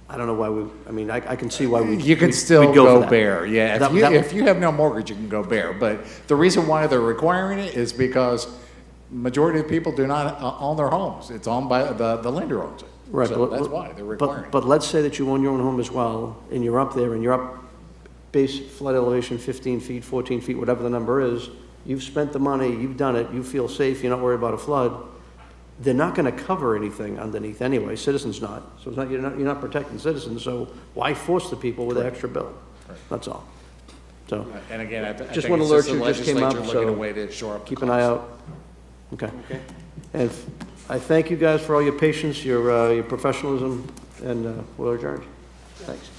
I don't know why I can see why you can still go bare. Yeah, if you have no mortgage, you can go bare. But the reason why they're requiring it is because majority of people do not own their homes. It's owned by the lender owns it. Right. So that's why they're requiring it. But let's say that you own your own home as well, and you're up there, and you're up base flood elevation 15 feet, 14 feet, whatever the number is. You've spent the money, you've done it, you feel safe, you're not worried about a flood. They're not going to cover anything underneath anyway. Citizens not. So it's not, you're not protecting citizens. So why force the people with an extra bill? That's all. So. And again, I just think want to it's alert you, just came up, looking at a so way to shore up keep the an eye cost. out. Okay. And I thank you guys for all your patience, your professionalism, and we'll adjourn. Thanks.